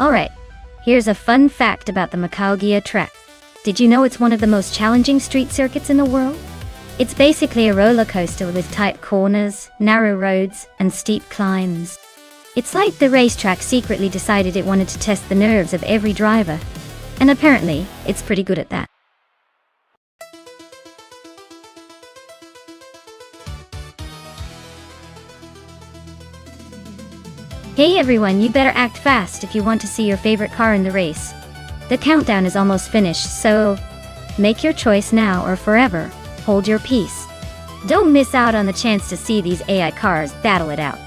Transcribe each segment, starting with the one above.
Alright, here's a fun fact about the Macau track. Did you know it's one of the most challenging street circuits in the world? It's basically a roller coaster with tight corners, narrow roads, and steep climbs. It's like the racetrack secretly decided it wanted to test the nerves of every driver. And apparently, it's pretty good at that. Hey everyone, you better act fast if you want to see your favorite car in the race. The countdown is almost finished, so make your choice now or forever. Hold your peace. Don't miss out on the chance to see these AI cars battle it out.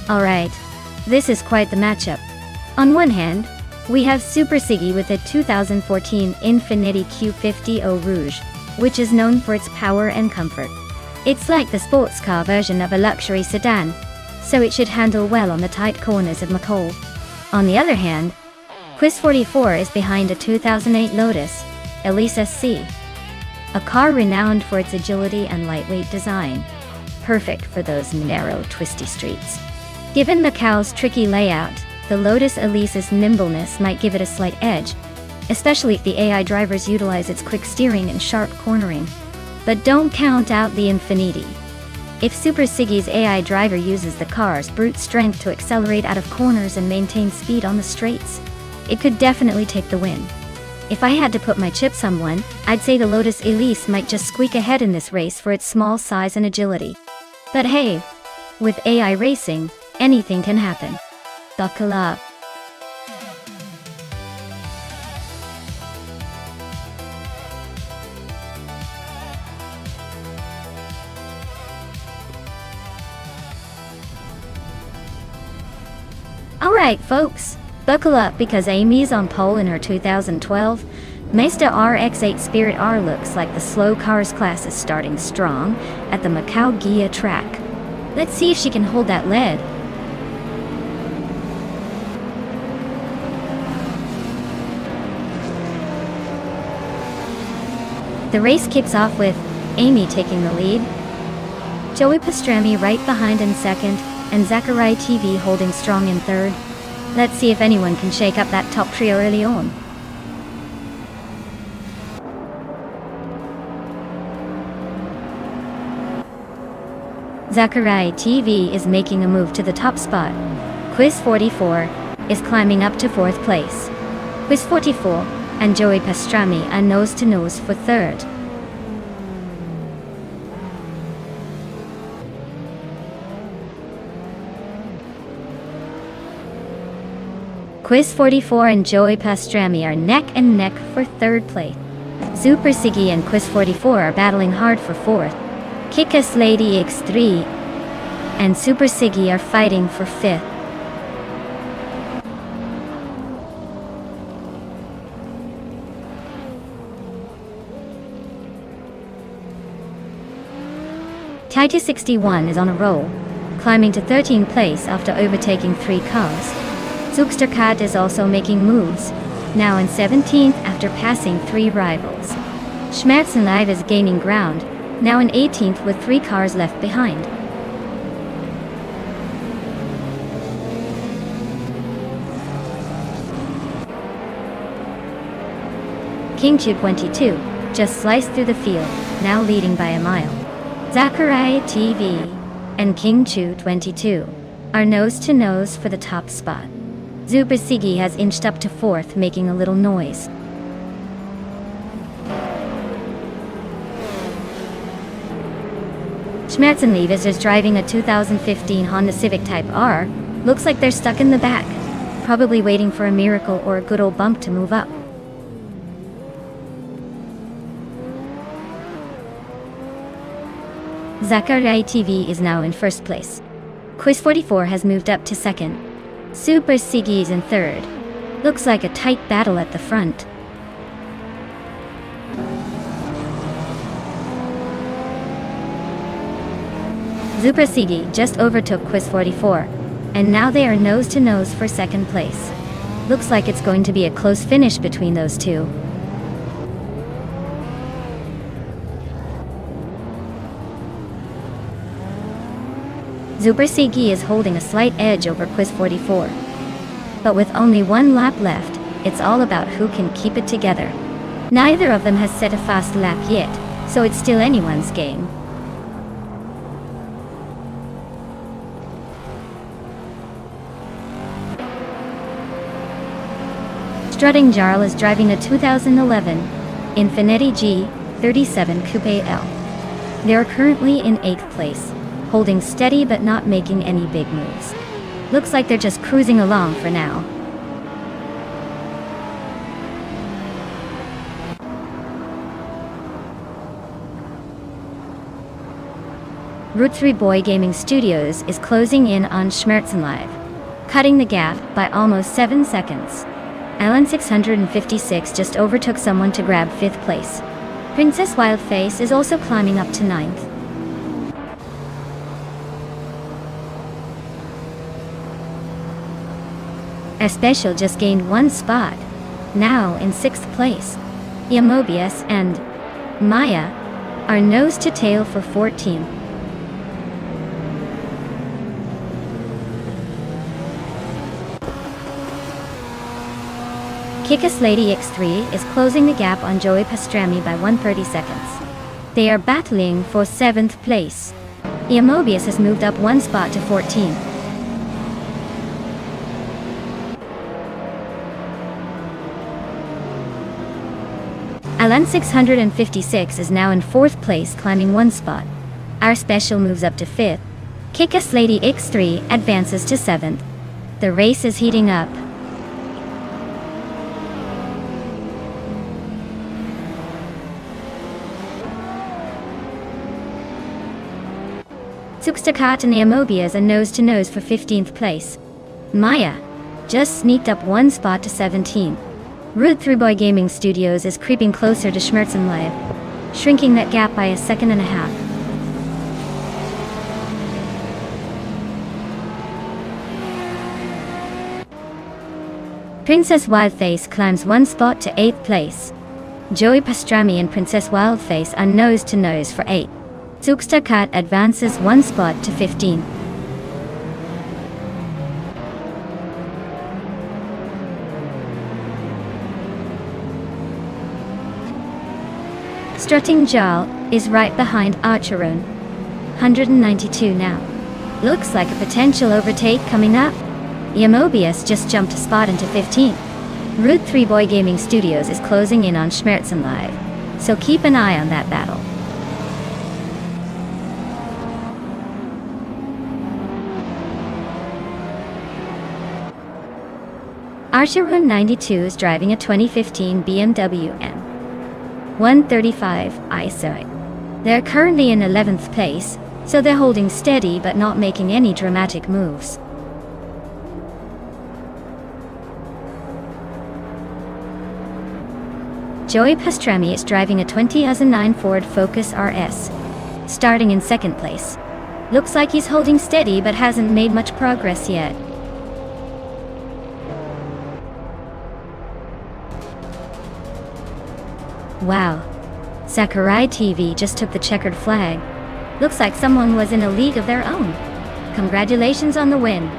Alright, this is quite the matchup. On one hand, we have Super Siggy with a 2014 Infiniti Q50 Eau Rouge, which is known for its power and comfort. It's like the sports car version of a luxury sedan, so it should handle well on the tight corners of Macau. On the other hand, Quiz 44 is behind a 2008 Lotus Elise SC, a car renowned for its agility and lightweight design, perfect for those narrow, twisty streets. Given Macau's tricky layout, the Lotus Elise's nimbleness might give it a slight edge, especially if the AI drivers utilize its quick steering and sharp cornering. But don't count out the Infiniti. If Super Siggy's AI driver uses the car's brute strength to accelerate out of corners and maintain speed on the straights, it could definitely take the win. If I had to put my chips on one, I'd say the Lotus Elise might just squeak ahead in this race for its small size and agility. But hey, with AI racing, anything can happen. Buckle up. Alright folks, buckle up because Amy's on pole in her 2012 Mazda RX-8 Spirit R. Looks like the slow cars class is starting strong at the Macau track. Let's see if she can hold that lead. The race kicks off with Amy taking the lead, Joey Pastrami right behind in second, and Zachary TV holding strong in third. Let's see if anyone can shake up that top trio early on. Zachary TV is making a move to the top spot. Quiz 44 is climbing up to fourth place. Quiz 44 and Joey Pastrami are nose-to-nose for third. Quiz 44 and Joey Pastrami are neck and neck for third place. Super Siggy and Quiz 44 are battling hard for fourth. Kick-Ass Lady X3 and Super Siggy are fighting for fifth. Taito 61 is on a roll, climbing to 13th place after overtaking 3 cars. Zooksterkat is also making moves, now in 17th after passing 3 rivals. Schmerzen Live is gaining ground, now in 18th with 3 cars left behind. Kingchu 22 just sliced through the field, now leading by a mile. Zachariah TV and Kingchu 22 are nose-to-nose for the top spot. Super Siggy has inched up to fourth, making a little noise. Schmerzenliebes is driving a 2015 Honda Civic Type R. Looks like they're stuck in the back, probably waiting for a miracle or a good old bump to move up. Zachariah TV is now in first place. Quiz 44 has moved up to second. Super Sigi is in third. Looks like a tight battle at the front. Super Sigi just overtook Quiz 44, and now they are nose to nose for second place. Looks like it's going to be a close finish between those two. Super Sigi is holding a slight edge over Quiz 44. But with only one lap left, it's all about who can keep it together. Neither of them has set a fast lap yet, so it's still anyone's game. Strutting Jarl is driving a 2011 Infiniti G37 Coupe L. They are currently in 8th place, holding steady but not making any big moves. Looks like they're just cruising along for now. Route 3 Boy Gaming Studios is closing in on Schmerzenlive, cutting the gap by almost 7 seconds. Alan 656 just overtook someone to grab 5th place. Princess Wildface is also climbing up to 9th. Especial just gained 1 spot, now in 6th place. Mobius and Maya are nose to tail for 14th. Kickass Lady X3 is closing the gap on Joey Pastrami by 130 seconds. They are battling for 7th place. Mobius has moved up 1 spot to 14th. Alan 656 is now in 4th place, climbing 1 spot. Our special moves up to 5th. Kickass Lady X3 advances to 7th. The race is heating up. Zugstakat and Mobius are nose to nose for 15th place. Maya just sneaked up 1 spot to 17th. Route 3 Boy Gaming Studios is creeping closer to Schmerzenlive, shrinking that gap by 1.5 seconds. Princess Wildface climbs 1 spot to 8th place. Joey Pastrami and Princess Wildface are nose to nose for 8th. Zugstakat advances 1 spot to 15th. Strutting Jarl is right behind Archeron, 192 now. Looks like a potential overtake coming up. Mobius just jumped a spot into 15th. Route 3 Boy Gaming Studios is closing in on Schmerzenlive, so keep an eye on that battle. Archeron 92 is driving a 2015 BMW M135 ISO. They're currently in 11th place, so they're holding steady but not making any dramatic moves. Joey Pastrami is driving a 2009 Ford Focus RS, starting in 2nd place. Looks like he's holding steady but hasn't made much progress yet. Wow. Sakurai TV just took the checkered flag. Looks like someone was in a league of their own. Congratulations on the win.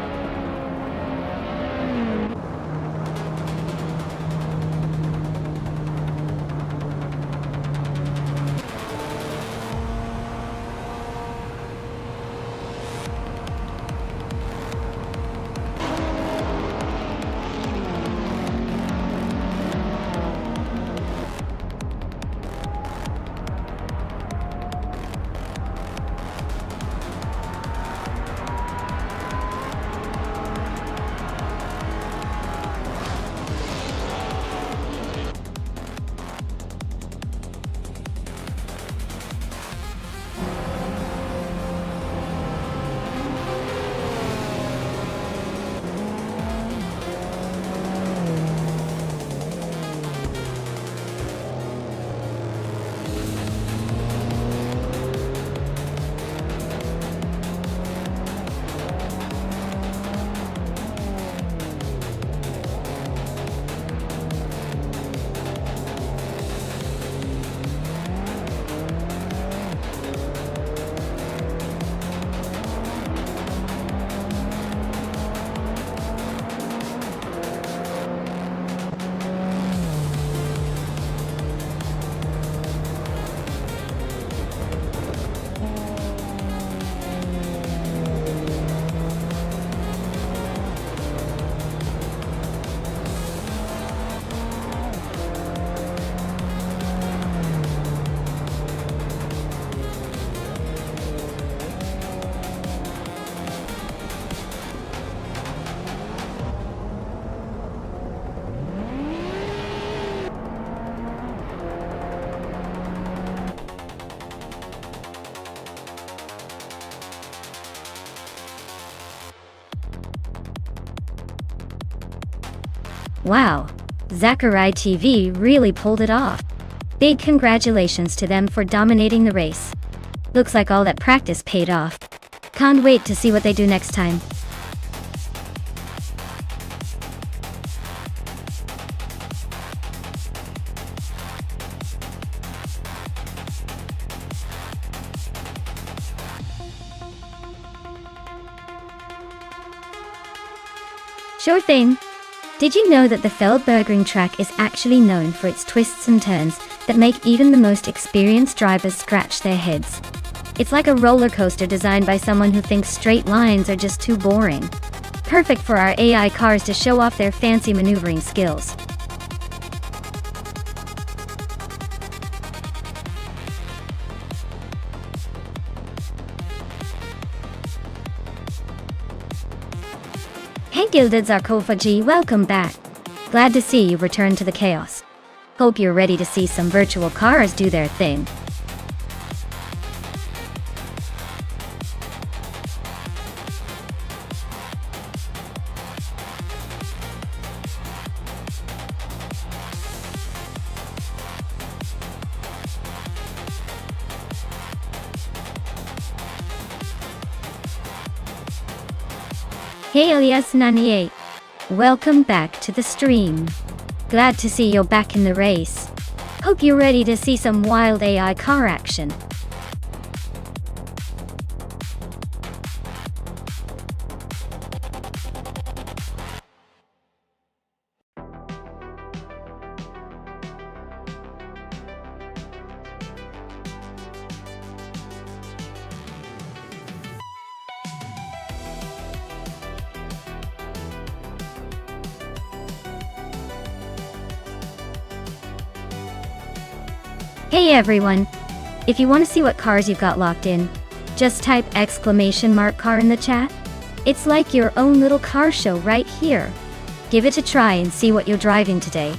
Wow, Zachary TV really pulled it off. Big congratulations to them for dominating the race. Looks like all that practice paid off. Can't wait to see what they do next time. Sure thing. Did you know that the Feldbergring track is actually known for its twists and turns that make even the most experienced drivers scratch their heads? It's like a roller coaster designed by someone who thinks straight lines are just too boring. Perfect for our AI cars to show off their fancy maneuvering skills. Hey Gilded Sarcophagy, welcome back. Glad to see you return to the chaos. Hope you're ready to see some virtual cars do their thing. Hey Elias98, welcome back to the stream. Glad to see you're back in the race. Hope you're ready to see some wild AI car action. Hey everyone! If you want to see what cars you've got locked in, just type !car in the chat. It's like your own little car show right here. Give it a try and see what you're driving today.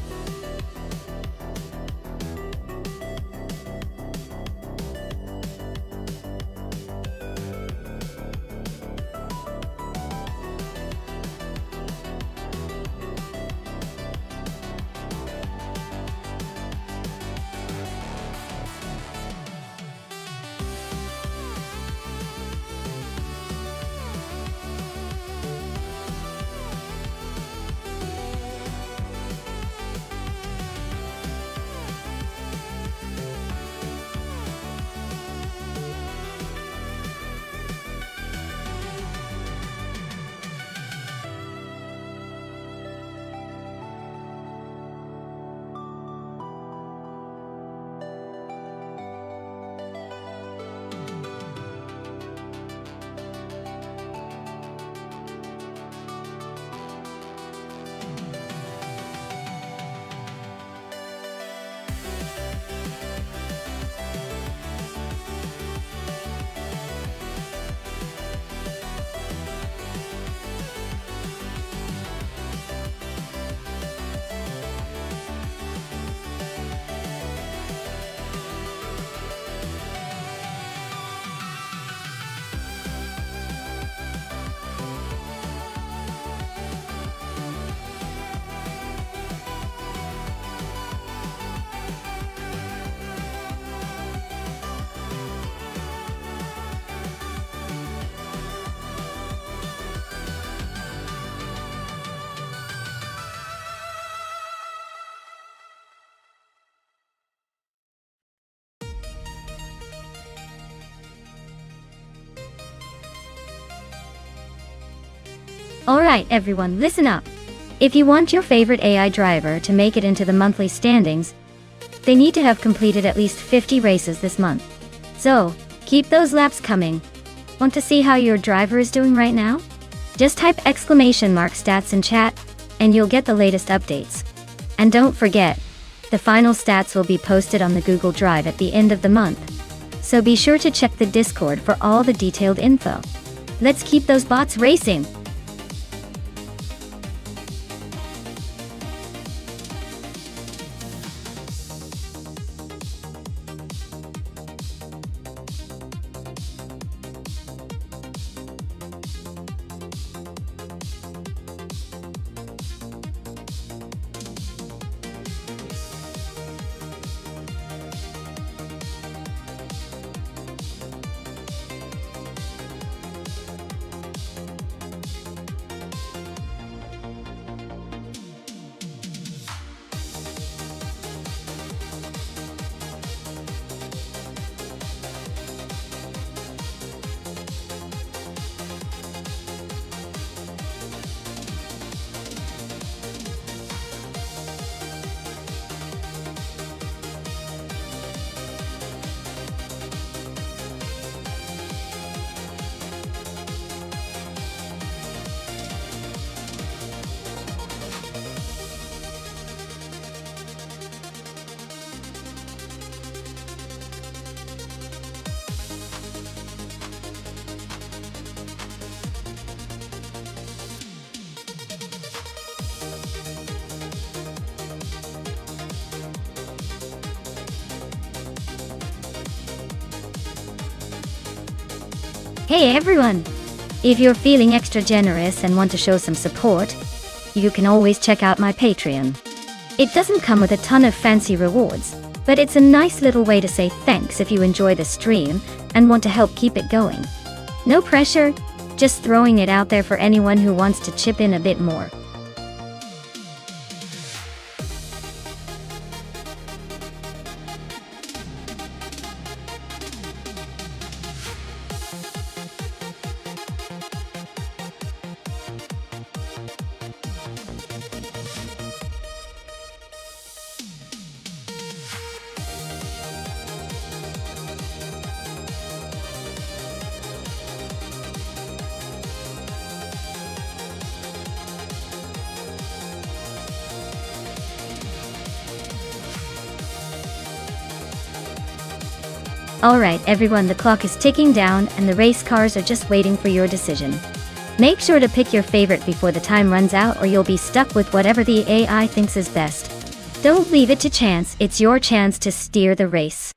Alright everyone, listen up. If you want your favorite AI driver to make it into the monthly standings, they need to have completed at least 50 races this month. So, keep those laps coming. Want to see how your driver is doing right now? Just type !stats in chat, and you'll get the latest updates. And don't forget, the final stats will be posted on the Google Drive at the end of the month. So be sure to check the Discord for all the detailed info. Let's keep those bots racing! Hey everyone! If you're feeling extra generous and want to show some support, you can always check out my Patreon. It doesn't come with a ton of fancy rewards, but it's a nice little way to say thanks if you enjoy the stream and want to help keep it going. No pressure, just throwing it out there for anyone who wants to chip in a bit more. Alright everyone, the clock is ticking down and the race cars are just waiting for your decision. Make sure to pick your favorite before the time runs out or you'll be stuck with whatever the AI thinks is best. Don't leave it to chance, it's your chance to steer the race.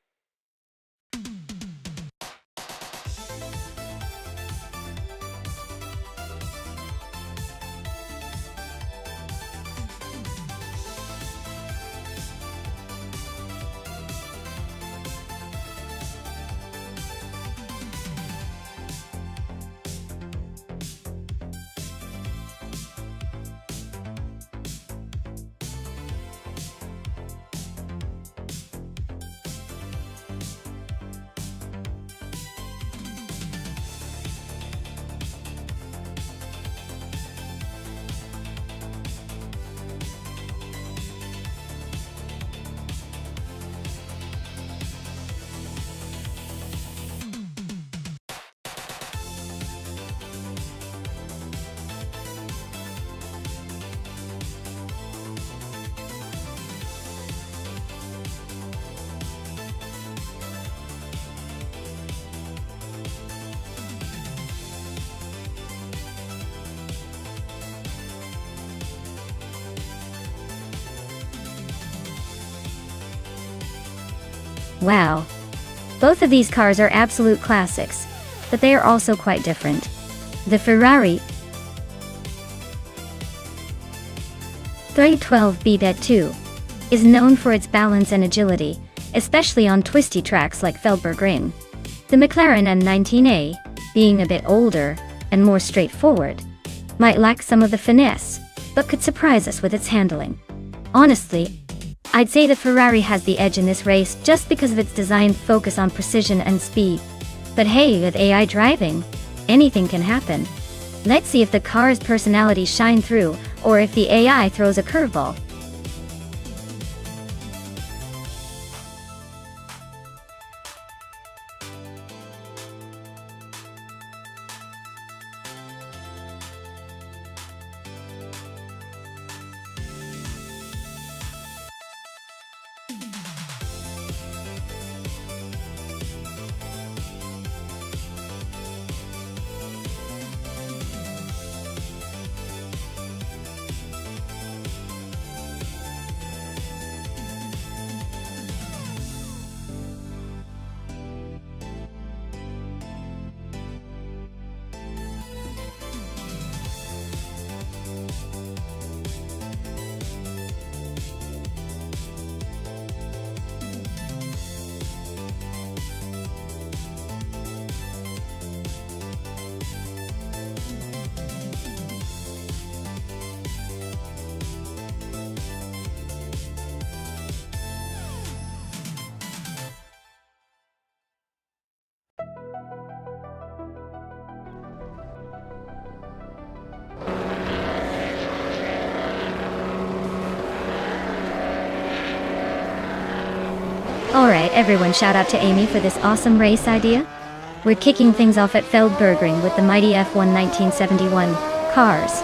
Wow. Both of these cars are absolute classics, but they are also quite different. The Ferrari 312 B2 is known for its balance and agility, especially on twisty tracks like Feldbergring. The McLaren N19A, being a bit older and more straightforward, might lack some of the finesse, but could surprise us with its handling. Honestly, I'd say the Ferrari has the edge in this race just because of its designed focus on precision and speed. But hey, with AI driving, anything can happen. Let's see if the car's personality shine through, or if the AI throws a curveball. Alright everyone, shout out to Amy for this awesome race idea. We're kicking things off at Feldbergring with the mighty F1 1971 cars.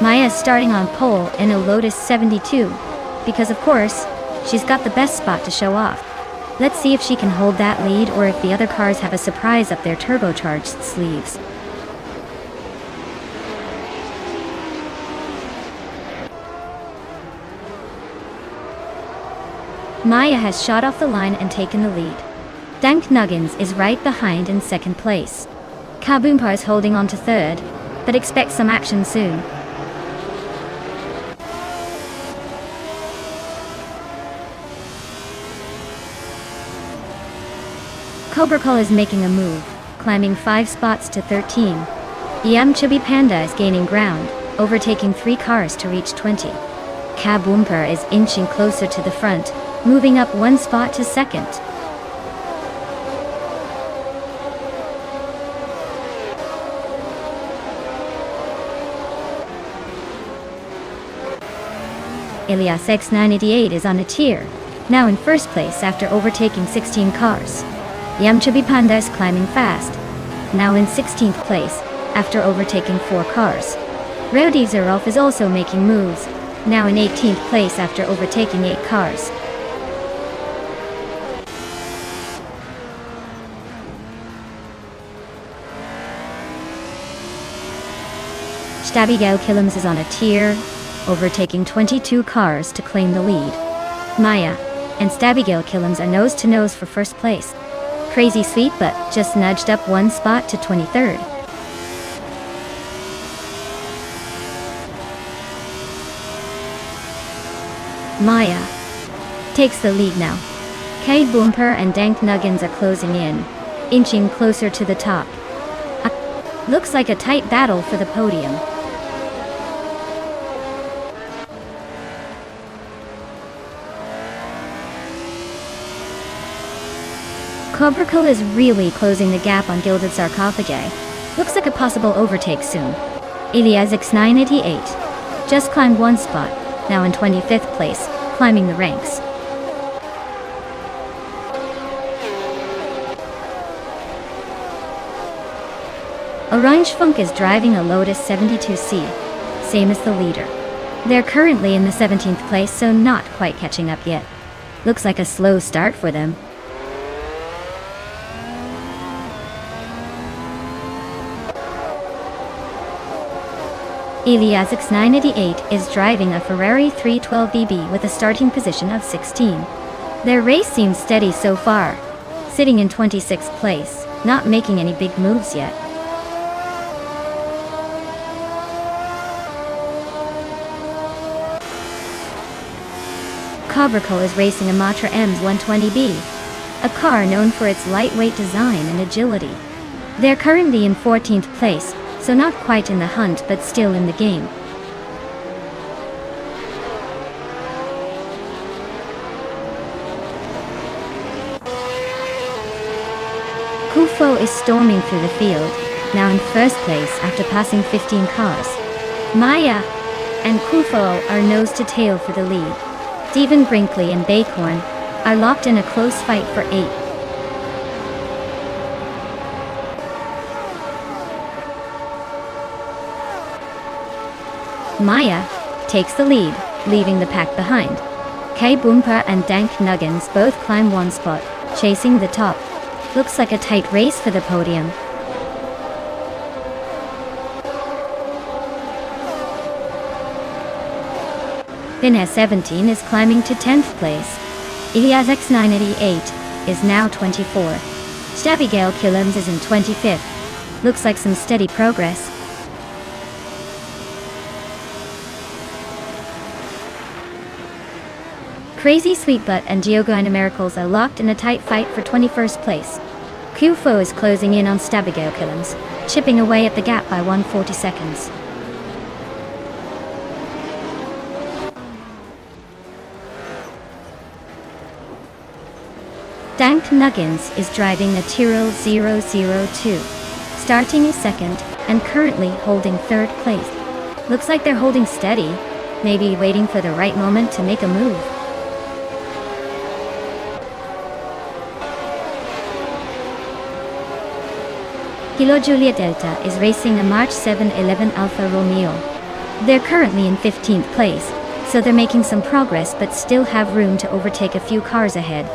Maya's starting on pole in a Lotus 72, because of course, she's got the best spot to show off. Let's see if she can hold that lead or if the other cars have a surprise up their turbocharged sleeves. Maya has shot off the line and taken the lead. Dank Nuggins is right behind in second place. Kaboompa is holding on to third, but expect some action soon. Cobrakol is making a move, climbing 5 spots to 13. Chubby Panda is gaining ground, overtaking 3 cars to reach 20. Kaboompa is inching closer to the front, moving up 1 spot to second. Ilias X988 is on a tier, now in first place after overtaking 16 cars. Chubby Panda is climbing fast, now in 16th place after overtaking 4 cars. Rowdy Zerolf is also making moves, now in 18th place after overtaking 8 cars. Stabigel Killams is on a tier, overtaking 22 cars to claim the lead. Maya and Stabigel Killams are nose to nose for first place. Crazy Sweet Butt just nudged up 1 spot to 23rd. Maya takes the lead now. Kaboompa and Dank Nuggins are closing in, inching closer to the top. Looks like a tight battle for the podium. Cobrakul is really closing the gap on Gilded Sarcophagi. Looks like a possible overtake soon. Ilias X988 just climbed 1 spot, now in 25th place, climbing the ranks. Orange Funk is driving a Lotus 72C, same as the leader. They're currently in the 17th place, so not quite catching up yet. Looks like a slow start for them. Ilias X988 is driving a Ferrari 312BB with a starting position of 16. Their race seems steady so far, sitting in 26th place, not making any big moves yet. Cobrakul is racing a Matra M's 120B, a car known for its lightweight design and agility. They're currently in 14th place, so not quite in the hunt but still in the game. Kufo is storming through the field, now in first place after passing 15 cars. Maya and Kufo are nose to tail for the lead. Stephen Brinkley and Bacorn are locked in a close fight for 8th. Maya takes the lead, leaving the pack behind. Kaboompa and Dank Nuggins both climb 1 spot, chasing the top. Looks like a tight race for the podium. Finesse 17 is climbing to 10th place. Ilias X988 is now 24. Stabigale Killams is in 25th. Looks like some steady progress. Crazy Sweetbutt and Geogina Miracles are locked in a tight fight for 21st place. Kufo is closing in on Stabigale Killams, chipping away at the gap by 140 seconds. Dank Nuggins is driving a Tyrrell 002, starting in second and currently holding 3rd place. Looks like they're holding steady, maybe waiting for the right moment to make a move. Kilo Juliet Delta is racing a March 711 Alfa Romeo. They're currently in 15th place, so they're making some progress but still have room to overtake a few cars ahead.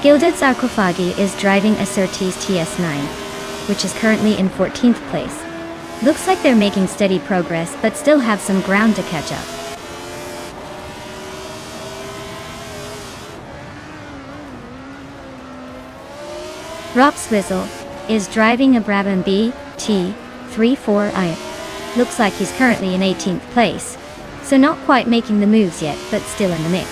Gilded Sarcophagi is driving a Surtees TS9, which is currently in 14th place. Looks like they're making steady progress but still have some ground to catch up. Rob Swizzle is driving a Brabham BT34i. Looks like he's currently in 18th place, so not quite making the moves yet, but still in the mix.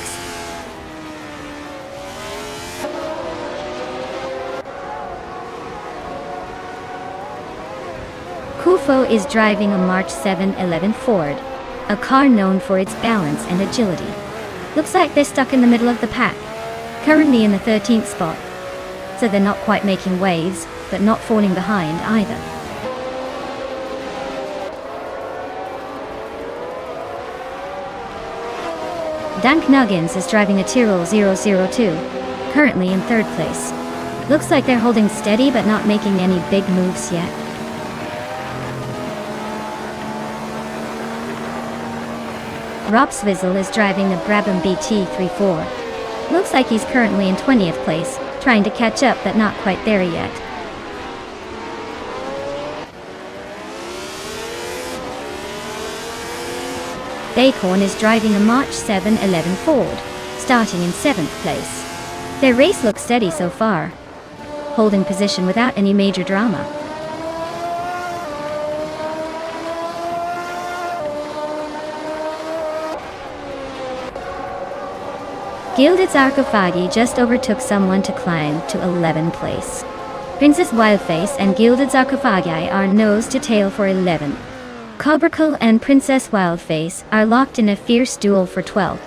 Kufo is driving a March 711 Ford, a car known for its balance and agility. Looks like they're stuck in the middle of the pack, currently in the 13th spot, so they're not quite making waves, but not falling behind either. Dank Nuggins is driving a Tyrrell 002, currently in 3rd place. Looks like they're holding steady but not making any big moves yet. Rob Swizzle is driving the Brabham BT34. Looks like he's currently in 20th place, trying to catch up but not quite there yet. Bacon is driving a March 711 Ford, starting in 7th place. Their race looks steady so far, holding position without any major drama. Gilded Sarcophagi just overtook someone to climb to 11th place. Princess Wildface and Gilded Sarcophagi are nose to tail for 11th. Cobracle and Princess Wildface are locked in a fierce duel for 12th.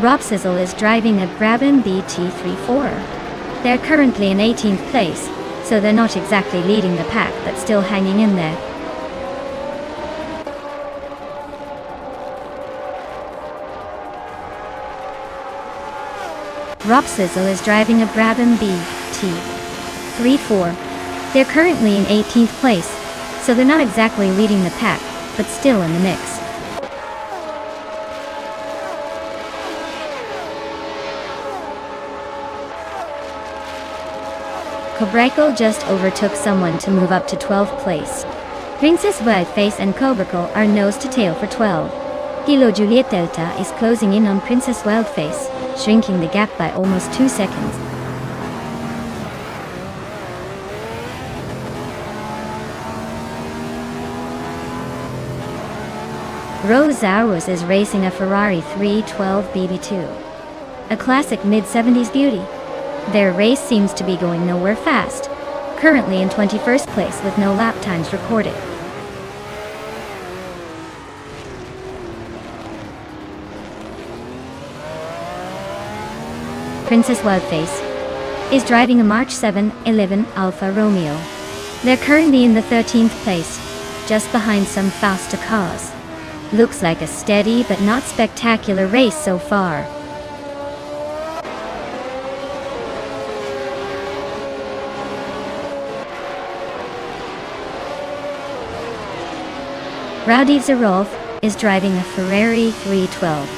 Rob Sizzle is driving a Brabham BT34. They're currently in 18th place, so they're not exactly leading the pack but still hanging in there. Rob Sizzle is driving a Brabham BT34. They're currently in 18th place, so they're not exactly leading the pack, but still in the mix. Cobracle just overtook someone to move up to 12th place. Princess Wildface and Cobracle are nose to tail for 12. Kilo Juliet Delta is closing in on Princess Wildface, shrinking the gap by almost 2 seconds. Rose Zarus is racing a Ferrari 312 BB2, a classic mid-70s beauty. Their race seems to be going nowhere fast, currently in 21st place with no lap times recorded. Princess Wildface is driving a March 711 Alfa Romeo. They're currently in the 13th place, just behind some faster cars. Looks like a steady but not spectacular race so far. Rowdy Zarolf is driving a Ferrari 312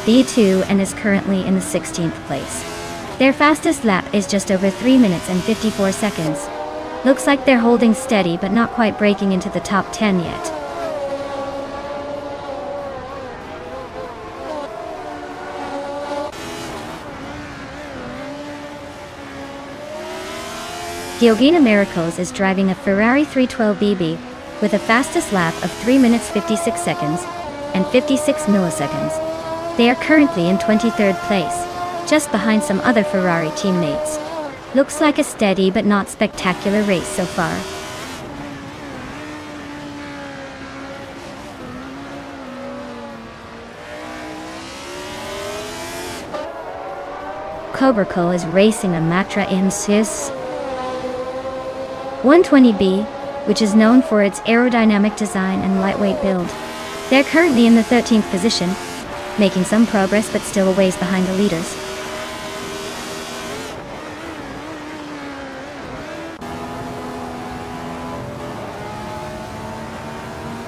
B2 and is currently in the 16th place. Their fastest lap is just over 3 minutes and 54 seconds. Looks like they're holding steady but not quite breaking into the top 10 yet. Georgina Miracles is driving a Ferrari 312 BB with a fastest lap of 3 minutes 56 seconds and 56 milliseconds. They are currently in 23rd place, just behind some other Ferrari teammates. Looks like a steady but not spectacular race so far. Cobracle is racing a Matra M6 120B, which is known for its aerodynamic design and lightweight build. They're currently in the 13th position, making some progress but still a ways behind the leaders.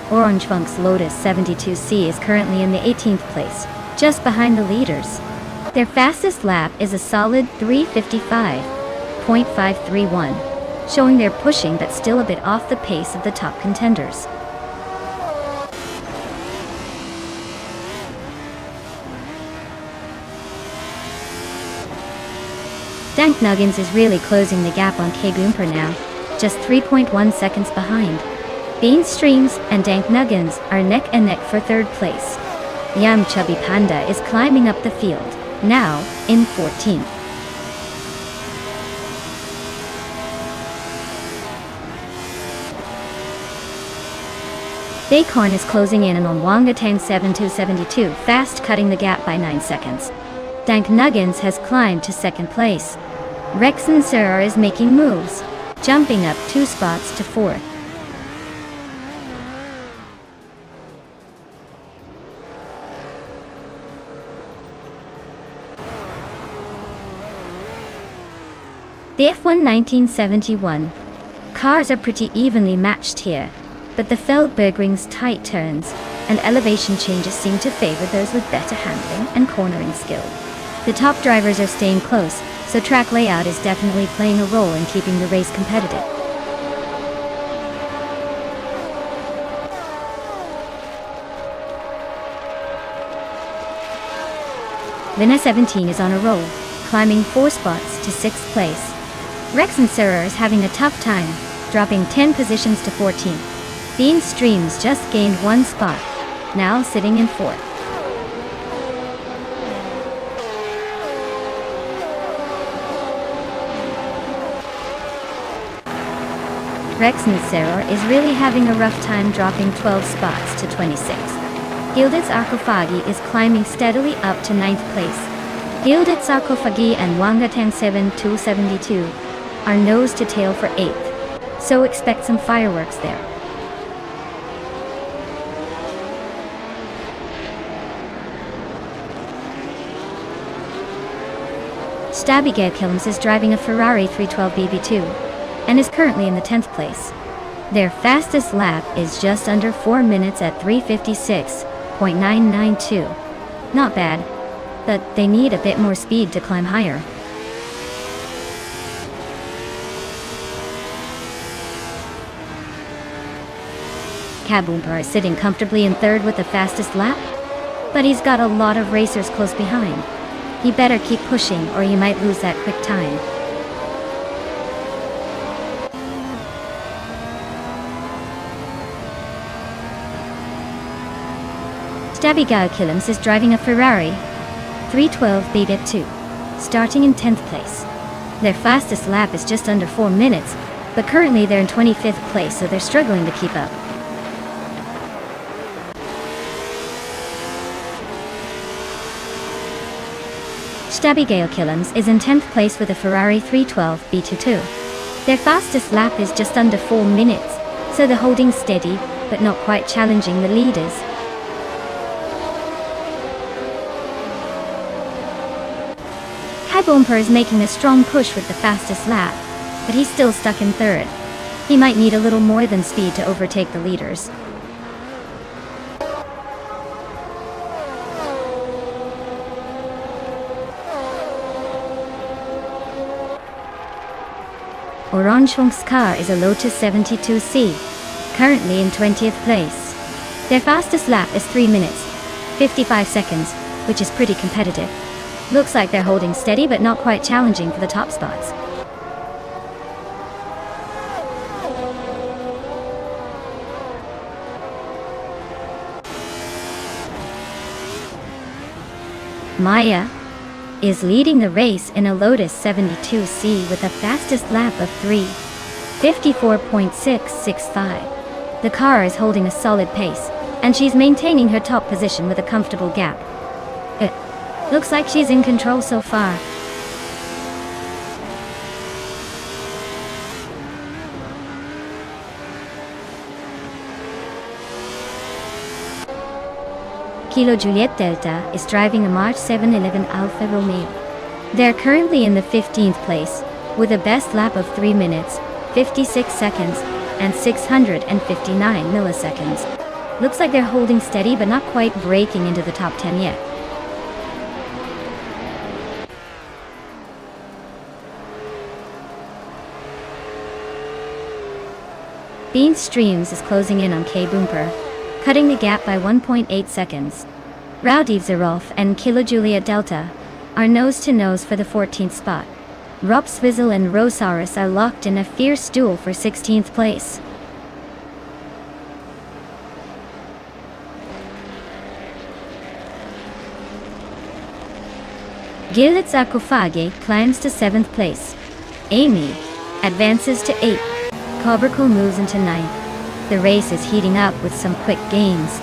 Orange Funk's Lotus 72C is currently in the 18th place, just behind the leaders. Their fastest lap is a solid 3:55.531, showing they're pushing but still a bit off the pace of the top contenders. Dank Nuggins is really closing the gap on K Boomper now, just 3.1 seconds behind. Bean Streams and Dank Nuggins are neck and neck for third place. Yam Chubby Panda is climbing up the field, now in 14th. Dacorn is closing in on Wangatang 7272, fast cutting the gap by 9 seconds. Dank Nuggins has climbed to second place. Rexon Sir is making moves, jumping up 2 spots to 4th. The F1 1971 cars are pretty evenly matched here, but the Feldbergring's tight turns and elevation changes seem to favor those with better handling and cornering skill. The top drivers are staying close, so track layout is definitely playing a role in keeping the race competitive. Lina 17 is on a roll, climbing 4 spots to 6th place. Rex and Sarah is having a tough time, dropping 10 positions to 14th. Bean Streams just gained 1 spot, now sitting in 4th. Rex and Sarah is really having a rough time, dropping 12 spots to 26th. Gilded Sarcophagi is climbing steadily up to 9th place. Gilded Sarcophagi and Wangatang 7272 are nose to tail for 8th, so expect some fireworks there. Stabby Kilms is driving a Ferrari 312 BB2 and is currently in the 10th place. Their fastest lap is just under 4 minutes at 3:56.992. Not bad, but they need a bit more speed to climb higher. Kaboomper is sitting comfortably in 3rd with the fastest lap, but he's got a lot of racers close behind. He better keep pushing or you might lose that quick time. Stabby Kilms is driving a Ferrari 312 BB2, starting in 10th place. Their fastest lap is just under 4 minutes, but currently they're in 25th place, so they're struggling to keep up. Stabby Kilms is in 10th place with a Ferrari 312 B22. Their fastest lap is just under 4 minutes, so they're holding steady, but not quite challenging the leaders. Kaboomper is making a strong push with the fastest lap, but he's still stuck in 3rd. He might need a little more than speed to overtake the leaders. Orange Hunk's car is a Lotus 72C, currently in 20th place. Their fastest lap is 3 minutes, 55 seconds, which is pretty competitive. Looks like they're holding steady but not quite challenging for the top spots. Maya is leading the race in a Lotus 72C with a fastest lap of 3:54.665. The car is holding a solid pace, and she's maintaining her top position with a comfortable gap. Looks like she's in control so far. Kilo Juliet Delta is driving a March 711 Alfa Romeo. They're currently in the 15th place, with a best lap of 3 minutes, 56 seconds, and 659 milliseconds. Looks like they're holding steady but not quite breaking into the top 10 yet. Bean Streams is closing in on K Boomper, cutting the gap by 1.8 seconds. Rowdy Zeroff and Kilo Julia Delta are nose to nose for the 14th spot. Ropswizzle and Rosaurus are locked in a fierce duel for 16th place. Gillitzakofage climbs to 7th place. Amy advances to 8th. Cobracle moves into 9th. The race is heating up with some quick gains.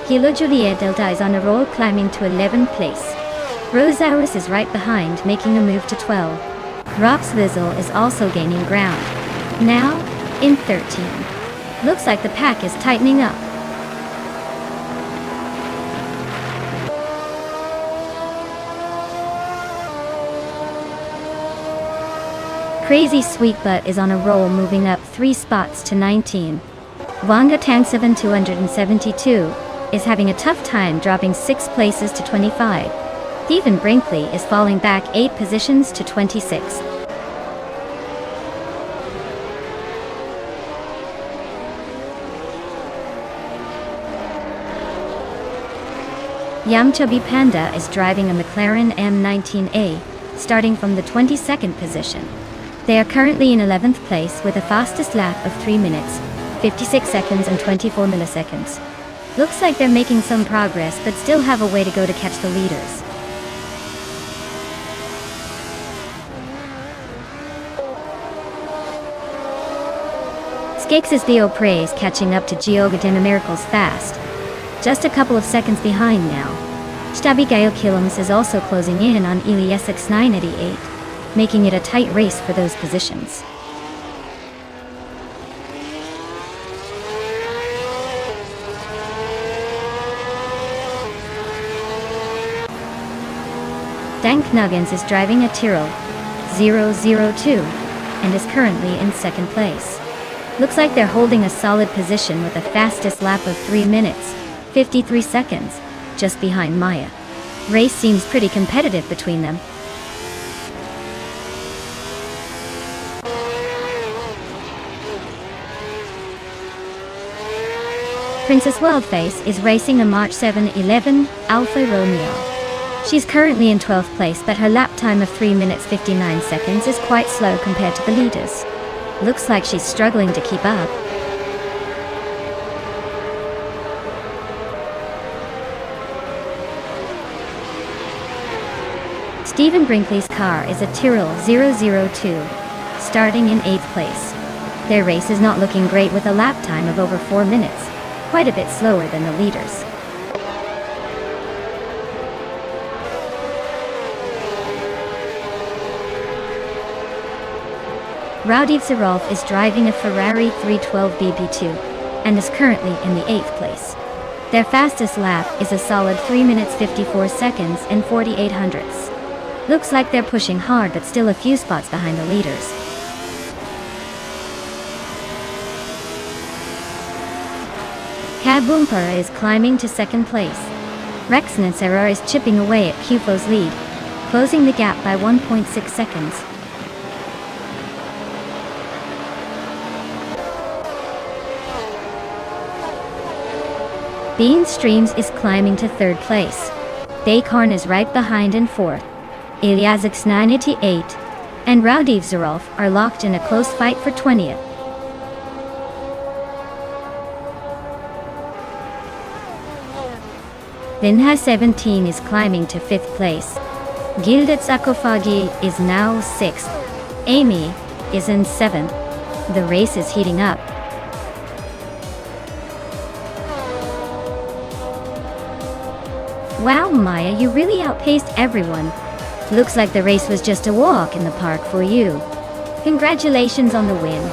Kilo Juliet Delta is on a roll, climbing to 11th place. Rosaurus is right behind, making a move to 12. Ropswizzle is also gaining ground, now in 13. Looks like the pack is tightening up. Crazy Sweet Butt is on a roll, moving up 3 spots to 19. Wanga Tangseven 272 is having a tough time, dropping 6 places to 25. Stephen Brinkley is falling back 8 positions to 26. Yamchubby Panda is driving a McLaren M19A, starting from the 22nd position. They are currently in 11th place with a fastest lap of 3 minutes, 56 seconds and 24 milliseconds. Looks like they're making some progress, but still have a way to go to catch the leaders. Skakes' Theo Prey is catching up to Geoga Dinamiracles fast. Just a couple of seconds behind now. Stabby Gail Killums is also closing in on Eli Essex 988, making it a tight race for those positions. Dank Nuggins is driving a Tyrrell 002 and is currently in 2nd place. Looks like they're holding a solid position with the fastest lap of 3 minutes, 53 seconds, just behind Maya. Race seems pretty competitive between them. Princess Wildface is racing a March 711 Alfa Romeo. She's currently in 12th place, but her lap time of 3 minutes 59 seconds is quite slow compared to the leaders. Looks like she's struggling to keep up. Stephen Brinkley's car is a Tyrrell 002, starting in 8th place. Their race is not looking great with a lap time of over 4 minutes, quite a bit slower than the leaders. Rowdy Zerolf is driving a Ferrari 312 BB2 and is currently in the 8th place. Their fastest lap is a solid 3 minutes 54 seconds and 48 hundredths. Looks like they're pushing hard, but still a few spots behind the leaders. Kaboomper is climbing to 2nd place. Rexnansera is chipping away at Kufo's lead, closing the gap by 1.6 seconds. Bean Streams is climbing to 3rd place. Baycorn is right behind in 4th. Iliazix 988 and Rowdy Zerolf are locked in a close fight for 20th. Vinha 17 is climbing to 5th place. Gildet Sakofagi is now 6th. Amy is in 7th. The race is heating up. Wow, Maya, you really outpaced everyone. Looks like the race was just a walk in the park for you. Congratulations on the win.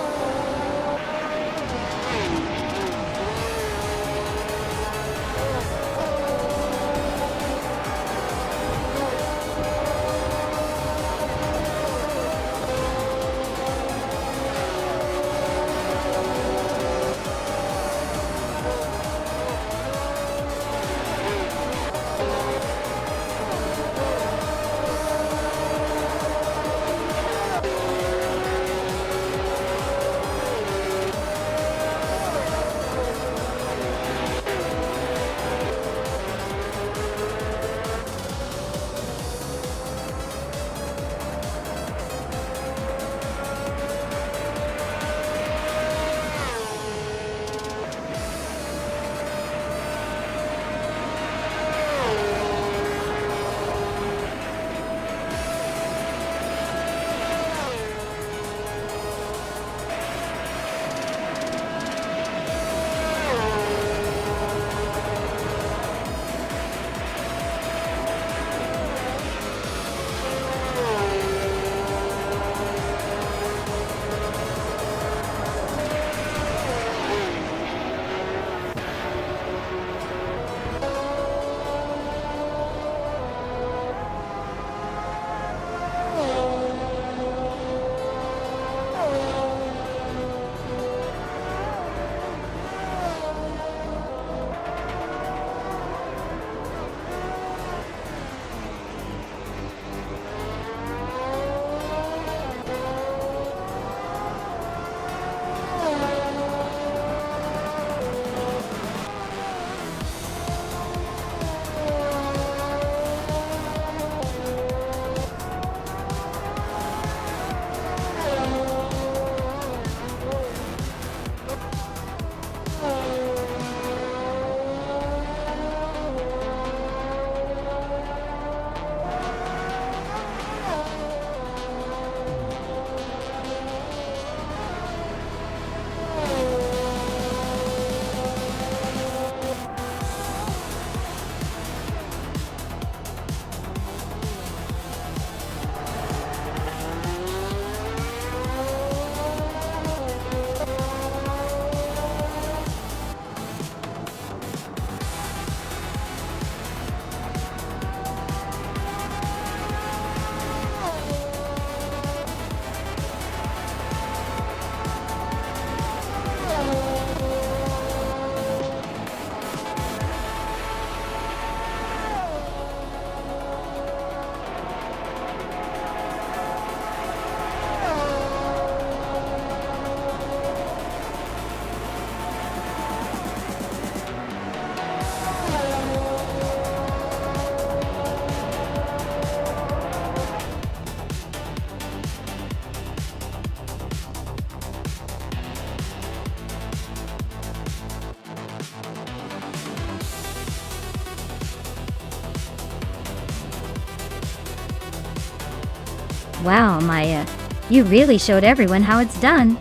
Wow, Maya. You really showed everyone how it's done.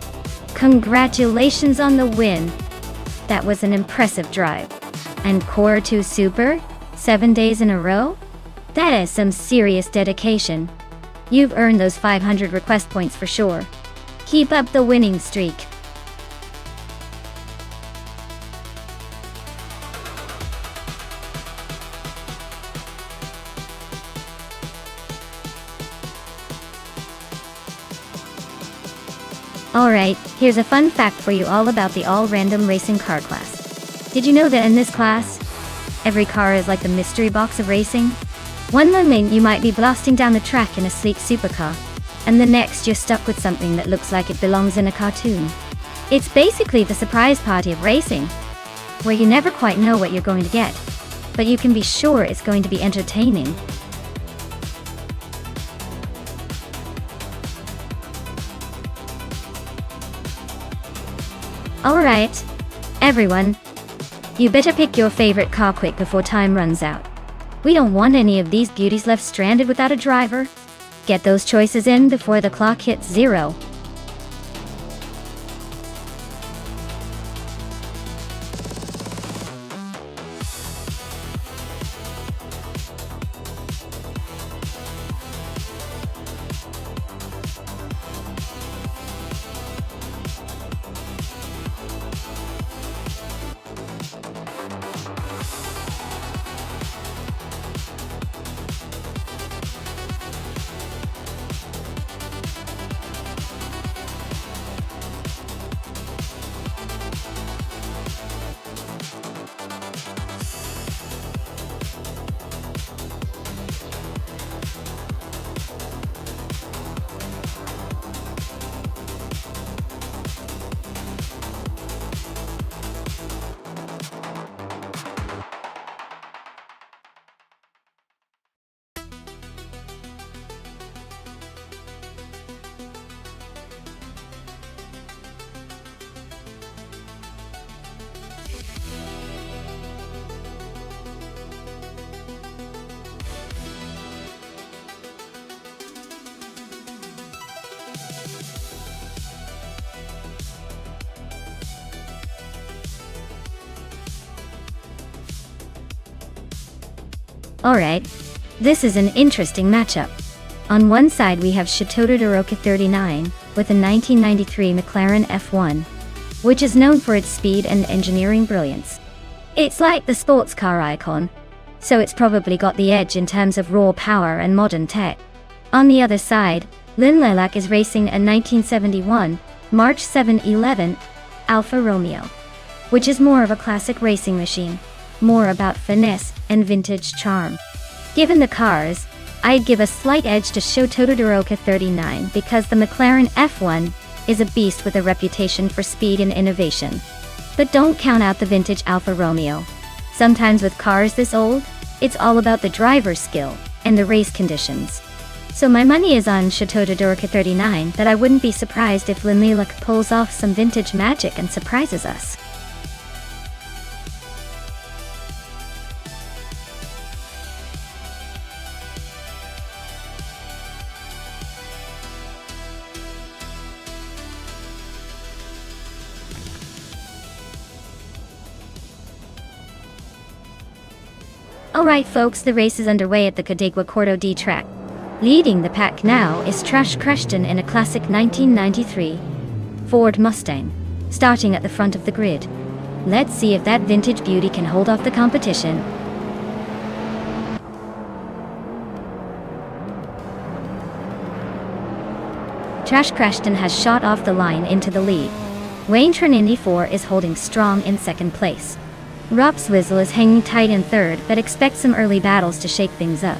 Congratulations on the win. That was an impressive drive. And Core 2 Super? 7 days in a row? That is some serious dedication. You've earned those 500 request points for sure. Keep up the winning streak. Alright, here's a fun fact for you all about the all-random racing car class. Did you know that in this class, every car is like the mystery box of racing? One moment you might be blasting down the track in a sleek supercar, and the next you're stuck with something that looks like it belongs in a cartoon. It's basically the surprise party of racing, where you never quite know what you're going to get, but you can be sure it's going to be entertaining. Alright, everyone, you better pick your favorite car quick before time runs out. We don't want any of these beauties left stranded without a driver. Get those choices in before the clock hits 0. Alright, this is an interesting matchup. On one side we have Chateau de Roca 39 with a 1993 McLaren F1, which is known for its speed and engineering brilliance. It's like the sports car icon, so it's probably got the edge in terms of raw power and modern tech. On the other side, Lynn Lilac is racing a 1971 March 711 Alfa Romeo, which is more of a classic racing machine, more about finesse and vintage charm. Given the cars, I'd give a slight edge to Chateau de Roca 39 because the McLaren F1 is a beast with a reputation for speed and innovation. But don't count out the vintage Alfa Romeo. Sometimes with cars this old, it's all about the driver's skill and the race conditions. So my money is on Chateau de Roca 39, but I wouldn't be surprised if Lynn Lilac pulls off some vintage magic and surprises us. Alright folks, the race is underway at the Cadegua Cordo D track. Leading the pack now is Trash Creston in a classic 1993 Ford Mustang, starting at the front of the grid. Let's see if that vintage beauty can hold off the competition. Trash Creston has shot off the line into the lead. Wayne Trinity 4 is holding strong in second place. Rob Swizzle is hanging tight in third, but expect some early battles to shake things up.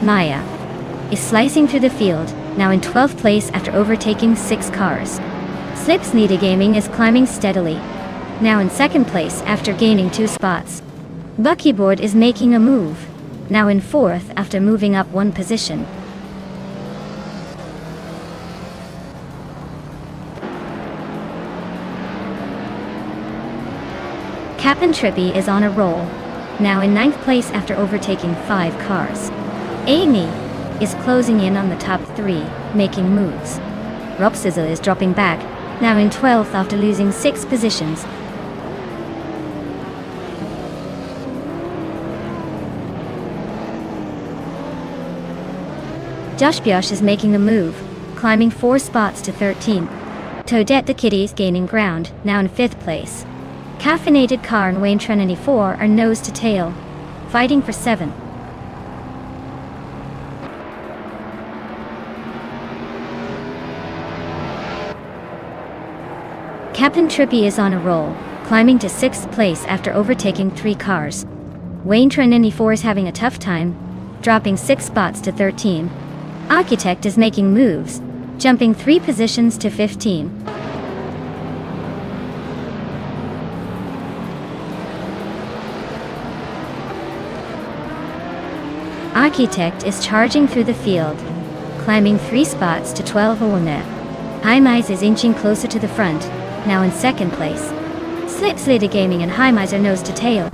Maya is slicing through the field, now in 12th place after overtaking 6 cars. Slips Nita Gaming is climbing steadily, now in 2nd place after gaining 2 spots. Buckyboard is making a move, now in 4th after moving up 1 position. Captain Trippy is on a roll, now in 9th place after overtaking 5 cars. Amy is closing in on the top 3, making moves. Rob Sizzle is dropping back, now in 12th after losing 6 positions. Josh Biosh is making a move, climbing 4 spots to 13th. Toadette the Kitty is gaining ground, now in 5th place. Caffeinated Car and Wayne Trinity 4 are nose to tail, fighting for 7th. Captain Trippy is on a roll, climbing to 6th place after overtaking 3 cars. Wayne Trinity 4 is having a tough time, dropping 6 spots to 13. Architect is making moves, jumping 3 positions to 15. Architect is charging through the field, climbing 3 spots to 12. High Mize is inching closer to the front, now in 2nd place. Slip Slater Gaming and High Mize are nose to tail,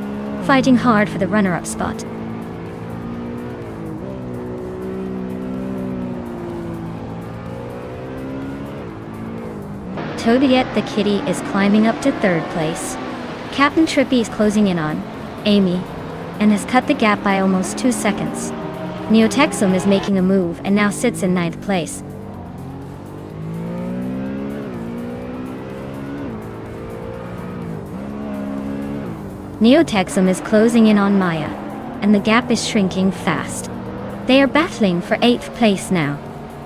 fighting hard for the runner-up spot. Toadette the Kitty is climbing up to 3rd place. Captain Trippy is closing in on Amy, and has cut the gap by almost 2 seconds. Neotexum is making a move and now sits in 9th place. Neotexum is closing in on Maya, and the gap is shrinking fast. They are battling for 8th place now.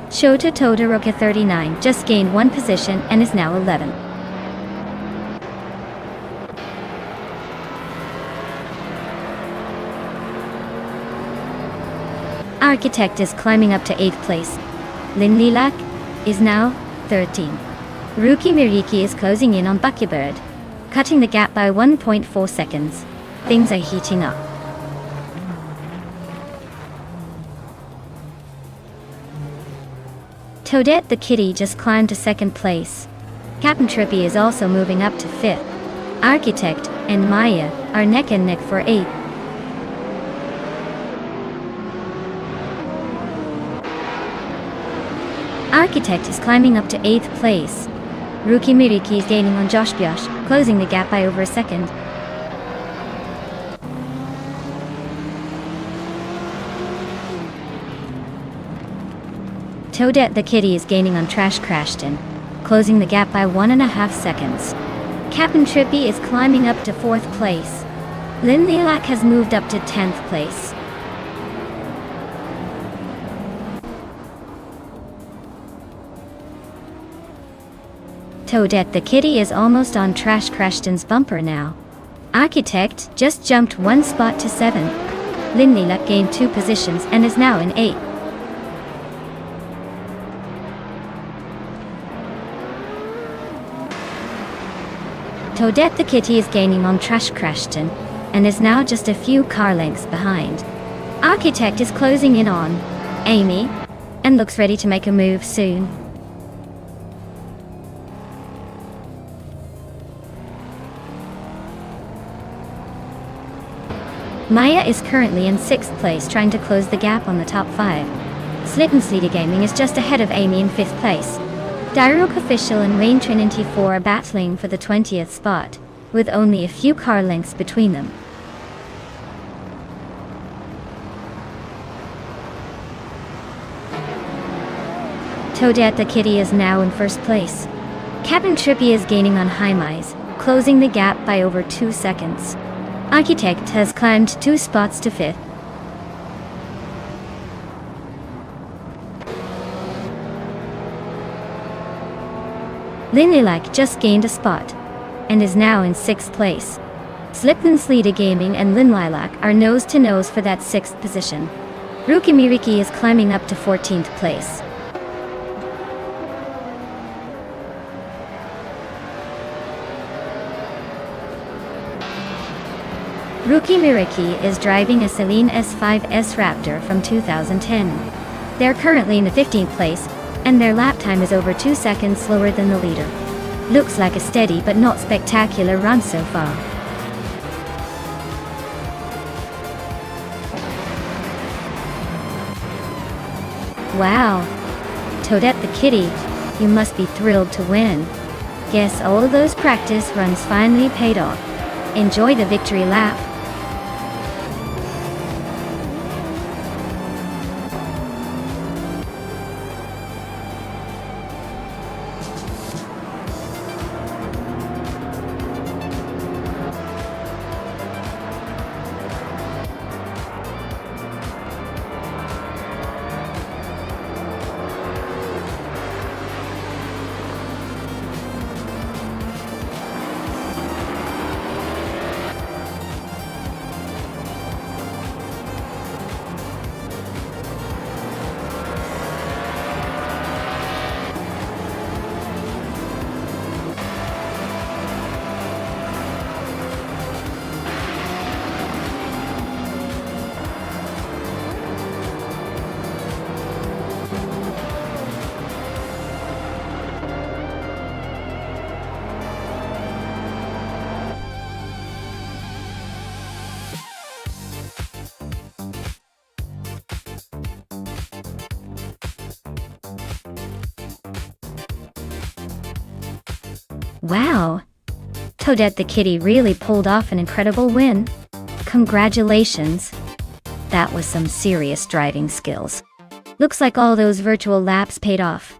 Shota Todoroki 39 just gained 1 position and is now 11. Architect is climbing up to 8th place. Lin Lilac is now 13. Rookie Miriki is closing in on Buckybird, cutting the gap by 1.4 seconds. Things are heating up. Toadette the Kitty just climbed to 2nd place. Captain Trippy is also moving up to 5th. Architect and Maya are neck and neck for 8th. Architect is climbing up to 8th place. Rookie Miriki is gaining on Josh Biosh, closing the gap by over a second. Toadette the Kitty is gaining on Trash Crashton, closing the gap by 1.5 seconds. Captain Trippy is climbing up to 4th place. Lin Lilac has moved up to 10th place. Toadette the Kitty is almost on Trash Crashton's bumper now. Architect just jumped 1 spot to 7th. Lin Lilac gained 2 positions and is now in 8th. Toadette the Kitty is gaining on Trash Crashton, and is now just a few car lengths behind. Architect is closing in on Amy, and looks ready to make a move soon. Maya is currently in 6th place trying to close the gap on the top 5. Slitten Sleater Gaming is just ahead of Amy in 5th place. Dairuk Official and Wayne Trinity 4 are battling for the 20th spot, with only a few car lengths between them. Toadette the Kitty is now in 1st place. Captain Trippy is gaining on High Mize, closing the gap by over 2 seconds. Architect has climbed 2 spots to 5th. Lin Lilac just gained a spot, and is now in 6th place. Slipton Sleater Gaming and Lin Lilac are nose to nose for that 6th position. Rookie Miriki is climbing up to 14th place. Rookie Miriki is driving a Celine S5S Raptor from 2010. They're currently in the 15th place, and their lap time is over 2 seconds slower than the leader. Looks like a steady but not spectacular run so far. Wow. Toadette the kitty, you must be thrilled to win. Guess all of those practice runs finally paid off. Enjoy the victory lap. Wow! Toadette the kitty really pulled off an incredible win. Congratulations! That was some serious driving skills. Looks like all those virtual laps paid off.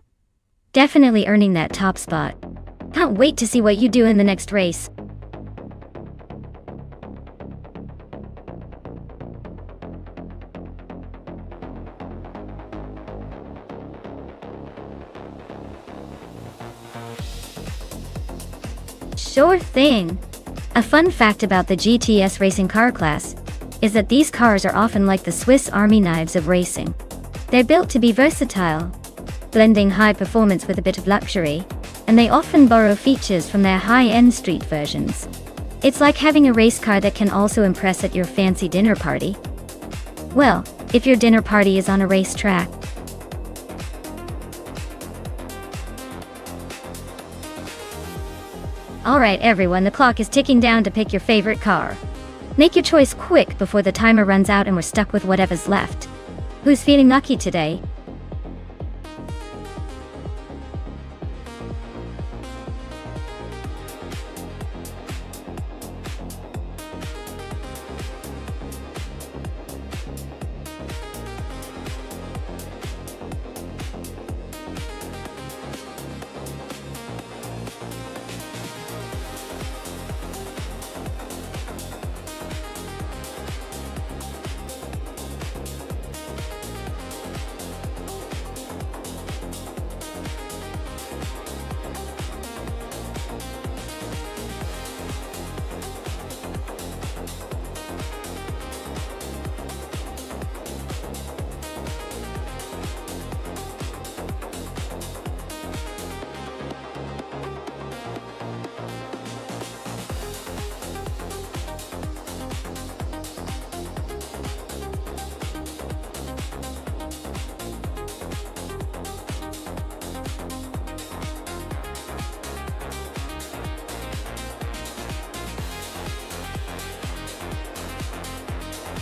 Definitely earning that top spot. Can't wait to see what you do in the next race. Sure thing! A fun fact about the GTS racing car class is that these cars are often like the Swiss Army knives of racing. They're built to be versatile, blending high performance with a bit of luxury, and they often borrow features from their high-end street versions. It's like having a race car that can also impress at your fancy dinner party. Well, if your dinner party is on a racetrack. Alright everyone, the clock is ticking down to pick your favorite car. Make your choice quick before the timer runs out and we're stuck with whatever's left. Who's feeling lucky today?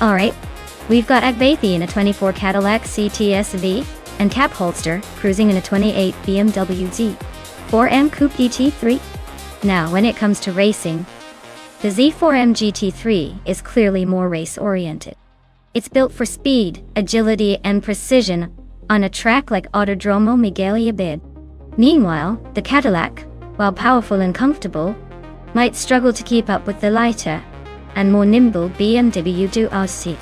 Alright, we've got Agbathy in a 24 Cadillac CTS-V, and Cap Holster cruising in a 28 BMW Z4M Coupe GT3. Now, when it comes to racing, the Z4M GT3 is clearly more race-oriented. It's built for speed, agility, and precision on a track like Autodromo Miguel Yabid. Meanwhile, the Cadillac, while powerful and comfortable, might struggle to keep up with the lighter and more nimble BMW 2RC.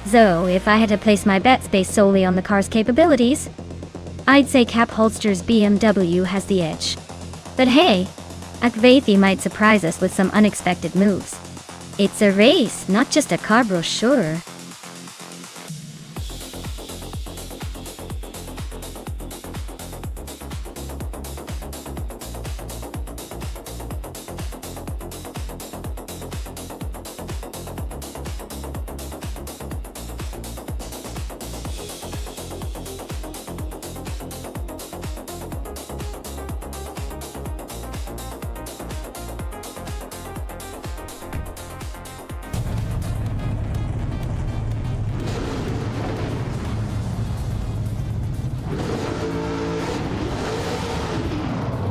So, if I had to place my bets based solely on the car's capabilities, I'd say Cap Holster's BMW has the edge. But hey, Agbathy might surprise us with some unexpected moves. It's a race, not just a car brochure.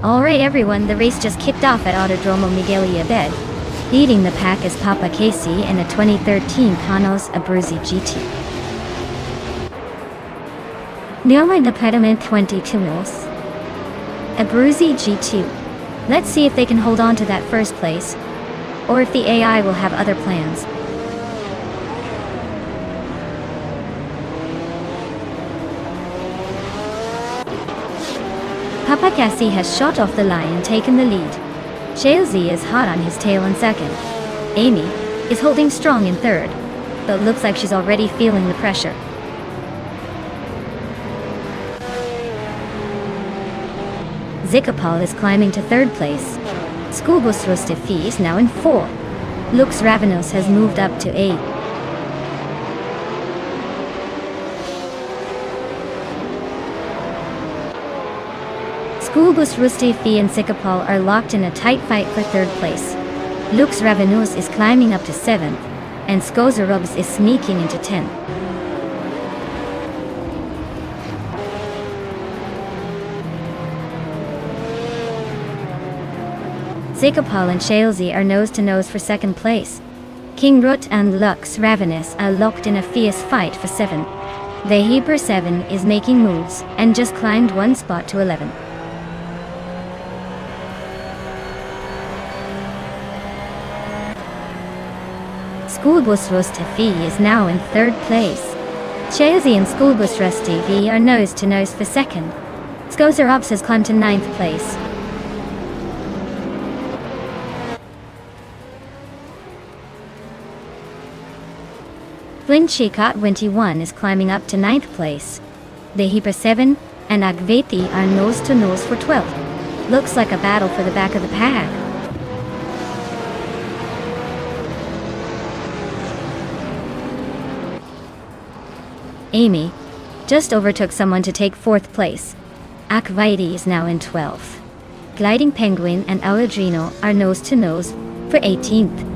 Alright everyone, the race just kicked off at Autodromo Miguel Abed. Leading the pack is Papa Casey in a 2013 Panos Abruzzi GT. Nearly Department 22 Nos. Abruzzi G2. Let's see if they can hold on to that first place, or if the AI will have other plans. Papa Casey has shot off the line and taken the lead. Chelsea is hot on his tail in second. Amy is holding strong in third, but looks like she's already feeling the pressure. Zikapal is climbing to third place. Schoolbus Rustifi is now in 4. Lux Ravenous has moved up to 8. Schoolbus Rustifi and Zikapal are locked in a tight fight for third place. Lux Ravenous is climbing up to 7th, and Skozarubs is sneaking into 10th. Zikapal and Chelsea are nose-to-nose for second place. King Rut and Lux Ravenous are locked in a fierce fight for 7th. The Heber 7 is making moves, and just climbed one spot to 11th. Schoolbus Rustifi is now in third place. Chelsea and Schoolbus Rustifi are nose-to-nose for second. Skozarubs has climbed to 9th place. Flinchicot 21 is climbing up to 9th place. The Heber 7 and Agveti are nose-to-nose for 12th. Looks like a battle for the back of the pack. Amy just overtook someone to take 4th place. Akviti is now in 12th. Gliding Penguin and Aladrino are nose-to-nose for 18th.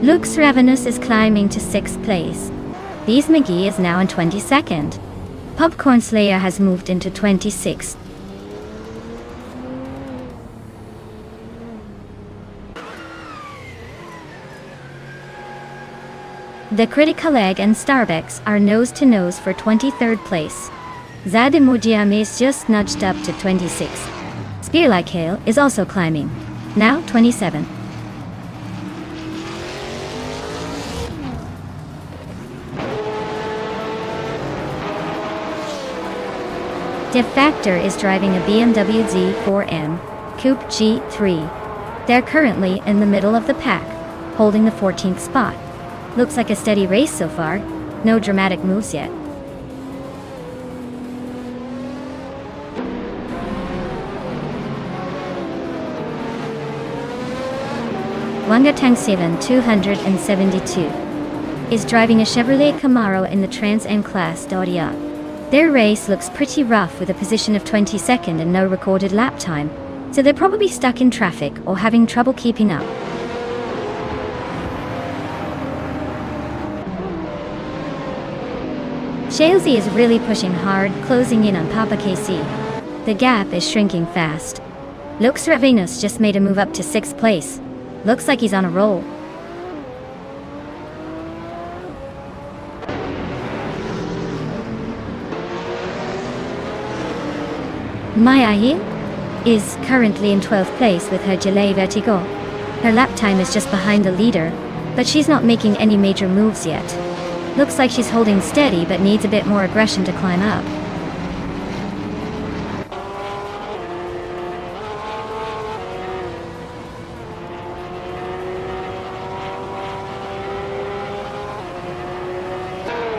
Lux Ravenous is climbing to 6th place. Bees McGee is now in 22nd. Popcorn Slayer has moved into 26th. The Critical Egg and Starbucks are nose-to-nose for 23rd place. Zadimojiam is just nudged up to 26th. Spearlike Hail is also climbing, now 27th. Defactor is driving a BMW Z4M Coupe G3. They're currently in the middle of the pack, holding the 14th spot. Looks like a steady race so far. No dramatic moves yet. Wangatang 272 is driving a Chevrolet Camaro in the Trans Am class Doria. Their race looks pretty rough with a position of 22nd and no recorded lap time, so they're probably stuck in traffic or having trouble keeping up. Chelsea is really pushing hard, closing in on Papa Casey. The gap is shrinking fast. Lux Ravenous just made a move up to 6th place. Looks like he's on a roll. Maya is currently in 12th place with her Gelée Vertigo. Her lap time is just behind the leader, but she's not making any major moves yet. Looks like she's holding steady but needs a bit more aggression to climb up.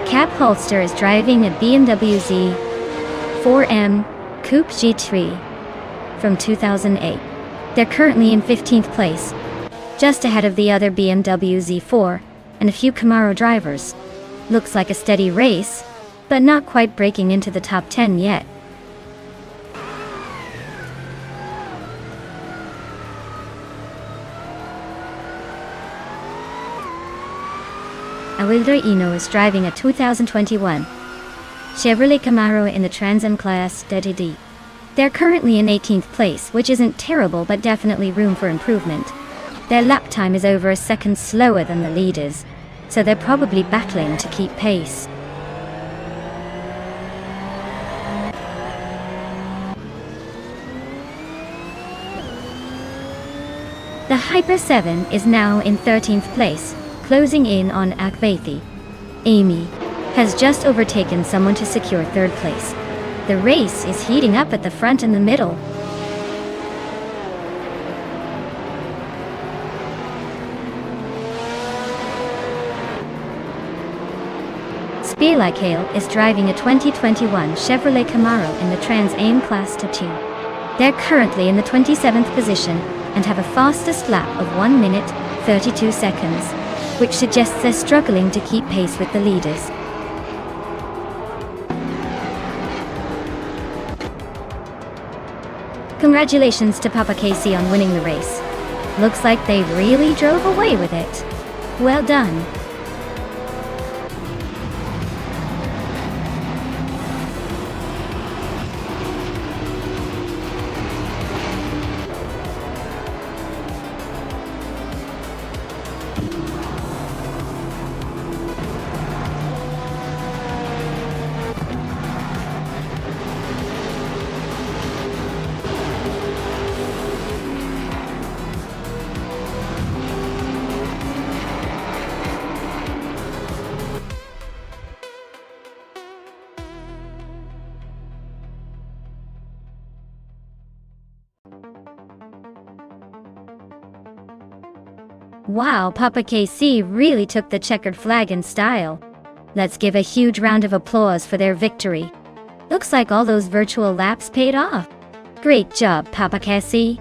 Cap Holster is driving a BMW Z4M Coupe G3 from 2008. They're currently in 15th place, just ahead of the other BMW Z4 and a few Camaro drivers. Looks like a steady race, but not quite breaking into the top 10 yet. Awildra Eno is driving a 2021 Chevrolet Camaro in the Trans Am class DTD. They're currently in 18th place, which isn't terrible but definitely room for improvement. Their lap time is over a second slower than the leaders, so they're probably battling to keep pace. The Hyper 7 is now in 13th place, closing in on Akvathi. Amy has just overtaken someone to secure 3rd place. The race is heating up at the front and the middle. Spearlike is driving a 2021 Chevrolet Camaro in the Trans Am Class to 2. They're currently in the 27th position and have a fastest lap of 1 minute, 32 seconds, which suggests they're struggling to keep pace with the leaders. Congratulations to Papa Casey on winning the race. Looks like they really drove away with it. Well done. Wow, Papa KC really took the checkered flag in style. Let's give a huge round of applause for their victory. Looks like all those virtual laps paid off. Great job, Papa KC.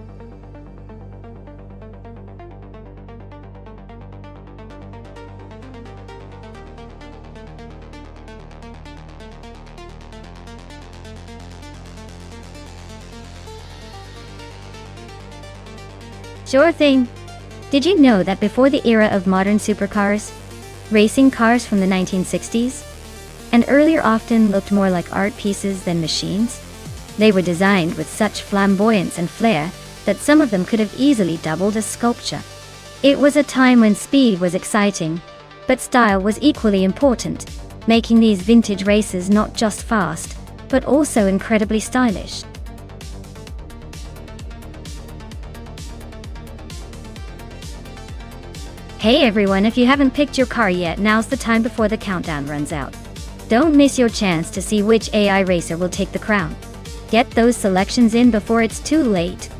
Sure thing. Did you know that before the era of modern supercars, racing cars from the 1960s, and earlier often looked more like art pieces than machines? They were designed with such flamboyance and flair that some of them could have easily doubled as sculpture. It was a time when speed was exciting, but style was equally important, making these vintage races not just fast, but also incredibly stylish. Hey everyone, if you haven't picked your car yet, now's the time before the countdown runs out. Don't miss your chance to see which AI racer will take the crown. Get those selections in before it's too late.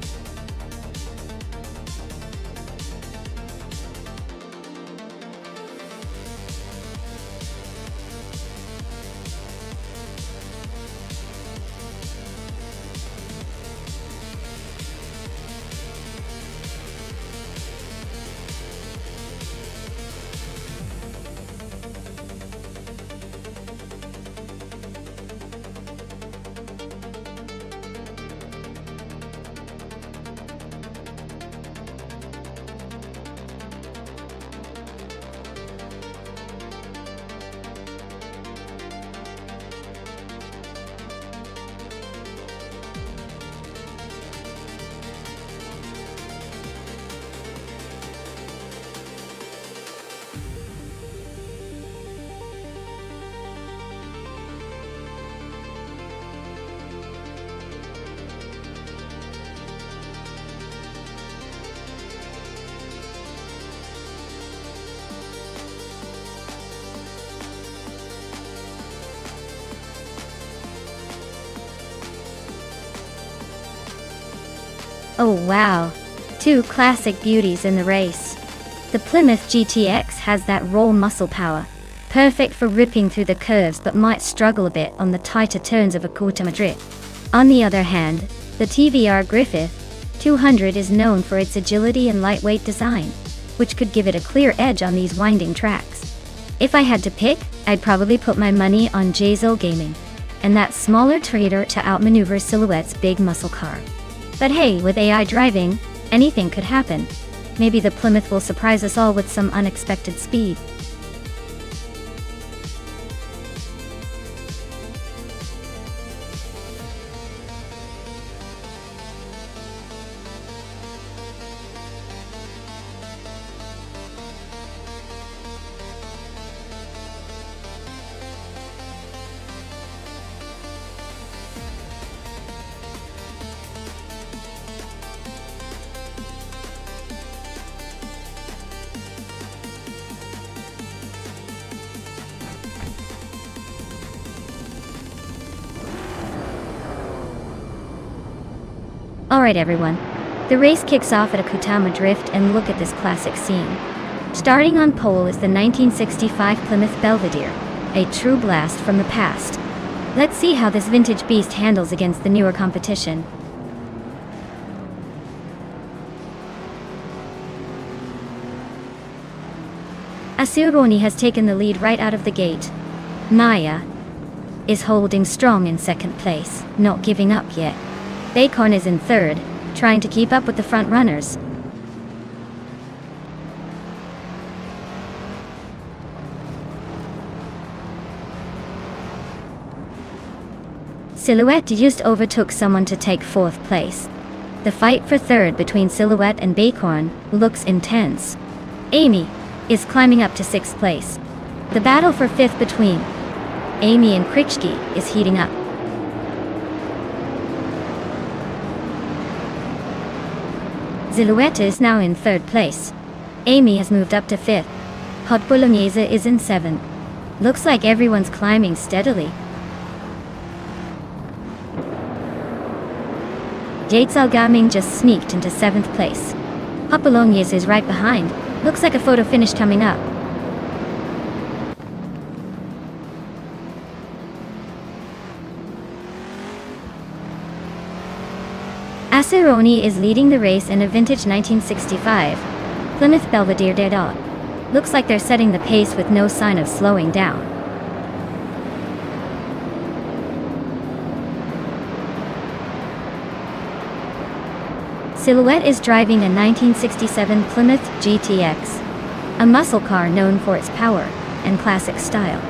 Oh wow, two classic beauties in the race. The Plymouth GTX has that raw muscle power, perfect for ripping through the curves but might struggle a bit on the tighter turns of a Corte Madrid. On the other hand, the TVR Griffith 200 is known for its agility and lightweight design, which could give it a clear edge on these winding tracks. If I had to pick, I'd probably put my money on JZO Gaming, and that smaller trader to outmaneuver Silhouette's big muscle car. But hey, with AI driving, anything could happen. Maybe the Plymouth will surprise us all with some unexpected speed. Alright everyone, the race kicks off at a Kutama Drift and look at this classic scene. Starting on pole is the 1965 Plymouth Belvedere, a true blast from the past. Let's see how this vintage beast handles against the newer competition. Asuroni has taken the lead right out of the gate. Maya is holding strong in second place, not giving up yet. Bacon is in third, trying to keep up with the front runners. Silhouette just overtook someone to take fourth place. The fight for third between Silhouette and Bacon looks intense. Amy is climbing up to sixth place. The battle for fifth between Amy and Krichke is heating up. Silhouette is now in third place. Amy has moved up to fifth. Hot Bolognese is in seventh. Looks like everyone's climbing steadily. Yates Algaming just sneaked into seventh place. Hot Bolognese is right behind. Looks like a photo finish coming up. Aceroni is leading the race in a vintage 1965 Plymouth Belvedere Dead. Looks like they're setting the pace with no sign of slowing down. Silhouette is driving a 1967 Plymouth GTX, a muscle car known for its power and classic style.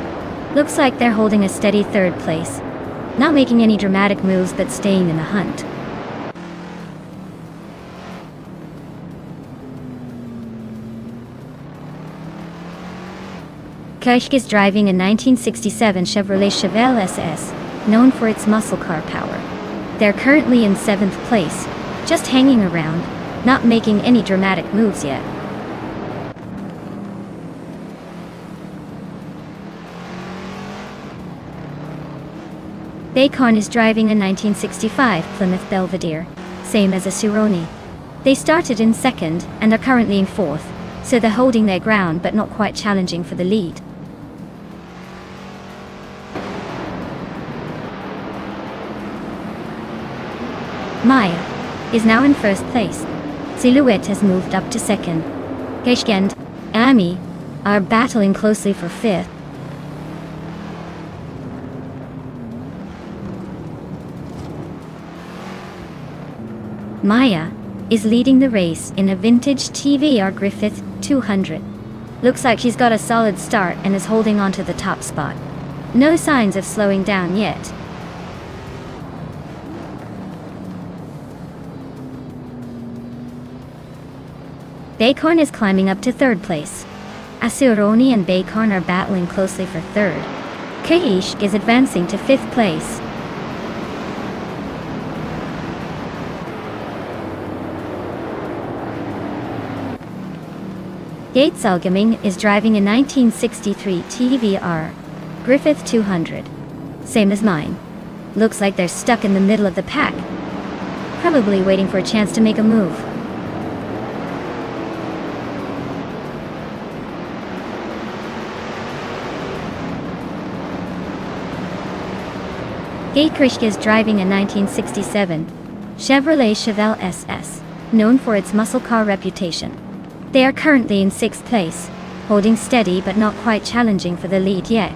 Looks like they're holding a steady third place, not making any dramatic moves but staying in the hunt. Kirsch is driving a 1967 Chevrolet Chevelle SS, known for its muscle car power. They're currently in seventh place, just hanging around, not making any dramatic moves yet. Bacon is driving a 1965 Plymouth Belvedere, same as Asuroni. They started in second and are currently in fourth, so they're holding their ground but not quite challenging for the lead. Maya is now in first place. Silhouette has moved up to second. Geschke and Amy are battling closely for fifth. Maya is leading the race in a vintage TVR Griffith 200. Looks like she's got a solid start and is holding on to the top spot. No signs of slowing down yet. Bacon is climbing up to third place. Asuroni and Bacon are battling closely for third. Kaish is advancing to fifth place. Yates Algaming is driving a 1963 TVR Griffith 200. Same as mine. Looks like they're stuck in the middle of the pack, probably waiting for a chance to make a move. Gate Krishke is driving a 1967 Chevrolet Chevelle SS, known for its muscle car reputation. They are currently in sixth place, holding steady but not quite challenging for the lead yet.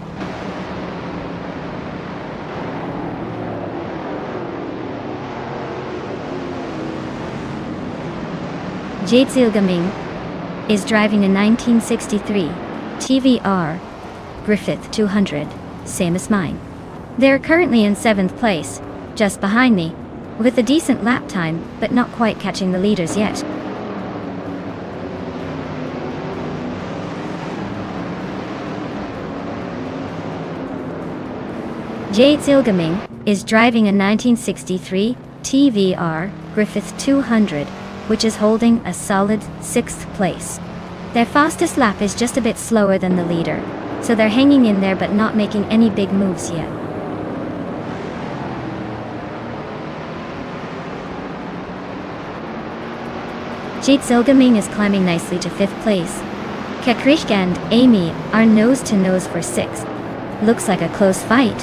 Jade Zilgaming is driving a 1963 TVR Griffith 200, same as mine. They're currently in seventh place, just behind me, with a decent lap time, but not quite catching the leaders yet. Jade Zilgaming is driving a 1963 TVR Griffith 200, which is holding a solid sixth place. Their fastest lap is just a bit slower than the leader, so they're hanging in there but not making any big moves yet. Jade Zilgaming is climbing nicely to 5th place. Kakrishk and Amy are nose to nose for 6th. Looks like a close fight.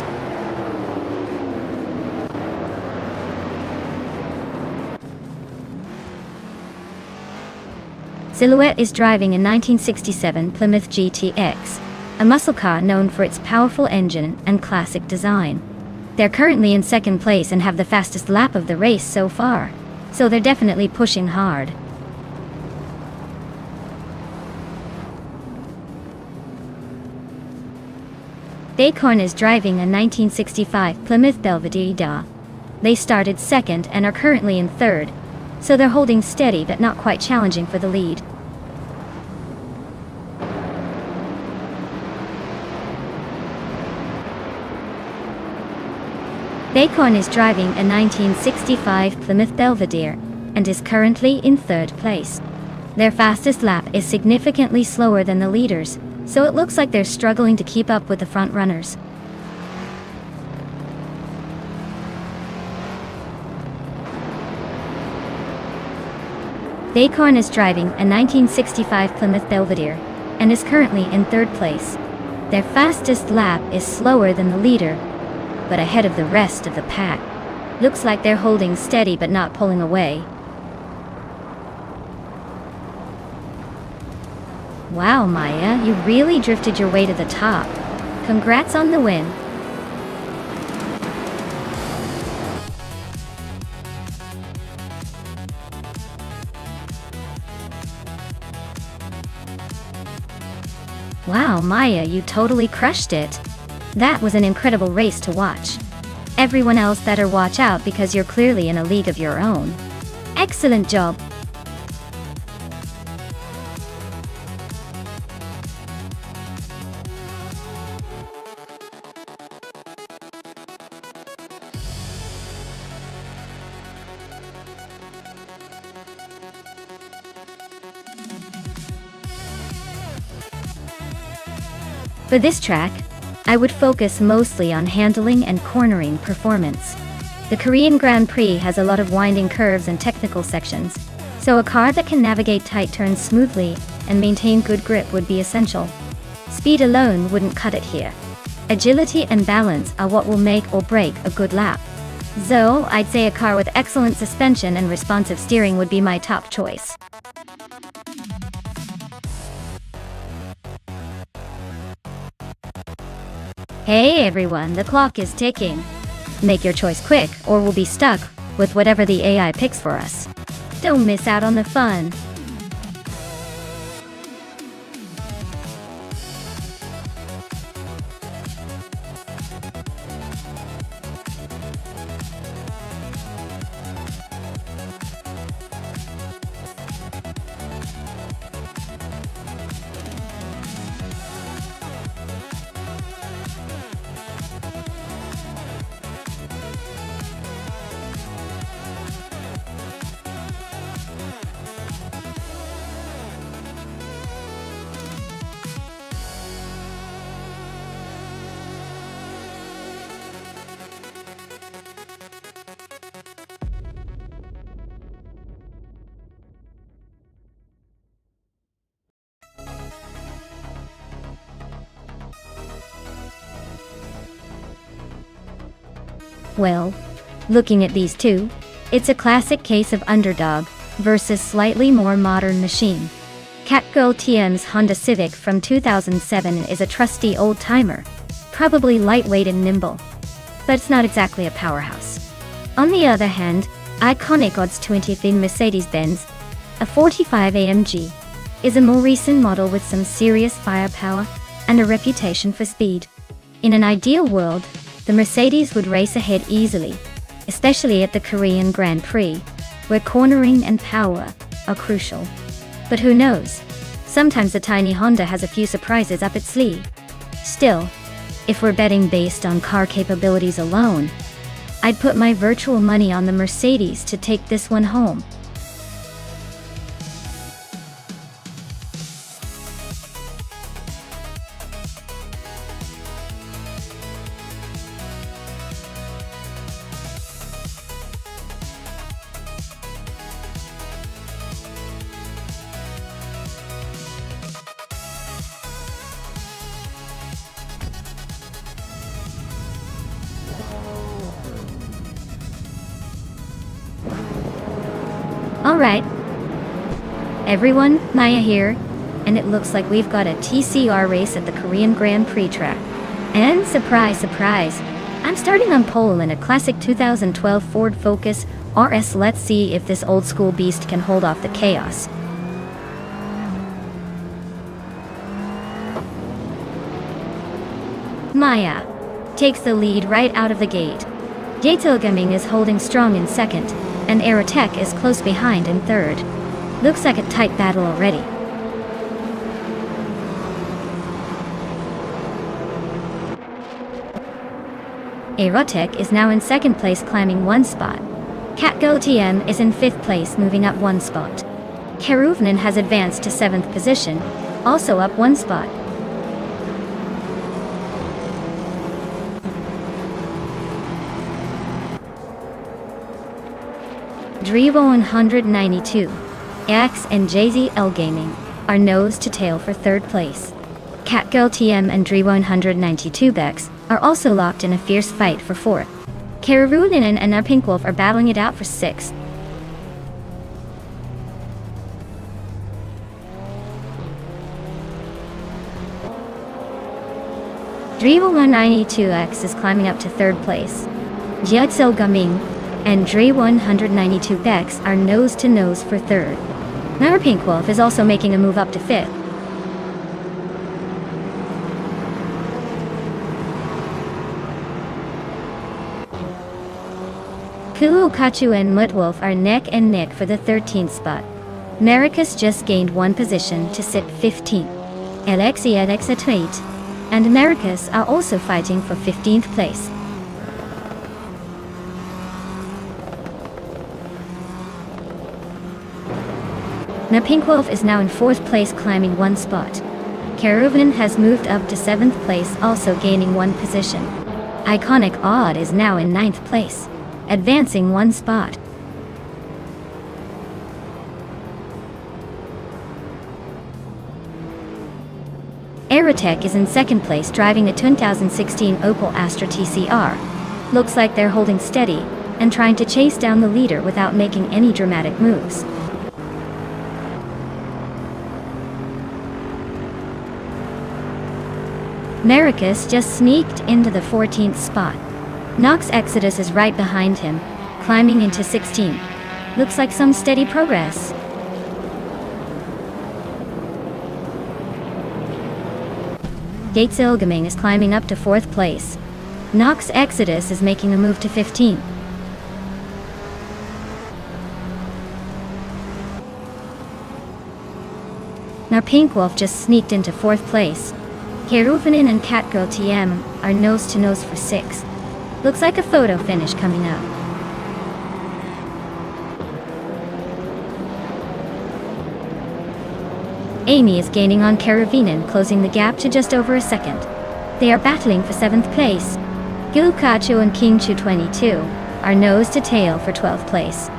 Silhouette is driving a 1967 Plymouth GTX, a muscle car known for its powerful engine and classic design. They're currently in 2nd place and have the fastest lap of the race so far, so they're definitely pushing hard. Acorn is driving a 1965 Plymouth Belvedere. They started 2nd and are currently in 3rd, so they're holding steady but not quite challenging for the lead. Acorn is driving a 1965 Plymouth Belvedere and is currently in 3rd place. Their fastest lap is significantly slower than the leaders, so it looks like they're struggling to keep up with the front runners. Acorn is driving a 1965 Plymouth Belvedere and is currently in 3rd place. Their fastest lap is slower than the leader, but ahead of the rest of the pack. Looks like they're holding steady but not pulling away. Wow, Maya, you really drifted your way to the top. Congrats on the win. Wow, Maya, you totally crushed it. That was an incredible race to watch. Everyone else better watch out because you're clearly in a league of your own. Excellent job. For this track, I would focus mostly on handling and cornering performance. The Korean Grand Prix has a lot of winding curves and technical sections, so a car that can navigate tight turns smoothly and maintain good grip would be essential. Speed alone wouldn't cut it here. Agility and balance are what will make or break a good lap. So, I'd say a car with excellent suspension and responsive steering would be my top choice. Hey everyone, the clock is ticking. Make your choice quick or we'll be stuck with whatever the AI picks for us. Don't miss out on the fun. Well, looking at these two, it's a classic case of underdog versus slightly more modern machine. Catgirl TM's Honda Civic from 2007 is a trusty old-timer, probably lightweight and nimble, but it's not exactly a powerhouse. On the other hand, iconic Odds 20th in Mercedes-Benz, a 45 AMG, is a more recent model with some serious firepower and a reputation for speed. In an ideal world, the Mercedes would race ahead easily, especially at the Korean Grand Prix, where cornering and power are crucial. But who knows? Sometimes the tiny Honda has a few surprises up its sleeve. Still, if we're betting based on car capabilities alone, I'd put my virtual money on the Mercedes to take this one home. Alright. Everyone, Maya here, and it looks like we've got a TCR race at the Korean Grand Prix track. And surprise, surprise, I'm starting on pole in a classic 2012 Ford Focus RS. Let's see if this old school beast can hold off the chaos. Maya takes the lead right out of the gate. Gaming is holding strong in second, and Aerotech is close behind in third. Looks like a tight battle already. Aerotech is now in second place, climbing one spot. Catgo TM is in fifth place, moving up one spot. Karuvnin has advanced to seventh position, also up one spot. Drivo 192, X and JZL Gaming are nose to tail for third place. Catgo TM and Drivo 192 Bex are also locked in a fierce fight for fourth. Karuvnin and Pinkwolf are battling it out for sixth. Drivo 192X is climbing up to third place. JZL Gaming and Dre 192 Bex are nose to nose for third. Pinkwolf is also making a move up to fifth. Kachu and Mutwolf are neck and neck for the 13th spot. Maricus just gained one position to sit 15th. Alexi at 8, and Maricus are also fighting for 15th place. Pinkwolf is now in fourth place, climbing one spot. Karuvnin has moved up to seventh place, also gaining one position. Iconic Odd is now in ninth place, advancing one spot. Aerotech is in second place, driving a 2016 Opel Astra TCR. Looks like they're holding steady and trying to chase down the leader without making any dramatic moves. Maricus just sneaked into the 14th spot. Nox Exodus is right behind him, climbing into 16. Looks like some steady progress. Gatesel Gaming is climbing up to fourth place. Nox Exodus is making a move to 15. Pinkwolf just sneaked into fourth place. Karuvnin and Catgirl TM are nose to nose for sixth. Looks like a photo finish coming up. Amy is gaining on Karuvnin, closing the gap to just over a second. They are battling for seventh place. Gilkachu and Kingchu 22 are nose to tail for 12th place.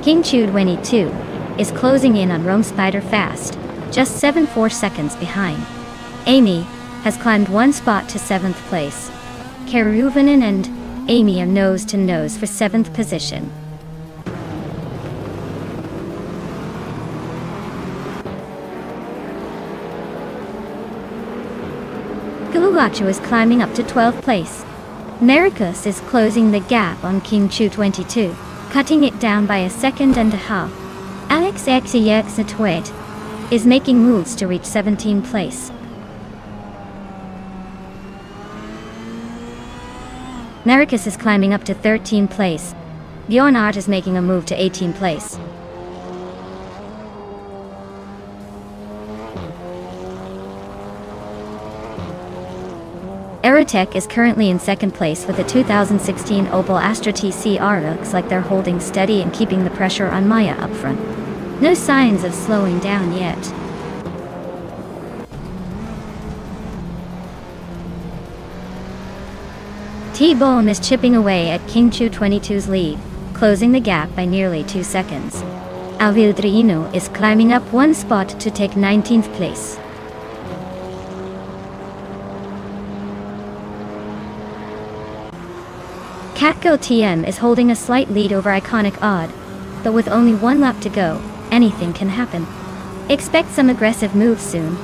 Kingchu 22 is closing in on Rome Spider fast, just 7.4 seconds behind. Amy has climbed one spot to 7th place. Karuvnin and Amy are nose to nose for 7th position. Gulugachu is climbing up to 12th place. Maricus is closing the gap on Kingchu 22, cutting it down by a second and a half. Alex Xex is making moves to reach 17th place. Maricus is climbing up to 13th place. Bjornart is making a move to 18th place. Aerotech is currently in second place with a 2016 Opel Astra TCR. Looks like they're holding steady and keeping the pressure on Maya up front. No signs of slowing down yet. T-Bone is chipping away at Kingchu 22's lead, closing the gap by nearly 2 seconds. Alvildrino is climbing up one spot to take 19th place. Catgo TM is holding a slight lead over Iconic Odd, but with only one lap to go, anything can happen. Expect some aggressive moves soon.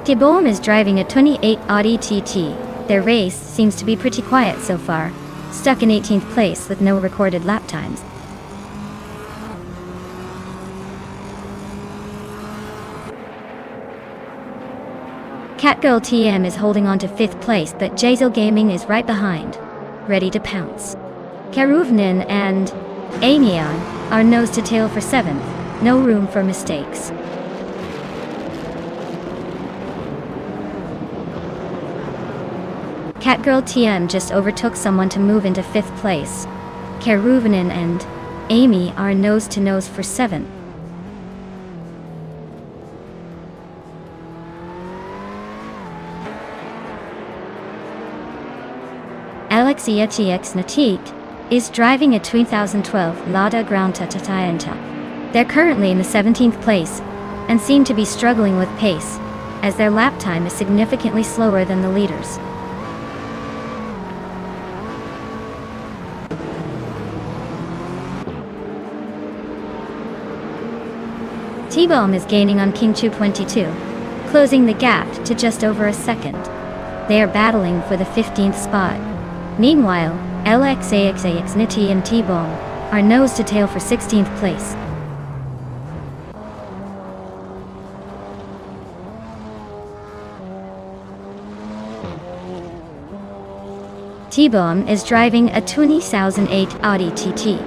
T-Bomb is driving a 28 Audi TT. Their race seems to be pretty quiet so far, stuck in 18th place with no recorded lap times. Catgirl TM is holding on to 5th place, but Jazel Gaming is right behind, ready to pounce. Karuvnin and Amion are nose to tail for 7th, no room for mistakes. Catgirl TM just overtook someone to move into 5th place. Karuvnin and Amy are nose to nose for 7th. Alexia TX Natik is driving a 2012 Lada Granta Tatayanta. They're currently in the 17th place and seem to be struggling with pace, as their lap time is significantly slower than the leaders. T-Bomb is gaining on King2 22, closing the gap to just over a second. They are battling for the 15th spot. Meanwhile, LXAXAX Niti and T-Bomb are nose to tail for 16th place. T-Bomb is driving a 2008 Audi TT.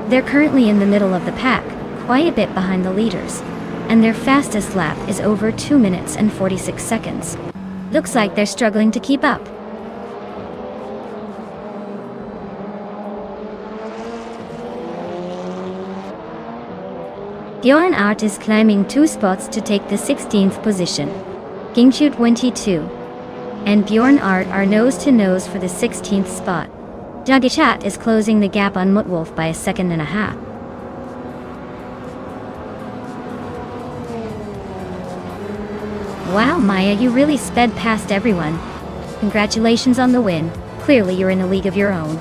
They're currently in the middle of the pack, quite a bit behind the leaders, and their fastest lap is over 2 minutes and 46 seconds. Looks like they're struggling to keep up. Bjorn Art is climbing 2 spots to take the 16th position. King2 22 and Bjorn Art are nose to nose for the 16th spot. Jagichat is closing the gap on Mutwolf by 1.5 seconds. Wow, Maya, you really sped past everyone. Congratulations on the win. Clearly you're in a league of your own.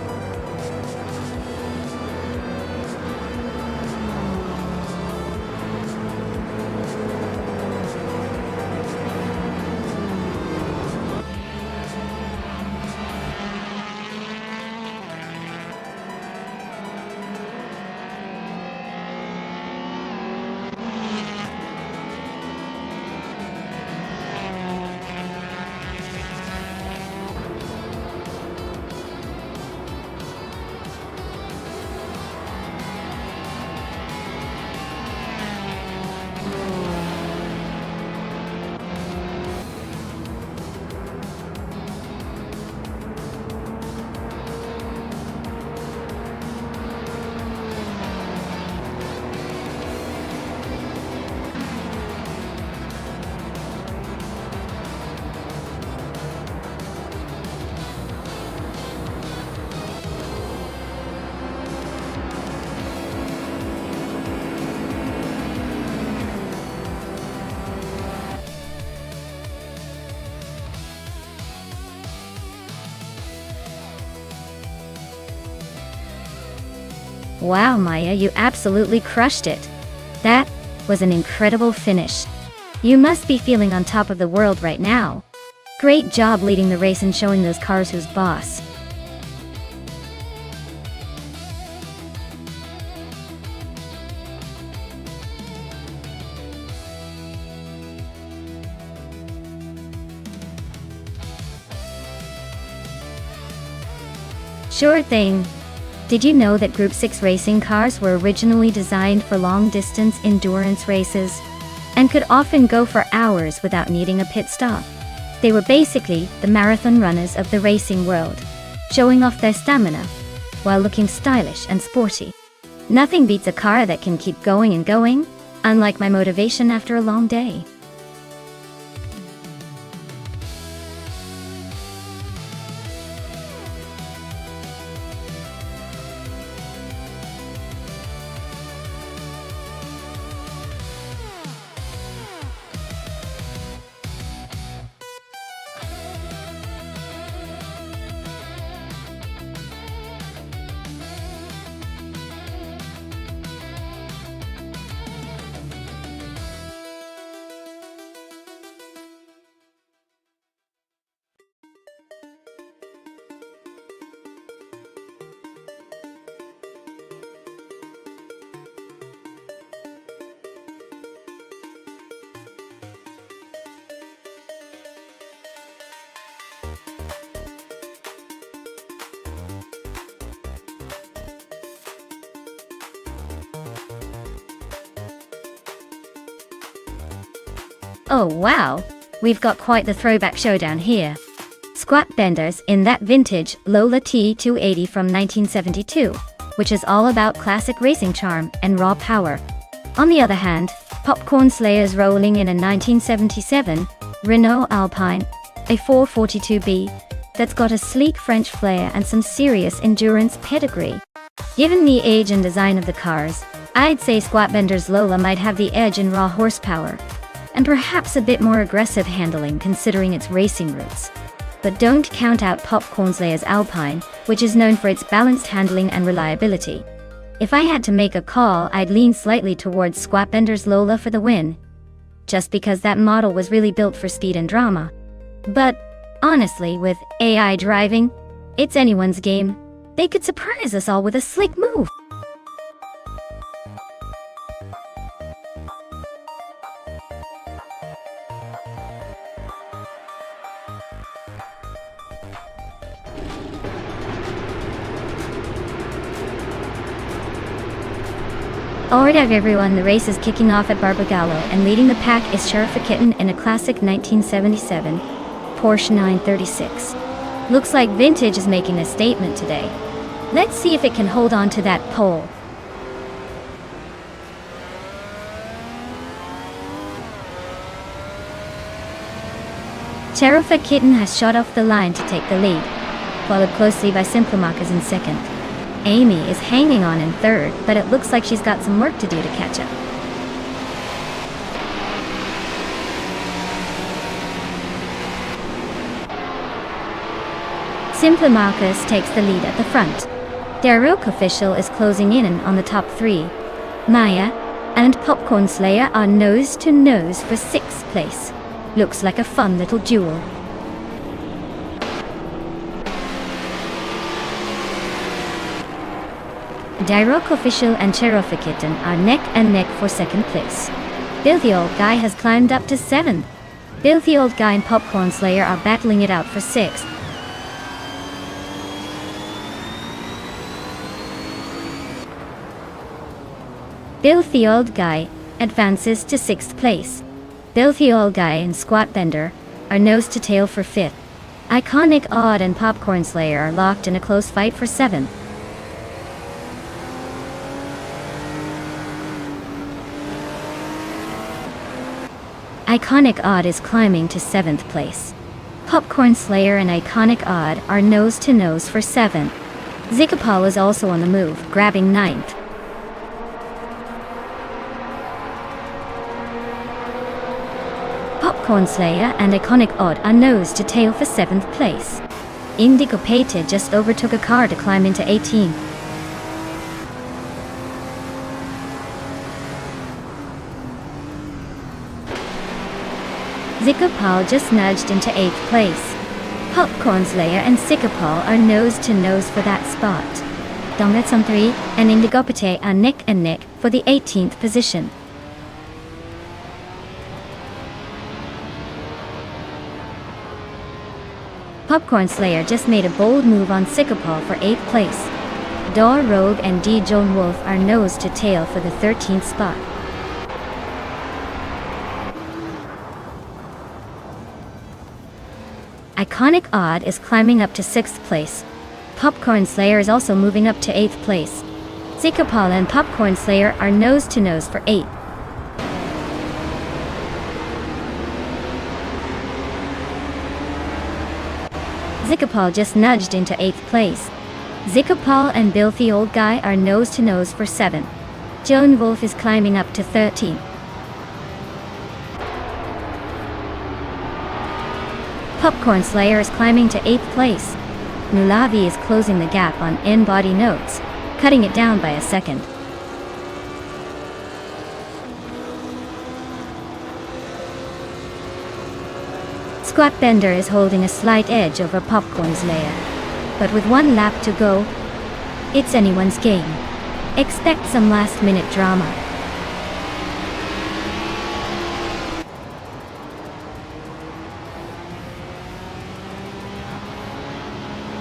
Wow, Maya, you absolutely crushed it. That was an incredible finish. You must be feeling on top of the world right now. Great job leading the race and showing those cars who's boss. Sure thing. Did you know that Group 6 racing cars were originally designed for long-distance endurance races and could often go for hours without needing a pit stop? They were basically the marathon runners of the racing world, showing off their stamina while looking stylish and sporty. Nothing beats a car that can keep going and going, unlike my motivation after a long day. Oh wow, we've got quite the throwback showdown here. Squat benders in that vintage Lola T280 from 1972, which is all about classic racing charm and raw power. On the other hand, Popcorn Slayer's rolling in a 1977 Renault Alpine, a 442B, that's got a sleek French flair and some serious endurance pedigree. Given the age and design of the cars, I'd say Squatbender's Lola might have the edge in raw horsepower, and perhaps a bit more aggressive handling considering its racing roots. But don't count out Popcorn Slayer's Alpine, which is known for its balanced handling and reliability. If I had to make a call, I'd lean slightly towards Squatbender's Lola for the win, just because that model was really built for speed and drama. But honestly, with AI driving, it's anyone's game. They could surprise us all with a slick move. Alright everyone, the race is kicking off at Barbagallo, and leading the pack is Sheriff Kitten in a classic 1977 Porsche 936. Looks like vintage is making a statement today. Let's see if it can hold on to that pole. Sheriff Kitten has shot off the line to take the lead, followed closely by Simplemakas in second. Amy is hanging on in third, but it looks like she's got some work to do to catch up. Simplemakas takes the lead at the front. Daruk Official is closing in on the top three. Maya and Popcorn Slayer are nose to nose for 6th place. Looks like a fun little duel. Daruk Official and Sheriff Kitten are neck and neck for 2nd place. Filthy Old Guy has climbed up to 7th. Filthy Old Guy and Popcorn Slayer are battling it out for 6th. Filthy Old Guy advances to 6th place. Filthy Old Guy and Squatbender are nose to tail for 5th. Iconic Odd and Popcorn Slayer are locked in a close fight for 7th. Iconic Odd is climbing to 7th place. Popcorn Slayer and Iconic Odd are nose to nose for 7th. Zikapal is also on the move, grabbing 9th. Popcorn Slayer and Iconic Odd are nose to tail for 7th place. Indigo Pated just overtook a car to climb into 18th. Zikapal just nudged into 8th place. Popcorn Slayer and Zikapal are nose to nose for that spot. Dongetson 3 and Indigo Pate are neck and neck for the 18th position. Popcorn Slayer just made a bold move on Zikapal for 8th place. Dor Rogue and D. Joan Wolf are nose to tail for the 13th spot. Iconic Odd is climbing up to 6th place. Popcorn Slayer is also moving up to 8th place. Zikapal and Popcorn Slayer are nose to nose for 8th. Zikapal just nudged into 8th place. Zikapal and Filthy Old Guy are nose to nose for 7th. Joan Wolf is climbing up to 13th. Popcorn Slayer is climbing to 8th place. Nulavi is closing the gap on in-body notes, cutting it down by a second. Squatbender is holding a slight edge over Popcorn Slayer, but with 1 lap to go, it's anyone's game. Expect some last-minute drama.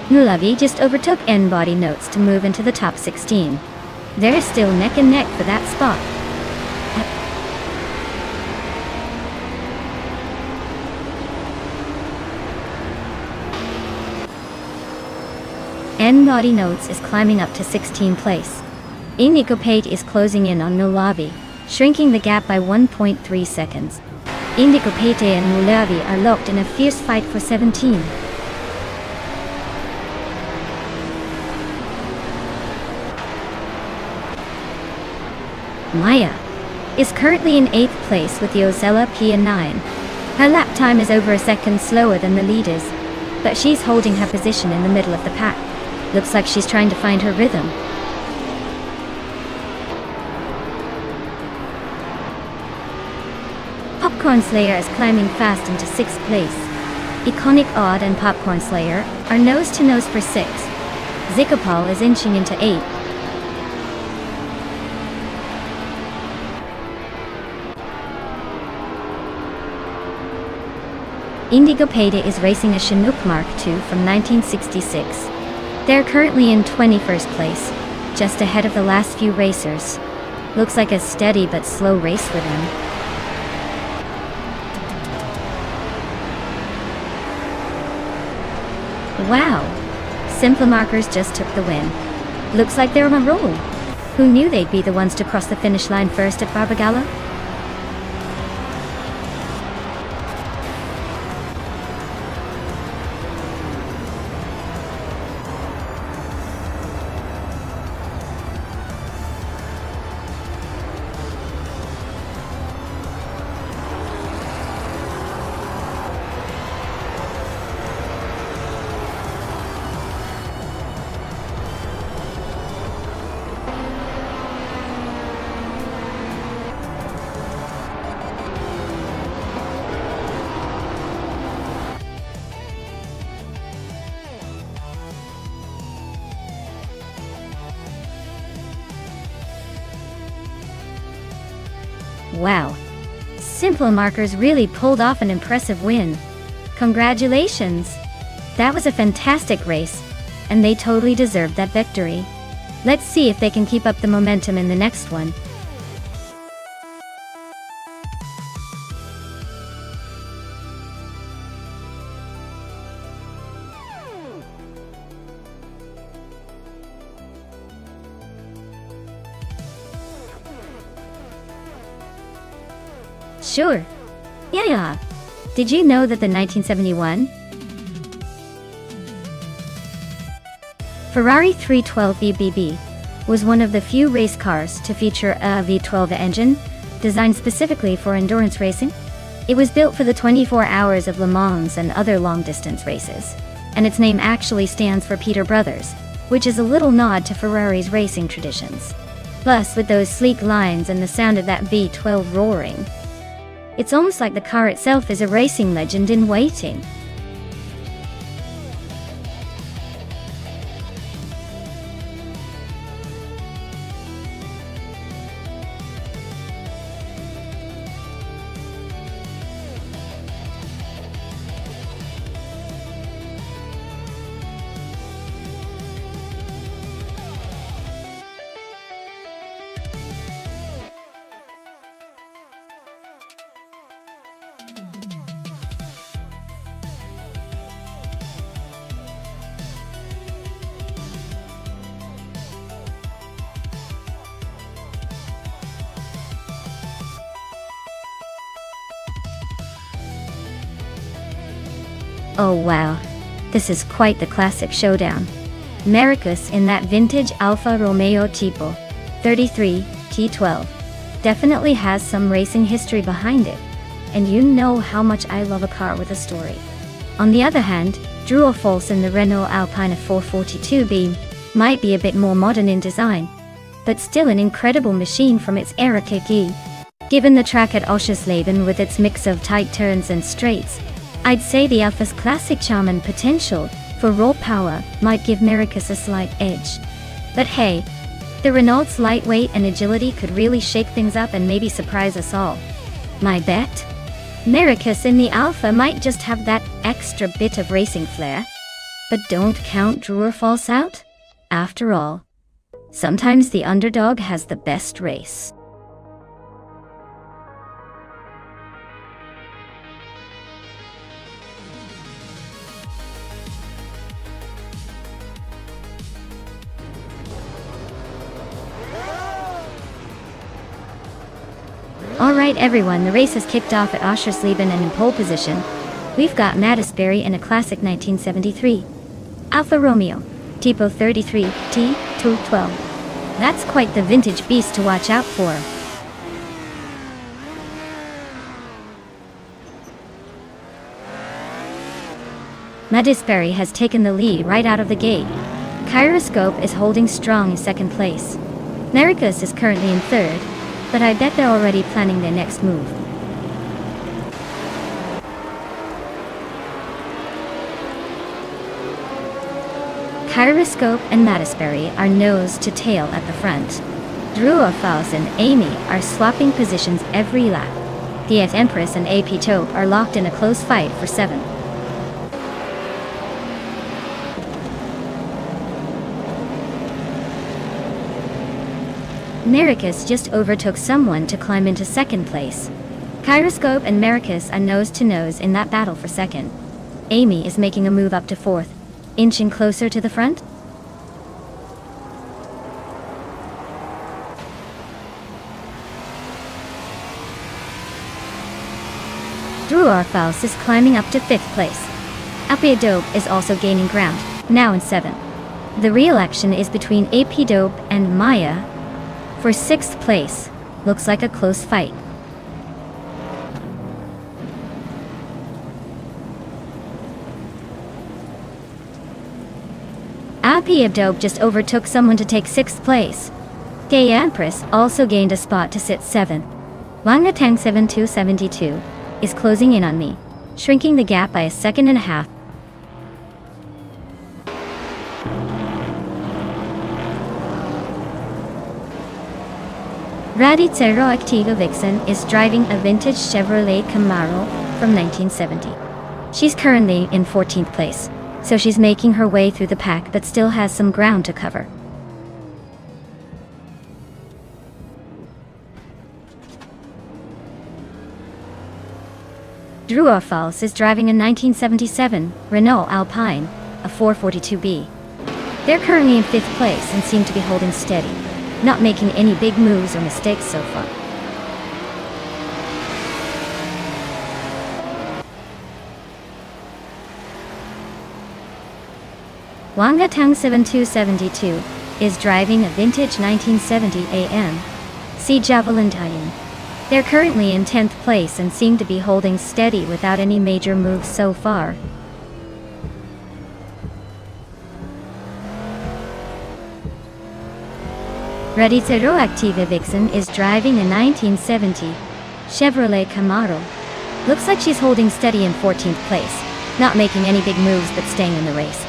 Nulavi just overtook N-Body Notes to move into the top 16. They're still neck and neck for that spot. N Naughty Notes is climbing up to 16th place. Indigo Pate is closing in on Mulavi, shrinking the gap by 1.3 seconds. Indigo Pate and Mulavi are locked in a fierce fight for 17. Maya is currently in 8th place with the Ozella P9. Her lap time is over a second slower than the leaders, but she's holding her position in the middle of the pack. Looks like she's trying to find her rhythm. Popcorn Slayer is climbing fast into 6th place. Iconic Odd and Popcorn Slayer are nose to nose for 6. Zikopal is inching into 8. Indigo Pate is racing a Chinook Mark II from 1966. They're currently in 21st place, just ahead of the last few racers. Looks like a steady but slow race for them. Wow! Simple Markers just took the win. Looks like they're on a roll. Who knew they'd be the ones to cross the finish line first at Barbagala? Wow. Simple Markers really pulled off an impressive win. Congratulations! That was a fantastic race, and they totally deserved that victory. Let's see if they can keep up the momentum in the next one. Sure. Yeah. Did you know that the 1971 Ferrari 312 EBB was one of the few race cars to feature a V12 engine designed specifically for endurance racing? It was built for the 24 Hours of Le Mans and other long-distance races, and its name actually stands for Peter Brothers, which is a little nod to Ferrari's racing traditions. Plus, with those sleek lines and the sound of that V12 roaring, it's almost like the car itself is a racing legend in waiting. Oh wow, this is quite the classic showdown. Maricus in that vintage Alfa Romeo Tipo 33 T12 definitely has some racing history behind it, and you know how much I love a car with a story. On the other hand, Drew False in the Renault Alpine 442B might be a bit more modern in design, but still an incredible machine from its era Kiki. Given the track at Oschersleben with its mix of tight turns and straights, I'd say the Alfa's classic charm and potential for raw power might give Maricus a slight edge. But hey, the Renault's lightweight and agility could really shake things up and maybe surprise us all. My bet? Maricus in the Alfa might just have that extra bit of racing flair. But don't count Drew False out. After all, sometimes the underdog has the best race. Alright everyone, the race has kicked off at Oschersleben and in pole position, we've got Mattisberry in a classic 1973. Alfa Romeo, Tipo 33, T212. That's quite the vintage beast to watch out for. Mattisberry has taken the lead right out of the gate. Kyroscope is holding strong in second place. Nericus is currently in third, but I bet they're already planning their next move. Kyroscope and Mattisberry are nose to tail at the front. Druofaus and Amy are swapping positions every lap. The Empress and AP Tope are locked in a close fight for 7th. Nericus just overtook someone to climb into second place. Kyroscope and Mericus are nose to nose in that battle for second. Amy is making a move up to fourth, inching closer to the front. Druarfaus is climbing up to fifth place. AP Dope is also gaining ground, now in seventh. The real action is between AP Dope and Maya for sixth place. Looks like a close fight. AP Dope just overtook someone to take sixth place. Gay Empress also gained a spot to sit seventh. Wangatang 7272 is closing in on me, shrinking the gap by a second and a half. Radicero Activa Vixen is driving a vintage Chevrolet Camaro from 1970. She's currently in 14th place, so she's making her way through the pack but still has some ground to cover. Druarfals is driving a 1977 Renault Alpine, a 442B. They're currently in 5th place and seem to be holding steady, not making any big moves or mistakes so far. Wangatang 7272 is driving a vintage 1970 AM C Javelin Titan. They're currently in 10th place and seem to be holding steady without any major moves so far. Radicero Activa Vixen is driving a 1970 Chevrolet Camaro. Looks like she's holding steady in 14th place, not making any big moves but staying in the race.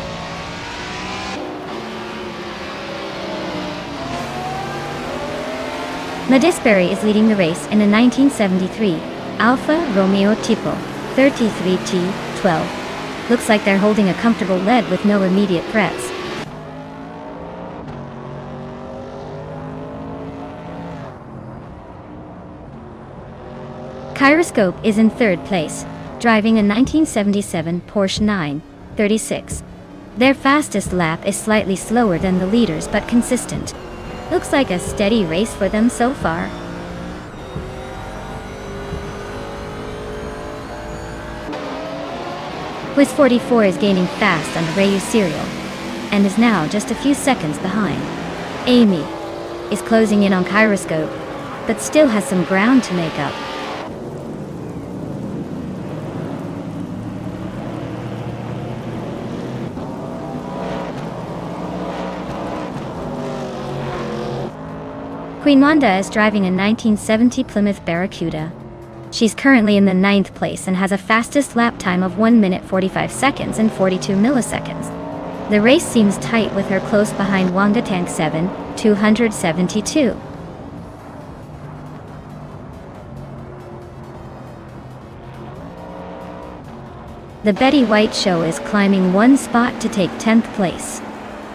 Mattisberry is leading the race in a 1973 Alfa Romeo Tipo 33T12. Looks like they're holding a comfortable lead with no immediate threats. Kyroscope is in 3rd place, driving a 1977 Porsche 936. Their fastest lap is slightly slower than the leaders but consistent. Looks like a steady race for them so far. Quiz 44 is gaining fast on the Rayu serial, and is now just a few seconds behind. Amy is closing in on Kyroscope, but still has some ground to make up. Queen Wanda is driving a 1970 Plymouth Barracuda. She's currently in the 9th place and has a fastest lap time of 1 minute 45 seconds and 42 milliseconds. The race seems tight with her close behind Wanga Tank 7, 272. The Betty White Show is climbing one spot to take 10th place.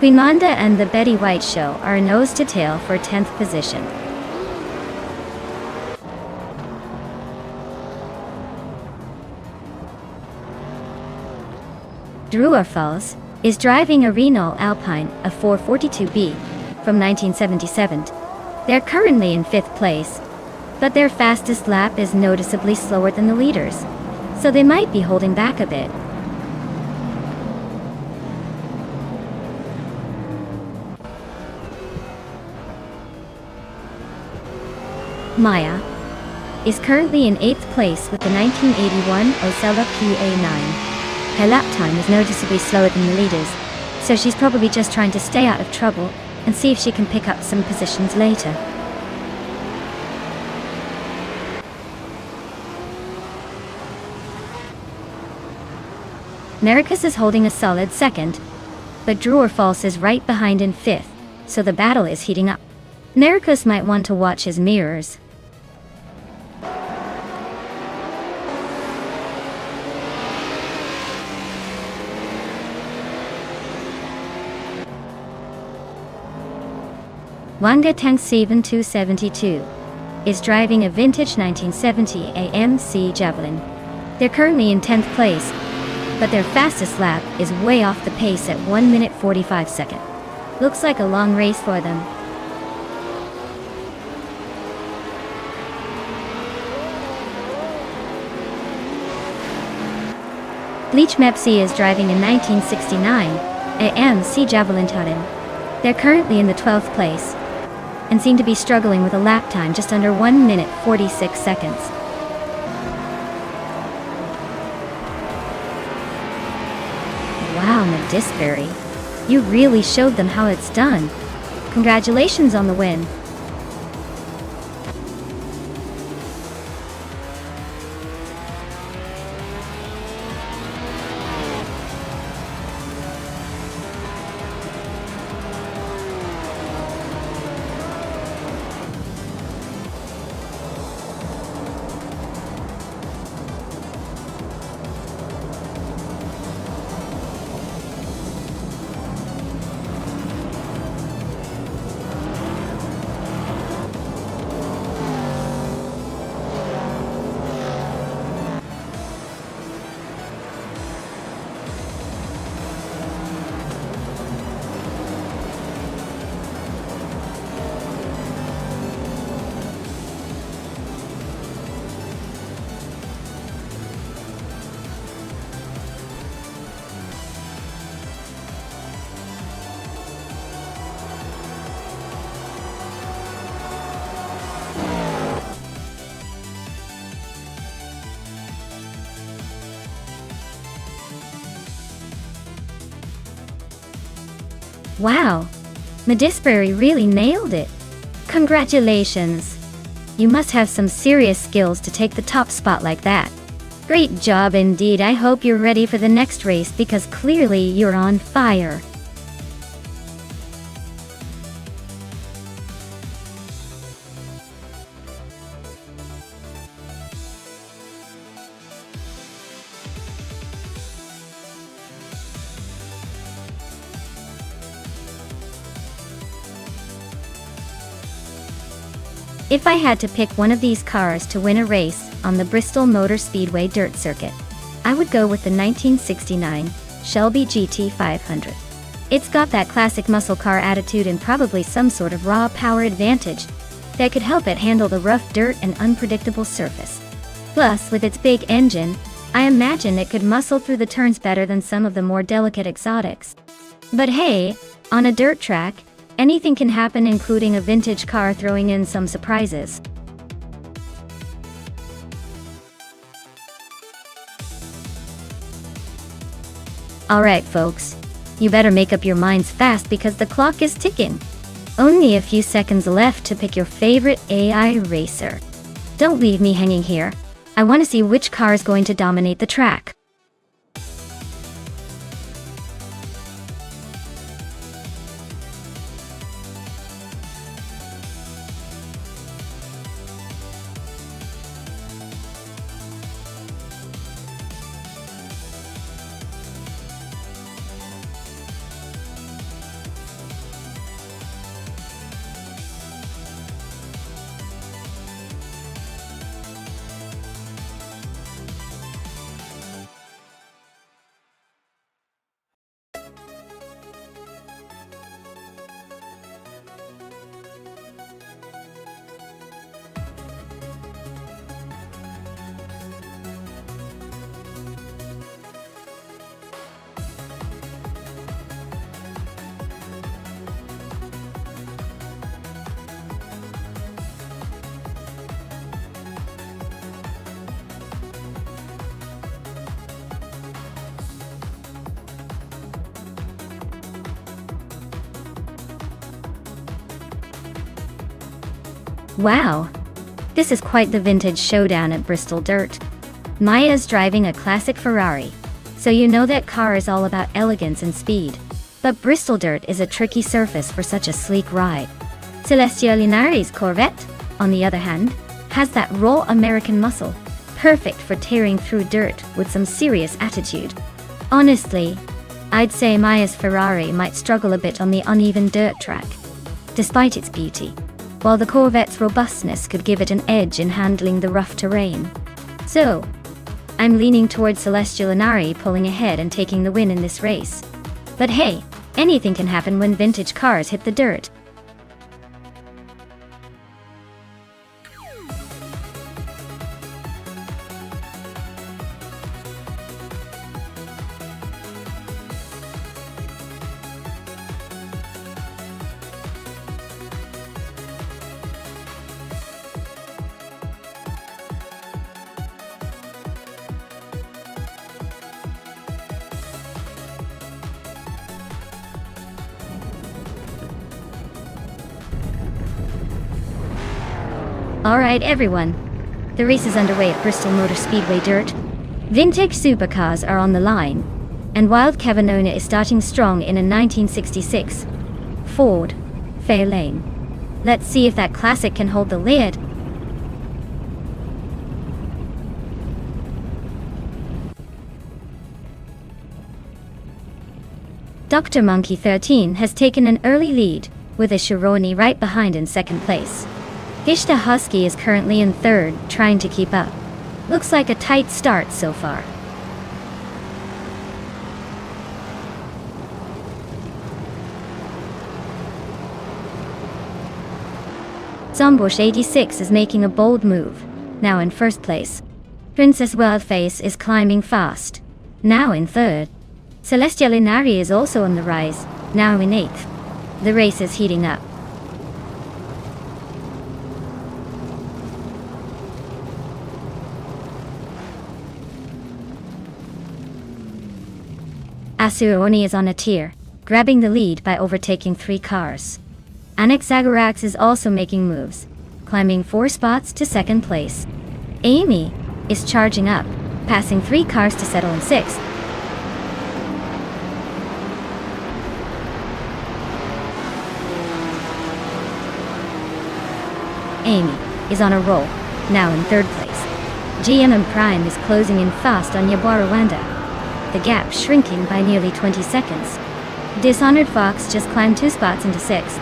Queen Wanda and the Betty White Show are nose to tail for 10th position. Druarfals is driving a Renault Alpine, a 442B, from 1977. They're currently in 5th place. but their fastest lap is noticeably slower than the leaders, so they might be holding back a bit. Maya is currently in 8th place with the 1981 Osella PA9. Her lap time is noticeably slower than the leaders, so she's probably just trying to stay out of trouble and see if she can pick up some positions later. Nericus is holding a solid 2nd, but Drewer Falls is right behind in 5th, so the battle is heating up. Nericus might want to watch his mirrors. Wanga Tank 7272 is driving a vintage 1970 AMC Javelin. They're currently in 10th place, but their fastest lap is way off the pace at 1 minute 45 seconds. Looks like a long race for them. Bleach Mepsi is driving a 1969 AMC Javelin Tarin. They're currently in the 12th place and seem to be struggling with a lap time just under 1 minute 46 seconds. Wow, Medisbury, you really showed them how it's done. Congratulations on the win. Wow, Medisbury really nailed it. Congratulations. You must have some serious skills to take the top spot like that. Great job indeed. I hope you're ready for the next race because clearly you're on fire. If I had to pick one of these cars to win a race on the Bristol Motor Speedway dirt circuit, I would go with the 1969 Shelby GT500. It's got that classic muscle car attitude and probably some sort of raw power advantage that could help it handle the rough dirt and unpredictable surface. Plus, with its big engine, I imagine it could muscle through the turns better than some of the more delicate exotics. But hey, on a dirt track, anything can happen, including a vintage car throwing in some surprises. Alright folks, you better make up your minds fast because the clock is ticking. Only a few seconds left to pick your favorite AI racer. Don't leave me hanging here. I want to see which car is going to dominate the track. Wow! This is quite the vintage showdown at Bristol Dirt. Maya is driving a classic Ferrari, so you know that car is all about elegance and speed. But Bristol Dirt is a tricky surface for such a sleek ride. Celestia Linari's Corvette, on the other hand, has that raw American muscle, perfect for tearing through dirt with some serious attitude. Honestly, I'd say Maya's Ferrari might struggle a bit on the uneven dirt track, despite its beauty, while the Corvette's robustness could give it an edge in handling the rough terrain. So, I'm leaning towards Celestia Linari pulling ahead and taking the win in this race. But hey, anything can happen when vintage cars hit the dirt. Alright everyone, the race is underway at Bristol Motor Speedway Dirt. Vintage supercars are on the line, and Wild Cavanona is starting strong in a 1966 Ford Fairlane. Let's see if that classic can hold the lid. Dr. Monkey 13 has taken an early lead, with a Chironi right behind in second place. Gishta Husky is currently in third, trying to keep up. Looks like a tight start so far. Zombush 86 is making a bold move, now in first place. Princess Wildface is climbing fast, now in third. Celestia Linari is also on the rise, now in eighth. The race is heating up. Asuoni is on a tier, grabbing the lead by overtaking 3 cars. Anaxagorax is also making moves, climbing 4 spots to second place. Amy is charging up, passing 3 cars to settle in 6th. Amy is on a roll, now in 3rd place. GM and Prime is closing in fast on Yabuarawanda, the gap shrinking by nearly 20 seconds. Dishonored Fox just climbed 2 spots into 6th.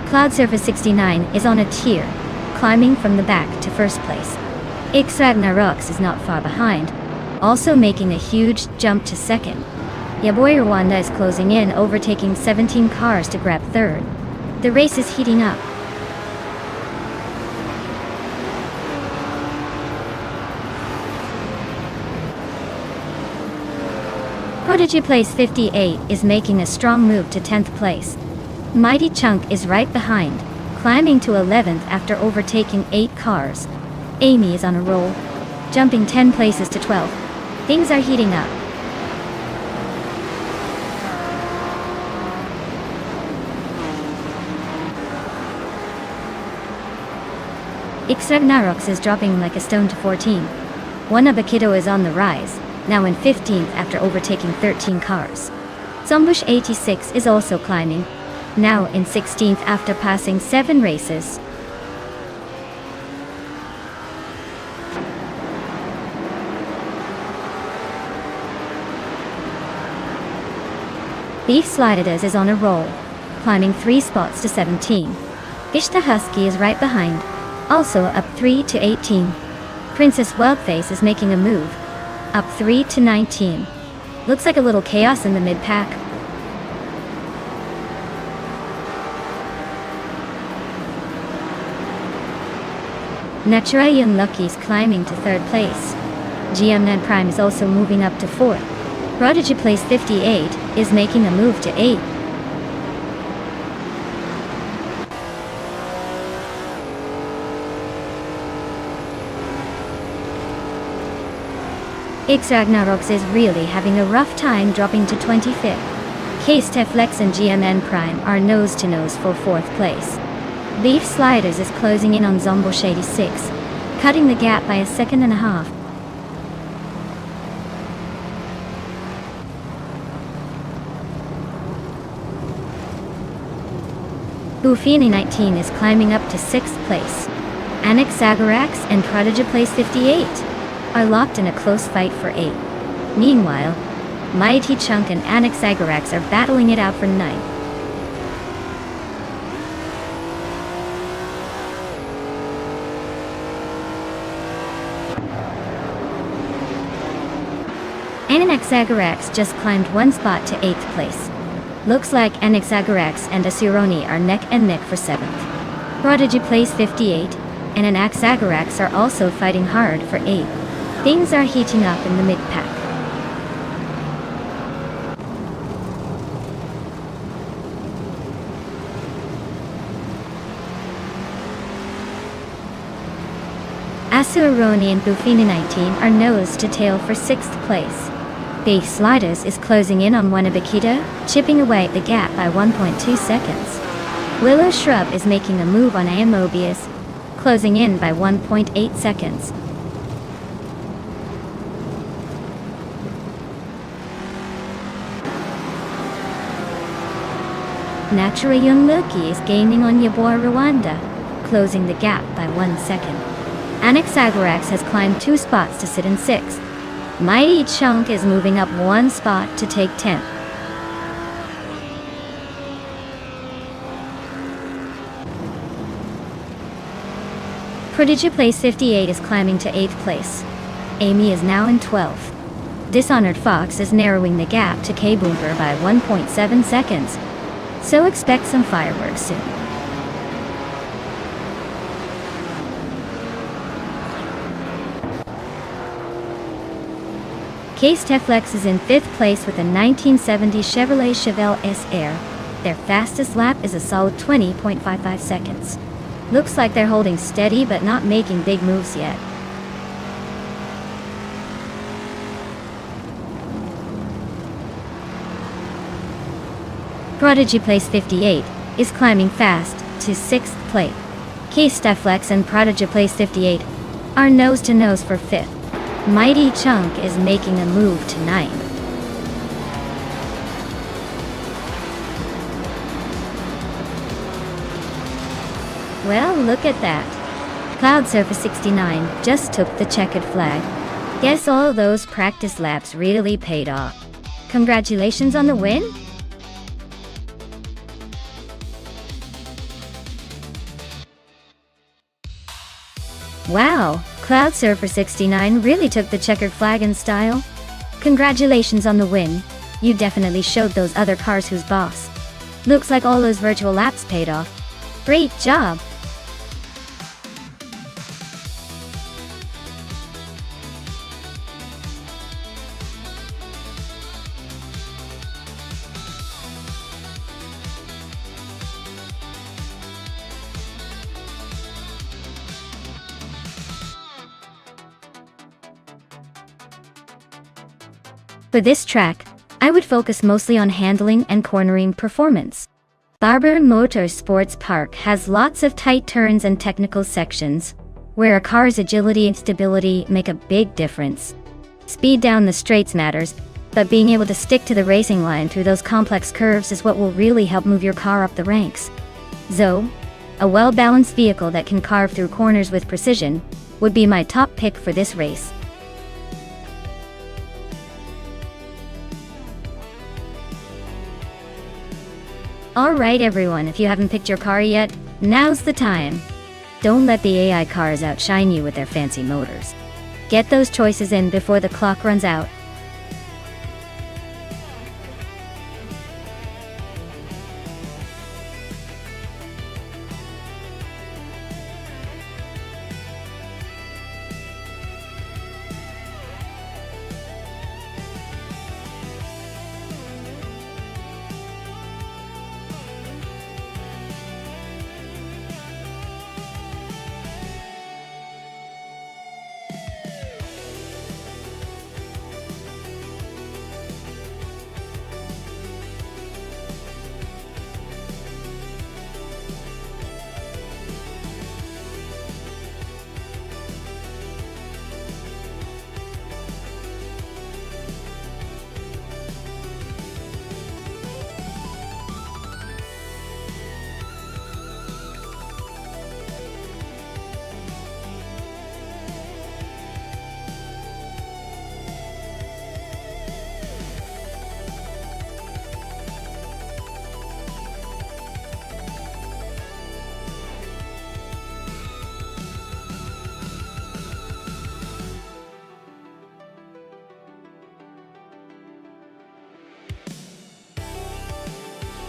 Cloud Surfer 69 is on a tier, climbing from the back to 1st place. Ixragnarox is not far behind, also making a huge jump to 2nd. Yaboy Rwanda is closing in, overtaking 17 cars to grab 3rd. The race is heating up. Prodigy Place 58 is making a strong move to 10th place. Mighty Chunk is right behind, climbing to 11th after overtaking 8 cars. Amy is on a roll, jumping 10 places to 12th. Things are heating up. Ixragnarox is dropping like a stone to 14. Wanabakido is on the rise, now in 15th after overtaking 13 cars. Zombush 86 is also climbing, now in 16th after passing 7 races. Beef Sliders is on a roll, climbing 3 spots to 17. Gishta Husky is right behind, also up 3 to 18. Princess Wildface is making a move, up 3 to 19. Looks like a little chaos in the mid-pack. Naturayan Lucky is climbing to 3rd place. GM Ned Prime is also moving up to 4th. Prodigy Place 58 is making a move to 8th. X Ragnaroks is really having a rough time dropping to 25th. K-Steflex and GMN Prime are nose-to-nose for 4th place. Beef Sliders is closing in on Zombosh 86, cutting the gap by a second and a half. Buffini 19 is climbing up to 6th place. Annex Zagarax and Prodigy Place 58 are locked in a close fight for 8. Meanwhile, Mighty Chunk and Annex Zagarax are battling it out for 9th. Annex Zagarax just climbed 1 spot to 8th place. Looks like Annex Zagarax and Asironi are neck and neck for 7th. Prodigy Place 58 and Annex Zagarax are also fighting hard for 8th. Things are heating up in the mid-pack. Asironi and Buffini 19 are nose to tail for 6th place. Beef Sliders is closing in on Wanabakita, chipping away at the gap by 1.2 seconds. Willow Shrub is making a move on Amobius, closing in by 1.8 seconds. Natura Young Milky is gaining on Yabor Rwanda, closing the gap by 1 second. Annex Zagarax has climbed 2 spots to sit in 6th. Mighty Chunk is moving up 1 spot to take 10th. Prodigy Place 58 is climbing to 8th place. Amy is now in 12th. Dishonored Fox is narrowing the gap to K-Boomer by 1.7 seconds. So expect some fireworks soon. K-Steflex is in 5th place with a 1970 Chevrolet Chevelle S-Air. Their fastest lap is a solid 20.55 seconds. Looks like they're holding steady but not making big moves yet. Prodigy Place 58 is climbing fast to 6th place. K-Steflex and Prodigy Place 58 are nose-to-nose for 5th. Mighty Chunk is making a move to 9th. Well, look at that. Cloud Surfer 69 just took the checkered flag. Guess all those practice laps really paid off. Congratulations on the win! Wow, Cloud Surfer 69 really took the checkered flag in style. Congratulations on the win. You definitely showed those other cars who's boss. Looks like all those virtual laps paid off. Great job! For this track, I would focus mostly on handling and cornering performance. Barber Motorsports Park has lots of tight turns and technical sections, where a car's agility and stability make a big difference. Speed down the straights matters, but being able to stick to the racing line through those complex curves is what will really help move your car up the ranks. Zoe, a well-balanced vehicle that can carve through corners with precision, would be my top pick for this race. Alright everyone, if you haven't picked your car yet, now's the time. Don't let the AI cars outshine you with their fancy motors. Get those choices in before the clock runs out.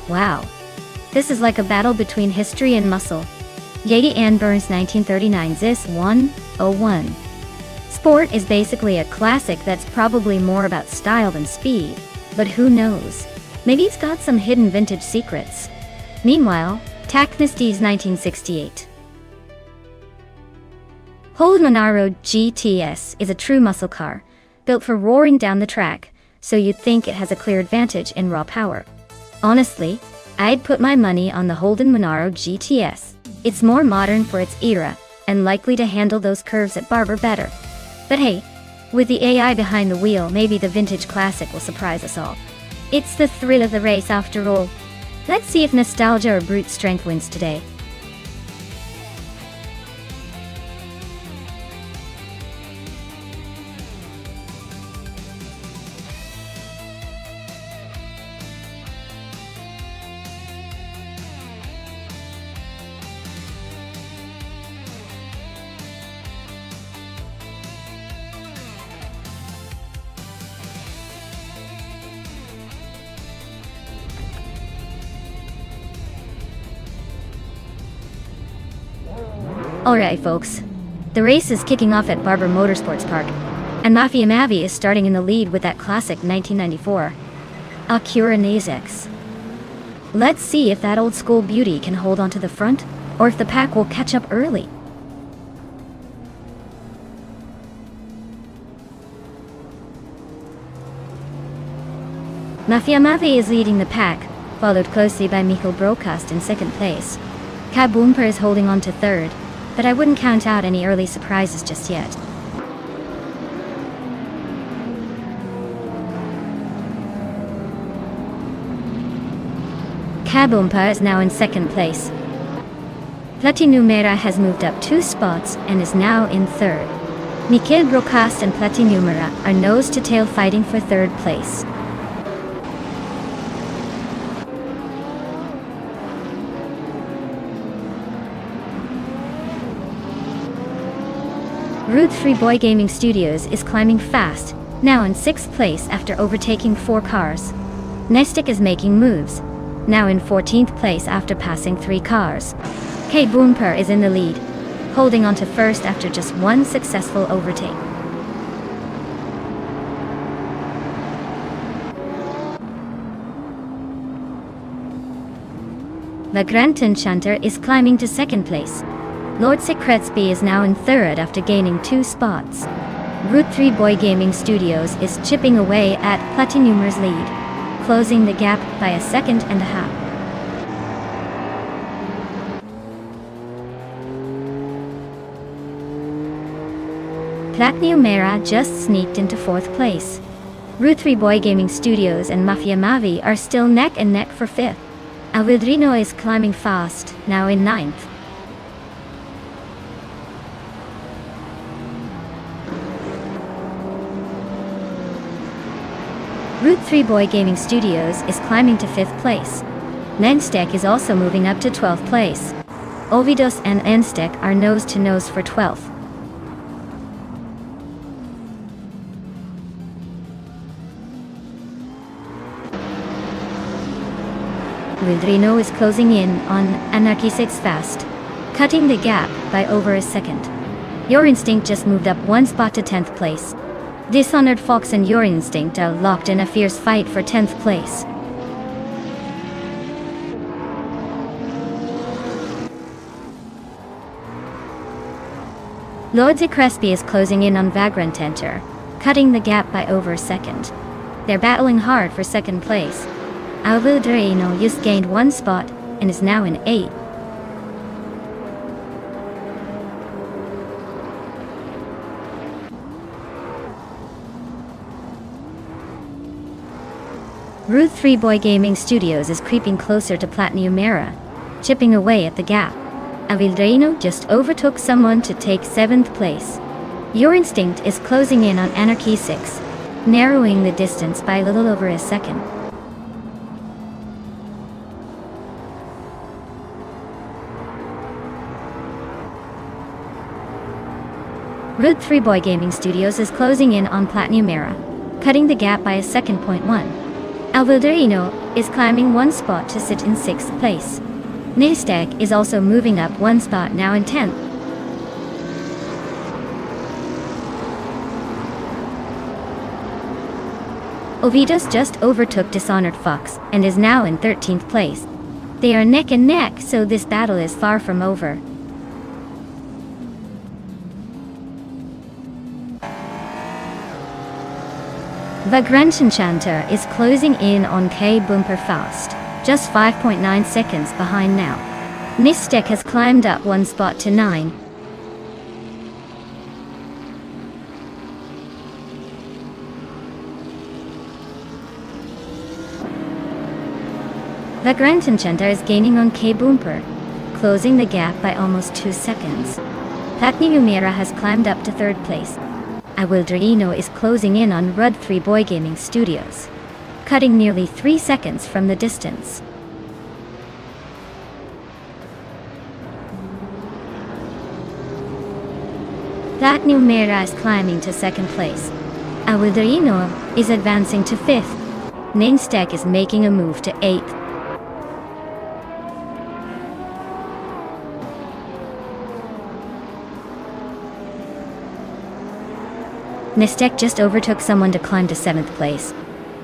Wow. This is like a battle between history and muscle. Yeti and Burns 1939 ZIS 101. Sport is basically a classic that's probably more about style than speed, but who knows? Maybe it's got some hidden vintage secrets. Meanwhile, Taknistes 1968. Holden Monaro GTS is a true muscle car, built for roaring down the track, so you'd think it has a clear advantage in raw power. Honestly, I'd put my money on the Holden Monaro GTS. It's more modern for its era, and likely to handle those curves at Barber better. But hey, with the AI behind the wheel, maybe the vintage classic will surprise us all. It's the thrill of the race after all. Let's see if nostalgia or brute strength wins today. Alright folks, the race is kicking off at Barber Motorsports Park, and Mafia Mavi is starting in the lead with that classic 1994 Acura Nazex. Let's see if that old school beauty can hold on to the front, or if the pack will catch up early. Mafia Mavi is leading the pack, followed closely by Michael Broadcast in second place. Kaboomper is holding on to third, but I wouldn't count out any early surprises just yet. Kaboomper is now in second place. Platinumera has moved up 2 spots and is now in third. Michael Broadcast and Platinumera are nose-to-tail fighting for third place. Route 3 Boy Gaming Studios is climbing fast, now in 6th place after overtaking 4 cars. Nestic is making moves, now in 14th place after passing 3 cars. Kaboomper is in the lead, holding on to first after just 1 successful overtake. The Grand Enchanter is climbing to 2nd place. Lord Secretsby is now in third after gaining 2 spots. Route 3 Boy Gaming Studios is chipping away at Platinumer's lead, closing the gap by a second and a half. Platinumera just sneaked into 4th place. Route 3 Boy Gaming Studios and Mafia Mavi are still neck and neck for 5th. Alvidrino is climbing fast, now in 9th. Route 3 Boy Gaming Studios is climbing to 5th place. Nenstek is also moving up to 12th place. Ovidos and Enstek are nose-to-nose for 12th. Vidrino is closing in on Anarchy 6 fast, cutting the gap by over a second. Your Instinct just moved up 1 spot to 10th place. Dishonored Fox and Your Instinct are locked in a fierce fight for 10th place. Lord Crespi is closing in on Vagrant Enter, cutting the gap by over a second. They're battling hard for 2nd place. Alvidrino just gained 1 spot and is now in 8th. Route 3 Boy Gaming Studios is creeping closer to Platinumera, chipping away at the gap. Alvidrino just overtook someone to take 7th place. Your Instinct is closing in on Anarchy 6, narrowing the distance by a little over a second. Route 3 Boy Gaming Studios is closing in on Platinumera, cutting the gap by a second. 1. Alvidrino is climbing one spot to sit in 6th place. Nonstop is also moving up one spot, now in 10th. Ovidas just overtook Dishonored Fox and is now in 13th place. They are neck and neck, so this battle is far from over. The Grand Enchanter is closing in on K Bumper fast, just 5.9 seconds behind now. Nonstop has climbed up one spot to 9. The Grand Enchanter is gaining on K Bumper, closing the gap by almost 2 seconds. Patni Umira has climbed up to 3rd place. Awildrino is closing in on Rud 3 Boy Gaming Studios, cutting nearly 3 seconds from the distance. Patni Umira is climbing to 2nd place. Awildrino is advancing to 5th. Nonstop is making a move to 8th. Nonstop just overtook someone to climb to 7th place.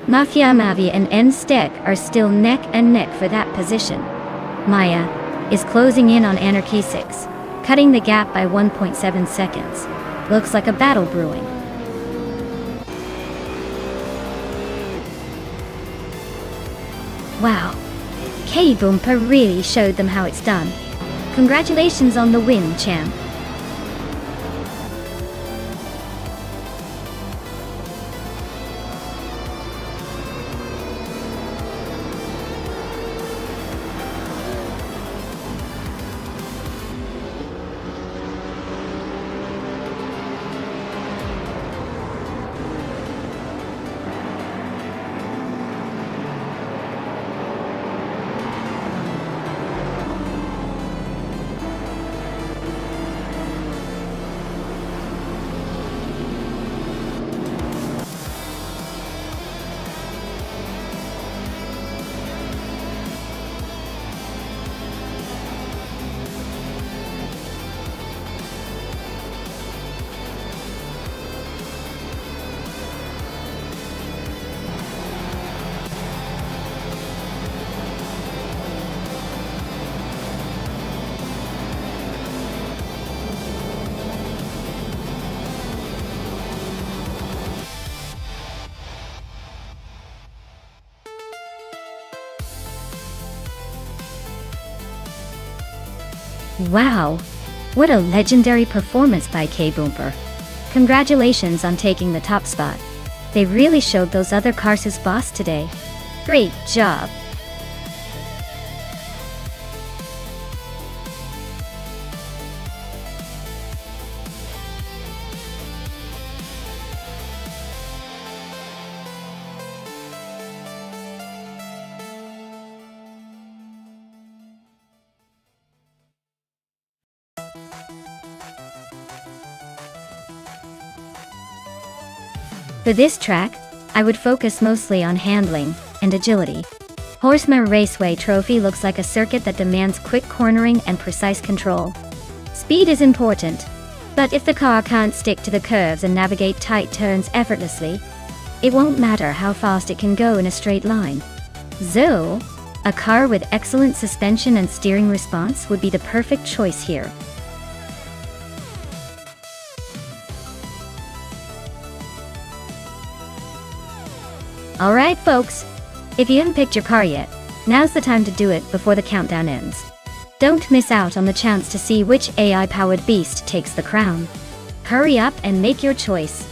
Mafia Mavi and Nonstop are still neck and neck for that position. Maya is closing in on Anarchy 6, cutting the gap by 1.7 seconds. Looks like a battle brewing. Wow. K Bumper really showed them how it's done. Congratulations on the win, champ. Wow, what a legendary performance by K Bumper. Congratulations on taking the top spot. They really showed those other cars who's boss today. Great job. For this track, I would focus mostly on handling and agility. Horseman Raceway Trophy looks like a circuit that demands quick cornering and precise control. Speed is important, but if the car can't stick to the curves and navigate tight turns effortlessly, it won't matter how fast it can go in a straight line. So, a car with excellent suspension and steering response would be the perfect choice here. Alright folks, if you haven't picked your car yet, now's the time to do it before the countdown ends. Don't miss out on the chance to see which AI-powered beast takes the crown. Hurry up and make your choice.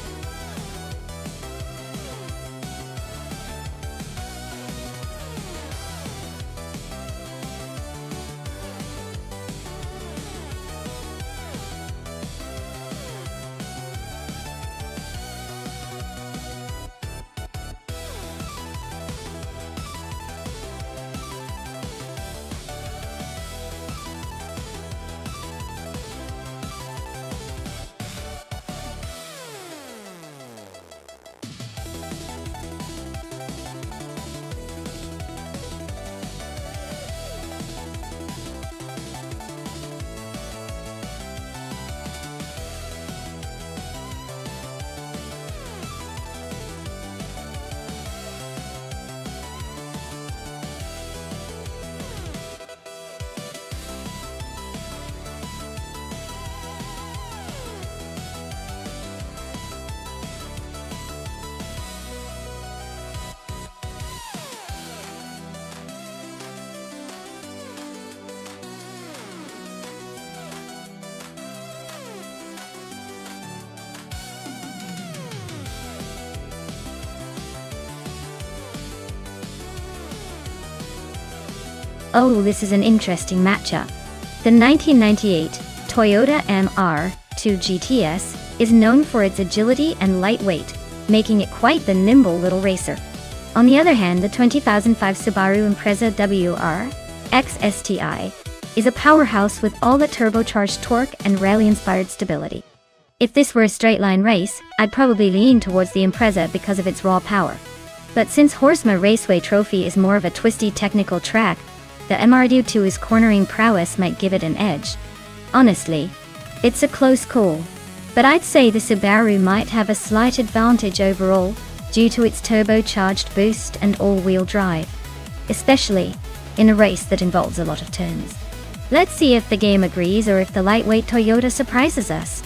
Oh, this is an interesting matchup. The 1998 Toyota MR2 GTS is known for its agility and lightweight, making it quite the nimble little racer. On the other hand, the 2005 Subaru Impreza WR XSTI is a powerhouse with all the turbocharged torque and rally-inspired stability. If this were a straight-line race, I'd probably lean towards the Impreza because of its raw power. But since Horsma Raceway Trophy is more of a twisty technical track, the MR2's cornering prowess might give it an edge. Honestly, it's a close call, but I'd say the Subaru might have a slight advantage overall due to its turbocharged boost and all-wheel drive, especially in a race that involves a lot of turns. Let's see if the game agrees or if the lightweight Toyota surprises us.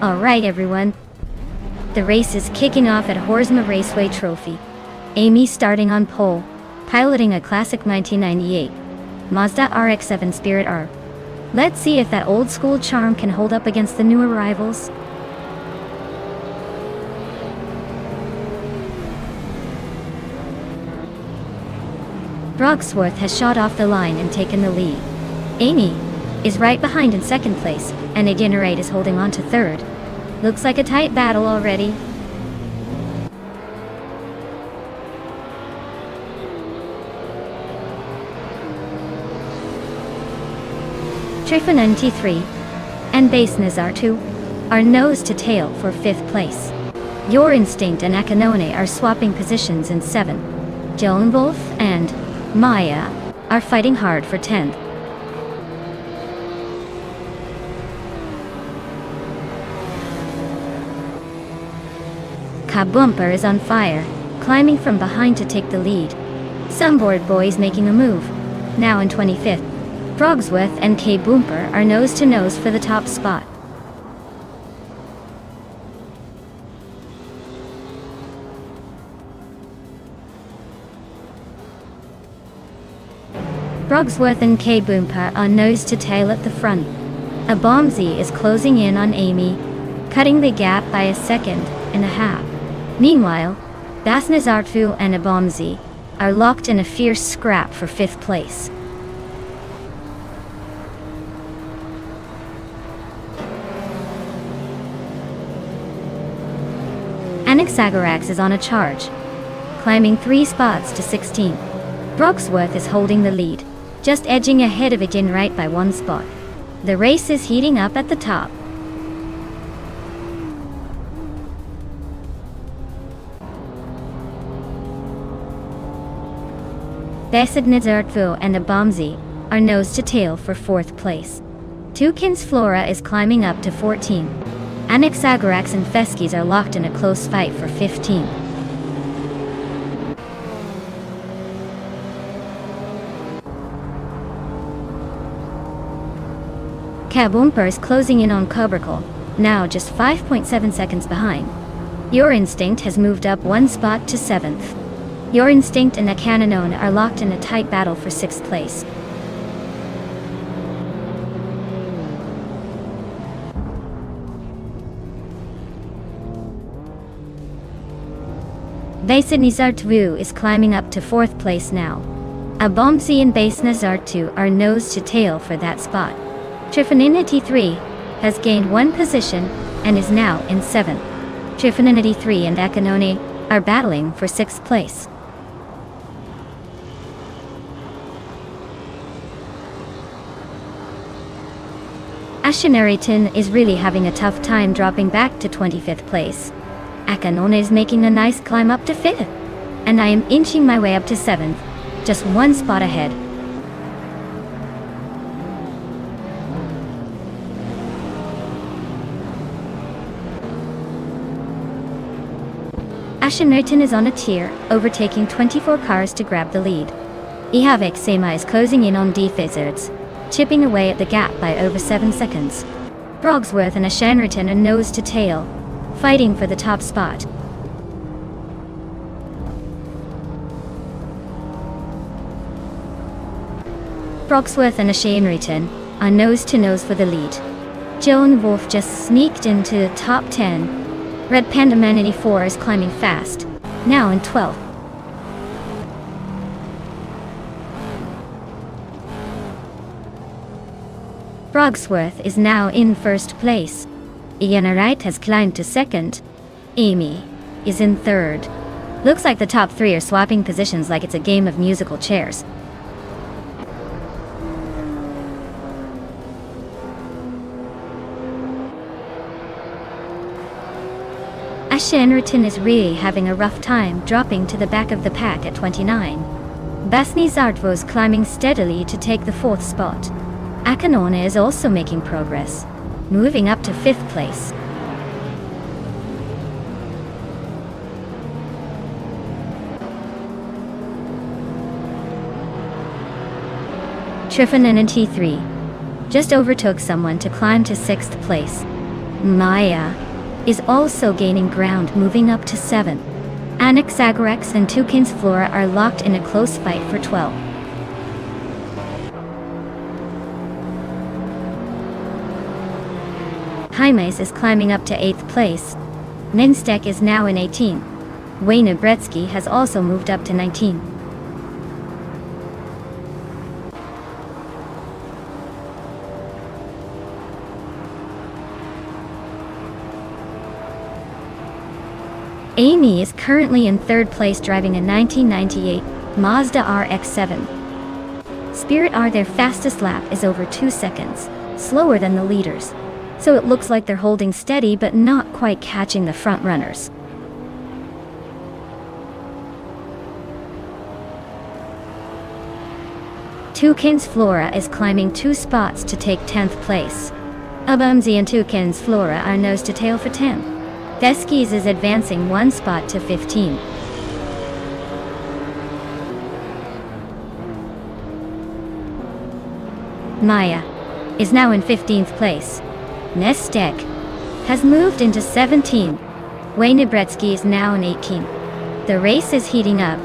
Alright everyone, the race is kicking off at Horsma Raceway Trophy. Amy starting on pole, piloting a classic 1998 Mazda RX-7 Spirit R. Let's see if that old school charm can hold up against the new arrivals. Brogsworth has shot off the line and taken the lead. Amy is right behind in second place, and Idinerate is holding on to third. Looks like a tight battle already. Trifanen T3 and Base Nazar 2 are nose to tail for 5th place. Your Instinct and Akanone are swapping positions in 7th. Joan Wolf and Maya are fighting hard for 10th. Kabumper is on fire, climbing from behind to take the lead. Sunboard Boys making a move, now in 25th. Brogsworth and K Boomper are nose to nose for the top spot. Brogsworth and K Boomper are nose to tail at the front. A Bombsy is closing in on Amy, cutting the gap by 1.5 seconds. Meanwhile, Basnazartvu and Abomzi are locked in a fierce scrap for 5th place. Anaxagorax is on a charge, climbing 3 spots to 16th. Brogsworth is holding the lead, just edging ahead of Idinerate by 1 spot. The race is heating up at the top. Besidnizartvu and Abomzi are nose to tail for 4th place. Tukins Flora is climbing up to 14. Anaxagorax and Feskis are locked in a close fight for 15. Kabumper is closing in on Cobracle, now just 5.7 seconds behind. Your Instinct has moved up 1 spot to 7th. Your Instinct and Akanonone are locked in a tight battle for 6th place. Basenizartvu is climbing up to 4th place now. Abomsi and Basenizartvu are nose to tail for that spot. Trifanina T3 has gained 1 position and is now in 7th. Trifanina T3 and Akanone are battling for 6th place. Ashenariton is really having a tough time dropping back to 25th place. Akanone is making a nice climb up to 5th, and I am inching my way up to 7th, just 1 spot ahead. Ashenariton is on a tier, overtaking 24 cars to grab the lead. Ihavik Sema is closing in on D-Fizzards, chipping away at the gap by over 7 seconds. Frogsworth and Ashanriton are nose to tail, fighting for the top spot. Frogsworth and Ashanriton are nose to nose for the lead. Joan Wolf just sneaked into the top 10. Red Panda Man 84 is climbing fast, now in 12th. Frogsworth is now in first place. Iana Wright has climbed to second. Amy is in third. Looks like the top three are swapping positions like it's a game of musical chairs. Ashanriton is really having a rough time, dropping to the back of the pack at 29. Basni Zartvo is climbing steadily to take the 4th spot. Akanona is also making progress, moving up to 5th place. Triffin and T3 just overtook someone to climb to 6th place. Maya is also gaining ground, moving up to 7th. Annex Zagorex and Toucan's Flora are locked in a close fight for 12. Jaimes is climbing up to 8th place. Ninstek is now in 18. Wayne Bretsky has also moved up to 19. Amy is currently in 3rd place driving a 1998 Mazda RX-7. Spirit R, their fastest lap is over 2 seconds, slower than the leaders. So it looks like they're holding steady but not quite catching the front runners. Toucan's Flora is climbing 2 spots to take 10th place. Abumzi and Toucan's Flora are nose to tail for 10. Deskies is advancing 1 spot to 15. Maya is now in 15th place. Nestek has moved into 17. Wayne Bretsky is now in 18. The race is heating up.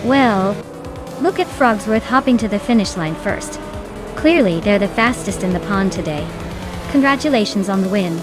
Well, look at Frogsworth hopping to the finish line first. Clearly, they're the fastest in the pond today. Congratulations on the win.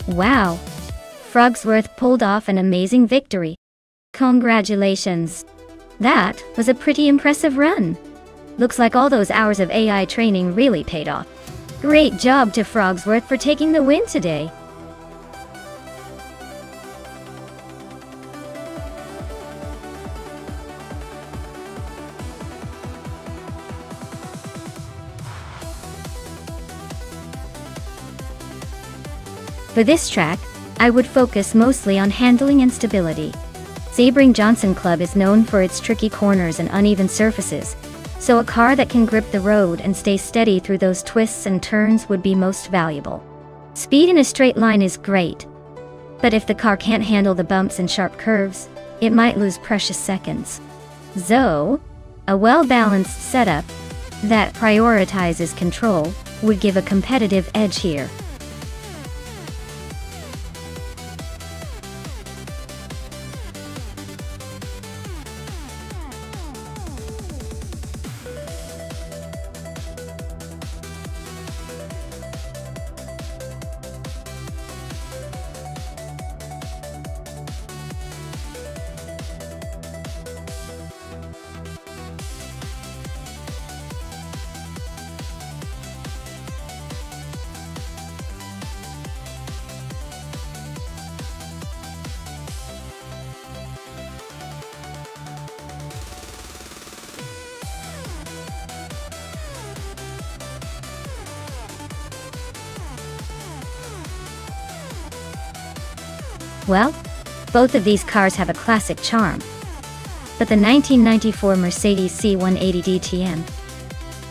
Wow! Frogsworth pulled off an amazing victory. Congratulations! That was a pretty impressive run. Looks like all those hours of AI training really paid off. Great job to Frogsworth for taking the win today. For this track, I would focus mostly on handling and stability. Sebring Johnson Club is known for its tricky corners and uneven surfaces, so a car that can grip the road and stay steady through those twists and turns would be most valuable. Speed in a straight line is great, but if the car can't handle the bumps and sharp curves, it might lose precious seconds. So, a well-balanced setup that prioritizes control would give a competitive edge here. Well, both of these cars have a classic charm. But the 1994 Mercedes C180 DTM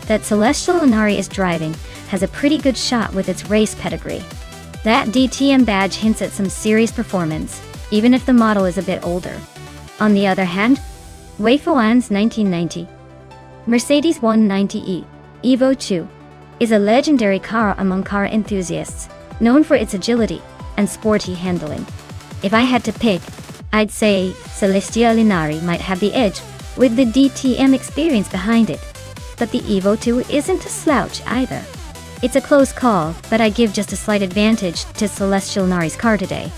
that Celestial Inari is driving has a pretty good shot with its race pedigree. That DTM badge hints at some serious performance, even if the model is a bit older. On the other hand, Weifuan's 1990 Mercedes 190e Evo 2 is a legendary car among car enthusiasts, known for its agility and sporty handling. If I had to pick, I'd say Celestial Inari might have the edge, with the DTM experience behind it. But the Evo 2 isn't a slouch either. It's a close call, but I give just a slight advantage to Celestial Inari's car today.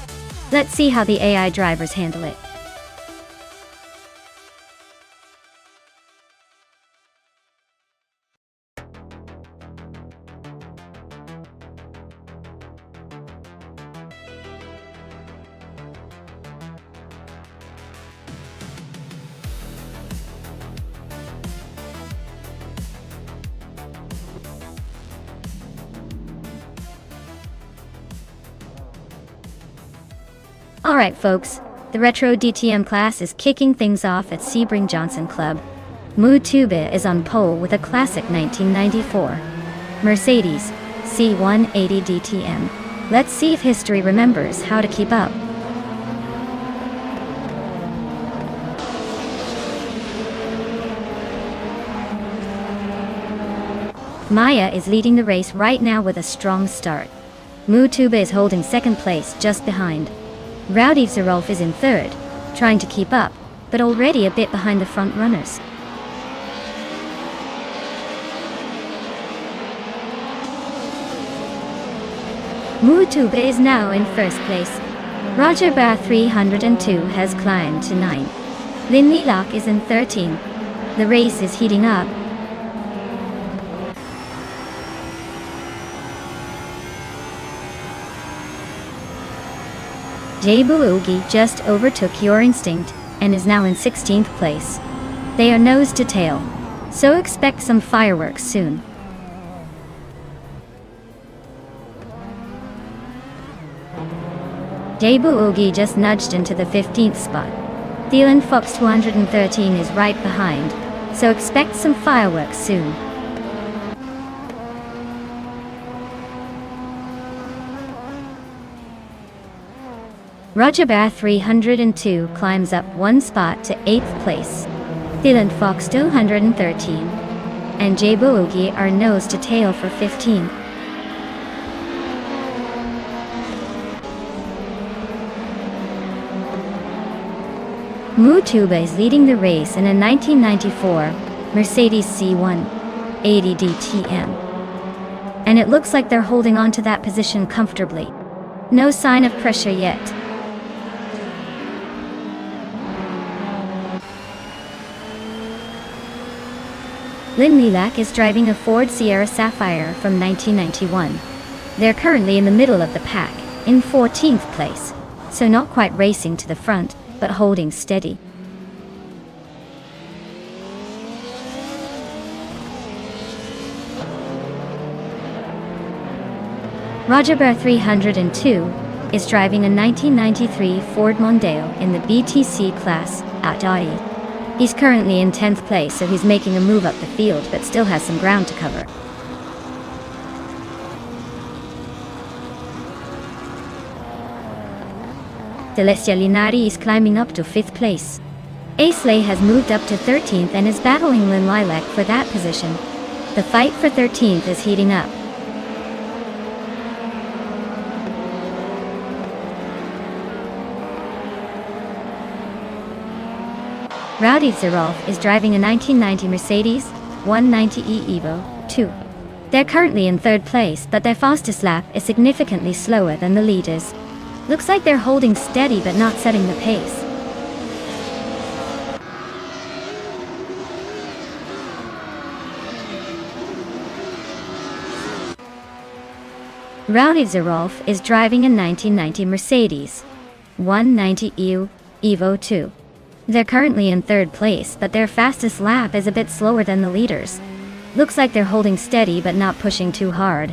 Let's see how the AI drivers handle it. Alright folks, the Retro DTM class is kicking things off at Sebring Johnson Club. Tube is on pole with a classic 1994 Mercedes C180 DTM. Let's see if history remembers how to keep up. Maya is leading the race right now with a strong start. Tube is holding second place just behind. Rowdy Zerolf is in third, trying to keep up, but already a bit behind the front runners. Tube is now in first place. Roger Bar 302 has climbed to 9th. Lin Lilac is in 13th. The race is heating up. Jabu just overtook Your Instinct and is now in 16th place. They are nose to tail, so expect some fireworks soon. Jabu just nudged into the 15th spot. Thielen Fox 213 is right behind, so expect some fireworks soon. Roger Bar 302 climbs up one spot to 8th place. Thielen Fox 213 and Jabu are nose to tail for 15th. Tube is leading the race in a 1994 Mercedes C180 DTM. And it looks like they're holding on to that position comfortably. No sign of pressure yet. Lin Lilac is driving a Ford Sierra Sapphire from 1991. They're currently in the middle of the pack, in 14th place, so not quite racing to the front, but holding steady. Roger Bear 302 is driving a 1993 Ford Mondeo in the BTC class at IE. He's currently in 10th place, so he's making a move up the field but still has some ground to cover. Celestia Linari is climbing up to 5th place. Aisley has moved up to 13th and is battling Lynn Lilac for that position. The fight for 13th is heating up. Rowdy Zerolf is driving a 1990 Mercedes 190e Evo 2. They're currently in 3rd place, but their fastest lap is significantly slower than the leaders. Looks like they're holding steady but not setting the pace. Rowdy Zerolf is driving a 1990 Mercedes 190e Evo 2. They're currently in 3rd place, but their fastest lap is a bit slower than the leaders. Looks like they're holding steady but not pushing too hard.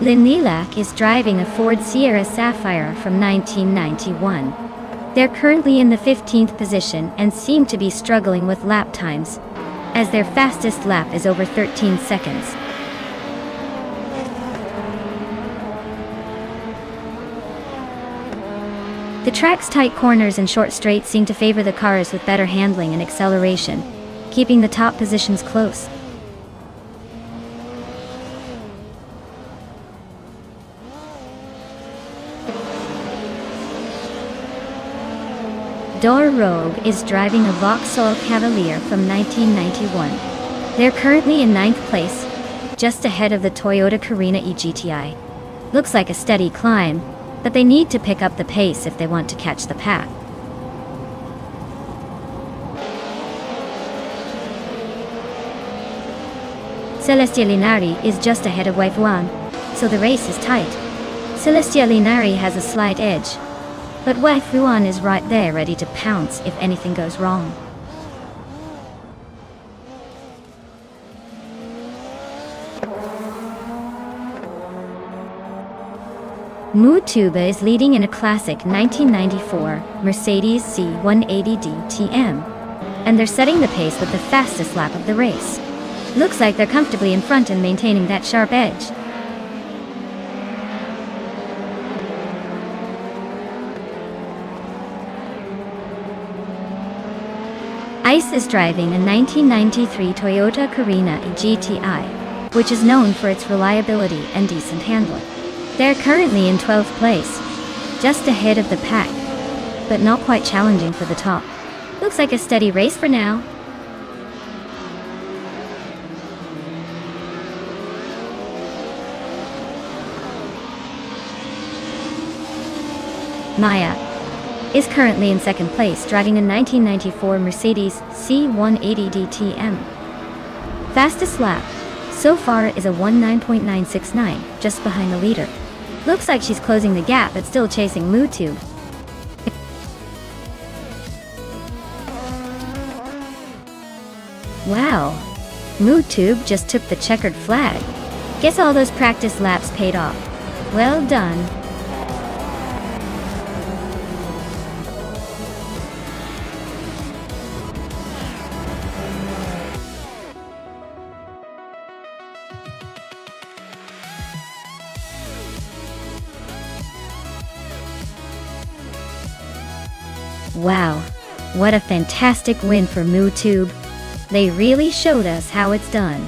Lynn Lilac is driving a Ford Sierra Sapphire from 1991. They're currently in the 15th position and seem to be struggling with lap times, as their fastest lap is over 13 seconds. The track's tight corners and short straights seem to favor the cars with better handling and acceleration, keeping the top positions close. Dor Rogue is driving a Vauxhall Cavalier from 1991. They're currently in 9th place, just ahead of the Toyota Carina eGTI. Looks like a steady climb, but they need to pick up the pace if they want to catch the pack. Celestia Linari is just ahead of Waifuan, so the race is tight. Celestia Linari has a slight edge, but Waifuan is right there ready to pounce if anything goes wrong. Mutuba is leading in a classic 1994 Mercedes C180D TM, and they're setting the pace with the fastest lap of the race. Looks like they're comfortably in front and maintaining that sharp edge. ICE is driving a 1993 Toyota Carina eGTI, which is known for its reliability and decent handling. They're currently in 12th place, just ahead of the pack, but not quite challenging for the top. Looks like a steady race for now. Maya is currently in 2nd place, driving a 1994 Mercedes C180D TM. Fastest lap so far is a 19.969, just behind the leader. Looks like she's closing the gap but still chasing Mutube. Wow, Mutube just took the checkered flag. Guess all those practice laps paid off. Well done. Wow, what a fantastic win for Mutube. They really showed us how it's done.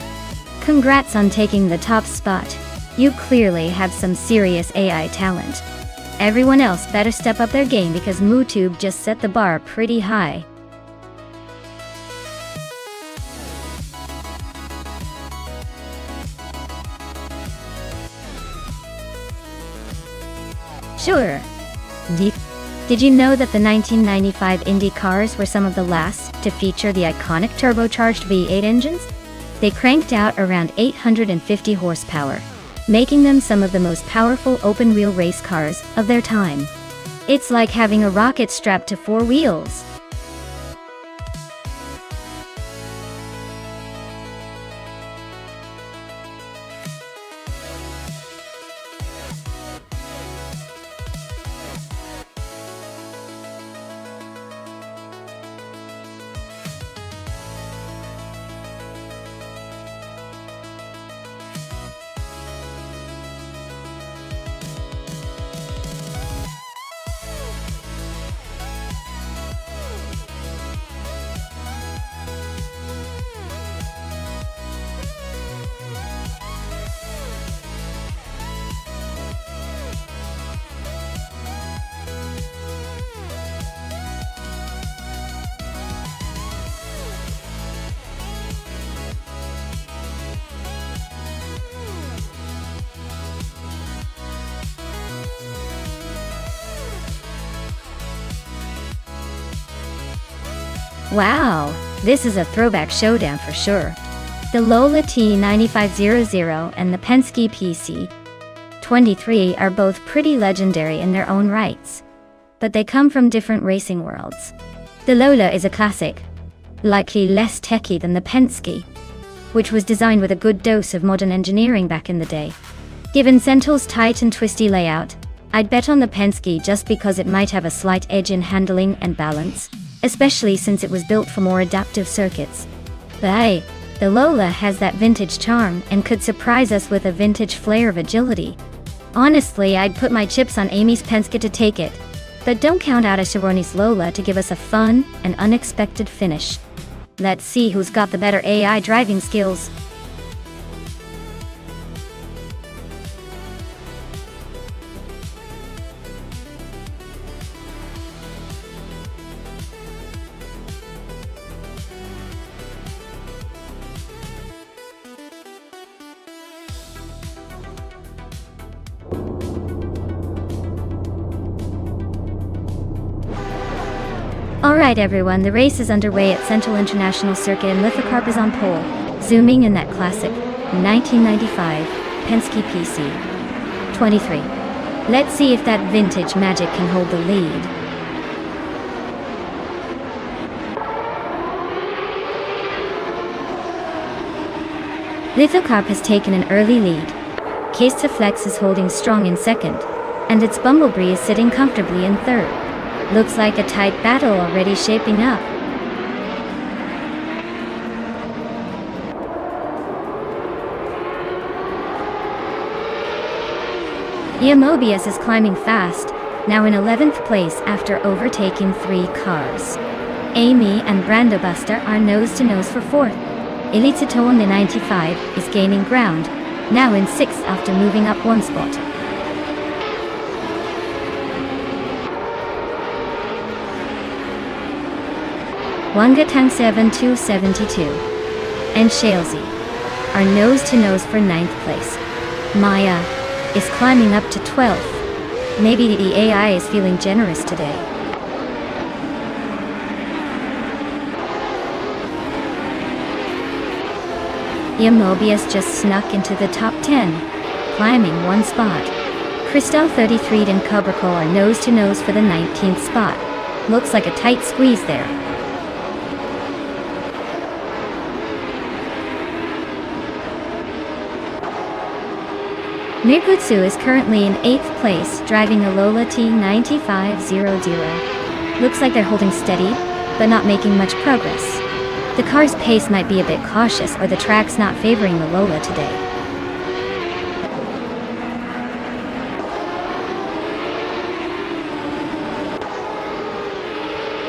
Congrats on taking the top spot. You clearly have some serious AI talent. Everyone else better step up their game because Mutube just set the bar pretty high. Sure. Did you know that the 1995 Indy cars were some of the last to feature the iconic turbocharged V8 engines? They cranked out around 850 horsepower, making them some of the most powerful open-wheel race cars of their time. It's like having a rocket strapped to 4 wheels. Wow, this is a throwback showdown for sure. The Lola T9500 and the Penske PC23 are both pretty legendary in their own rights, but they come from different racing worlds. The Lola is a classic, likely less techy than the Penske, which was designed with a good dose of modern engineering back in the day. Given Sentel's tight and twisty layout, I'd bet on the Penske just because it might have a slight edge in handling and balance, especially since it was built for more adaptive circuits. But hey, the Lola has that vintage charm and could surprise us with a vintage flair of agility. Honestly, I'd put my chips on Amy's Penske to take it, but don't count out Ashironi's Lola to give us a fun and unexpected finish. Let's see who's got the better AI driving skills. Alright everyone, the race is underway at Central International Circuit and Lithocarp is on pole, zooming in that classic 1995 Penske PC23. Let's see if that vintage magic can hold the lead. Lithocarp has taken an early lead. Case to Flex is holding strong in second, and its Bumblebee is sitting comfortably in third. Looks like a tight battle already shaping up. Mobius is climbing fast, now in 11th place after overtaking 3 cars. Amy and Brandobuster are nose-to-nose for 4th. Elitito on the 95 is gaining ground, now in 6th after moving up 1 spot. Wangatang 7272 and Shalesy are nose-to-nose for 9th place. Maya is climbing up to 12th. Maybe the AI is feeling generous today. Mobius just snuck into the top 10, climbing 1 spot. Crystal 33 and Kubricol are nose-to-nose for the 19th spot. Looks like a tight squeeze there. Nirgutsu is currently in 8th place, driving a Lola T9500. Looks like they're holding steady, but not making much progress. The car's pace might be a bit cautious, or the track's not favoring the Lola today.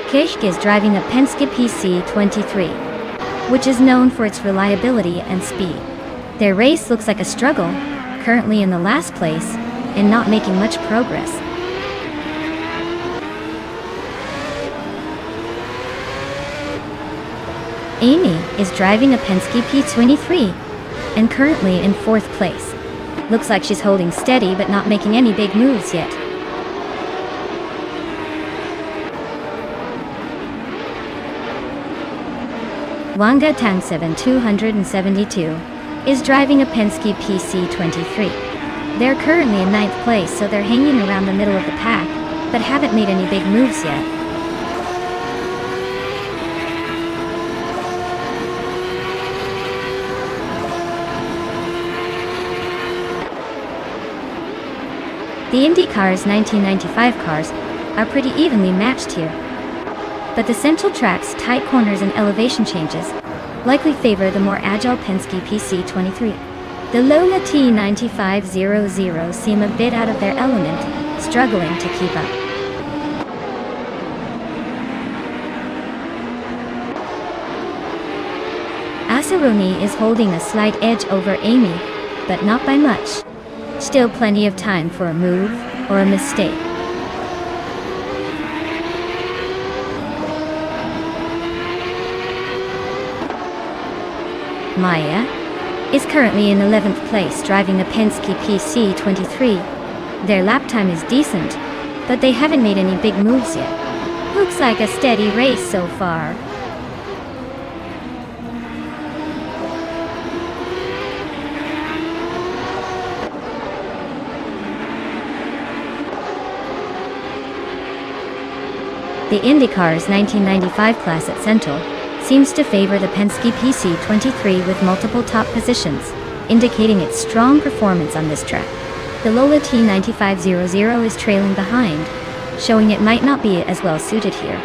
Keshk is driving a Penske PC23, which is known for its reliability and speed. Their race looks like a struggle, currently in the last place, and not making much progress. Amy is driving a Penske P23, and currently in 4th place. Looks like she's holding steady but not making any big moves yet. Wanga Tangseven 272 is driving a Penske PC23. They're currently in 9th place, so they're hanging around the middle of the pack, but haven't made any big moves yet. The IndyCar's 1995 cars are pretty evenly matched here, but the central track's tight corners and elevation changes likely favor the more agile Penske PC23. The Lola T9500 seem a bit out of their element, struggling to keep up. Asaroni is holding a slight edge over Amy, but not by much. Still plenty of time for a move or a mistake. Maya is currently in 11th place, driving a Penske PC23. Their lap time is decent, but they haven't made any big moves yet. Looks like a steady race so far. The IndyCar's 1995 class at Sentul seems to favor the Penske PC23 with multiple top positions, indicating its strong performance on this track. The Lola T9500 is trailing behind, showing it might not be as well suited here.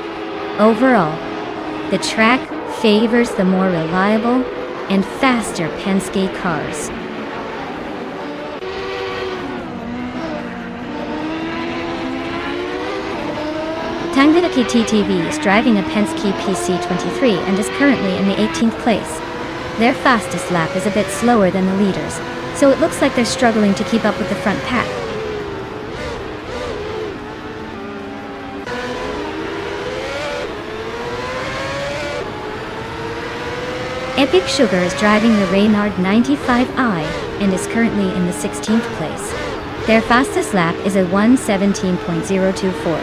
Overall, the track favors the more reliable and faster Penske cars. Tangvinaki TTV is driving a Penske PC23 and is currently in the 18th place. Their fastest lap is a bit slower than the leaders, so it looks like they're struggling to keep up with the front pack. Epic Sugar is driving the Reynard 95i and is currently in the 16th place. Their fastest lap is a 1:17.024,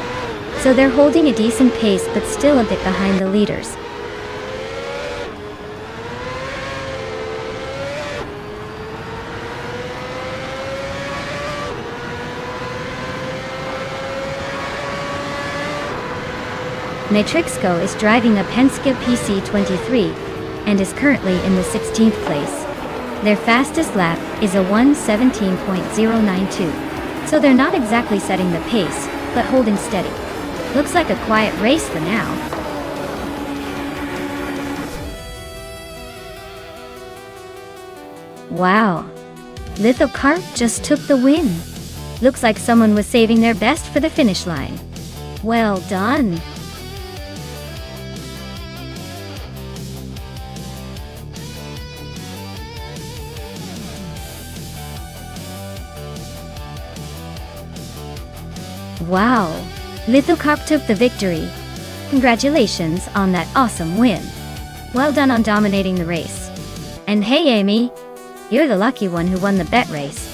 so they're holding a decent pace but still a bit behind the leaders. Matrixco is driving a Penske PC23 and is currently in the 16th place. Their fastest lap is a 1:17.092, so they're not exactly setting the pace, but holding steady. Looks like a quiet race for now. Wow, Lithocarp just took the win. Looks like someone was saving their best for the finish line. Well done. Wow, Lithocarp took the victory. Congratulations on that awesome win. Well done on dominating the race. And hey Amy, you're the lucky one who won the bet race.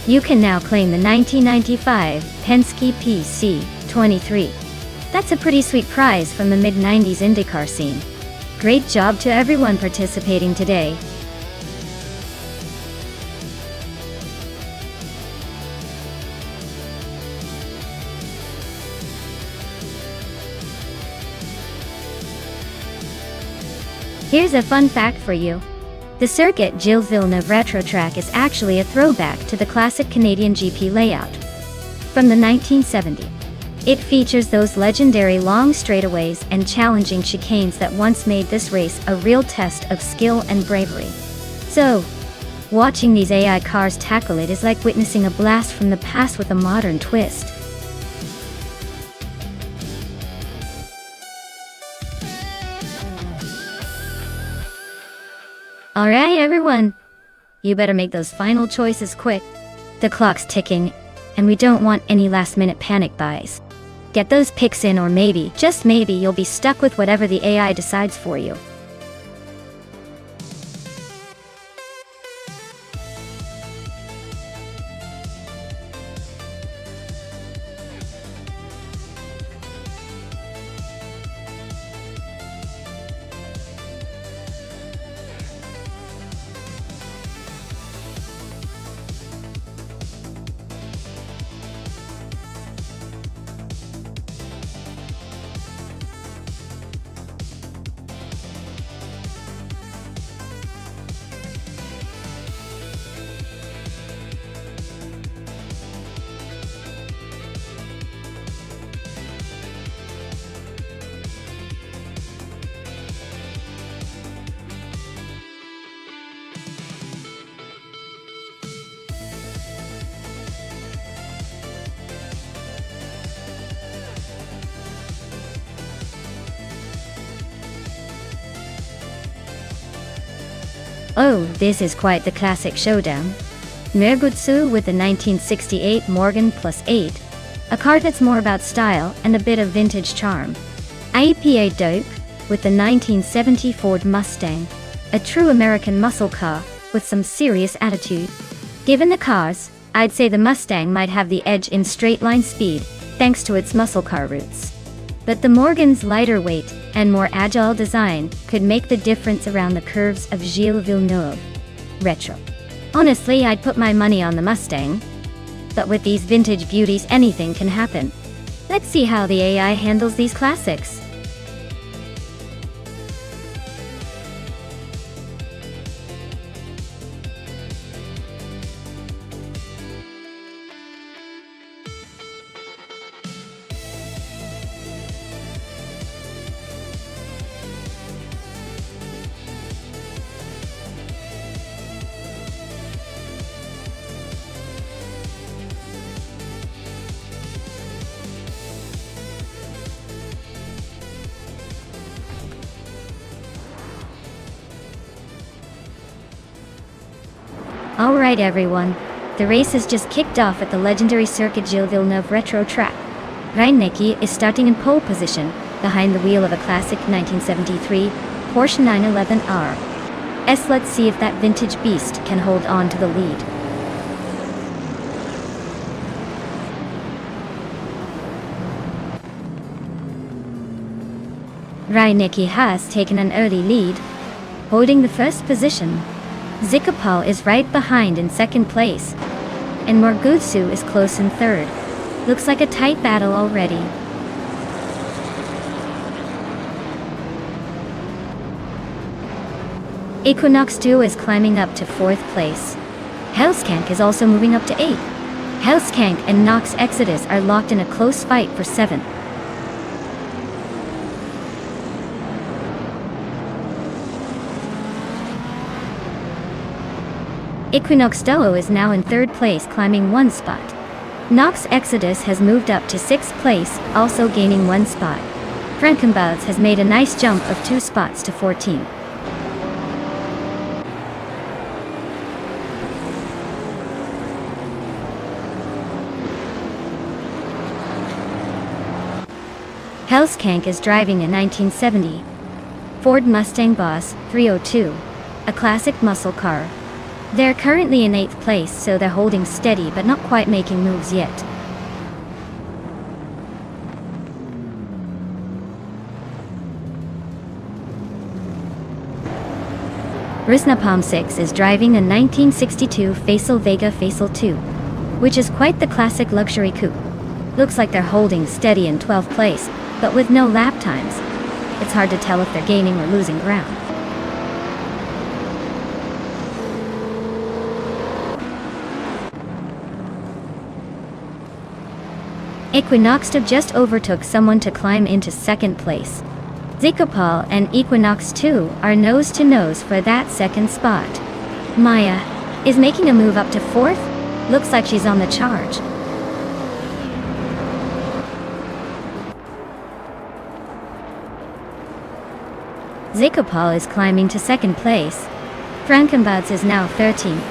You can now claim the 1995 Penske PC23. That's a pretty sweet prize from the mid-90s IndyCar scene. Great job to everyone participating today. Here's a fun fact for you. The circuit Gilles Villeneuve Retro Track is actually a throwback to the classic Canadian GP layout from the 1970s. It features those legendary long straightaways and challenging chicanes that once made this race a real test of skill and bravery. So, watching these AI cars tackle it is like witnessing a blast from the past with a modern twist. Alright everyone, you better make those final choices quick. The clock's ticking, and we don't want any last-minute panic buys. Get those picks in or maybe, just maybe, you'll be stuck with whatever the AI decides for you. Oh, this is quite the classic showdown. Mergutsu with the 1968 Morgan Plus 8, a car that's more about style and a bit of vintage charm. IPA Dope with the 1970 Ford Mustang, a true American muscle car with some serious attitude. Given the cars, I'd say the Mustang might have the edge in straight-line speed, thanks to its muscle car roots. But the Morgan's lighter weight and more agile design could make the difference around the curves of Gilles Villeneuve Retro. Honestly, I'd put my money on the Mustang. But with these vintage beauties, anything can happen. Let's see how the AI handles these classics. Alright everyone, the race has just kicked off at the legendary Circuit Gilles Villeneuve retro track. Reinecke is starting in pole position, behind the wheel of a classic 1973 Porsche 911R. Let's see if that vintage beast can hold on to the lead. Reinecke has taken an early lead, holding the first position. Zikopal is right behind in second place, and Morgutsu is close in third. Looks like a tight battle already. Equinox 2 is climbing up to fourth place. Hellskank is also moving up to 8th. Hellskank and Nox Exodus are locked in a close fight for 7th. Equinox Duo is now in third place, climbing 1 spot. Nox Exodus has moved up to 6th place, also gaining 1 spot. Frankenbouts has made a nice jump of 2 spots to 14. Hellskank is driving a 1970 Ford Mustang Boss 302, a classic muscle car. They're currently in 8th place, so they're holding steady but not quite making moves yet. Risnapalm 6 is driving a 1962 Facel Vega Facel 2, which is quite the classic luxury coupe. Looks like they're holding steady in 12th place, but with no lap times. It's hard to tell if they're gaining or losing ground. Equinox 2 just overtook someone to climb into 2nd place. Zikopal and Equinox 2 are nose to nose for that 2nd spot. Maya is making a move up to 4th. Looks like she's on the charge. Zikopal is climbing to 2nd place. Frankenbouts is now 13th.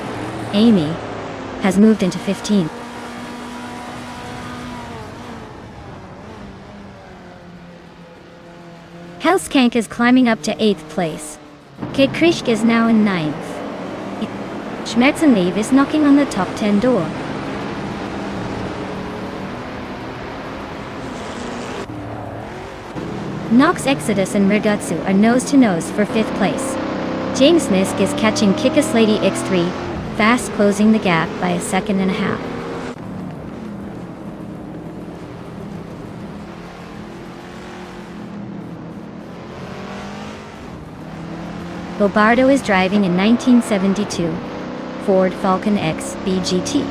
Amy has moved into 15th. Hellskank is climbing up to 8th place. Krishk is now in 9th. Schmetzenlev is knocking on the top 10 door. Nox Exodus and Mrigutsu are nose to nose for 5th place. James Nisk is catching Kickus Lady X3, fast closing the gap by 1.5 seconds. Bobardo is driving a 1972 Ford Falcon X BGT.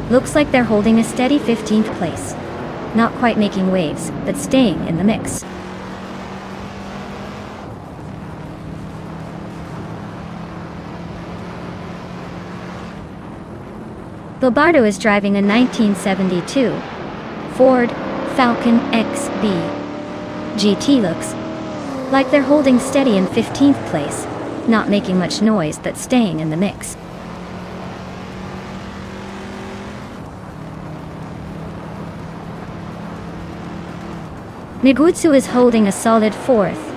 Looks like they're holding a steady 15th place. Not quite making waves, but staying in the mix. Bobardo is driving a 1972 Ford Falcon XB GT. Looks like they're holding steady in 15th place. Not making much noise, but staying in the mix. Nigutsu is holding a solid 4th,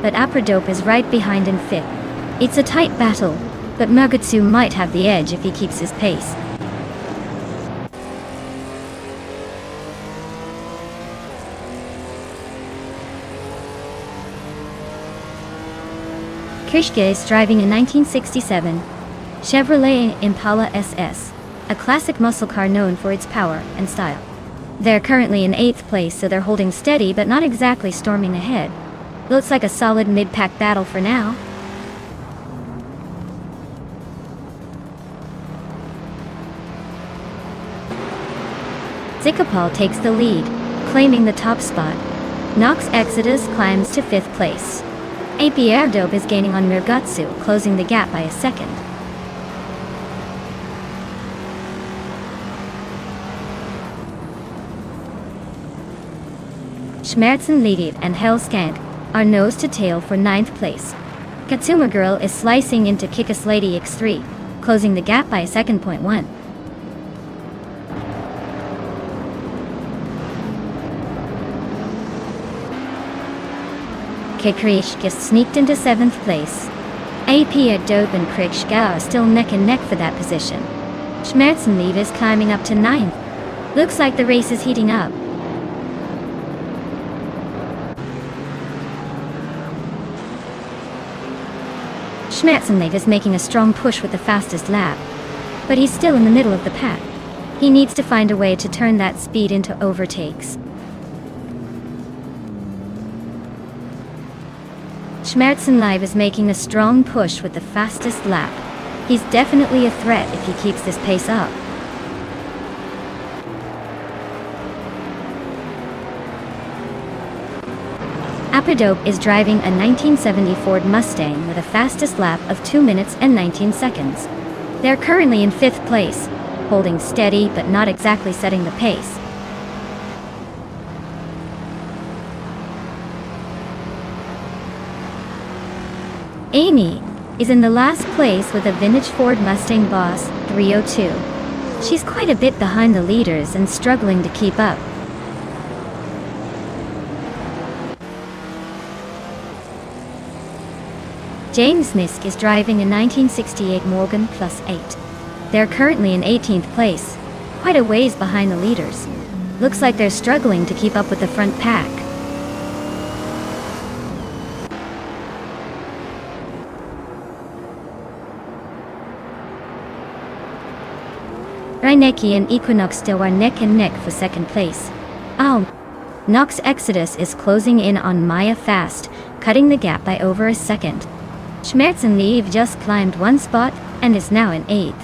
but Apradope is right behind in 5th. It's a tight battle, but Mugutsu might have the edge if he keeps his pace. Krishke is driving a 1967 Chevrolet Impala SS, a classic muscle car known for its power and style. They're currently in 8th place, so they're holding steady but not exactly storming ahead. Looks like a solid mid-pack battle for now. Zikapal takes the lead, claiming the top spot. Nox Exodus climbs to 5th place. AP Airdope is gaining on Mirgutsu, closing the gap by a second. Schmerzen Lidiv and Hellskank are nose to tail for 9th place. Katsuma Girl is slicing into Kickus Lady X3, closing the gap by a second. 1. Kikrish just sneaked into 7th place. AP Adobe and Krikshka are still neck and neck for that position. Schmerzenlied is climbing up to 9th. Looks like the race is heating up. Schmerzenlied is making a strong push with the fastest lap, but he's still in the middle of the pack. He needs to find a way to turn that speed into overtakes. Schmerzenlied is making a strong push with the fastest lap. He's definitely a threat if he keeps this pace up. Apadope is driving a 1970 Ford Mustang with a fastest lap of 2 minutes and 19 seconds. They're currently in 5th place, holding steady but not exactly setting the pace. Amy is in the last place with a vintage Ford Mustang Boss 302. She's quite a bit behind the leaders and struggling to keep up. James Misk is driving a 1968 Morgan Plus 8. They're currently in 18th place, quite a ways behind the leaders. Looks like they're struggling to keep up with the front pack. Reinecki and Equinox still are neck and neck for 2nd place. Oh, Nox Exodus is closing in on Maya fast, cutting the gap by over a second. Schmerzenlied just climbed 1 spot and is now in 8th.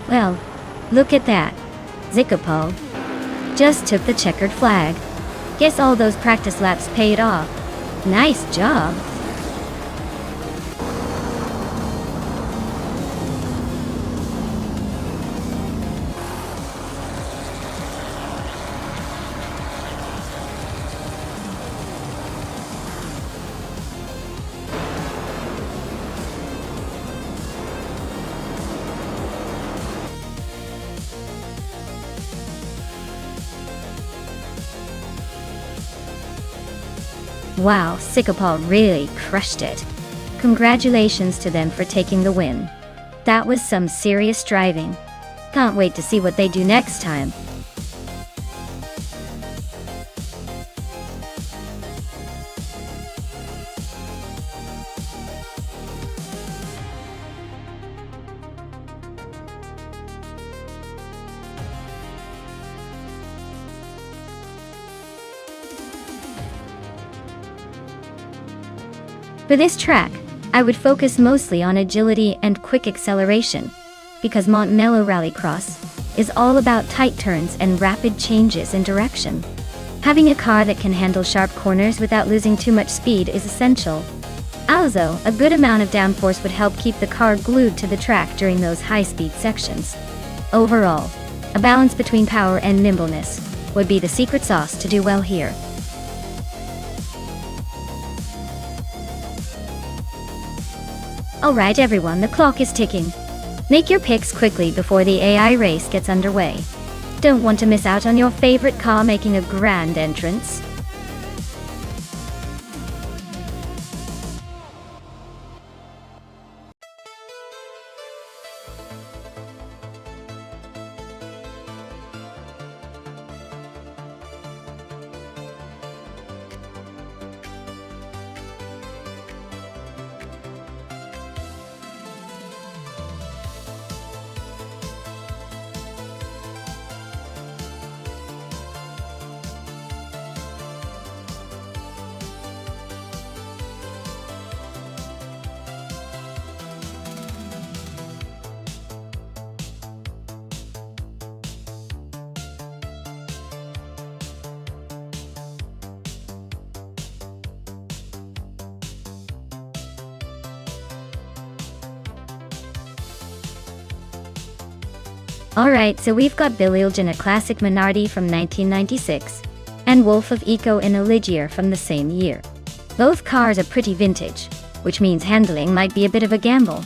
Well, look at that. Zikapal just took the checkered flag. Guess all those practice laps paid off. Nice job. Wow, Zikapal really crushed it. Congratulations to them for taking the win. That was some serious driving. Can't wait to see what they do next time. For this track, I would focus mostly on agility and quick acceleration, because Mont Mello Rallycross is all about tight turns and rapid changes in direction. Having a car that can handle sharp corners without losing too much speed is essential. Also, a good amount of downforce would help keep the car glued to the track during those high-speed sections. Overall, a balance between power and nimbleness would be the secret sauce to do well here. Alright everyone, the clock is ticking. Make your picks quickly before the AI race gets underway. Don't want to miss out on your favorite car making a grand entrance. Alright, so we've got Bililj in a classic Minardi from 1996, and Wolf of Eco in a Ligier from the same year. Both cars are pretty vintage, which means handling might be a bit of a gamble.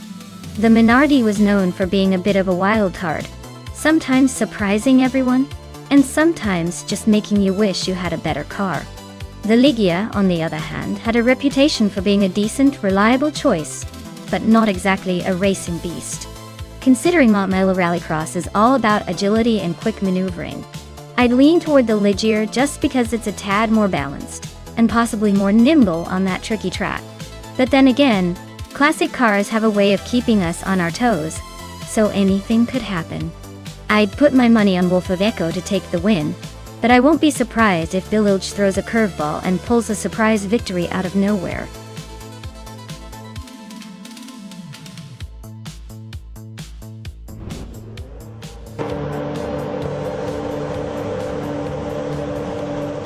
The Minardi was known for being a bit of a wild card, sometimes surprising everyone, and sometimes just making you wish you had a better car. The Ligier, on the other hand, had a reputation for being a decent, reliable choice, but not exactly a racing beast. Considering Montmello Rallycross is all about agility and quick maneuvering, I'd lean toward the Ligier just because it's a tad more balanced, and possibly more nimble on that tricky track. But then again, classic cars have a way of keeping us on our toes, so anything could happen. I'd put my money on Wolf of Eco to take the win, but I won't be surprised if Bililj throws a curveball and pulls a surprise victory out of nowhere.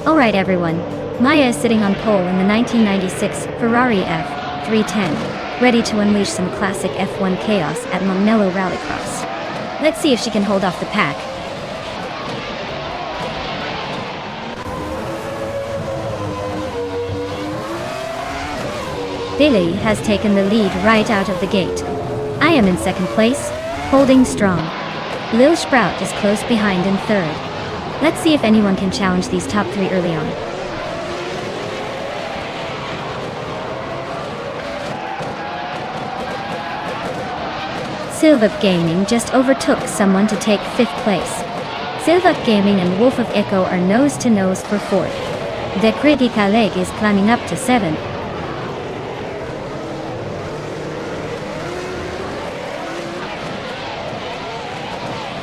Alright everyone, Maya is sitting on pole in the 1996 Ferrari F310, ready to unleash some classic F1 chaos at Montmello Rallycross. Let's see if she can hold off the pack. Billy has taken the lead right out of the gate. I am in second place, holding strong. Lil Sprout is close behind in third. Let's see if anyone can challenge these top three early on. Silvup Gaming just overtook someone to take 5th place. Silvup Gaming and Wolf of Eco are nose to nose for 4th. The Critica Leg is climbing up to 7th.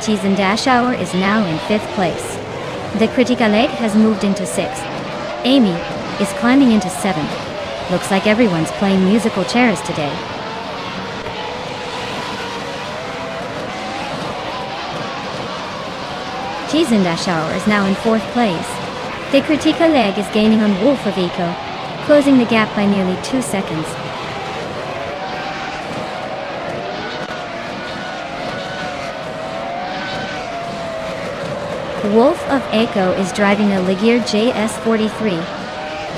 Cheese and Dash Hour is now in 5th place. The Critica Leg has moved into 6th. Amy is climbing into 7th. Looks like everyone's playing musical chairs today. Cheese and Dash Hour is now in 4th place. The Critica Leg is gaining on Wolf of Eco, closing the gap by nearly 2 seconds. Wolf of Eco is driving a Ligier JS43,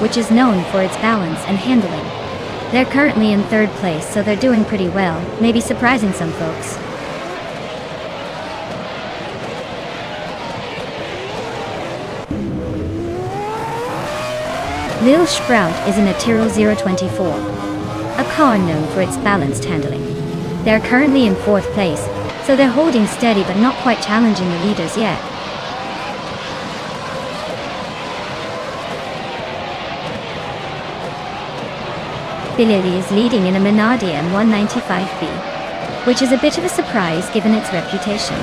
which is known for its balance and handling. They're currently in 3rd place, so they're doing pretty well, maybe surprising some folks. Lil Sprout is in a Tyrrell 024, a car known for its balanced handling. They're currently in 4th place, so they're holding steady but not quite challenging the leaders yet. Billy is leading in a Minardi M195B, which is a bit of a surprise given its reputation.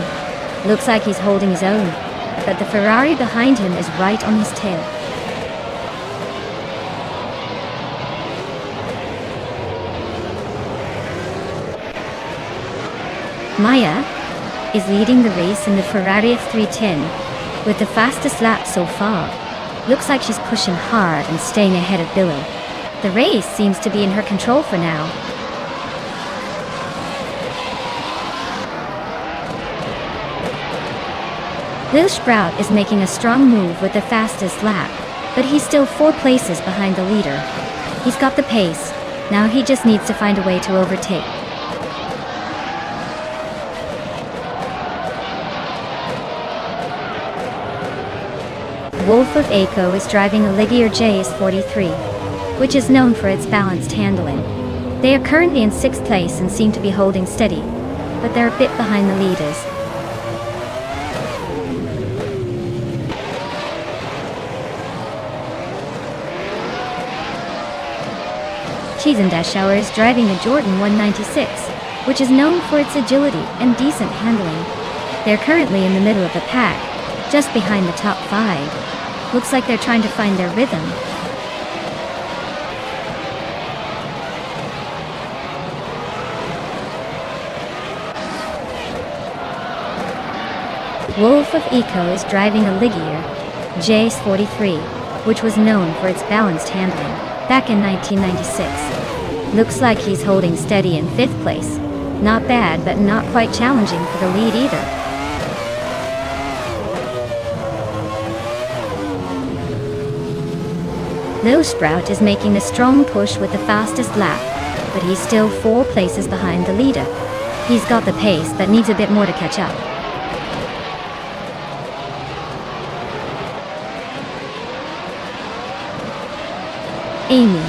Looks like he's holding his own, but the Ferrari behind him is right on his tail. Maya is leading the race in the Ferrari F310 with the fastest lap so far. Looks like she's pushing hard and staying ahead of Billy. The race seems to be in her control for now. Lil Sprout is making a strong move with the fastest lap, but he's still 4 places behind the leader. He's got the pace. Now he just needs to find a way to overtake. Wolf of Eco is driving a Ligier JS43, which is known for its balanced handling. They are currently in 6th place and seem to be holding steady, but they're a bit behind the leaders. Cheese and Dash Hour is driving the Jordan 196, which is known for its agility and decent handling. They're currently in the middle of the pack, just behind the top 5. Looks like they're trying to find their rhythm. Wolf of Eco is driving a Ligier JS43, which was known for its balanced handling back in 1996. Looks like he's holding steady in 5th place. Not bad, but not quite challenging for the lead either. Lil Sprout is making a strong push with the fastest lap, but he's still 4 places behind the leader. He's got the pace but needs a bit more to catch up. Amy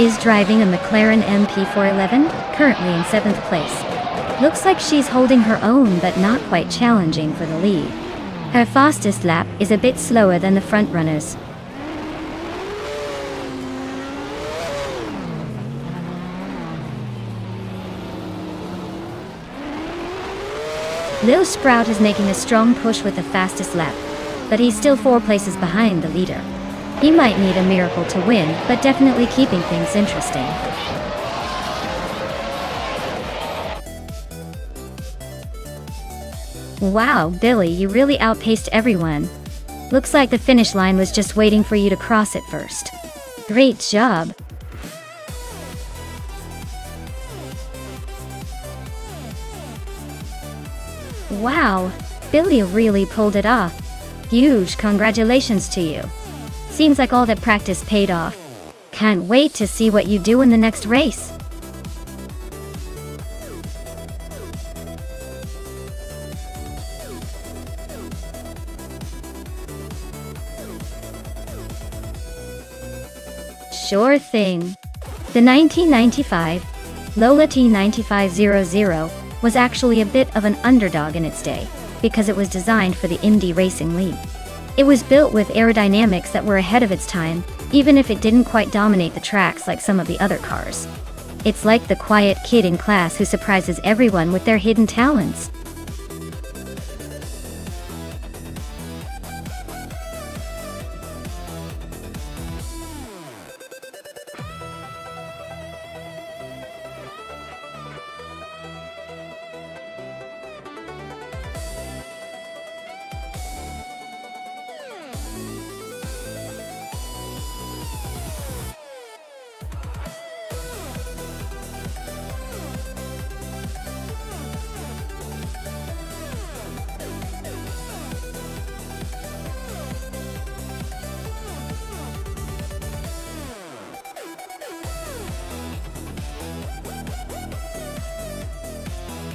is driving a McLaren MP411, currently in 7th place. Looks like she's holding her own but not quite challenging for the lead. Her fastest lap is a bit slower than the front runners. Lil Sprout is making a strong push with the fastest lap, but he's still 4 places behind the leader. He might need a miracle to win, but definitely keeping things interesting. Wow, Billy, you really outpaced everyone. Looks like the finish line was just waiting for you to cross it first. Great job. Wow, Billy really pulled it off. Huge congratulations to you. Seems like all that practice paid off. Can't wait to see what you do in the next race. Sure thing. The 1995 Lola T9500 was actually a bit of an underdog in its day, because it was designed for the Indy Racing League. It was built with aerodynamics that were ahead of its time, even if it didn't quite dominate the tracks like some of the other cars. It's like the quiet kid in class who surprises everyone with their hidden talents.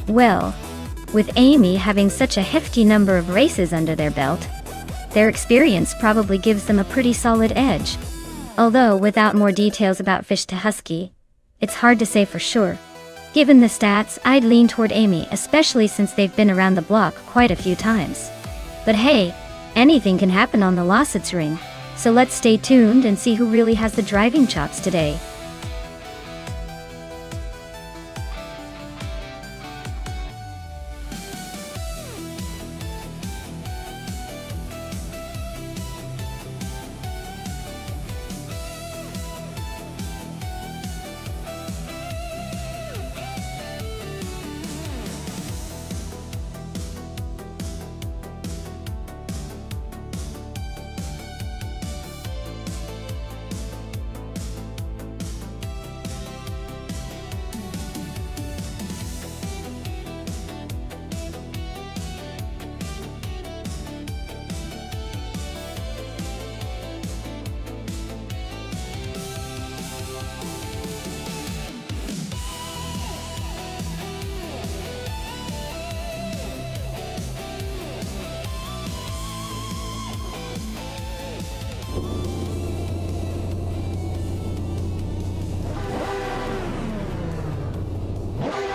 Well, with Amy having such a hefty number of races under their belt, their experience probably gives them a pretty solid edge. Although without more details about Fish to Husky, it's hard to say for sure. Given the stats, I'd lean toward Amy, especially since they've been around the block quite a few times. But hey, anything can happen on the Lawsuits ring, so let's stay tuned and see who really has the driving chops today.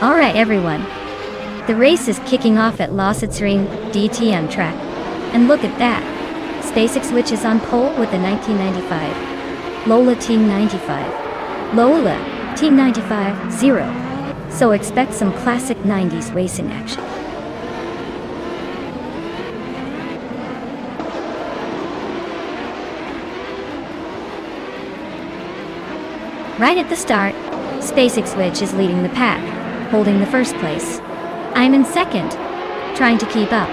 Alright everyone, the race is kicking off at Lawsuits Ring DTM track. And look at that, SpaceX Witch is on pole with the 1995 Lola Team 95. Lola Team 95 0. So expect some classic 90s racing action. Right at the start, SpaceX Witch is leading the pack, holding the first place. I'm in second, trying to keep up.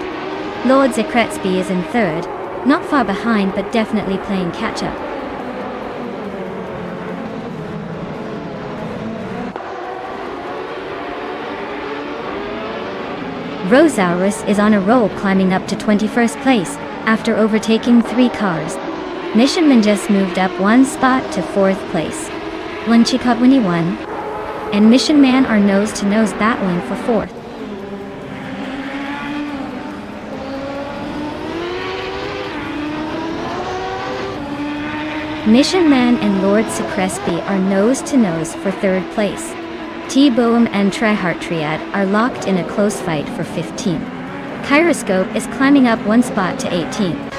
Lord Zekretsky is in third, not far behind but definitely playing catch-up. Rosaurus is on a roll, climbing up to 21st place after overtaking 3 cars. Missionman just moved up one spot to 4th place. Lunchicot Winnie won, and Mission Man are nose-to-nose battling for 4th. Mission Man and Lord Secrespi are nose-to-nose for 3rd place. T-Boom and Tryhard Triad are locked in a close fight for 15th. Kyroscope is climbing up one spot to 18th.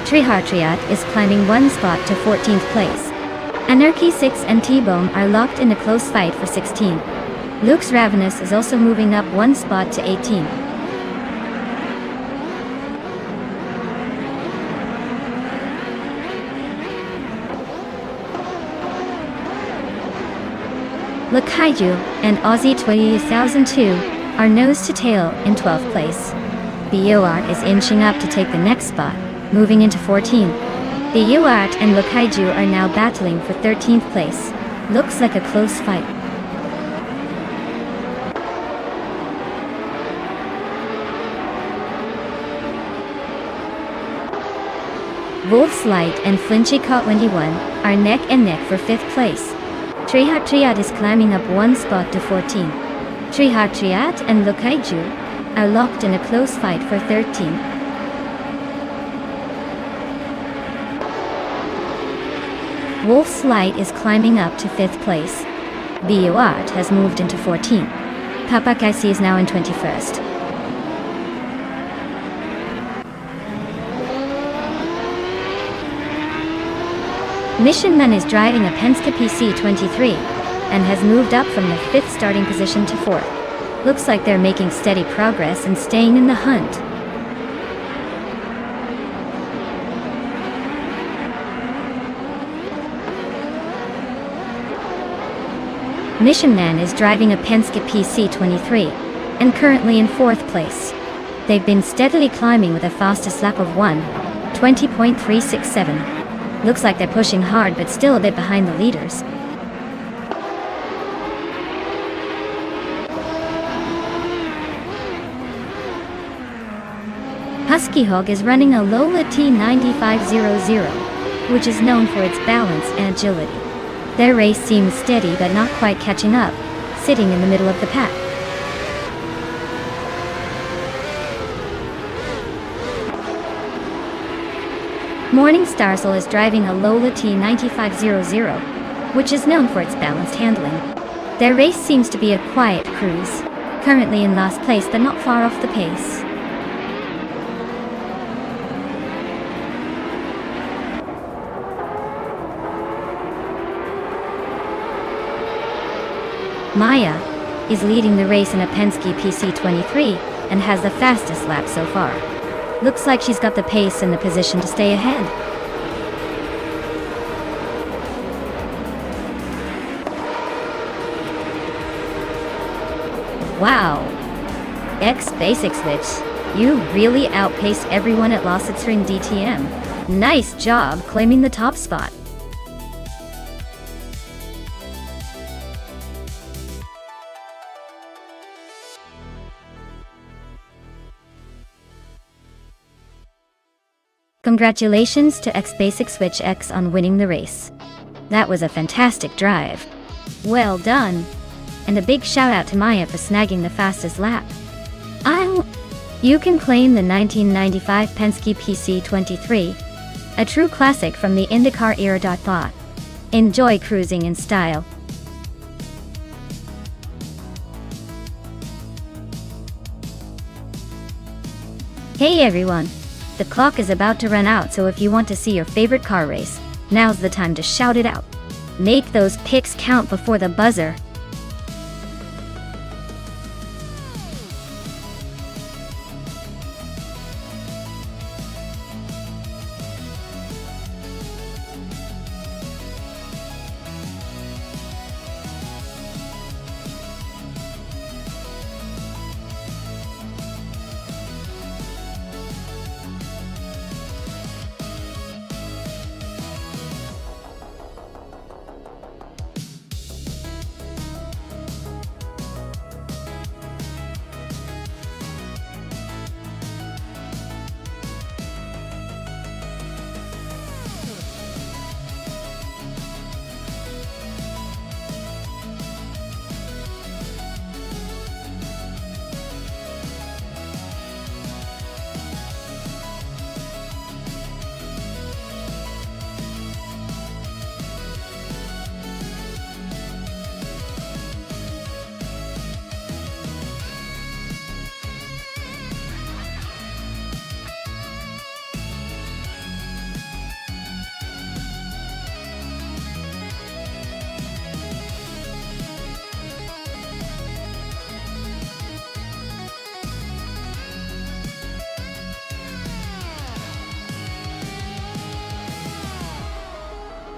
Tryhard Triad is climbing one spot to 14th place. Anarchy 6 and T-Boom are locked in a close fight for 16th. Luke's Ravenous is also moving up one spot to 18th. Lakaiju and Aussie 2002 are nose-to-tail in 12th place. BOR is inching up to take the next spot, moving into 14th. BOR and Lakaiju are now battling for 13th place. Looks like a close fight. Wolf's Light and Flinchy Caught 21 are neck and neck for 5th place. Tryhard Triad is climbing up one spot to 14th. Tryhard Triad and Lakaiju are locked in a close fight for 13th. Wolf's Light is climbing up to 5th place. BOR has moved into 14th. Papakaisi is now in 21st. Mission Man is driving a Penske PC23 and has moved up from the 5th starting position to 4th. Looks like they're making steady progress and staying in the hunt. Mission Man is driving a Penske PC23 and currently in 4th place. They've been steadily climbing with a fastest lap of 1:20.367. Looks like they're pushing hard but still a bit behind the leaders. Husky Hog is running a Lola T9500, which is known for its balance and agility. Their race seems steady but not quite catching up, sitting in the middle of the pack. Morning Starsel is driving a Lola T9500, which is known for its balanced handling. Their race seems to be a quiet cruise, currently in last place but not far off the pace. Maya is leading the race in a Penske PC23 and has the fastest lap so far. Looks like she's got the pace and the position to stay ahead. Wow! Basic Switch, you really outpaced everyone at Lossitzring DTM. Nice job claiming the top spot. Congratulations to Basic Switch X on winning the race. That was a fantastic drive. Well done. And a big shout out to Maya for snagging the fastest lap. You can claim the 1995 Penske PC23, a true classic from the IndyCar era. Enjoy cruising in style. Hey everyone! The clock is about to run out, so if you want to see your favorite car race, now's the time to shout it out. Make those picks count before the buzzer.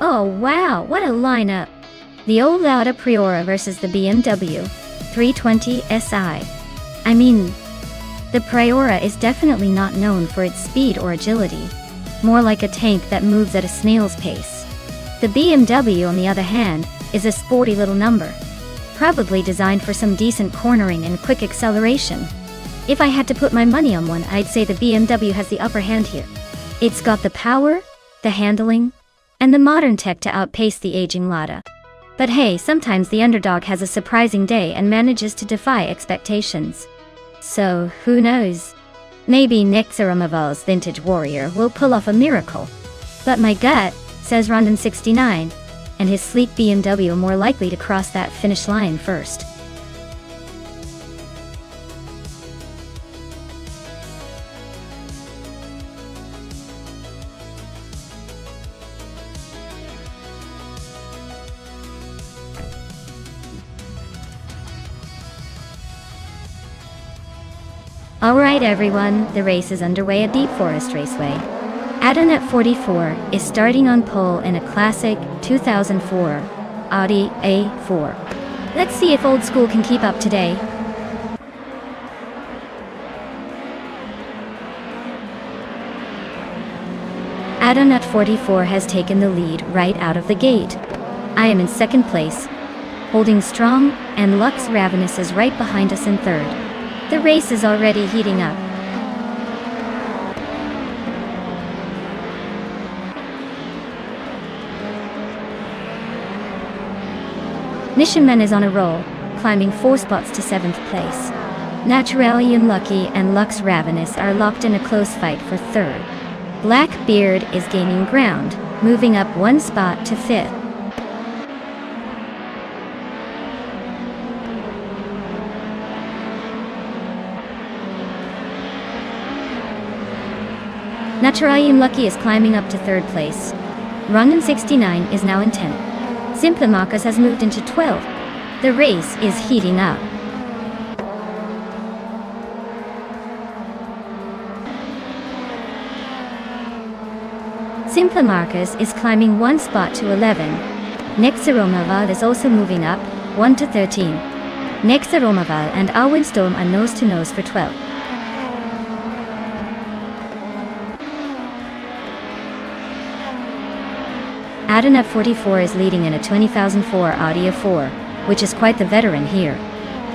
Oh wow, what a lineup! The old Lauda Priora versus the BMW 320 SI. I mean, the Priora is definitely not known for its speed or agility, more like a tank that moves at a snail's pace. The BMW, on the other hand, is a sporty little number, probably designed for some decent cornering and quick acceleration. If I had to put my money on one, I'd say the BMW has the upper hand here. It's got the power, the handling, and the modern tech to outpace the aging Lada. But hey, sometimes the underdog has a surprising day and manages to defy expectations. So, who knows? Maybe Nexaromaval's Vintage Warrior will pull off a miracle. But my gut says Rondon69, and his sleek BMW more likely to cross that finish line first. Alright everyone, the race is underway at Deep Forest Raceway. Adonut 44 is starting on pole in a classic 2004 Audi A4. Let's see if old school can keep up today. Adonut 44 has taken the lead right out of the gate. I am in second place, holding strong, and Lux Ravenous is right behind us in third. The race is already heating up. Nishimen is on a roll, climbing 4 spots to 7th place. Naturally Unlucky and Lux Ravenous are locked in a close fight for third. Blackbeard is gaining ground, moving up 1 spot to 5th. Naturally Unlucky is climbing up to 3rd place. Rondon69 is now in 10th. Simplimachus has moved into 12th. The race is heating up. Simplimachus is climbing 1 spot to 11. Nexaromaval is also moving up, 1 to 13. Nexaromaval and Alwinstorm are nose to nose for 12th. Adonut 44 is leading in a 2004 Audi A4, which is quite the veteran here.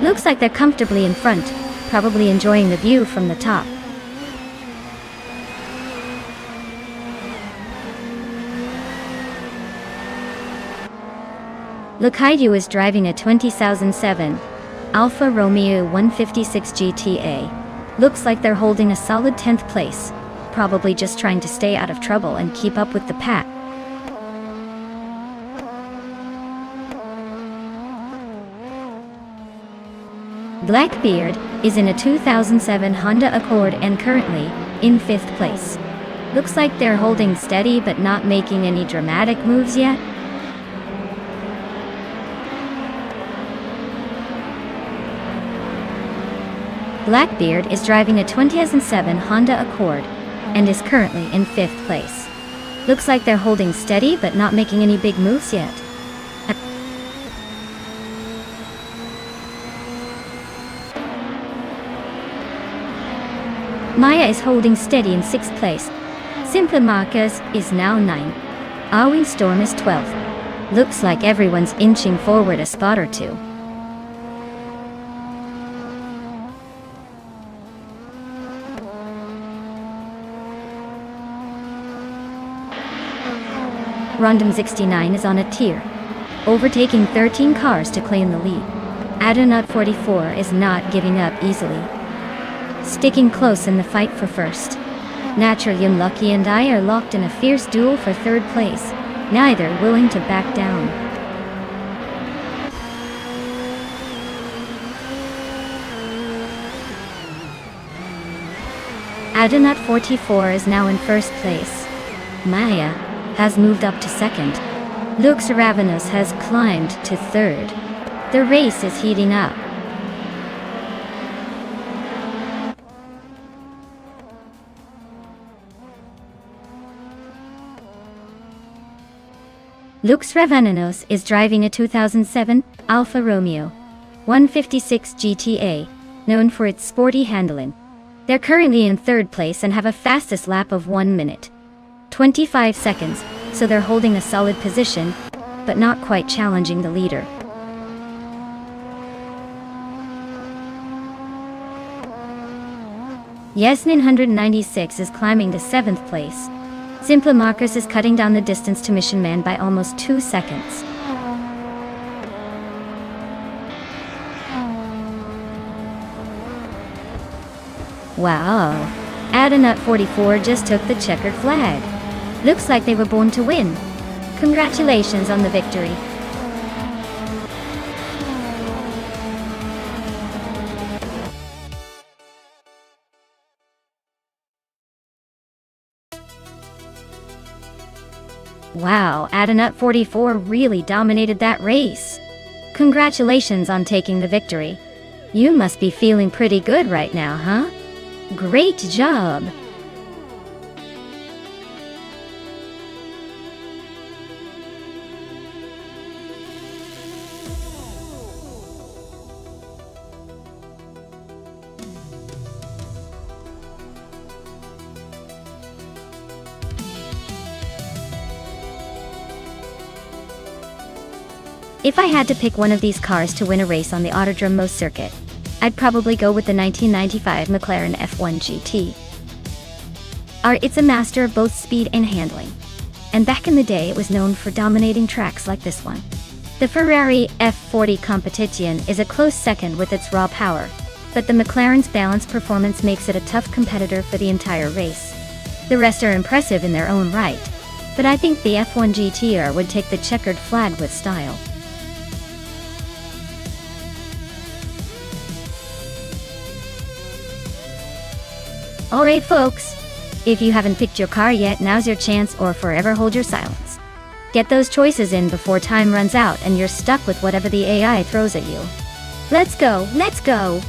Looks like they're comfortably in front, probably enjoying the view from the top. Lukayu is driving a 2007 Alfa Romeo 156 GTA. Looks like they're holding a solid 10th place, probably just trying to stay out of trouble and keep up with the pack. Blackbeard is in a 2007 Honda Accord and currently in 5th place. Looks like they're holding steady but not making any dramatic moves yet. Blackbeard is driving a 2007 Honda Accord and is currently in 5th place. Looks like they're holding steady but not making any big moves yet. Maya is holding steady in 6th place. Simplimachus is now 9th. Alwinstorm is 12th. Looks like everyone's inching forward a spot or two. Rondon69 is on a tier, overtaking 13 cars to claim the lead. Adonut 44 is not giving up easily, sticking close in the fight for first. Naturally Unlucky and I are locked in a fierce duel for 3rd place, neither willing to back down. Adonut 44 is now in 1st place. Maya has moved up to 2nd. Lux Ravenous has climbed to 3rd. The race is heating up. Lux Revaninos is driving a 2007 Alfa Romeo 156 GTA, known for its sporty handling. They're currently in third place and have a fastest lap of 1 minute, 25 seconds, so they're holding a solid position, but not quite challenging the leader. Yasnin 196 is climbing to 7th place. Simpla Marcus is cutting down the distance to Mission Man by almost 2 seconds. Wow, Adanut 44 just took the checkered flag. Looks like they were born to win. Congratulations on the victory. Wow, Adanut 44 really dominated that race. Congratulations on taking the victory. You must be feeling pretty good right now, huh? Great job! If I had to pick one of these cars to win a race on the Autodrome Most circuit, I'd probably go with the 1995 McLaren F1 GT. It's a master of both speed and handling, and back in the day it was known for dominating tracks like this one. The Ferrari F40 Competition is a close second with its raw power, but the McLaren's balanced performance makes it a tough competitor for the entire race. The rest are impressive in their own right, but I think the F1 GTR would take the checkered flag with style. Alright folks, if you haven't picked your car yet, now's your chance, or forever hold your silence. Get those choices in before time runs out and you're stuck with whatever the AI throws at you. Let's go, let's go!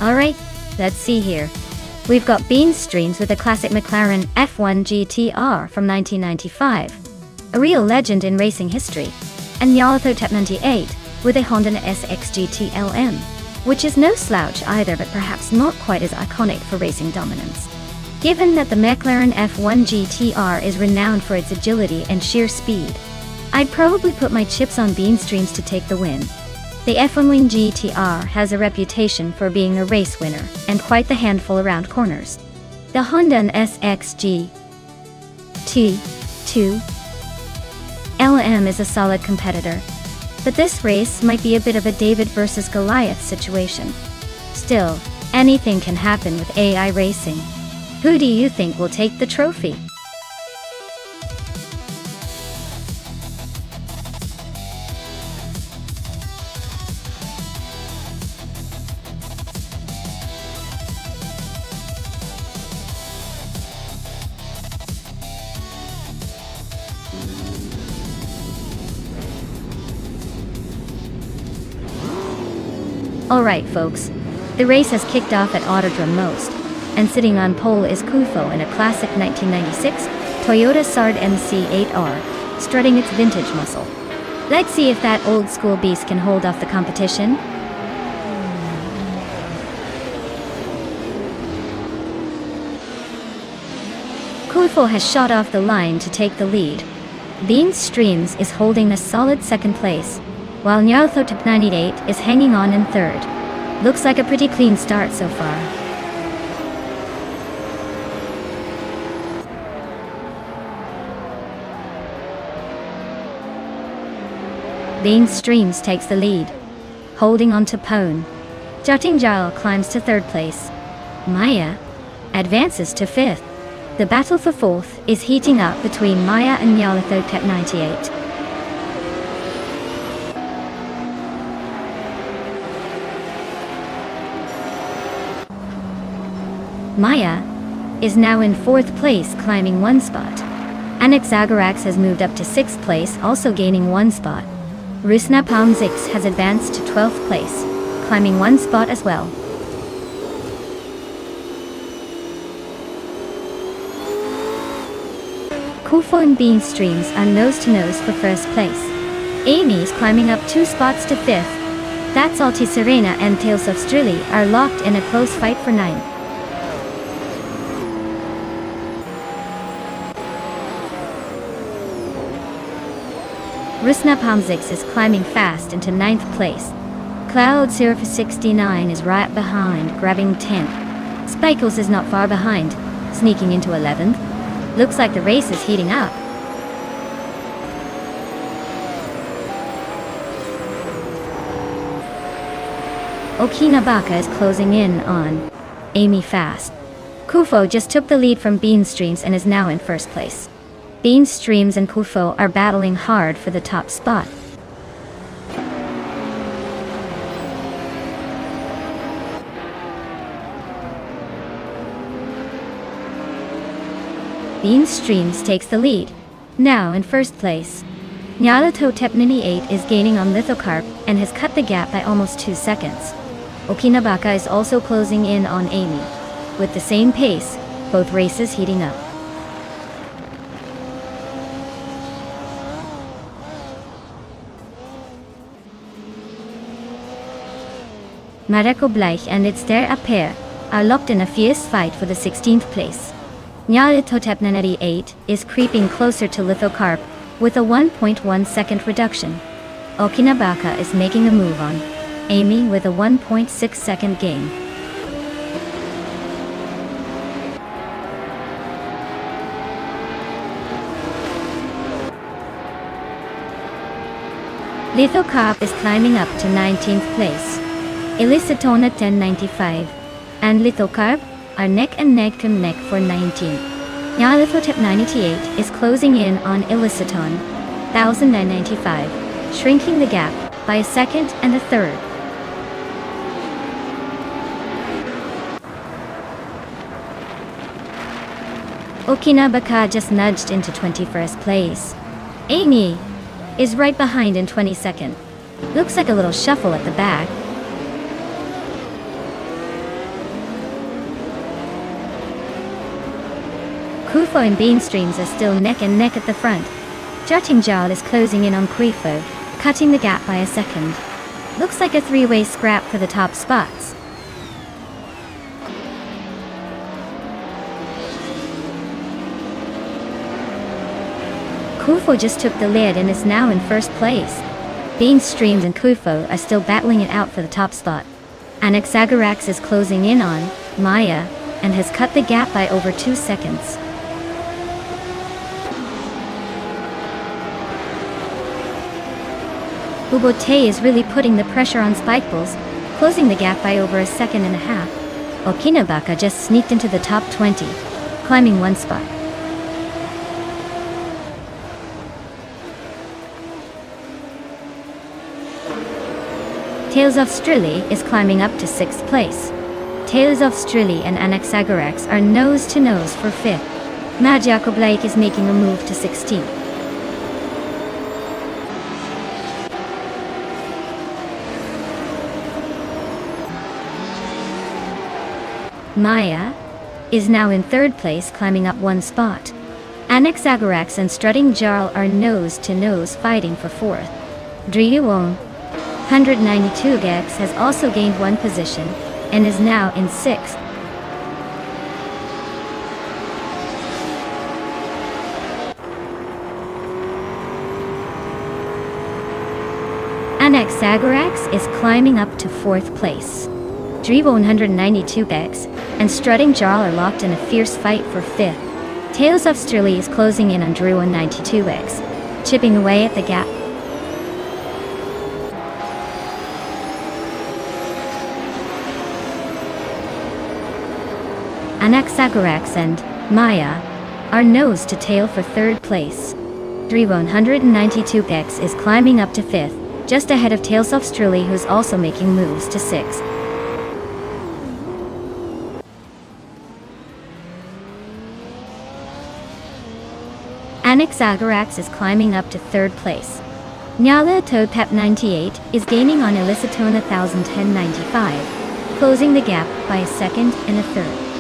Alright, let's see here. We've got Bean Streams with a classic McLaren F1 GTR from 1995, a real legend in racing history, and Nyarlathotep 98 with a Honda SX GT LM, which is no slouch either, but perhaps not quite as iconic for racing dominance. Given that the McLaren F1 GTR is renowned for its agility and sheer speed, I'd probably put my chips on Bean Streams to take the win. The F1 Wing GTR has a reputation for being a race winner and quite the handful around corners. The Honda SX GT2 LM is a solid competitor, but this race might be a bit of a David versus Goliath situation. Still, anything can happen with AI racing. Who do you think will take the trophy? Alright folks, the race has kicked off at Autodrome Most, and sitting on pole is Kufo in a classic 1996 Toyota Sard MC8R, strutting its vintage muscle. Let's see if that old school beast can hold off the competition. Kufo has shot off the line to take the lead. Bean Streams is holding a solid second place, while Nyarlathotep 98 is hanging on in third. Looks like a pretty clean start so far. Bean Streams takes the lead, holding on to Pone. Jutting Jarl climbs to 3rd place. Maya advances to 5th. The battle for 4th is heating up between Maya and Nyarlathotep 98. Maya is now in 4th place, climbing 1 spot. Anaxagorax has moved up to 6th place, also gaining 1 spot. Rusnapalmzix has advanced to 12th place, climbing 1 spot as well. Kufo and Bean Streams are nose-to-nose for 1st place. Amy is climbing up 2 spots to 5th. That's Alti Serena and Tales of Strilly are locked in a close fight for 9th. Rusnapalmzix is climbing fast into 9th place. Cloud Surfer 69 is right behind, grabbing 10th. Spikles is not far behind, sneaking into 11th. Looks like the race is heating up. Okinabaka is closing in on Amy fast. Kufo just took the lead from Bean Streams and is now in 1st place. Bean Streams and Kufo are battling hard for the top spot. Bean Streams takes the lead, now in 1st place. Nyarlathotep 98 is gaining on Lithocarp and has cut the gap by almost 2 seconds. Okinabaka is also closing in on Amy. With the same pace, both races heating up. Mareko Bleich and its Der Aper are locked in a fierce fight for the 16th place. Nyarlathotep 98 is creeping closer to Lithocarp with a 1.1 second reduction. Okinabaka is making a move on Amy with a 1.6 second gain. Lithocarp is climbing up to 19th place. Elisatona 1095 and Lithocarp are neck and neck for 19th. Nyarlathotep 98 is closing in on Elisaton 1995, shrinking the gap by a second and a third. Okinabaka just nudged into 21st place. Amy is right behind in 22nd. Looks like a little shuffle at the back. Kufo and Bean Streams are still neck and neck at the front. Jutting Jarl is closing in on Kufo, cutting the gap by a second. Looks like a 3-way scrap for the top spots. Kufo just took the lead and is now in 1st place. Bean Streams and Kufo are still battling it out for the top spot. Anaxagorax is closing in on Maya and has cut the gap by over 2 seconds. Ubote is really putting the pressure on Spikeballs, closing the gap by over a second and a half. Okinabaka just sneaked into the top 20, climbing 1 spot. Tales of Strilly is climbing up to 6th place. Tales of Strilly and Anaxagorax are nose-to-nose for 5th. Mareko Bleich is making a move to 16th. Maya is now in 3rd place, climbing up 1 spot. Anaxagorax and Strutting Jarl are nose-to-nose fighting for 4th. Driuwon 192 Gex has also gained 1 position and is now in 6th. Anaxagorax is climbing up to 4th place. Drivo 192 Gex and Strutting Jarl are locked in a fierce fight for 5th. Tales of Strilly is closing in on Drew 192 Gex, chipping away at the gap. Sagarax and Maya are nose to tail for third place. Drivo 192X is climbing up to 5th, just ahead of Tailsoft Strully, who's also making moves to 6th. Annex Sagarax is climbing up to 3rd place. Nyala Toad Pep 98 is gaining on Elisatona 1010.95, closing the gap by a 2nd and a 3rd.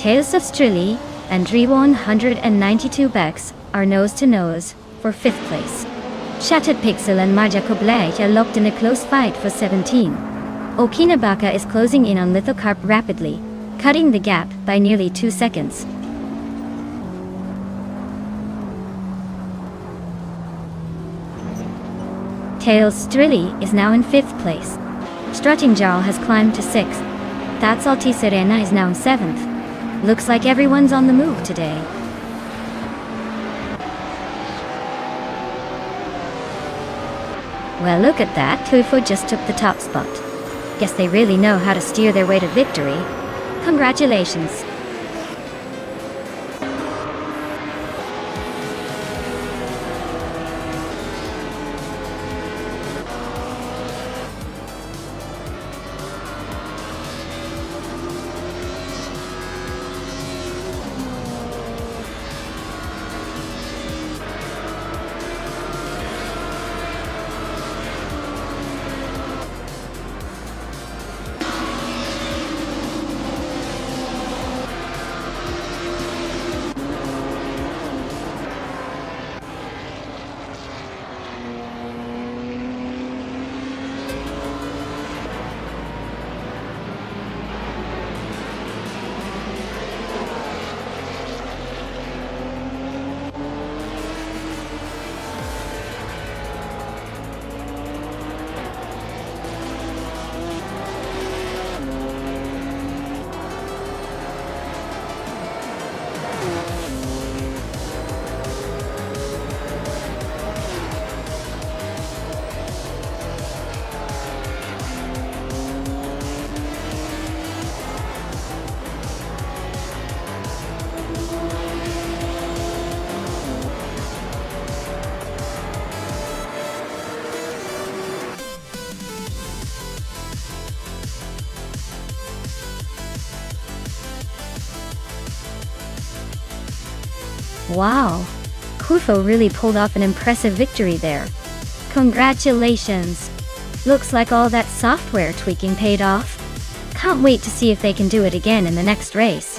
Tailsoft Strully and Drivo 192X are nose to nose for 5th place. Shattered Pixel and Marja Koblai are locked in a close fight for 17. Okinabaka is closing in on Lithocarp rapidly, cutting the gap by nearly 2 seconds. Tails Strully is now in 5th place. Strutting Jarl has climbed to 6th. That's Alti Serena is now in 7th. Looks like everyone's on the move today. Well, look at that, Tufo just took the top spot. Guess they really know how to steer their way to victory. Congratulations. Wow, Kufo really pulled off an impressive victory there. Congratulations! Looks like all that software tweaking paid off. Can't wait to see if they can do it again in the next race.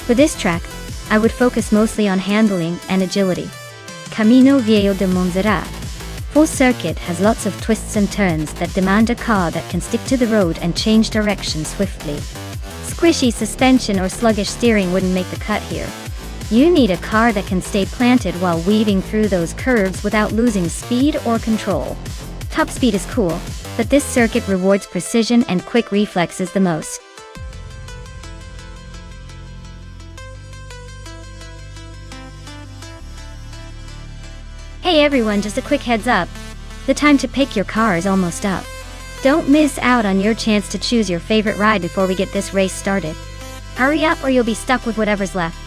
For this track, I would focus mostly on handling and agility. Camino Viejo de Montserrat. Full circuit has lots of twists and turns that demand a car that can stick to the road and change direction swiftly. Squishy suspension or sluggish steering wouldn't make the cut here. You need a car that can stay planted while weaving through those curves without losing speed or control. Top speed is cool, but this circuit rewards precision and quick reflexes the most. Hey everyone, just a quick heads up. The time to pick your car is almost up. Don't miss out on your chance to choose your favorite ride before we get this race started. Hurry up or you'll be stuck with whatever's left.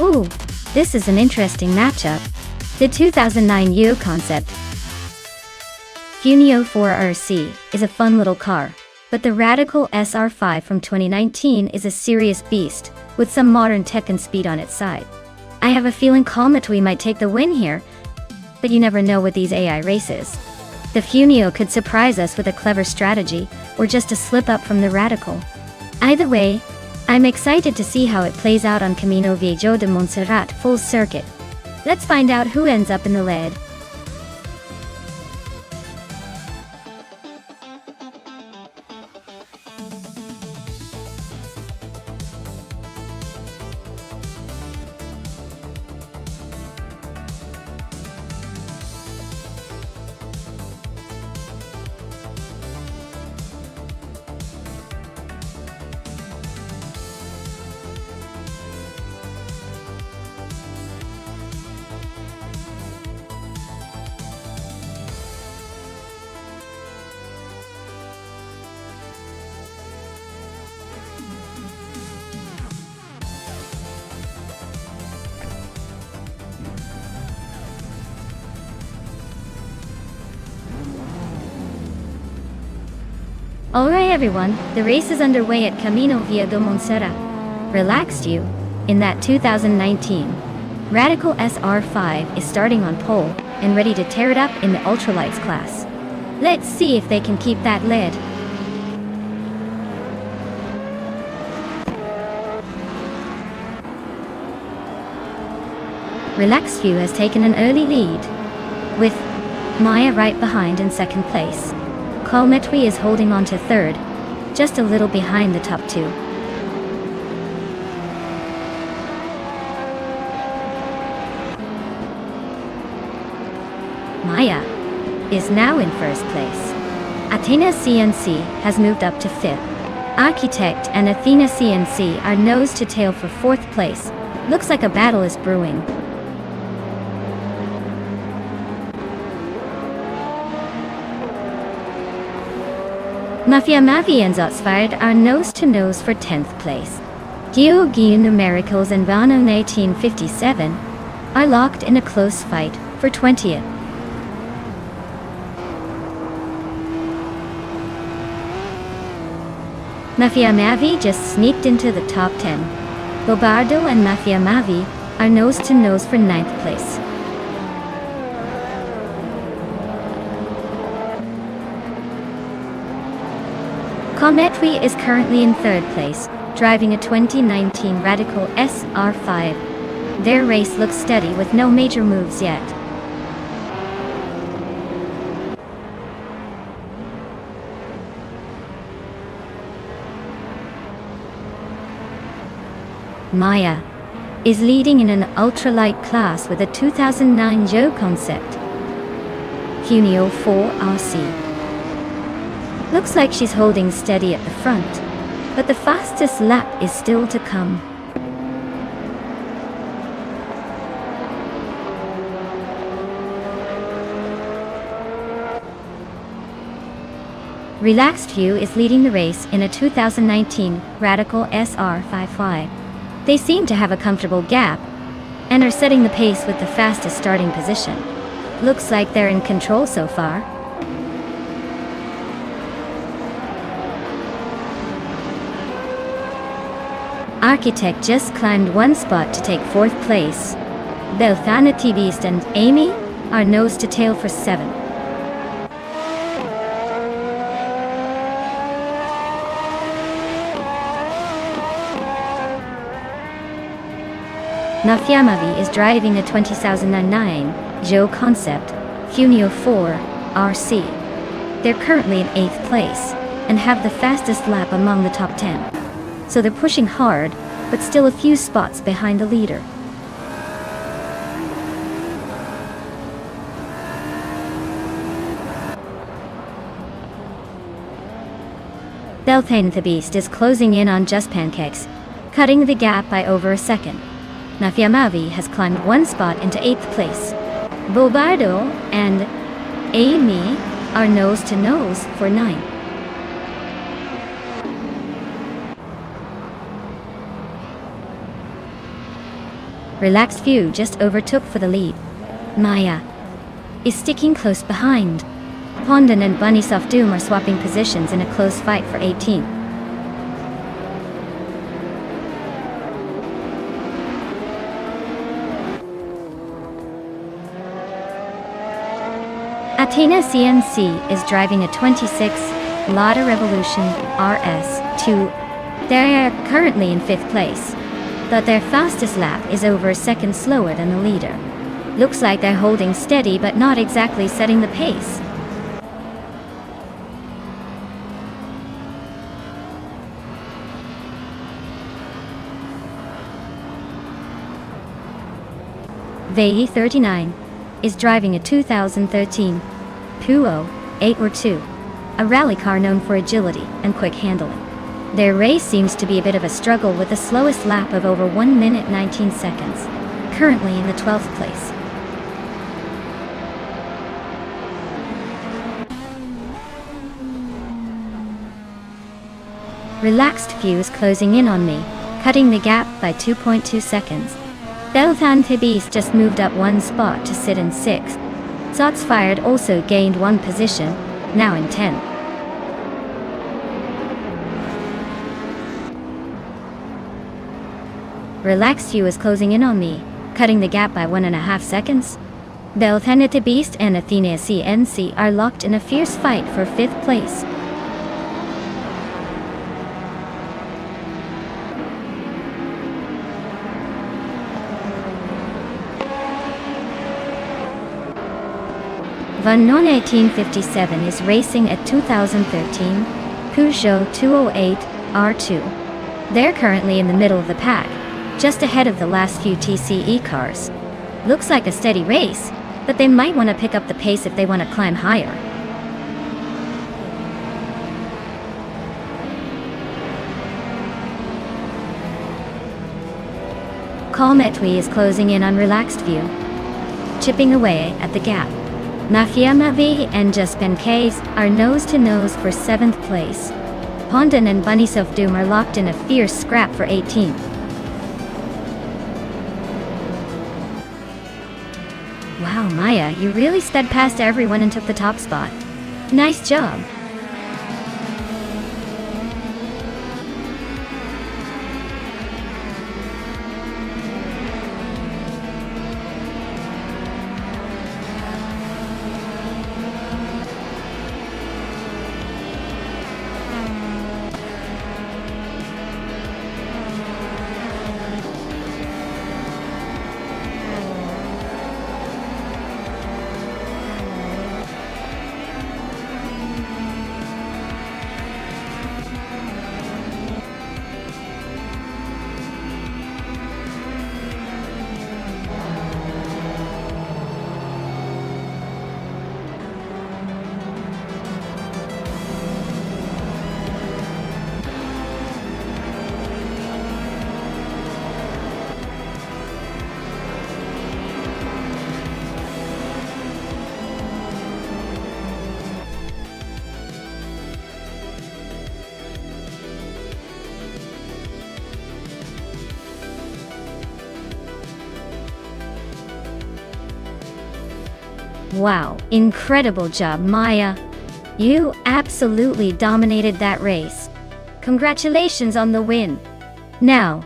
Ooh, this is an interesting matchup. The 2009 U concept, Funio 4RC is a fun little car, but the Radical SR5 from 2019 is a serious beast, with some modern tech and speed on its side. I have a feeling Cometry might take the win here, but you never know with these AI races. The Funio could surprise us with a clever strategy, or just a slip up from the Radical. Either way, I'm excited to see how it plays out on Camino Viejo de Montserrat full circuit. Let's find out who ends up in the lead. Alright everyone, the race is underway at Camino Viejo de Montserrat. Relaxed you, in that 2019 Radical SR5 is starting on pole and ready to tear it up in the ultralights class. Let's see if they can keep that lead. Relaxed View has taken an early lead, with Maya right behind in second place. Cometry is holding on to third, just a little behind the top two. Maya is now in first place. Athena CNC has moved up to fifth. Architect and Athena CNC are nose to tail for fourth place. Looks like a battle is brewing. Mafia Mavi and Zotsfired are nose-to-nose for 10th place. Gio Numericals and Vano 1857 are locked in a close fight for 20th. Mafia Mavi just sneaked into the top 10. Bobardo and Mafia Mavi are nose-to-nose for 9th place. Cometry is currently in third place, driving a 2019 Radical SR5. Their race looks steady with no major moves yet. Maya is leading in an ultralight class with a 2009 Joe concept. Funio 4RC. Looks like she's holding steady at the front, but the fastest lap is still to come. Relaxed View is leading the race in a 2019 Radical SR55. They seem to have a comfortable gap and are setting the pace with the fastest starting position. Looks like they're in control so far. Architect just climbed one spot to take fourth place. Belthana T-Beast and Amy are nose to tail for 7. Nafyamavi is driving a 2009 Joe concept, Funio 4 RC. They're currently in 8th place and have the fastest lap among the top 10. So they're pushing hard, but still a few spots behind the leader. Belthane the Beast is closing in on Just Pancakes, cutting the gap by over a second. Nafyamavi has climbed one spot into 8th place. Bobardo and Amy are nose to nose for 9. Relaxed View just overtook for the lead. Maya is sticking close behind. Honda and Bunnysoft Doom are swapping positions in a close fight for 18th. Athena CNC is driving a 26 Lada Revolution RS2. They are currently in 5th place, but their fastest lap is over a second slower than the leader. Looks like they're holding steady but not exactly setting the pace. VE 39 is driving a 2013 Peugeot 842, a rally car known for agility and quick handling. Their race seems to be a bit of a struggle with the slowest lap of over 1 minute 19 seconds, currently in the 12th place. Relaxed View is closing in on me, cutting the gap by 2.2 seconds. Belthan Beast just moved up 1 spot to sit in 6th. Shots Fired also gained 1 position, now in 10th. Relaxed View is closing in on me, cutting the gap by 1.5 seconds. Belthan Beast and Athena CNC are locked in a fierce fight for 5th place. Vanon 1857 is racing a 2013 Peugeot 208 R2. They're currently in the middle of the pack, just ahead of the last few TCE cars. Looks like a steady race, but they might want to pick up the pace if they want to climb higher. Calmetwi is closing in on Relaxed View, chipping away at the gap. Mafia Mavi and Just Ben Case are nose-to-nose for 7th place. Honda and Bunnysoft Doom are locked in a fierce scrap for 18th. Wow, Maya, you really sped past everyone and took the top spot. Nice job. Wow, incredible job, Maya. You absolutely dominated that race. Congratulations on the win. Now,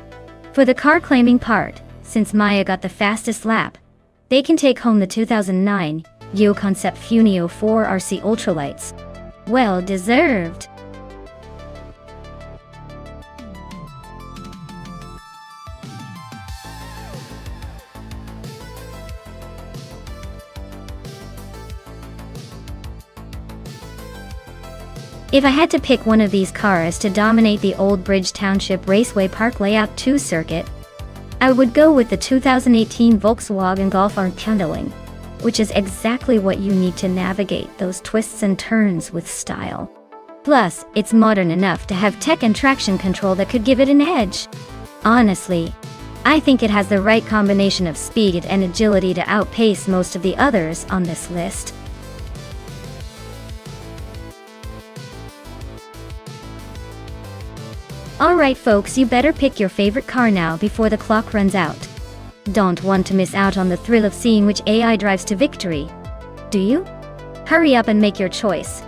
for the car claiming part, since Maya got the fastest lap, they can take home the 2009 Yo Concept Funio 4 RC Ultralights. Well deserved. If I had to pick one of these cars to dominate the Old Bridge Township Raceway Park Layout 2 circuit, I would go with the 2018 Volkswagen Golf R Handling, which is exactly what you need to navigate those twists and turns with style. Plus, it's modern enough to have tech and traction control that could give it an edge. Honestly, I think it has the right combination of speed and agility to outpace most of the others on this list. Alright folks, you better pick your favorite car now before the clock runs out. Don't want to miss out on the thrill of seeing which AI drives to victory, do you? Hurry up and make your choice.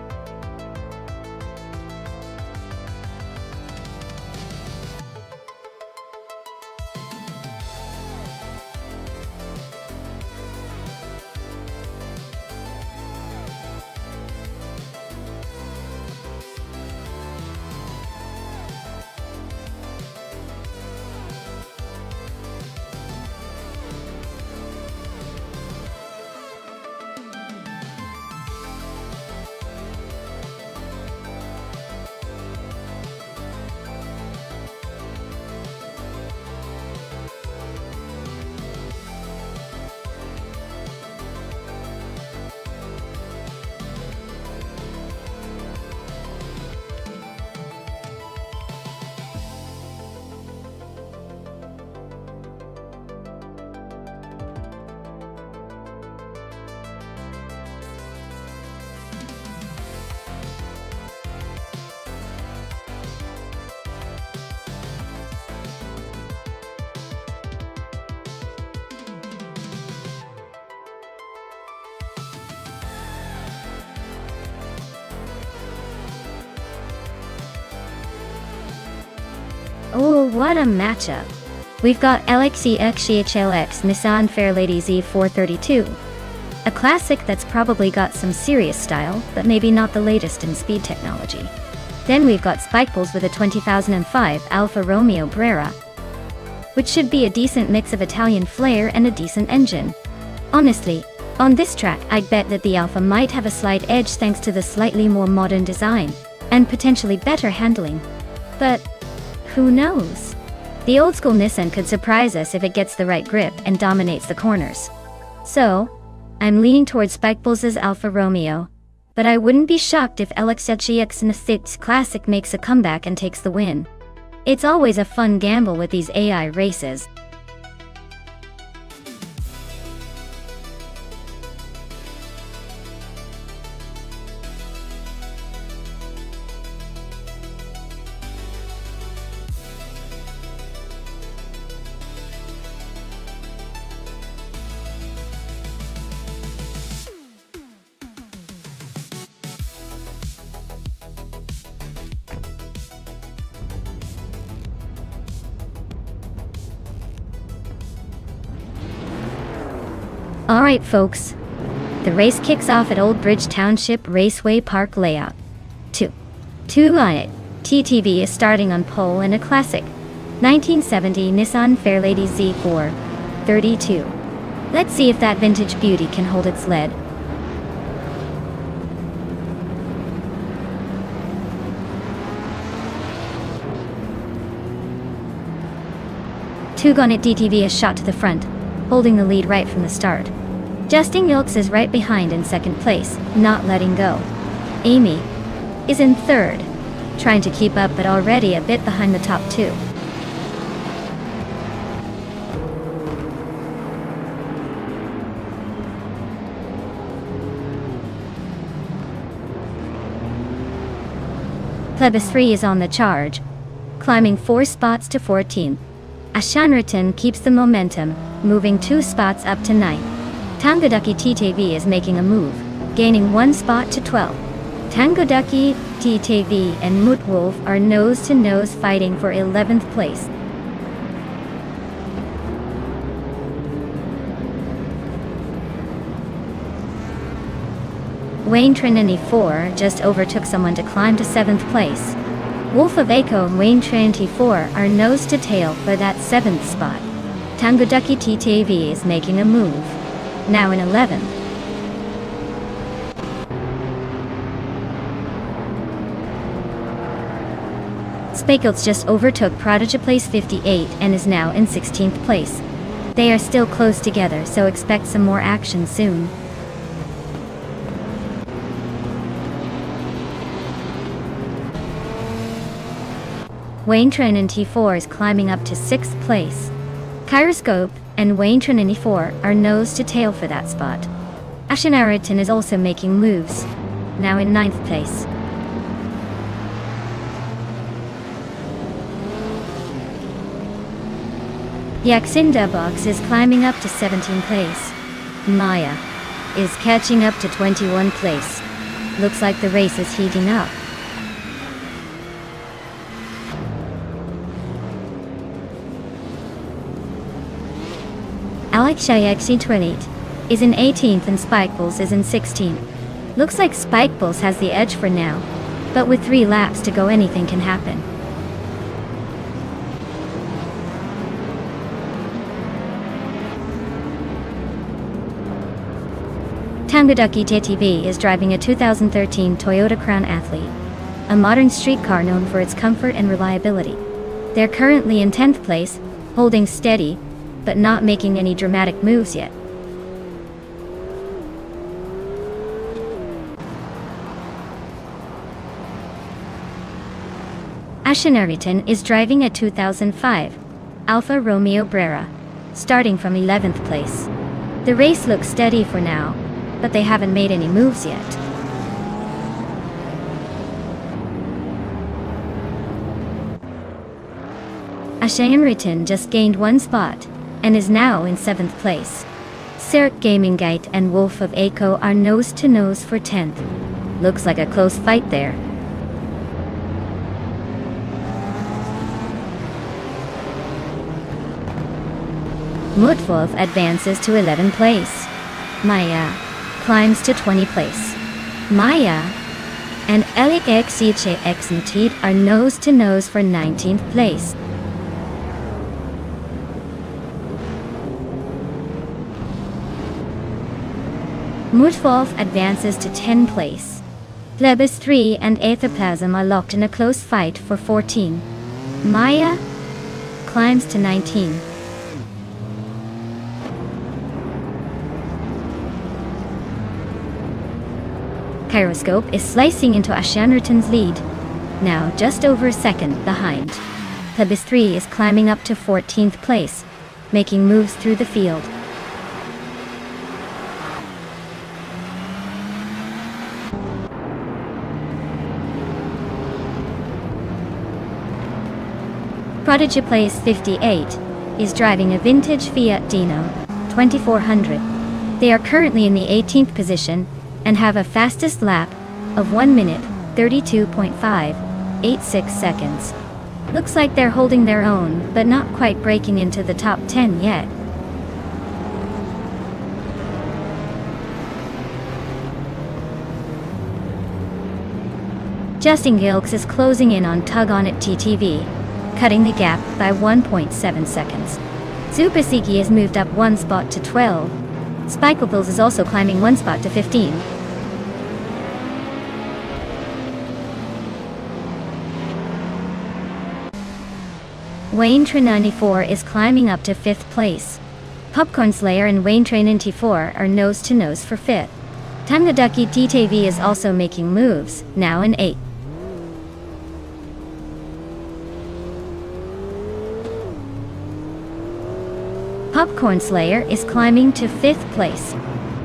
Oh, what a matchup. We've got LXE-XCHLX Nissan Fairlady Z432. A classic that's probably got some serious style, but maybe not the latest in speed technology. Then we've got Spikeballs with a 2005 Alfa Romeo Brera, which should be a decent mix of Italian flair and a decent engine. Honestly, on this track I'd bet that the Alfa might have a slight edge thanks to the slightly more modern design, and potentially better handling. But who knows? The old-school Nissan could surprise us if it gets the right grip and dominates the corners. So, I'm leaning towards Spikeballs' Alfa Romeo, but I wouldn't be shocked if LXE-XCHLX Nissan Classic makes a comeback and takes the win. It's always a fun gamble with these AI races. Alright folks, the race kicks off at Old Bridge Township Raceway Park layout. 2 on it. TTV is starting on pole in a classic 1970 Nissan Fairlady Z432. Let's see if that vintage beauty can hold its lead. Two-Gonnet DTV is shot to the front, holding the lead right from the start. Justin Yilks is right behind in second place, not letting go. Amy is in third, trying to keep up but already a bit behind the top two. Plebis 3 is on the charge, climbing 4 spots to 14th. Ashanriton keeps the momentum, moving 2 spots up to 9th. Tangoducky TTV is making a move, gaining 1 spot to 12th. Tangoducky TTV and Mutwolf are nose-to-nose fighting for 11th place. Wayne Trinity 4 just overtook someone to climb to 7th place. Wolf of Echo and Wayne Trinity 4 are nose-to-tail for that 7th spot. Tangoducky TTV is making a move, now in 11th. Spakels just overtook Prodigy Place 58 and is now in 16th place. They are still close together, so expect some more action soon. Wayne Trinity 4 is climbing up to 6th place. Kyroscope and Wayne Trinity 4 are nose to tail for that spot. Ashanariton is also making moves, now in 9th place. Yaxinda Box is climbing up to 17th place. Maya is catching up to 21 place. Looks like the race is heating up. Alexei XC28 is in 18th and Spikeballs is in 16th. Looks like Spikeballs has the edge for now, but with 3 laps to go anything can happen. Tangadaki TTV is driving a 2013 Toyota Crown Athlete, a modern street car known for its comfort and reliability. They're currently in 10th place, holding steady, but not making any dramatic moves yet. Ashenariton is driving a 2005 Alfa Romeo Brera, starting from 11th place. The race looks steady for now, but they haven't made any moves yet. Ashenariton just gained 1 spot, and is now in 7th place. Sirik Gaming Gate and Wolf of Aco are nose to nose for 10th. Looks like a close fight there. Mutvolf advances to 11th place. Maya climbs to 20th place. Maya and LXCHX are nose to nose for 19th place. Mutvolf advances to 10th place. Plebis 3 and Aethoplasm are locked in a close fight for 14. Maya climbs to 19. Kyroscope is slicing into Ashenariton's lead, now just over a second behind. Plebis 3 is climbing up to 14th place, making moves through the field. Prodigy Place 58 is driving a vintage Fiat Dino 2400. They are currently in the 18th position and have a fastest lap of 1 minute 32.586 seconds. Looks like they're holding their own, but not quite breaking into the top 10 yet. Justin Gilks is closing in on Tug On It TTV, cutting the gap by 1.7 seconds. Zupasiki has moved up 1 spot to 12. Spikeballs is also climbing 1 spot to 15. Wayne Train 94 is climbing up to 5th place. Popcorn Slayer and Wayne Train 94 are nose to nose for 5th. Tangadaki TTV is also making moves, now in 8th. Popcorn Slayer is climbing to 5th place.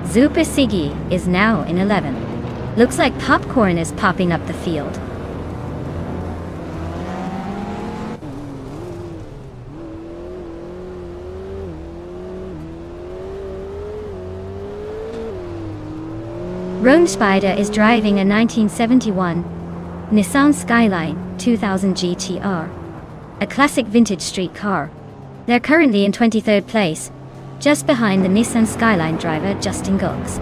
Zupasigi is now in 11th. Looks like Popcorn is popping up the field. Rome Spider is driving a 1971 Nissan Skyline 2000 GTR, a classic vintage street car. They're currently in 23rd place, just behind the Nissan Skyline driver Justin Gilks.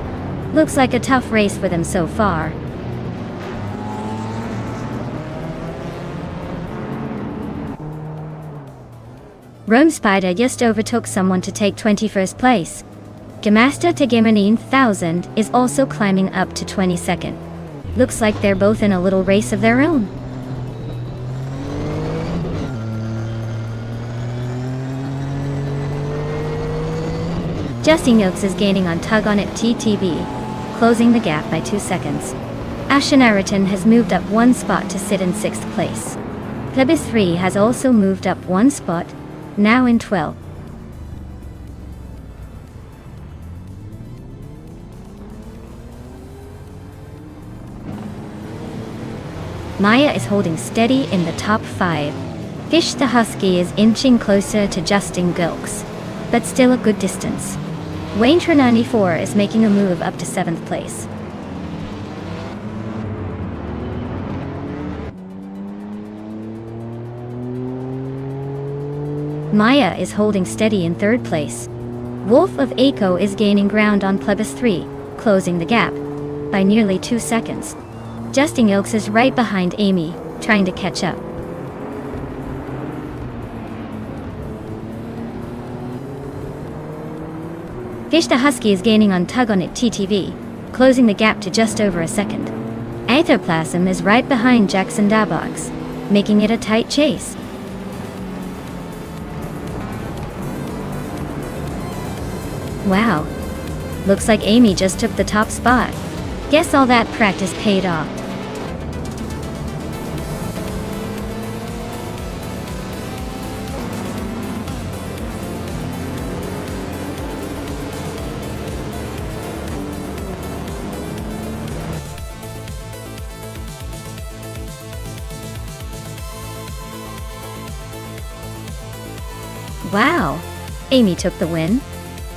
Looks like a tough race for them so far. Rome Spider just overtook someone to take 21st place. Gamasta Tegemanine 1000 is also climbing up to 22nd. Looks like they're both in a little race of their own. Justin Gilks is gaining on Tug On It TTV, closing the gap by 2 seconds. Ashenariton has moved up 1 spot to sit in 6th place. Plebis 3 has also moved up 1 spot, now in 12th. Maya is holding steady in the top 5. Fish the Husky is inching closer to Justin Gilks, but still a good distance. Waintra 94 is making a move up to 7th place. Maya is holding steady in 3rd place. Wolf of Aco is gaining ground on Plebis 3, closing the gap by nearly 2 seconds. Justing Ilks is right behind Amy, trying to catch up. Gishta Husky is gaining on Tug on It TTV, closing the gap to just over a second. Aethoplasm is right behind Jackson Dabox, making it a tight chase. Wow. Looks like Amy just took the top spot. Guess all that practice paid off. Wow. Amy took the win.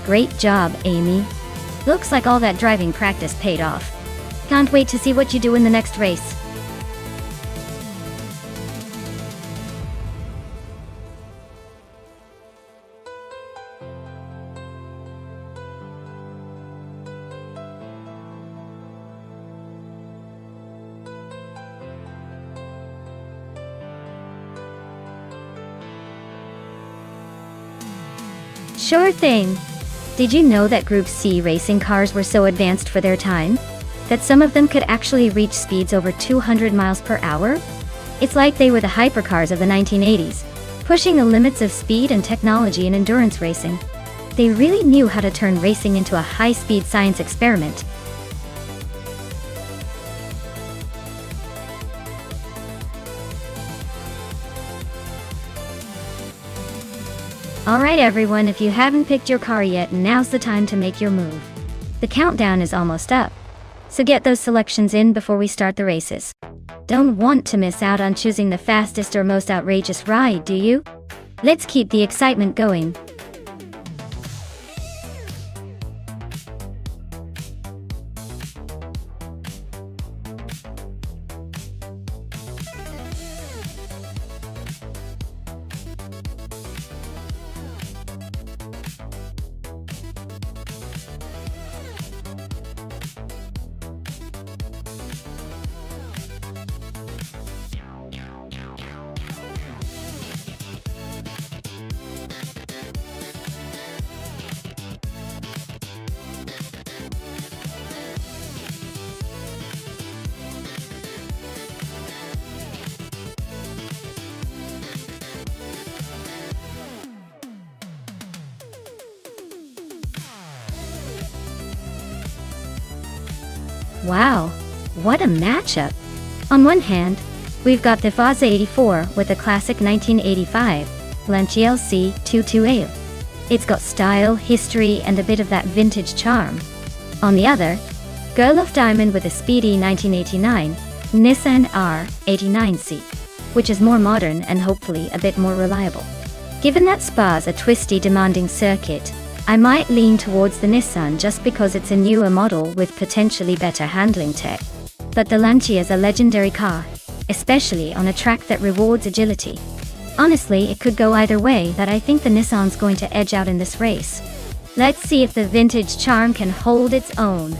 Great job, Amy. Looks like all that driving practice paid off. Can't wait to see what you do in the next race. Sure thing. Did you know that Group C racing cars were so advanced for their time that some of them could actually reach speeds over 200 miles per hour? It's like they were the hypercars of the 1980s, pushing the limits of speed and technology in endurance racing. They really knew how to turn racing into a high-speed science experiment. Alright everyone, if you haven't picked your car yet, now's the time to make your move. The countdown is almost up, so get those selections in before we start the races. Don't want to miss out on choosing the fastest or most outrageous ride, do you? Let's keep the excitement going. Wow, what a matchup! On one hand, we've got the Faza 84 with a classic 1985 Lancia LC 228. It's got style, history, and a bit of that vintage charm. On the other, Girl of Diamond with a speedy 1989 Nissan R89C, which is more modern and hopefully a bit more reliable. Given that Spa's a twisty, demanding circuit, I might lean towards the Nissan just because it's a newer model with potentially better handling tech. But the Lancia is a legendary car, especially on a track that rewards agility. Honestly, it could go either way, but I think the Nissan's going to edge out in this race. Let's see if the vintage charm can hold its own.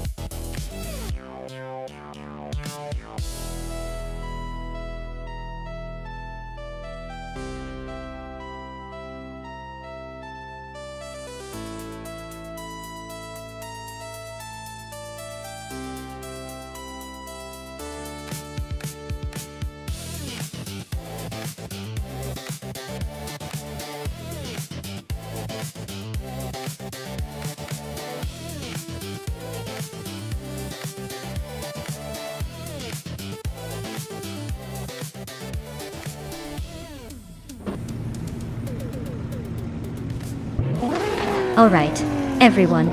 Alright, everyone.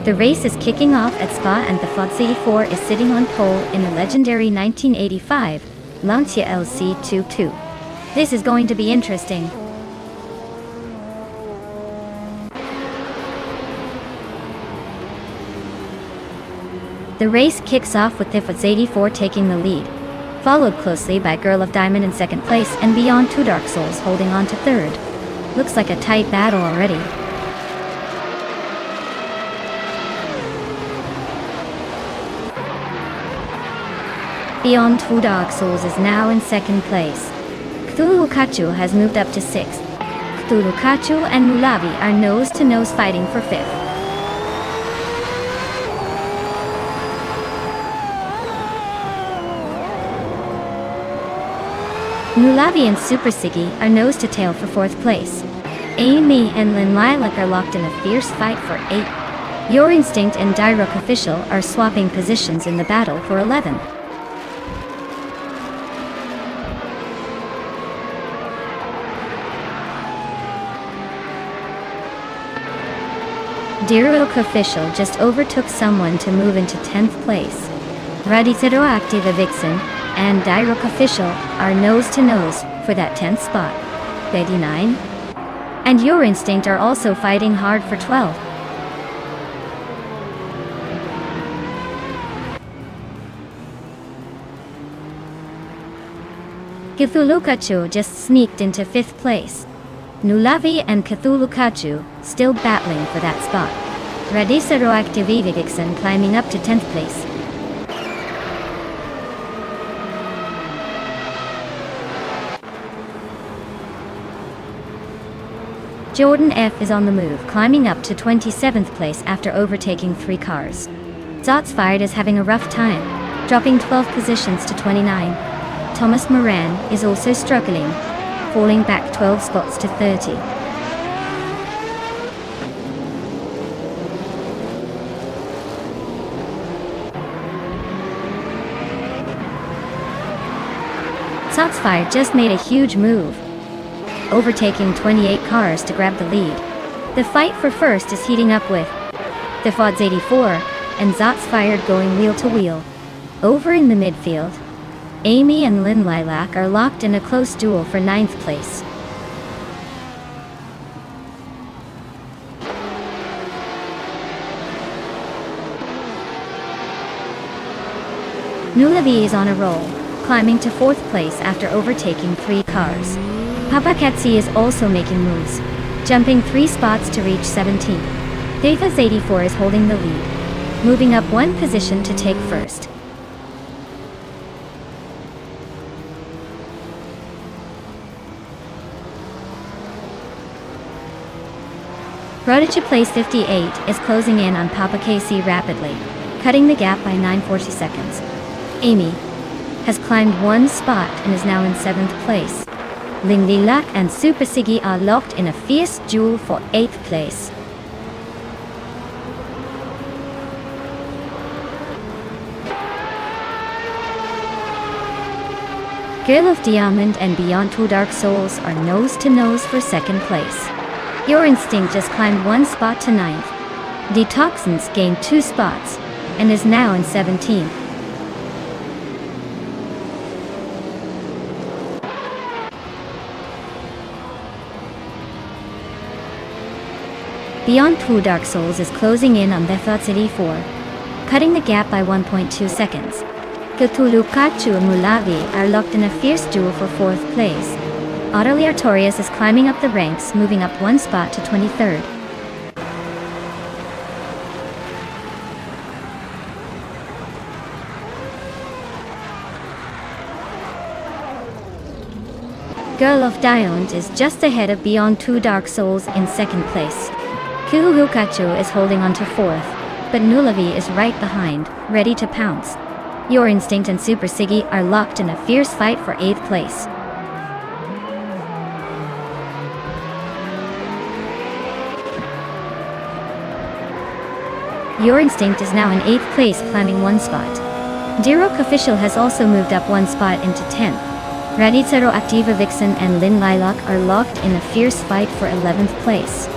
The race is kicking off at Spa and the Faza 84 is sitting on pole in the legendary 1985 Lancia LC22. This is going to be interesting. The race kicks off with Tifwat's 84 taking the lead, followed closely by Girl of Diamond in second place and Beyond Two Dark Souls holding on to third. Looks like a tight battle already. Beyond Two Dark Souls is now in second place. Cthulhu Kachu has moved up to sixth. Cthulhu Kachu and Mulavi are nose-to-nose fighting for fifth. Mulavi and Super Siggy are nose-to-tail for fourth place. Amy and Lynn Lilac are locked in a fierce fight for 8. Your Instinct and Dyrok Official are swapping positions in the battle for 11. Dyrok Official just overtook someone to move into 10th place. Radicero Activa Vixen and Dyrok Official are nose-to-nose for that 10th spot. 39. And Your Instinct are also fighting hard for 12. Cthulhu Kachu just sneaked into 5th place. Nulavi and Cthulhu Kachu still battling for that spot. Radicero Activa Vixen climbing up to 10th place. Jordan F is on the move, climbing up to 27th place after overtaking 3 cars. Zots Fired is having a rough time, dropping 12 positions to 29. Thomas Moran is also struggling, falling back 12 spots to 30. Zots Fired just made a huge move, overtaking 28 cars to grab the lead. The fight for first is heating up with the Fods 84 and Zots Fired going wheel to wheel. Over in the midfield, Amy and Lynn Lilac are locked in a close duel for 9th place. Nulavi is on a roll, climbing to 4th place after overtaking 3 cars. Papaketsi is also making moves, jumping 3 spots to reach 17th. Deva's 84 is holding the lead, moving up 1 position to take first. Prodigy Place 58 is closing in on Papaketsi rapidly, cutting the gap by 940 seconds. Amy has climbed 1 spot and is now in 7th place. Ling Lilac and Super Siggy are locked in a fierce duel for 8th place. Girl of Diamond and Beyond Two Dark Souls are nose-to-nose for 2nd place. Your Instinct just climbed 1 spot to 9th. Detoxins gained 2 spots and is now in 17th. Beyond Two Dark Souls is closing in on Bethot 84, cutting the gap by 1.2 seconds. Cthulhu Kachu and Mulavi are locked in a fierce duel for 4th place. Audley Artorias is climbing up the ranks, moving up 1 spot to 23rd. Girl of Diamond is just ahead of Beyond Two Dark Souls in 2nd place. Cthulhu Kachu is holding on to 4th, but Nulavi is right behind, ready to pounce. Your Instinct and Super Siggy are locked in a fierce fight for 8th place. Your Instinct is now in 8th place, climbing 1 spot. Dyrok Official has also moved up 1 spot into 10th. Radicero Activa Vixen and Lynn Lilac are locked in a fierce fight for 11th place.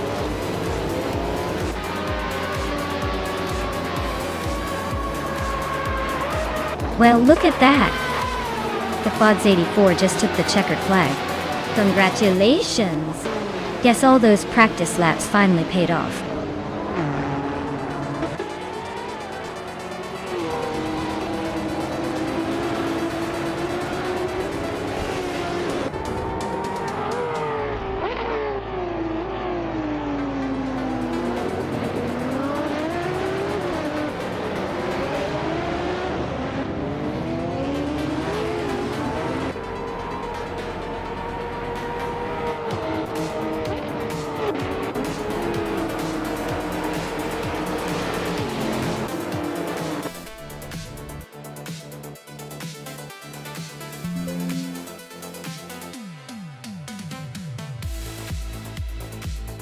Well, look at that! The Fods 84 just took the checkered flag. Congratulations! Guess all those practice laps finally paid off.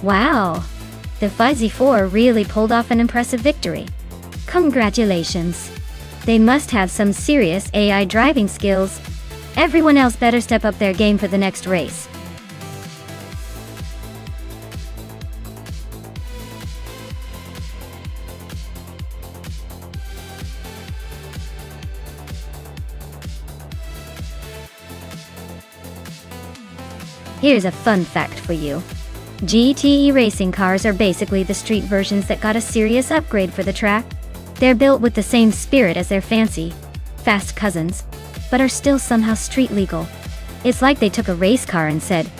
Wow! The Fuzzy 4 really pulled off an impressive victory. Congratulations! They must have some serious AI driving skills. Everyone else better step up their game for the next race. Here's a fun fact for you. GTE racing cars are basically the street versions that got a serious upgrade for the track. They're built with the same spirit as their fancy, fast cousins, but are still somehow street legal. It's like they took a race car and said,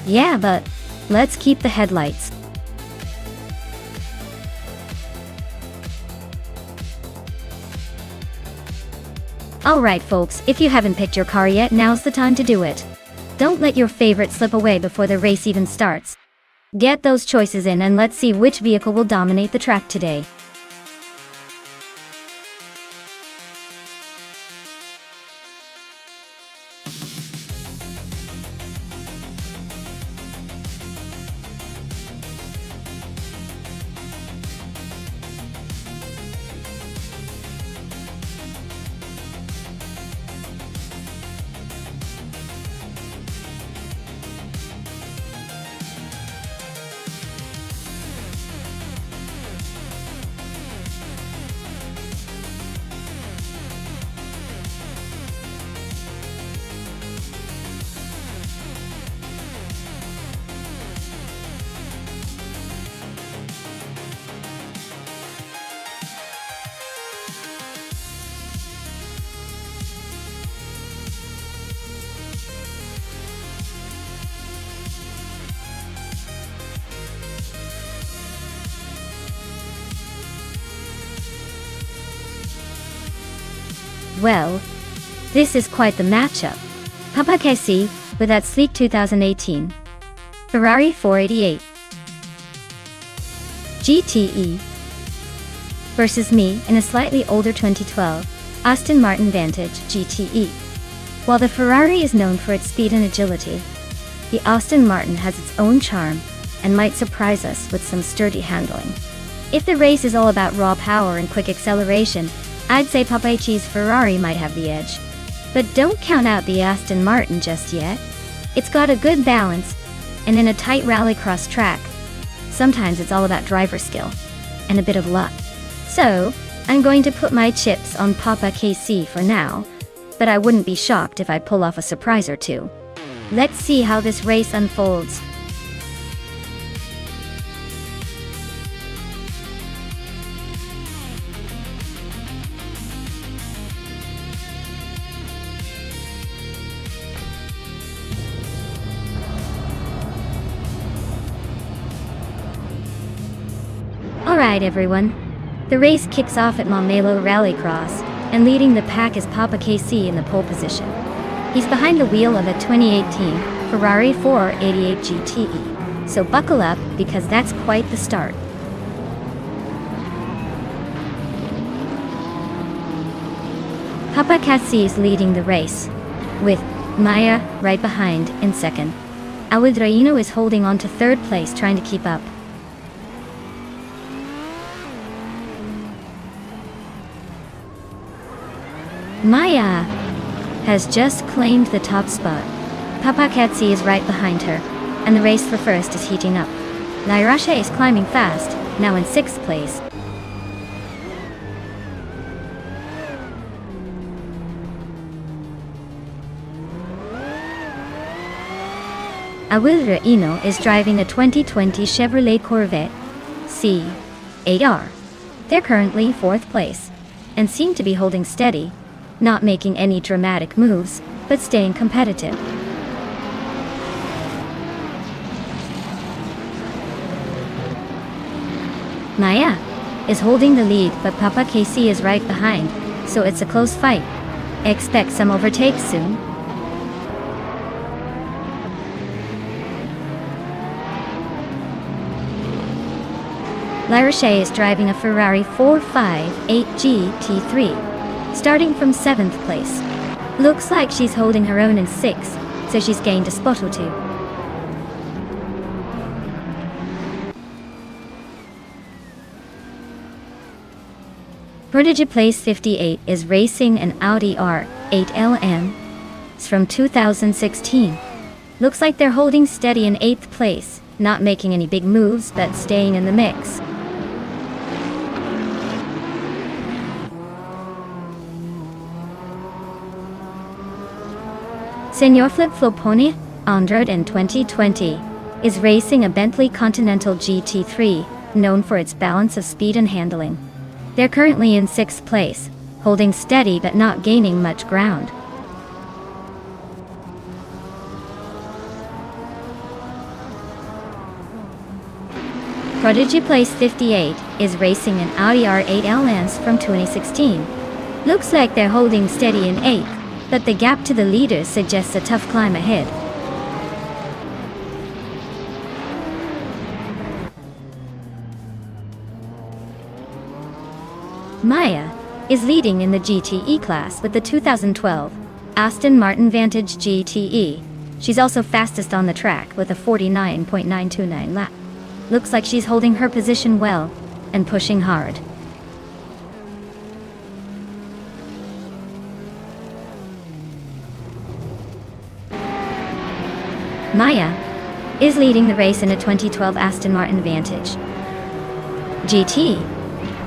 yeah, but let's keep the headlights. Alright folks, if you haven't picked your car yet, now's the time to do it. Don't let your favorite slip away before the race even starts. Get those choices in and let's see which vehicle will dominate the track today. Well, this is quite the matchup. Papa Casey with that sleek 2018 Ferrari 488 GTE versus me in a slightly older 2012 Aston Martin Vantage GTE. While the Ferrari is known for its speed and agility, the Aston Martin has its own charm and might surprise us with some sturdy handling. If the race is all about raw power and quick acceleration, I'd say Papa's Ferrari might have the edge. But don't count out the Aston Martin just yet. It's got a good balance, and in a tight rallycross track, sometimes it's all about driver skill and a bit of luck. So, I'm going to put my chips on Papa KC for now, but I wouldn't be shocked if I pull off a surprise or two. Let's see how this race unfolds. Alright everyone, the race kicks off at Montmelo Rallycross, and leading the pack is Papa KC in the pole position. He's behind the wheel of a 2018 Ferrari 488 GTE, so buckle up because that's quite the start. Papa KC is leading the race, with Maya right behind in second. Alejandro is holding on to third place trying to keep up. Maya has just claimed the top spot. Papa KC is right behind her, and the race for first is heating up. Lairache is climbing fast, now in 6th place. Alejandro is driving a 2020 Chevrolet Corvette C8R. They're currently 4th place, and seem to be holding steady, not making any dramatic moves, but staying competitive. Maya is holding the lead, but Papa KC is right behind, so it's a close fight. Expect some overtakes soon. Lairache is driving a Ferrari 458 GT3. Starting from 7th place. Looks like she's holding her own in 6th, so she's gained a spot or two. Prodigy Place 58 is racing an Audi R8 LM from 2016. Looks like they're holding steady in 8th place, not making any big moves but staying in the mix. Senor Flip Floponi, Android in 2020, is racing a Bentley Continental GT3, known for its balance of speed and handling. They're currently in 6th place, holding steady but not gaining much ground. Prodigy Place 58 is racing an Audi R8 LS from 2016. Looks like they're holding steady in 8th, but the gap to the leaders suggests a tough climb ahead. Maya is leading in the GTE class with the 2012 Aston Martin Vantage GTE. She's also fastest on the track with a 49.929 lap. Looks like she's holding her position well and pushing hard. Maya is leading the race in a 2012 Aston Martin Vantage GT.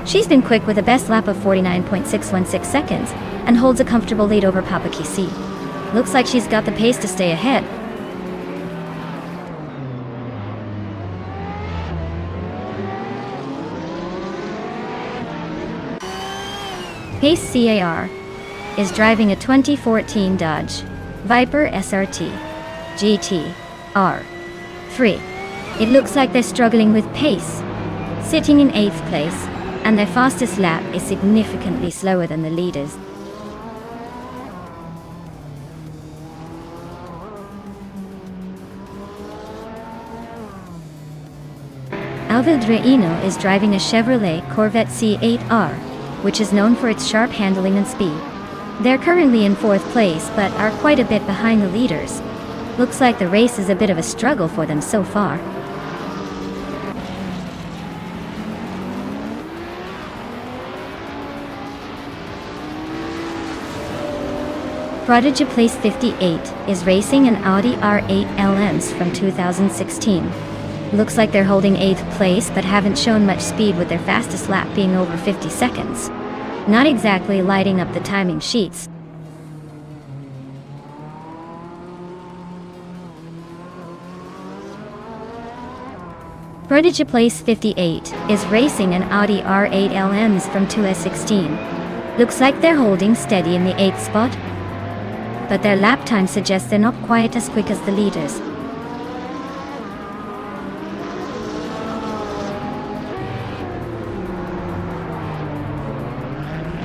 She's been quick with a best lap of 49.616 seconds and holds a comfortable lead over Papa Kisi. Looks like she's got the pace to stay ahead. Pace CAR is driving a 2014 Dodge Viper SRT GT R3. It looks like they're struggling with pace, sitting in 8th place, and their fastest lap is significantly slower than the leaders. Alvidreino is driving a Chevrolet Corvette C8R, which is known for its sharp handling and speed. They're currently in 4th place but are quite a bit behind the leaders. Looks like the race is a bit of a struggle for them so far. Prodigy Place 58 is racing an Audi R8 LMs from 2016. Looks like they're holding 8th place but haven't shown much speed with their fastest lap being over 50 seconds. Not exactly lighting up the timing sheets. Prodigy Place 58 is racing an Audi R8 LMs from 2016. Looks like they're holding steady in the 8th spot, but their lap time suggests they're not quite as quick as the leaders.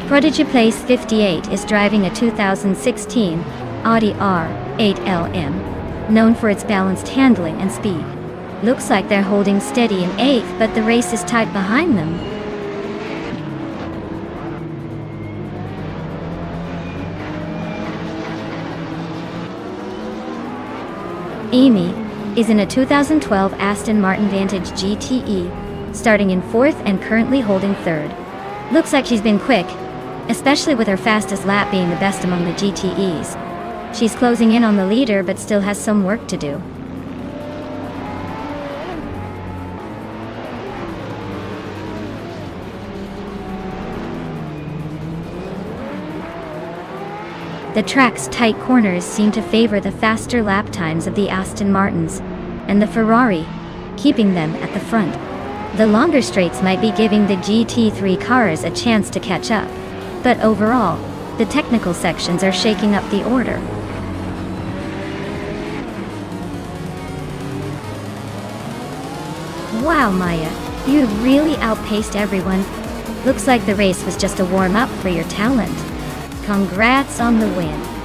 Prodigy Place 58 is driving a 2016 Audi R8 LM, known for its balanced handling and speed. Looks like they're holding steady in 8th, but the race is tight behind them. Amy is in a 2012 Aston Martin Vantage GTE, starting in 4th and currently holding 3rd. Looks like she's been quick, especially with her fastest lap being the best among the GTEs. She's closing in on the leader but still has some work to do. The track's tight corners seem to favor the faster lap times of the Aston Martins and the Ferrari, keeping them at the front. The longer straights might be giving the GT3 cars a chance to catch up, but overall, the technical sections are shaking up the order. Wow, Maya, you really outpaced everyone. Looks like the race was just a warm-up for your talent. Congrats on the win.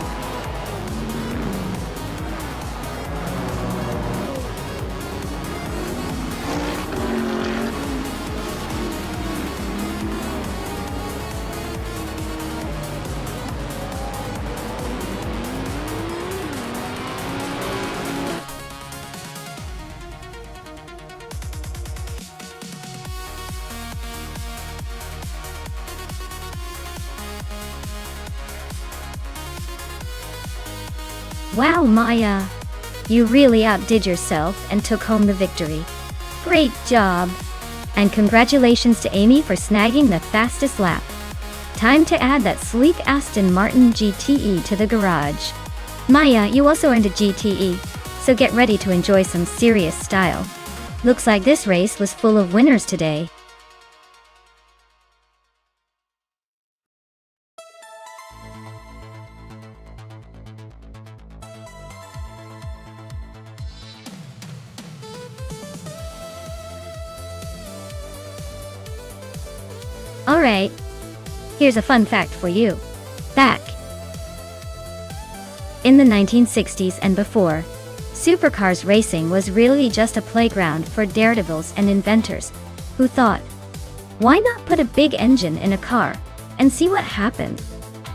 Wow, Maya! You really outdid yourself and took home the victory. Great job! And congratulations to Amy for snagging the fastest lap. Time to add that sleek Aston Martin GTE to the garage. Maya, you also earned a GTE, so get ready to enjoy some serious style. Looks like this race was full of winners today. Alright, here's a fun fact for you. Back in the 1960s and before, supercars racing was really just a playground for daredevils and inventors who thought, why not put a big engine in a car and see what happens?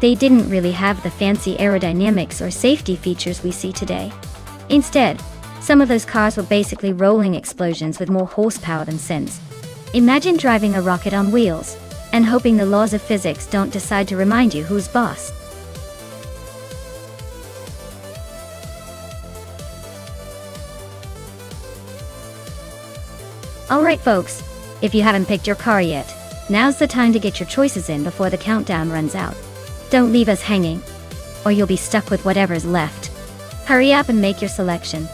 They didn't really have the fancy aerodynamics or safety features we see today. Instead, some of those cars were basically rolling explosions with more horsepower than sense. Imagine driving a rocket on wheels and hoping the laws of physics don't decide to remind you who's boss. Alright folks, if you haven't picked your car yet, now's the time to get your choices in before the countdown runs out. Don't leave us hanging, or you'll be stuck with whatever's left. Hurry up and make your selection.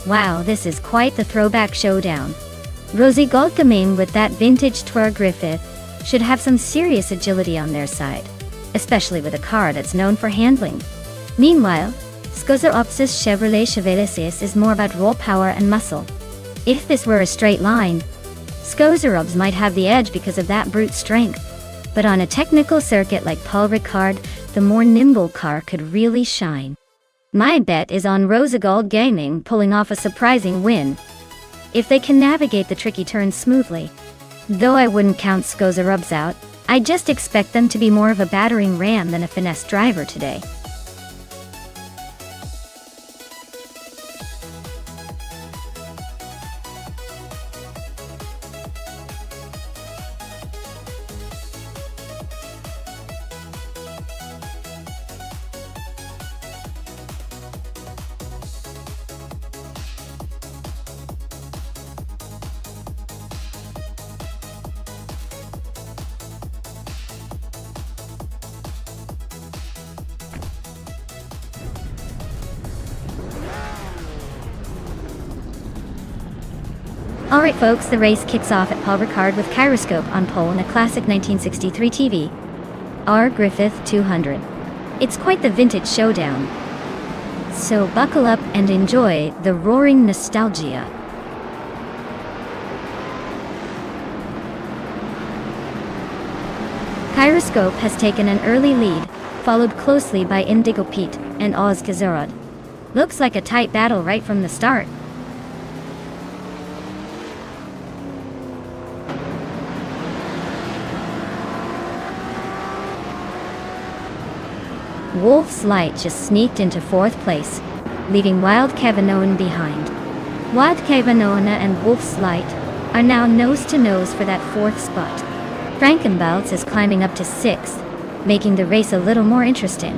Wow, this is quite the throwback showdown. Rosie Goldgamane with that vintage Twir Griffith should have some serious agility on their side, especially with a car that's known for handling. Meanwhile, Scoseropsis Chevrolet Chevalier is more about raw power and muscle. If this were a straight line, Scoserops might have the edge because of that brute strength. But on a technical circuit like Paul Ricard, the more nimble car could really shine. My bet is on Rosegold Gaming pulling off a surprising win, if they can navigate the tricky turns smoothly. Though I wouldn't count Scoserops out, I just expect them to be more of a battering ram than a finesse driver today. Alright folks, the race kicks off at Paul Ricard with Gyroscope on pole in a classic 1963 TV, R. Griffith 200. It's quite the vintage showdown. So buckle up and enjoy the roaring nostalgia. Gyroscope has taken an early lead, followed closely by Indigo Pete and Oz Kazurod. Looks like a tight battle right from the start. Wolf's Light just sneaked into 4th place, leaving Wild Kevinoan behind. Wild Kevinoana and Wolf's Light are now nose-to-nose for that 4th spot. Frankenbalz is climbing up to 6th, making the race a little more interesting.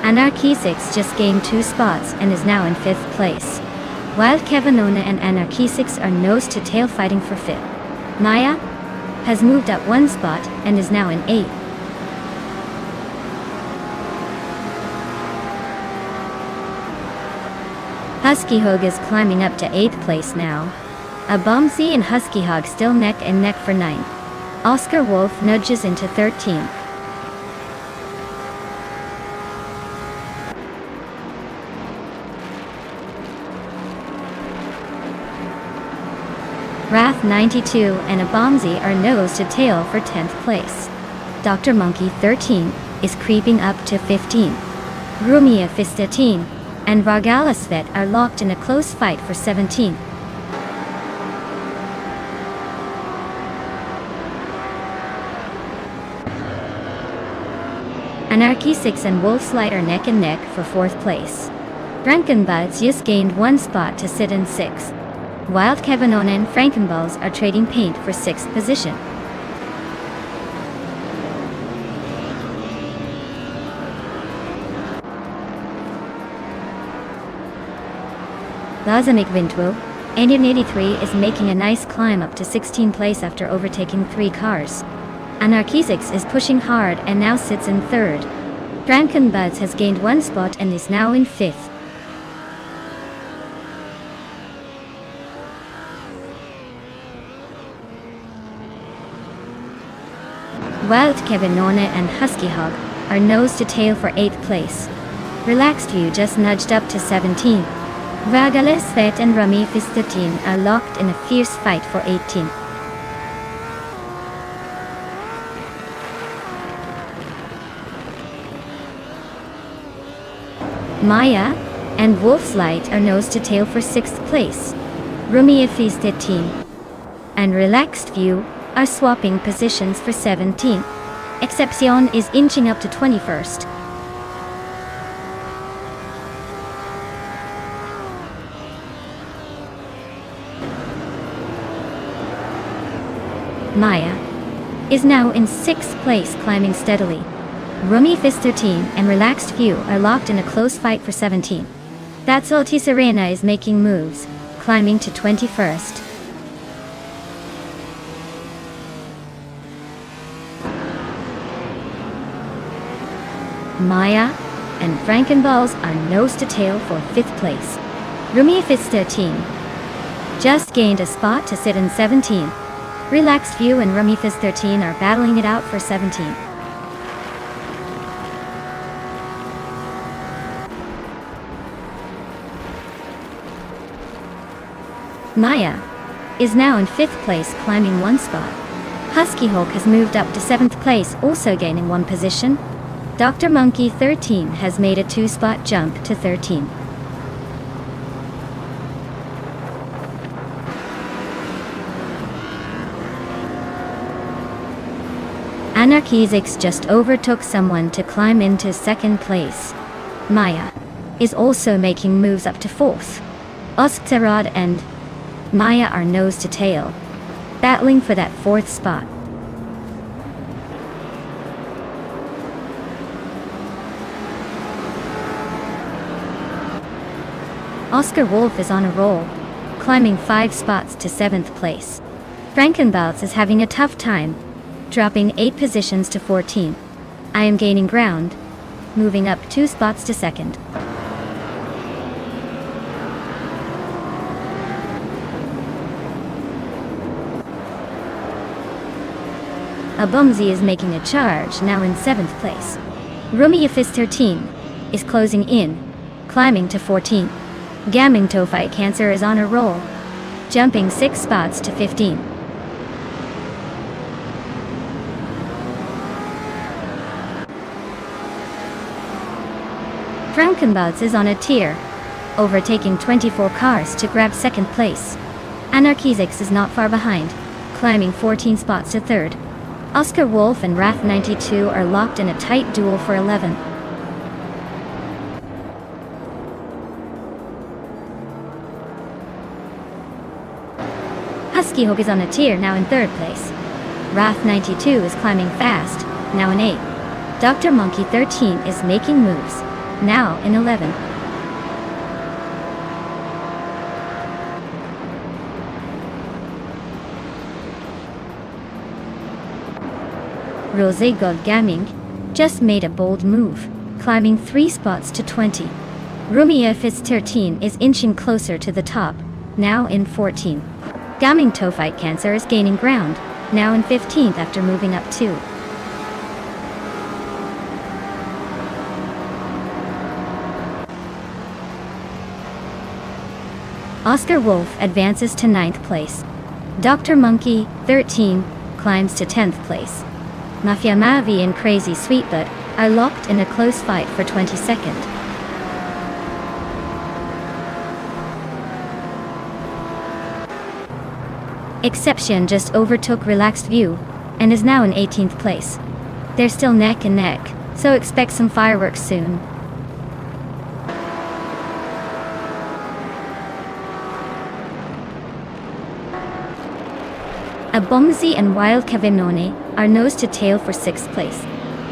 Anarchisix just gained 2 spots and is now in 5th place. Wild Kevinona and Anarchisix are nose-to-tail fighting for 5th. Maya has moved up 1 spot and is now in 8th. Husky Hog is climbing up to 8th place now. Abomzi and Husky Hog still neck and neck for 9th. Oscar Wolf nudges into 13th. Wrath 92 and Abomzi are nose to tail for 10th place. Dr. Monkey 13 is creeping up to 15th. Rumia 15 and Vargalasvet are locked in a close fight for 17th. Anarchy 6 and Wolfslight are neck and neck for 4th place. Frankenbuds just gained 1 spot to sit in 6th. Wild Kevanon and Frankenballs are trading paint for 6th position. Lazamic Vintwo, 1883 is making a nice climb up to 16th place after overtaking 3 cars. Anarchizix is pushing hard and now sits in 3rd. Frankenbuds has gained 1 spot and is now in 5th. Wild Kevinone and Husky Hog are nose to tail for 8th place. Relaxed View just nudged up to 17th. Vagales Vet and Rami Fistatin are locked in a fierce fight for 18th. Maya and Wolfslight are nose to tail for 6th place. Rumi Fistatin and Relaxed View are swapping positions for 17th. Excepcion is inching up to 21st. Maya is now in 6th place, climbing steadily. Rumi Fist 13 and Relaxed View are locked in a close fight for 17th. Datsalti Serena is making moves, climbing to 21st. Maya and Frankenballs are nose to tail for 5th place. Rumi Fist 13 just gained a spot to sit in 17th. Relaxed View and Rumi Fist 13 are battling it out for 17th. Maya is now in 5th place, climbing 1 spot. Husky Hawk has moved up to 7th place, also gaining 1 position. Dr. Monkey 13 has made a 2-spot jump to 13. Anarchizix just overtook someone to climb into 2nd place. Maya is also making moves up to 4th. Oskterod and Maya are nose to tail, battling for that 4th spot. Oscar Wolf is on a roll, climbing 5 spots to 7th place. Frankenballs is having a tough time, dropping 8 positions to 14th. I am gaining ground, moving up 2 spots to 2nd. Abumzi is making a charge, now in 7th place. Rumi Fist 13 is closing in, climbing to 14th. Gamming Tophi Cancer is on a roll, jumping 6 spots to 15. Frankenbuds is on a tier, overtaking 24 cars to grab 2nd place. Anarchizix is not far behind, climbing 14 spots to 3rd. Oscar Wolf and Wrath 92 are locked in a tight duel for 11th. Husky Hog is on a tier, now in 3rd place. Wrath 92 is climbing fast, now in 8th. Dr. Monkey 13 is making moves, now in 11th. Rosé Gold Gaming just made a bold move, climbing 3 spots to 20. Rumia Fist 13 is inching closer to the top, now in 14th. Gaming Fight Cancer is gaining ground, now in 15th after moving up 2. Oscar Wolf advances to 9th place. Dr. Monkey, 13, climbs to 10th place. Mafia Mavi and Crazy Sweetbutt are locked in a close fight for 22nd. Exception just overtook Relaxed View and is now in 18th place. They're still neck and neck, so expect some fireworks soon. Abomzi and Wild Kavinone are nose to tail for 6th place.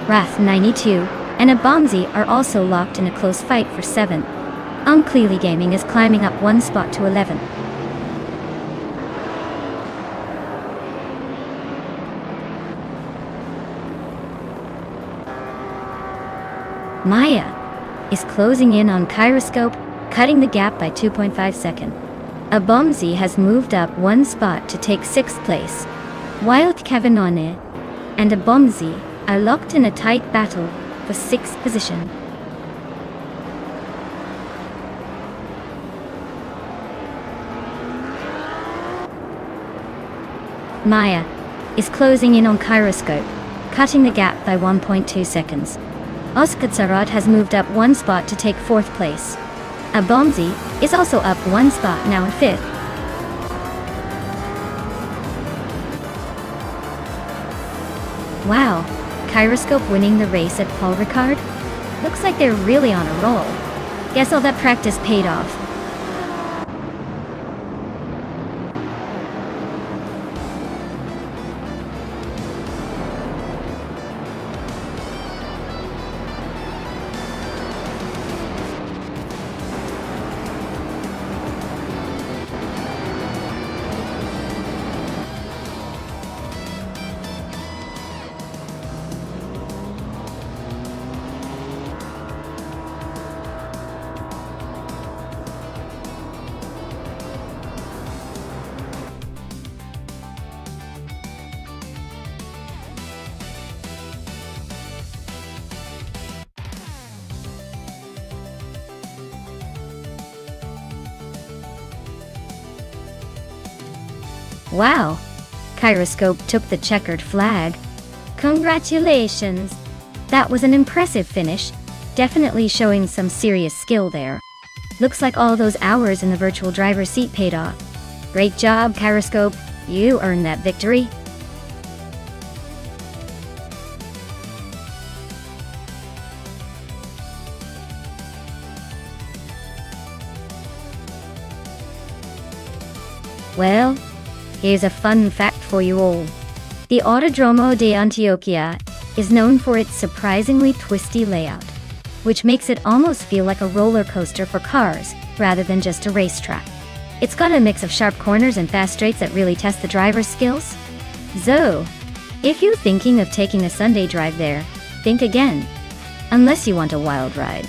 Wrath 92 and Abomzi are also locked in a close fight for 7th. Unclearly Gaming is climbing up 1 spot to 11th. Maya is closing in on Kyroscope, cutting the gap by 2.5 seconds. Abomzi has moved up 1 spot to take 6th place. Wild Kavinone and Abomzi are locked in a tight battle for 6th position. Maya is closing in on Kyroscope, cutting the gap by 1.2 seconds. Oskatsarat has moved up 1 spot to take 4th place. Abomzi is also up 1 spot, now in 5th. Wow, Kyroscope winning the race at Paul Ricard? Looks like they're really on a roll. Guess all that practice paid off. Wow, Kyroscope took the checkered flag. Congratulations! That was an impressive finish, definitely showing some serious skill there. Looks like all those hours in the virtual driver's seat paid off. Great job, Kyroscope, you earned that victory. Well, here's a fun fact for you all. The Autodromo de Antioquia is known for its surprisingly twisty layout, which makes it almost feel like a roller coaster for cars, rather than just a racetrack. It's got a mix of sharp corners and fast straights that really test the driver's skills. So, if you're thinking of taking a Sunday drive there, think again. Unless you want a wild ride.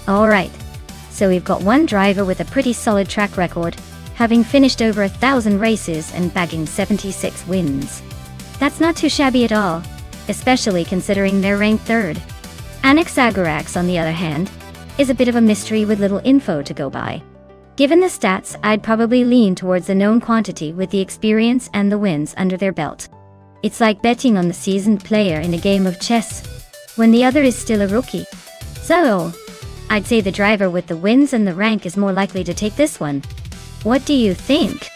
Alright, so we've got one driver with a pretty solid track record, having finished over 1,000 races and bagging 76 wins. That's not too shabby at all, especially considering they're ranked 3rd. Anaxagorax, on the other hand, is a bit of a mystery with little info to go by. Given the stats, I'd probably lean towards the known quantity with the experience and the wins under their belt. It's like betting on the seasoned player in a game of chess, when the other is still a rookie. So, I'd say the driver with the wins and the rank is more likely to take this one. What do you think?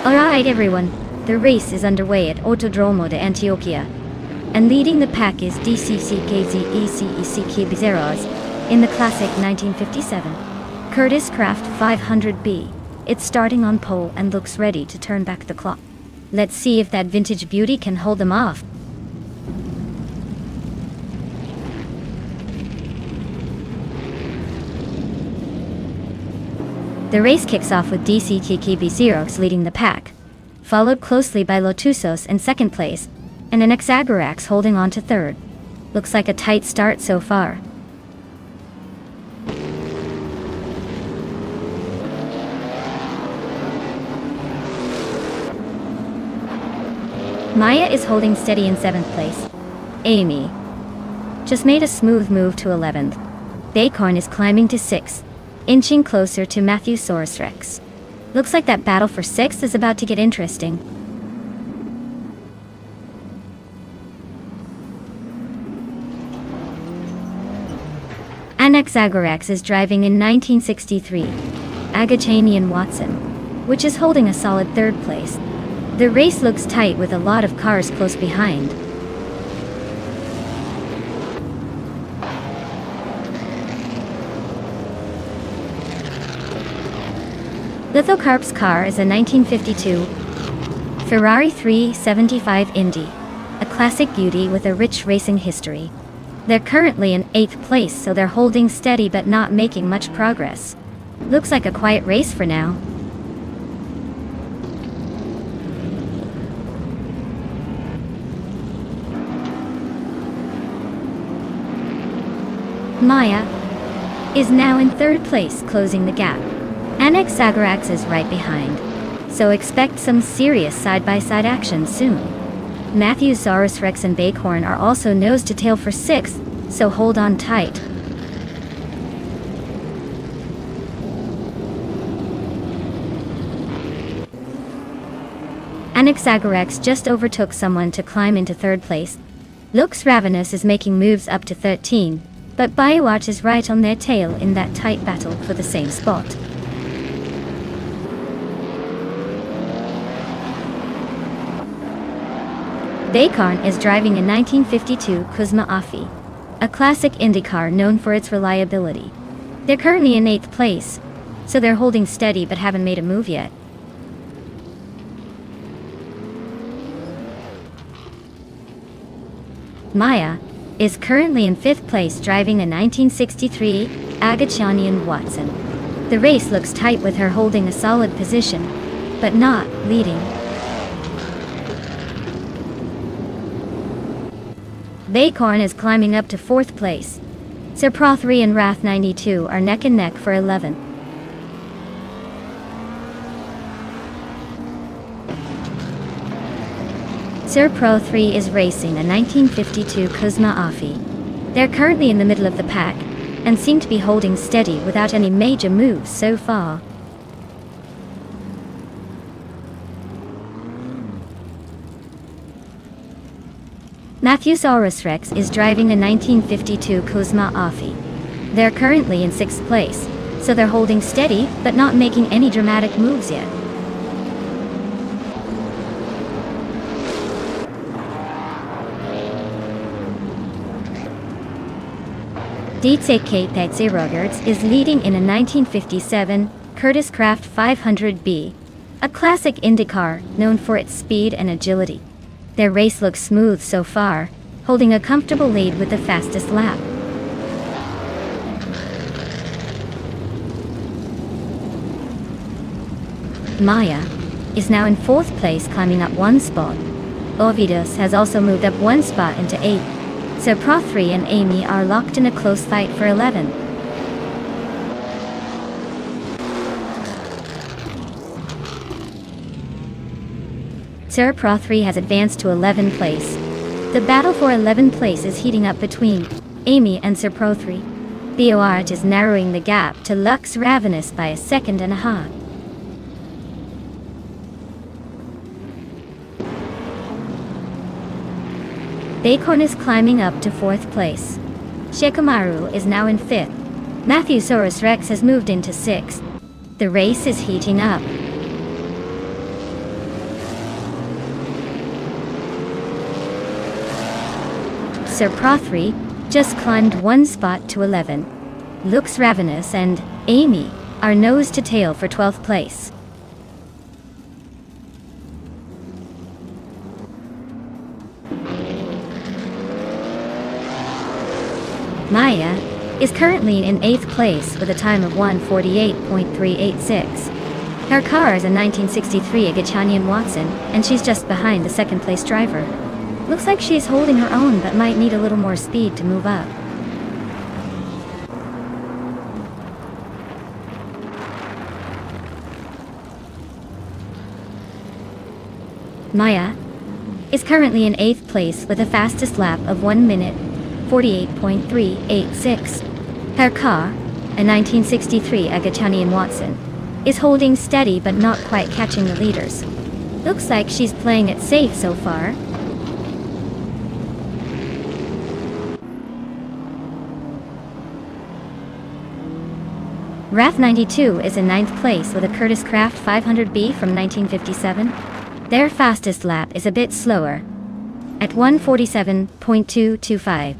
Alright everyone, the race is underway at Autodromo de Antioquia. And leading the pack is DCCKZECECK Bezeros in the classic 1957 Curtis Craft 500B. It's starting on pole and looks ready to turn back the clock. Let's see if that vintage beauty can hold them off. The race kicks off with DCKK Bezeros leading the pack, followed closely by Lotusos in second place, and an Exagerax holding on to third. Looks like a tight start so far. Maya is holding steady in 7th place. Amy just made a smooth move to 11th. Bacorn is climbing to 6th, inching closer to Matthewsaurus Rex. Looks like that battle for 6th is about to get interesting. Exagerax is driving in 1963 Agachanian Watson, which is holding a solid 3rd place. The race looks tight with a lot of cars close behind. Lithocarp's car is a 1952 Ferrari 375 Indy, a classic beauty with a rich racing history. They're currently in 8th place, so they're holding steady but not making much progress. Looks like a quiet race for now. Maya is now in 3rd place, closing the gap. Exagerax is right behind, so expect some serious side-by-side action soon. Matthewsaurus Rex and Bacorn are also nose to tail for 6th, so hold on tight. Exagerax just overtook someone to climb into 3rd place. Looks Ravenous is making moves up to 13, but Biowatch is right on their tail in that tight battle for the same spot. Bacorn is driving a 1952 Kuzma Afi, a classic IndyCar known for its reliability. They're currently in 8th place, so they're holding steady but haven't made a move yet. Maya is currently in 5th place driving a 1963 Agachanian Watson. The race looks tight with her holding a solid position, but not leading. Bacorn is climbing up to 4th place. Serpro 3 and Wrath 92 are neck and neck for 11th. Serpro 3 is racing a 1952 Kuzma Afi. They're currently in the middle of the pack, and seem to be holding steady without any major moves so far. Matthewsaurus Rex is driving a 1952 Kuzma Afi. They're currently in 6th place, so they're holding steady but not making any dramatic moves yet. DCK Petzerogerts is leading in a 1957 Curtis Craft 500B, a classic IndyCar known for its speed and agility. Their race looks smooth so far, holding a comfortable lead with the fastest lap. Maya is now in 4th place, climbing up 1 spot. Ovidus has also moved up 1 spot into 8th. So Pro3 and Amy are locked in a close fight for 11. Sir Pro3 has advanced to 11th place. The battle for 11th place is heating up between Amy and Sir Pro3. Beoart is narrowing the gap to Lux Ravenous by a second and a half. Bacon is climbing up to 4th place. Shikamaru is now in 5th. Matthewsaurus Rex has moved into 6th. The race is heating up. Sir Pro3 just climbed 1 spot to 11. Lux Ravenous and Amy are nose to tail for 12th place. Maya is currently in 8th place with a time of 1:48.386. Her car is a 1963 Agachanian Watson, and she's just behind the 2nd place driver. Looks like she's holding her own, but might need a little more speed to move up. Maya is currently in 8th place with a fastest lap of 1 minute 48.386. Her car, a 1963 Agachanian Watson, is holding steady but not quite catching the leaders. Looks like she's playing it safe so far. RAF 92 is in 9th place with a Curtiss Craft 500B from 1957. Their fastest lap is a bit slower, at 1:47.225.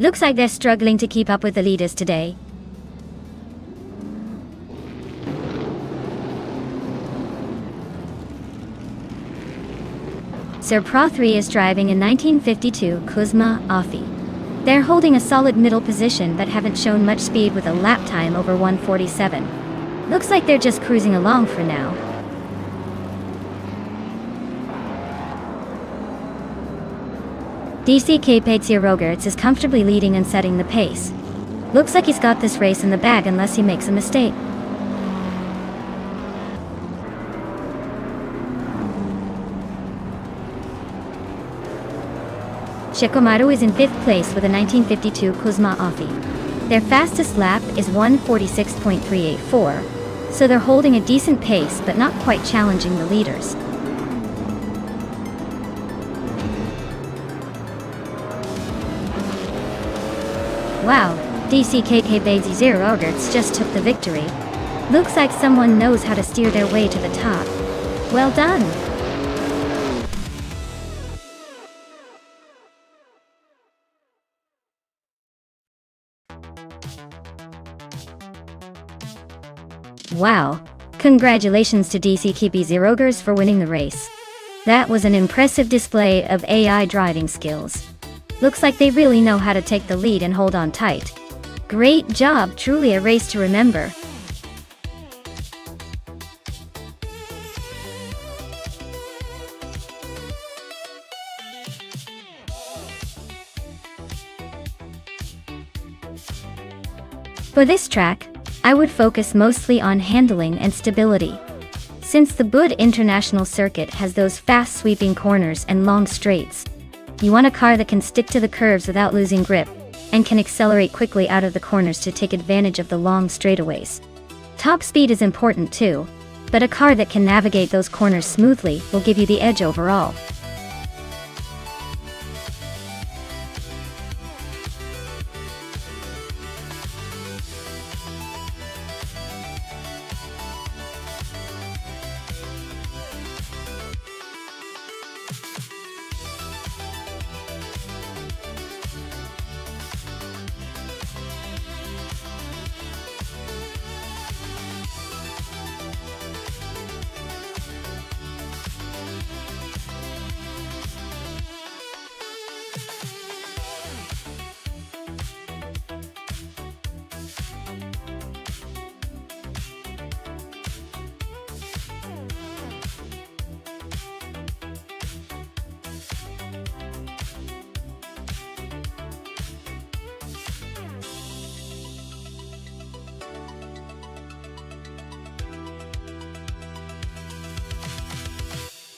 Looks like they're struggling to keep up with the leaders today. Sir Pro3 is driving a 1952 Kuzma Afi. They're holding a solid middle position but haven't shown much speed with a lap time over 1:47. Looks like they're just cruising along for now. DCK Pegzia Rogerts is comfortably leading and setting the pace. Looks like he's got this race in the bag unless he makes a mistake. Shikomaru is in 5th place with a 1952 Kuzma Afi. Their fastest lap is 1:46.384, so they're holding a decent pace but not quite challenging the leaders. Wow, DCKK Bazy Zero Ogerts just took the victory. Looks like someone knows how to steer their way to the top. Well done! Wow, congratulations to DCKB Zerogers for winning the race. That was an impressive display of AI driving skills. Looks like they really know how to take the lead and hold on tight. Great job, truly a race to remember. For this track, I would focus mostly on handling and stability. Since the Bud International Circuit has those fast sweeping corners and long straights, you want a car that can stick to the curves without losing grip, and can accelerate quickly out of the corners to take advantage of the long straightaways. Top speed is important too, but a car that can navigate those corners smoothly will give you the edge overall.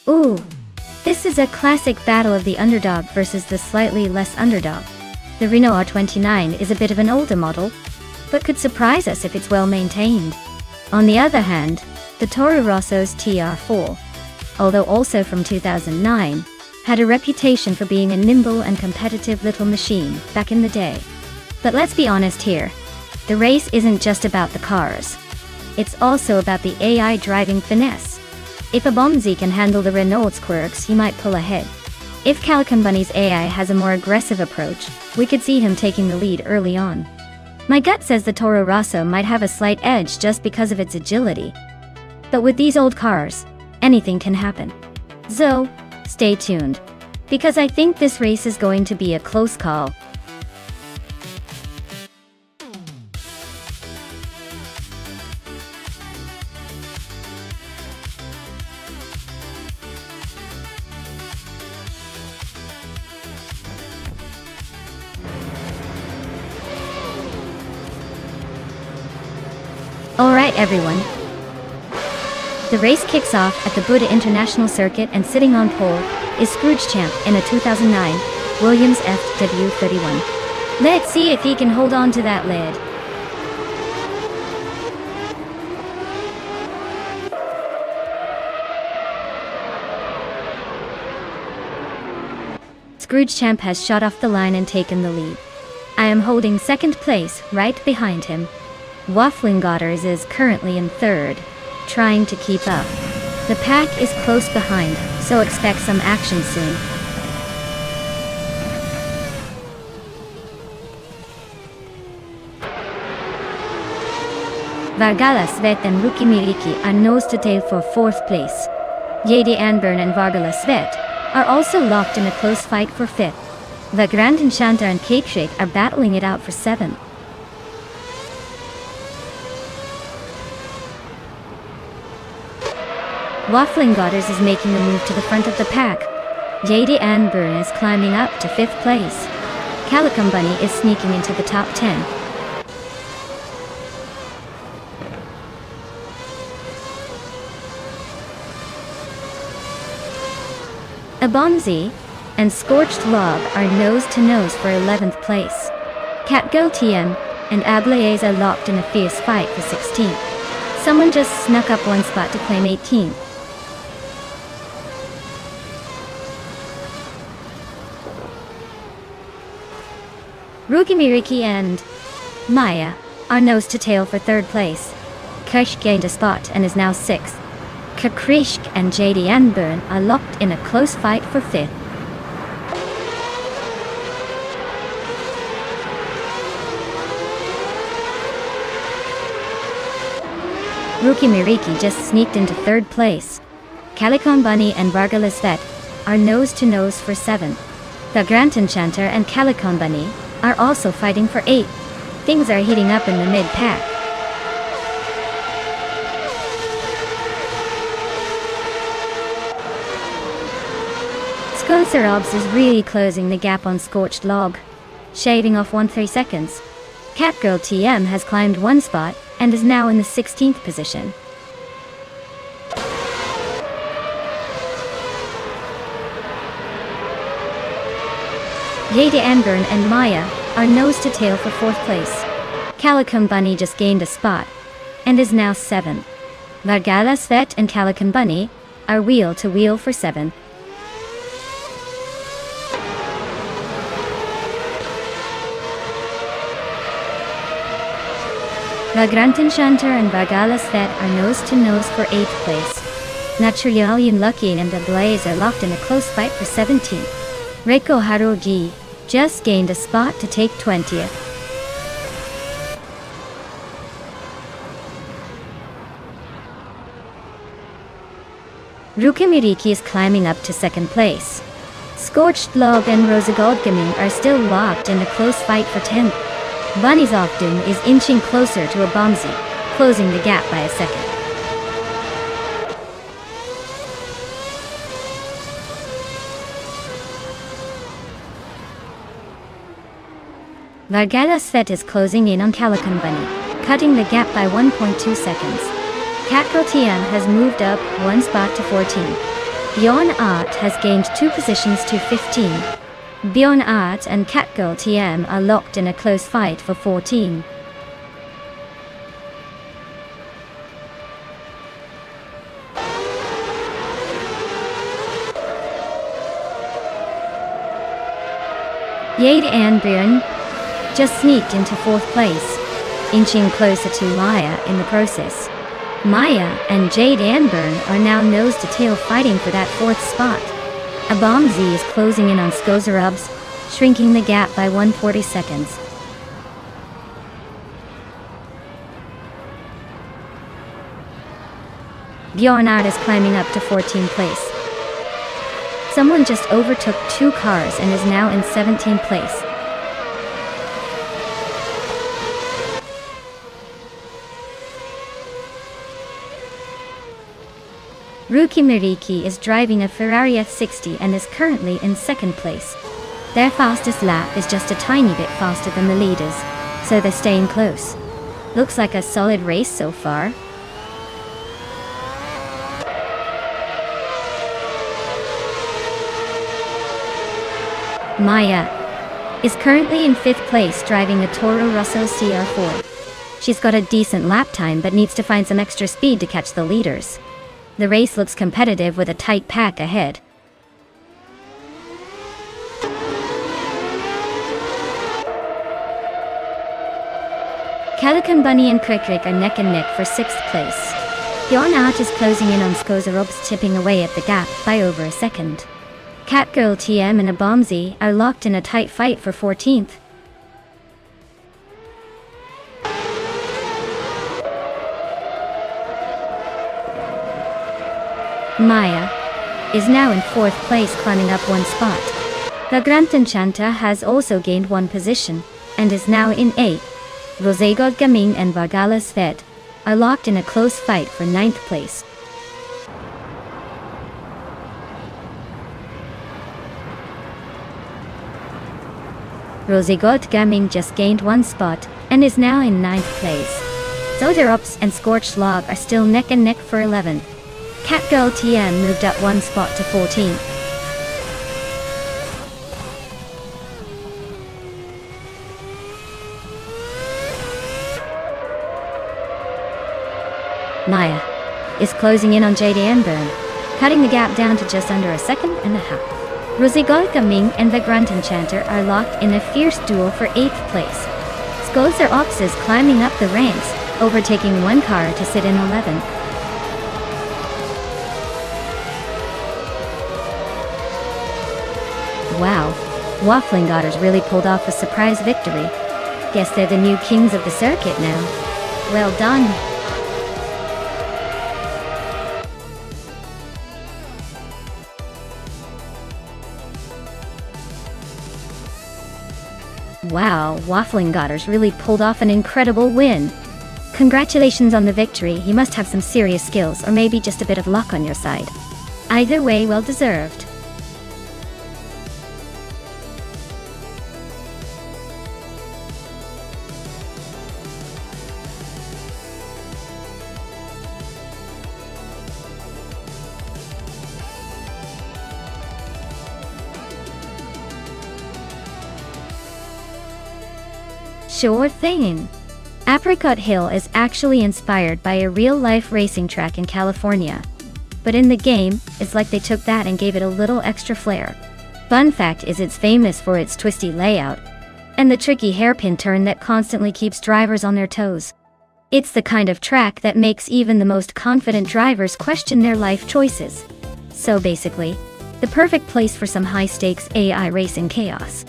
Ooh, this is a classic battle of the underdog versus the slightly less underdog. The Renault R29 is a bit of an older model, but could surprise us if it's well maintained. On the other hand, the Toro Rosso's TR4, although also from 2009, had a reputation for being a nimble and competitive little machine back in the day. But let's be honest here, the race isn't just about the cars. It's also about the AI driving finesse. If Abomzi can handle the Renault's quirks, he might pull ahead. If Calican Bunny's AI has a more aggressive approach, we could see him taking the lead early on. My gut says the Toro Rosso might have a slight edge just because of its agility. But with these old cars, anything can happen. So, stay tuned, because I think this race is going to be a close call. Alright everyone. The race kicks off at the Buda International Circuit, and sitting on pole is Scrooge Champ in a 2009 Williams FW31. Let's see if he can hold on to that lead. Scrooge Champ has shot off the line and taken the lead. I am holding second place right behind him. Waffling Godders is currently in third, trying to keep up. The pack is close behind, so expect some action soon. Vargala Svet and Ruki Miriki are nose to tail for fourth place. Yedi Anburn and Vargala Svet are also locked in a close fight for fifth. The Grand Enchanter and Cake Shake are battling it out for seventh. Waffling Godders is making a move to the front of the pack. Yedi Anburn is climbing up to fifth place. Calican Bunny is sneaking into the top 10. Abomzi and Scorched Log are nose to nose for 11th place. Catgirl TM and Ablaze are locked in a fierce fight for 16th. Someone just snuck up one spot to claim 18th. Rukimiriki and Maya are nose to tail for third place. Kirsch gained a spot and is now sixth. Kakrishk and JD Anburn are locked in a close fight for fifth. Rukimiriki just sneaked into third place. Calican Bunny and Vargala Svet are nose to nose for seventh. The Grand Enchanter and Calican Bunny are also fighting for 8th. Things are heating up in the mid-pack. Skonserobs is really closing the gap on Scorched Log, shaving off 1-3 seconds. Catgirl TM has climbed one spot and is now in the 16th position. Yedi Anburn and Maya are nose to tail for fourth place. Calican Bunny just gained a spot and is now 7th. Vargala Svet and Calican Bunny are wheel to wheel for 7th. The Grand Enchanter and Vargala Svet are nose to nose for 8th place. Naturalian Lucky and the Blaze are locked in a close fight for 17th. Reiko Harugi just gained a spot to take 20th. Rukimiriki is climbing up to second place. Scorched Log and Rosagoldgaming are still locked in a close fight for 10th. Bunny's Ofdoom is inching closer to Abomzi, closing the gap by a second. Vargala Svet is closing in on Calican Bunny, cutting the gap by 1.2 seconds. Catgirl TM has moved up one spot to 14. Bjorn Art has gained 2 positions to 15. Bjorn Art and Catgirl TM are locked in a close fight for 14. Jade and Bjorn just sneaked into 4th place, inching closer to Maya in the process. Maya and Jade Anburn are now nose to tail fighting for that 4th spot. A bomb Z is closing in on Skozerubs, shrinking the gap by 140 seconds. Bjornard is climbing up to 14th place. Someone just overtook 2 cars and is now in 17th place. Ruki Miriki is driving a Ferrari F60 and is currently in 2nd place. Their fastest lap is just a tiny bit faster than the leaders, so they're staying close. Looks like a solid race so far. Maya is currently in 5th place driving a Toro Rosso CR4. She's got a decent lap time but needs to find some extra speed to catch the leaders. The race looks competitive with a tight pack ahead. Calican Bunny and Krikrik are neck and neck for 6th place. Bjorn Art is closing in on Skozerobs, chipping away at the gap by over a second. Catgirl TM and Abomzi are locked in a tight fight for 14th. Maya is now in 4th place, climbing up 1 spot. The Grand Enchanta has also gained 1 position and is now in 8th. Rosegod Gaming and Vargala Svet are locked in a close fight for 9th place. Rosegod Gaming just gained 1 spot and is now in 9th place. Zoderops and Scorched Log are still neck and neck for 11th. Catgirl TM moved up 1 spot to 14th. Maya is closing in on Jade Anburn, cutting the gap down to just under a second and a half. Rosegol Gaming and the Grunt Enchanter are locked in a fierce duel for 8th place. Skolzer Ops is climbing up the ranks, overtaking 1 car to sit in 11th. Wow, Waffling Daughters really pulled off a surprise victory. Guess they're the new kings of the circuit now. Well done. Wow, Waffling Daughters really pulled off an incredible win. Congratulations on the victory. You must have some serious skills or maybe just a bit of luck on your side. Either way, well deserved. Sure thing. Apricot Hill is actually inspired by a real-life racing track in California. But in the game, it's like they took that and gave it a little extra flair. Fun fact is it's famous for its twisty layout and the tricky hairpin turn that constantly keeps drivers on their toes. It's the kind of track that makes even the most confident drivers question their life choices. So basically, the perfect place for some high-stakes AI racing chaos.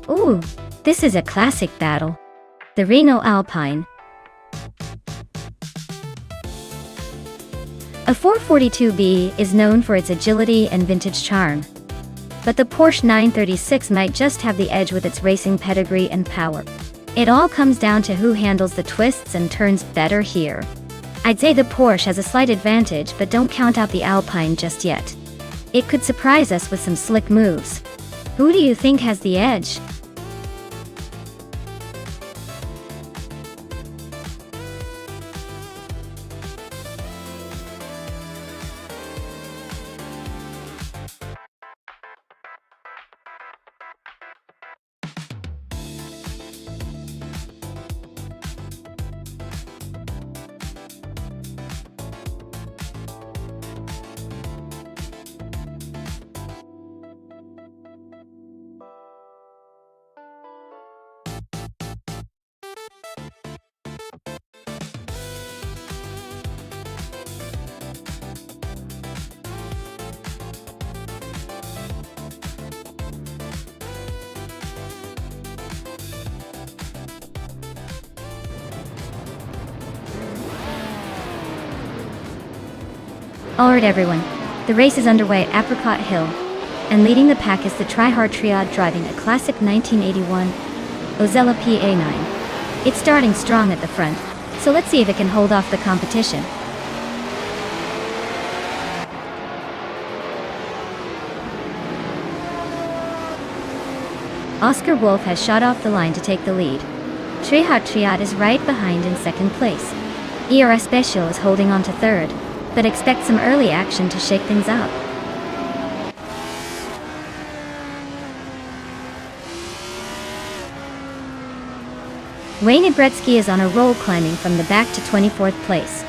Ooh, this is a classic battle. The Renault Alpine. A 442B is known for its agility and vintage charm. But the Porsche 936 might just have the edge with its racing pedigree and power. It all comes down to who handles the twists and turns better here. I'd say the Porsche has a slight advantage, but don't count out the Alpine just yet. It could surprise us with some slick moves. Who do you think has the edge? Alright everyone, the race is underway at Apricot Hill, and leading the pack is the try-hard triad driving a classic 1981 Ozella PA9. It's starting strong at the front, so let's see if it can hold off the competition. Oscar Wolf has shot off the line to take the lead. Try-hard triad is right behind in second place. ERA Special is holding on to third, but expect some early action to shake things up. Wayne Gretzky is on a roll, climbing from the back to 24th place.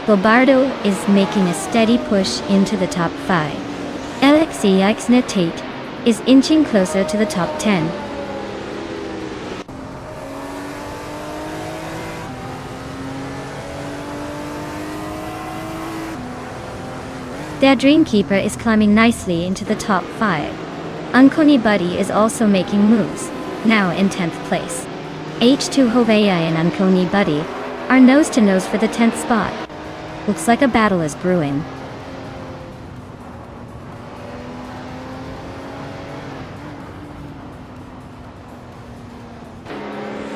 Bobardo is making a steady push into the top 5. Alexei Tate is inching closer to the top 10. Their Dreamkeeper is climbing nicely into the top 5. Unconi Buddy is also making moves, now in 10th place. H2 Hovea and Unconi Buddy are nose to nose for the 10th spot. Looks like a battle is brewing.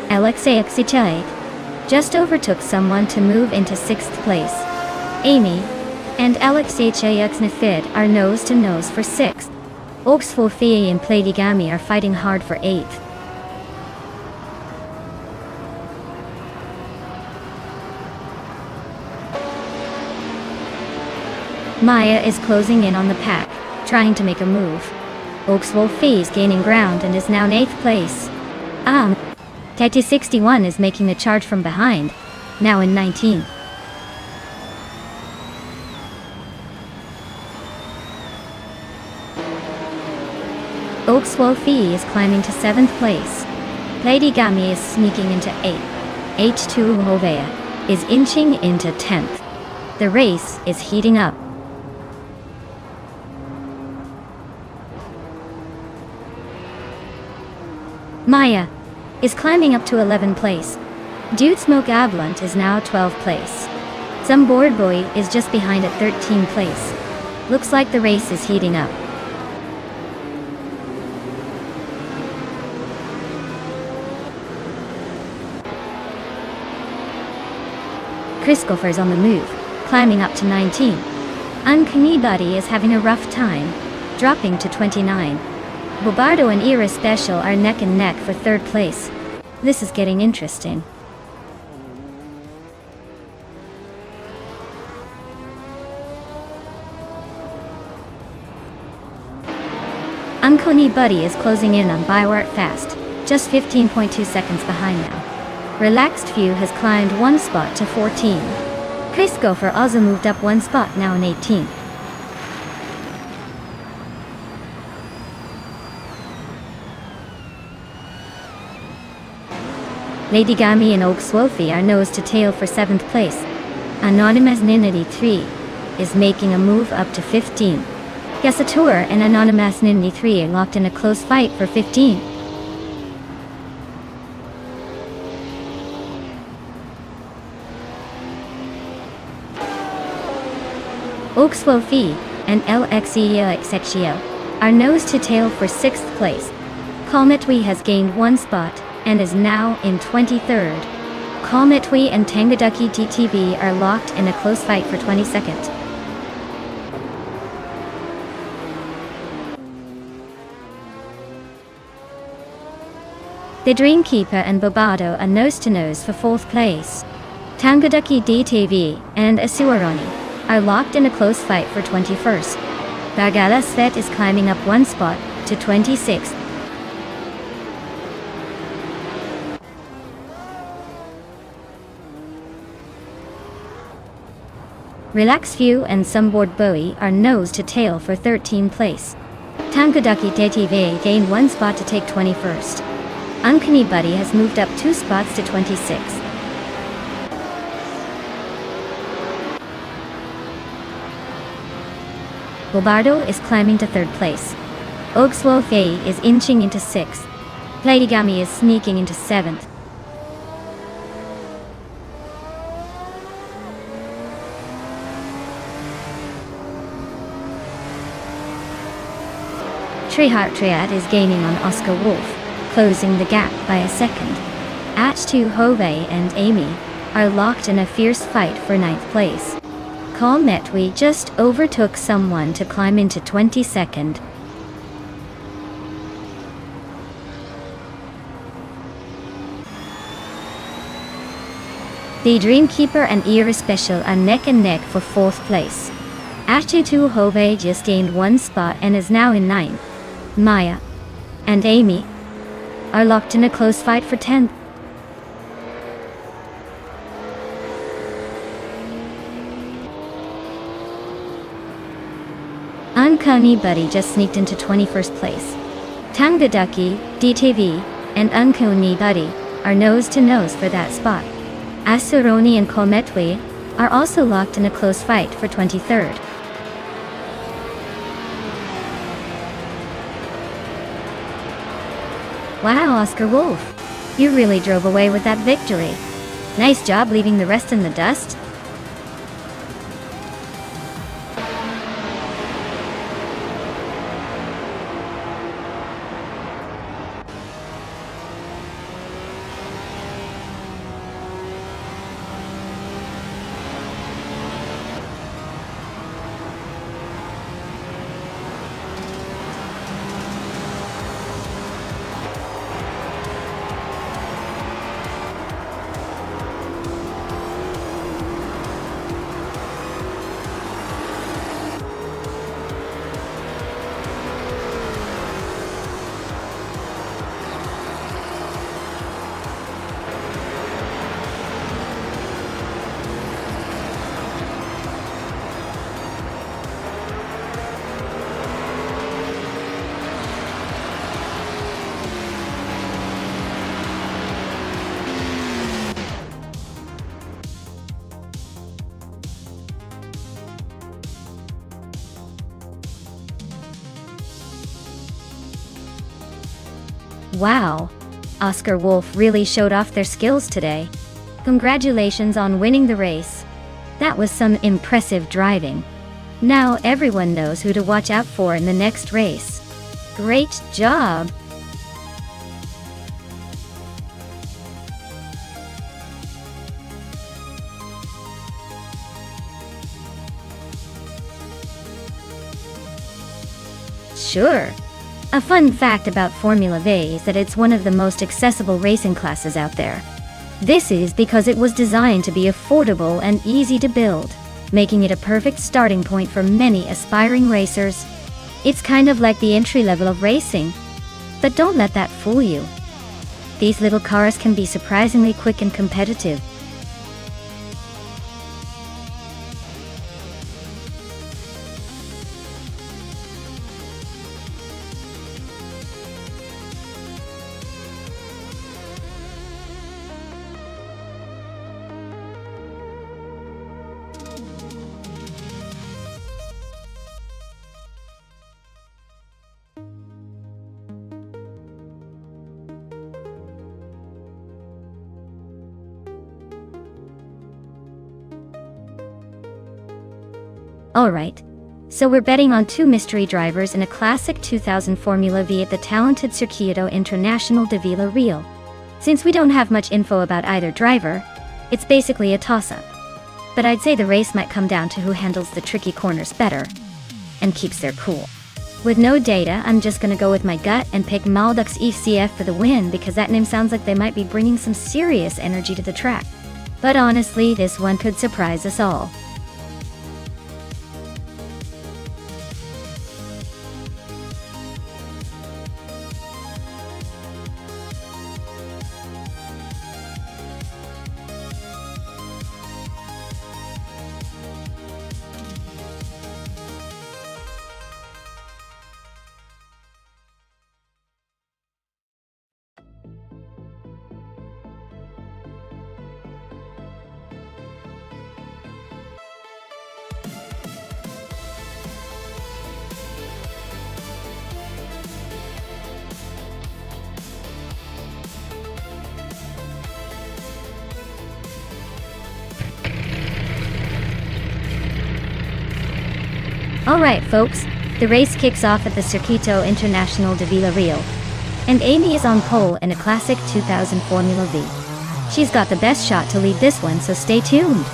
Alexei just overtook someone to move into 6th place. Amy and Alexei Chayuxnafid are nose to nose for 6th. Oxfofei and Pladigami are fighting hard for 8th. Maya is closing in on the pack, trying to make a move. Oxfofei is gaining ground and is now in 8th place. Tete 61 is making the charge from behind, now in 19th. Oxfofei is climbing to 7th place. Pladigami is sneaking into 8th. H2 Hovea is inching into 10th. The race is heating up. Maya is climbing up to 11th place. Dude Smoke Ablunt is now 12th place. Some Board Boy is just behind at 13th place. Looks like the race is heating up. Christopher's on the move, climbing up to 19. Unconi Buddy is having a rough time, dropping to 29. Bobardo and ERA Special are neck and neck for 3rd place. This is getting interesting. Unconi Buddy is closing in on Biowart fast, just 15.2 seconds behind now. Relaxed Few has climbed 1 spot to 14. Chris Gopher also moved up 1 spot, now in 18th. Lady Gami and Oxfofei are nose to tail for 7th place. Anonymous Ninity 3 is making a move up to 15. Gasator and Anonymous Ninity 3 are locked in a close fight for 15. Oxwofi and LXEXXO are nose to tail for 6th place. Kometwi has gained 1 spot and is now in 23rd. Kometwi and Tangaduki DTV are locked in a close fight for 22nd. The Dreamkeeper and Bobado are nose-to-nose for 4th place. Tangaduki DTV and Asuaroni are locked in a close fight for 21st. Bagala Svet is climbing up 1 spot to 26th. Relax View and Sunboard Bowie are nose-to-tail for 13th place. Tangaduki DTV gained 1 spot to take 21st. Uncanny Buddy has moved up 2 spots to 26th. Bobardo is climbing to 3rd place. Ogswolfei is inching into 6th. Playgami is sneaking into 7th. Treeheart Triad is gaining on Oscar Wolf, closing the gap by a second. H2 Hove and Amy are locked in a fierce fight for 9th place. Kometwi just overtook someone to climb into 22nd. The Dreamkeeper and Era Special are neck and neck for 4th place. H2 Hove just gained 1 spot and is now in 9th. Maya and Amy are locked in a close fight for 10th. Uncanny Buddy just sneaked into 21st place. Tangaduki, DTV, and Uncanny Buddy are nose-to-nose for that spot. Asuroni and Kometwi are also locked in a close fight for 23rd. Wow, Oscar Wolf. You really drove away with that victory. Nice job leaving the rest in the dust. Wow, Oscar Wolf really showed off their skills today. Congratulations on winning the race. That was some impressive driving. Now everyone knows who to watch out for in the next race. Great job! Sure. A fun fact about Formula V is that it's one of the most accessible racing classes out there. This is because it was designed to be affordable and easy to build, making it a perfect starting point for many aspiring racers. It's kind of like the entry level of racing. But don't let that fool you. These little cars can be surprisingly quick and competitive. Alright. So we're betting on two mystery drivers in a classic 2000 Formula V at the talented Circuito International de Vila Real. Since we don't have much info about either driver, it's basically a toss-up. But I'd say the race might come down to who handles the tricky corners better and keeps their cool. With no data, I'm just gonna go with my gut and pick Maldux ECF for the win because that name sounds like they might be bringing some serious energy to the track. But honestly, this one could surprise us all. Alright folks, the race kicks off at the Circuito International de Vila Real. And Amy is on pole in a classic 2000 Formula V. She's got the best shot to lead this one, so stay tuned.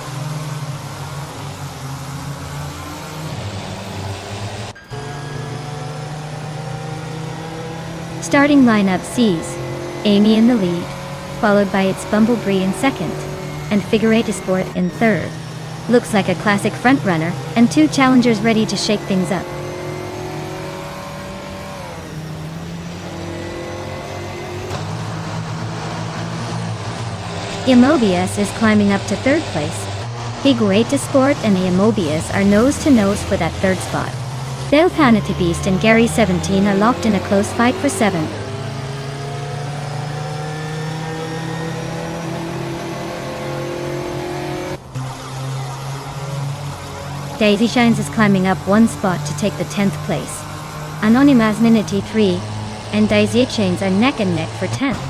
Starting lineup sees Amy in the lead, followed by its Bumblebee in second, and Figurete Sport in third. Looks like a classic frontrunner, and two challengers ready to shake things up. Imobius is climbing up to third place. Figurete Sport and Imobius are nose-to-nose for that third spot. Del Panity Beast and Gary 17 are locked in a close fight for seventh. Daisy Shines is climbing up one spot to take the 10th place. Anonymous Minity 3 and Daisy Chains are neck and neck for 10th.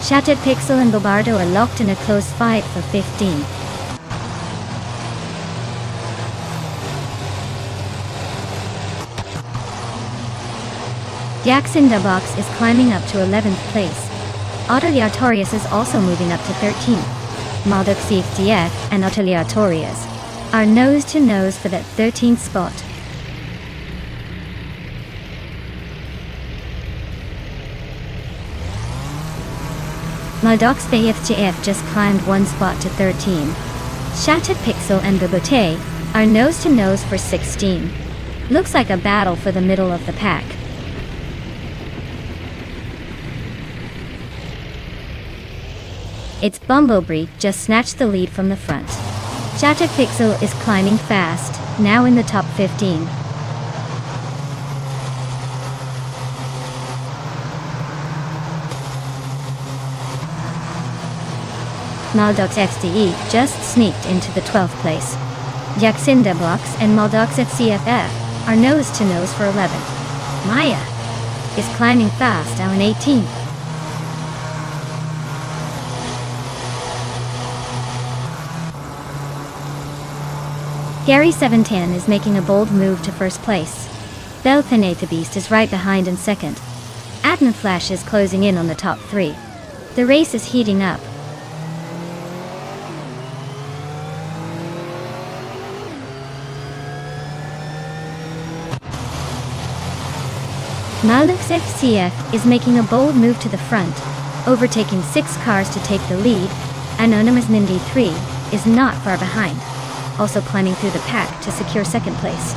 Shattered Pixel and Bobardo are locked in a close fight for 15th. Yaxinda Box is climbing up to 11th place. Autoliatorius is also moving up to 13th. Maldux CFTF and Autoliatorius are nose-to-nose for that 13th spot. Maldox BFGF just climbed one spot to 13. Shattered Pixel and Bobote are nose-to-nose for 16. Looks like a battle for the middle of the pack. Its Bumblebee just snatched the lead from the front. Shattered Pixel is climbing fast, now in the top 15. Maldox XDE just sneaked into the 12th place. Yaxinda Blocks and Maldox FCFF are nose-to-nose for 11th. Maya is climbing fast, now in 18th. Gary 710 is making a bold move to first place. Belfinata Beast is right behind in second. Adnan Flash is closing in on the top 3. The race is heating up. Maldux FCF is making a bold move to the front, overtaking 6 cars to take the lead. Anonymous Nindy 3 is not far behind, also climbing through the pack to secure second place.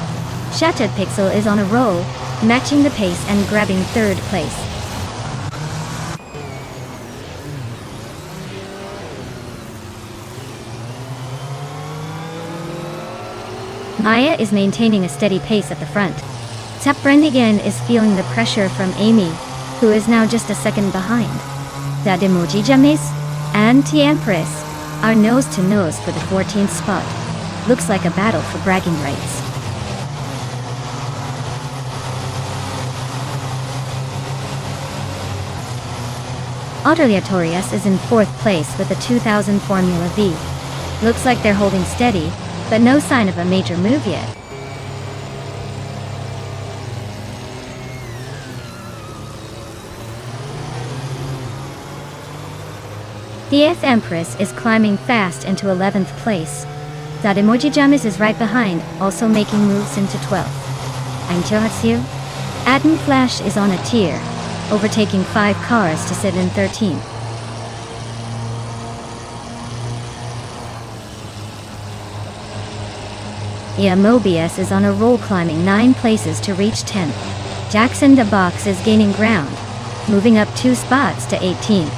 Shattered Pixel is on a roll, matching the pace and grabbing third place. Maya is maintaining a steady pace at the front. Taprendigan is feeling the pressure from Amy, who is now just a second behind. Dademoji James and T-Empress are nose-to-nose for the 14th spot. Looks like a battle for bragging rights. Autoliatorius is in 4th place with a 2000 Formula V. Looks like they're holding steady, but no sign of a major move yet. The 8th Empress is climbing fast into 11th place. That emoji Jamis is right behind, also making moves into 12th. 안녕하세요. Adam Flash is on a tier, overtaking 5 cars to sit in 13th. Mobius is on a roll, climbing 9 places to reach 10th. Jackson the Box is gaining ground, moving up 2 spots to 18th.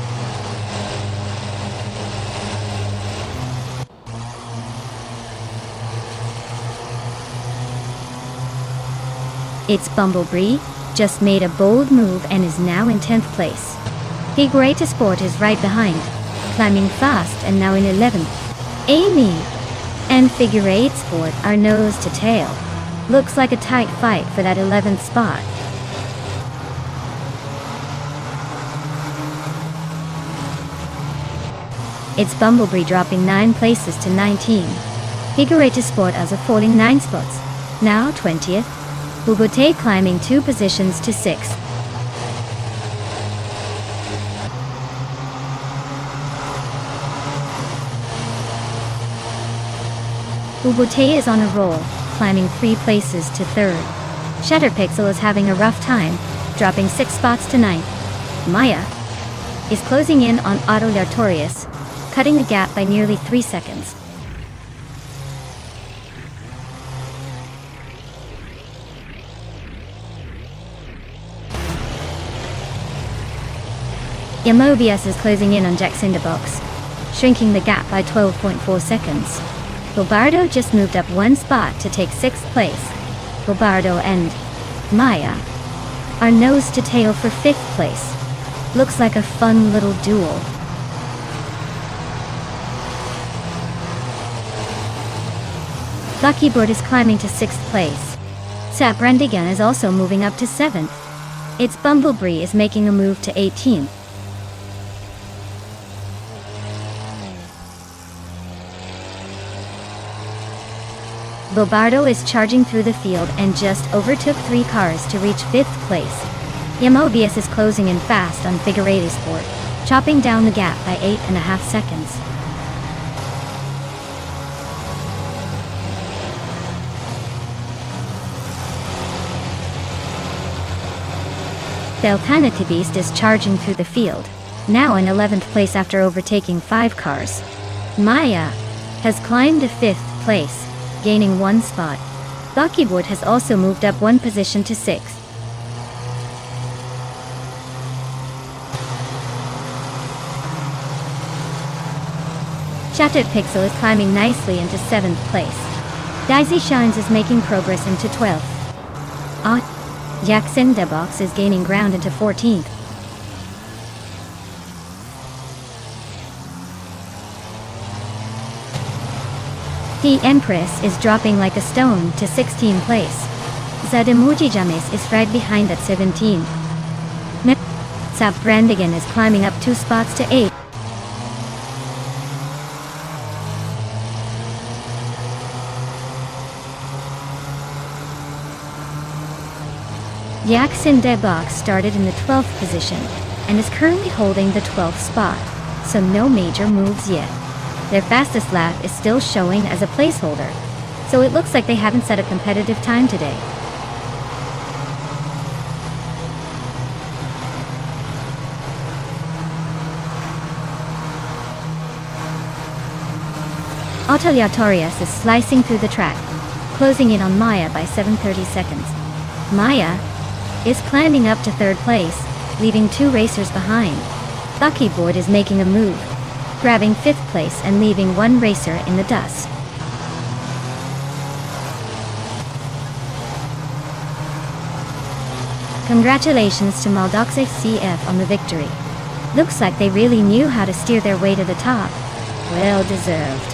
It's Bumblebee, just made a bold move and is now in 10th place. Figure Sport is right behind, climbing fast and now in 11th. Amy and Figure 8 Sport are nose to tail. Looks like a tight fight for that 11th spot. It's Bumblebee dropping 9 places to 19. Figure 8 Sport also falling 9 spots, now 20th. Bubute climbing 2 positions to 6th. Bubute is on a roll, climbing 3 places to 3rd. Shatterpixel is having a rough time, dropping 6 spots to 9th. Maya is closing in on Otto Lartorius, cutting the gap by nearly 3 seconds. Mobius is closing in on Jackson the Box, shrinking the gap by 12.4 seconds. Bobardo just moved up 1 spot to take 6th place. Bobardo and Maya are nose to tail for 5th place. Looks like a fun little duel. Luckyboard is climbing to 6th place. Sap Rendigan is also moving up to 7th. It's Bumblebee is making a move to 18th. Bobardo is charging through the field and just overtook 3 cars to reach 5th place. Mobius is closing in fast on Figure 8 Sport, chopping down the gap by 8.5 seconds. Deltanity Beast is charging through the field, now in 11th place after overtaking 5 cars. Maya has climbed to 5th place, gaining 1 spot. Luckyboard has also moved up 1 position to 6th. Shattered Pixel is climbing nicely into 7th place. Daisy Shines is making progress into 12th. Jackson the Box is gaining ground into 14th. The Empress is dropping like a stone to 16th place. Zademuji Jamis is right behind at 17. Sap Brandigan is climbing up 2 spots to 8. Jackson the Box started in the 12th position and is currently holding the 12th spot, so no major moves yet. Their fastest lap is still showing as a placeholder, so it looks like they haven't set a competitive time today. Autoliatorius is slicing through the track, closing in on Maya by 7.30 seconds. Maya is climbing up to 3rd place, leaving 2 racers behind. Luckyboard is making a move, grabbing 5th place and leaving 1 racer in the dust. Congratulations to Maldoxic CF on the victory. Looks like they really knew how to steer their way to the top. Well deserved.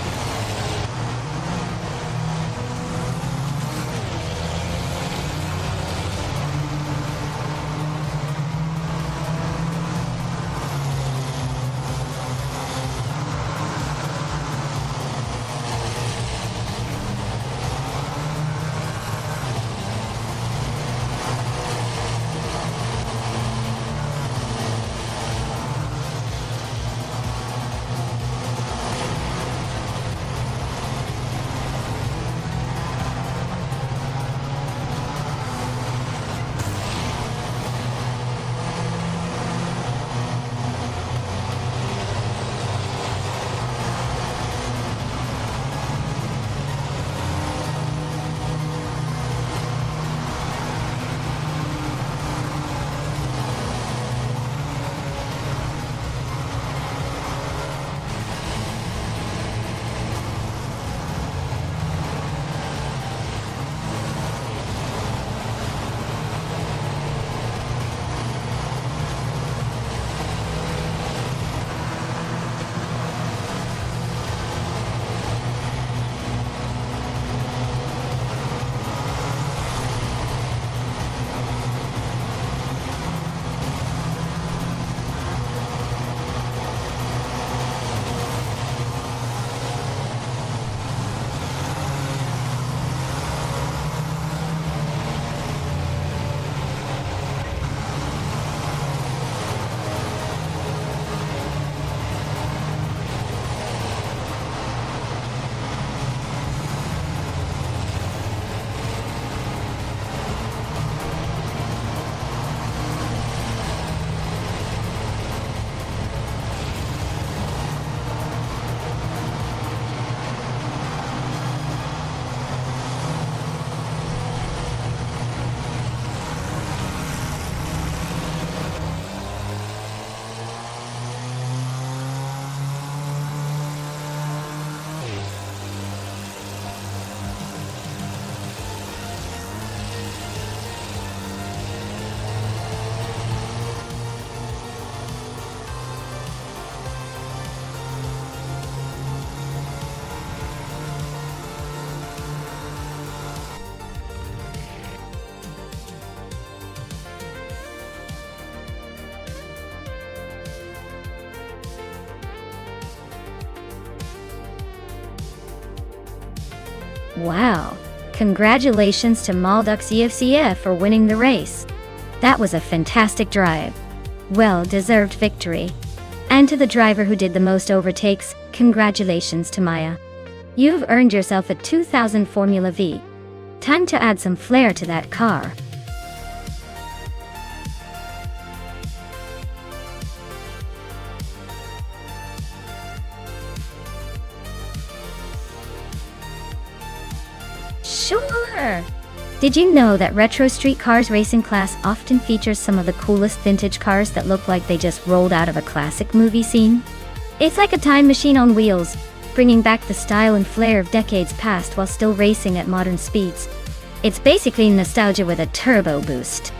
Wow! Congratulations to Maldux EFCF for winning the race. That was a fantastic drive. Well-deserved victory. And to the driver who did the most overtakes, congratulations to Maya. You've earned yourself a 2000 Formula V. Time to add some flair to that car. Sure! Did you know that Retro Street Cars racing class often features some of the coolest vintage cars that look like they just rolled out of a classic movie scene? It's like a time machine on wheels, bringing back the style and flair of decades past while still racing at modern speeds. It's basically nostalgia with a turbo boost.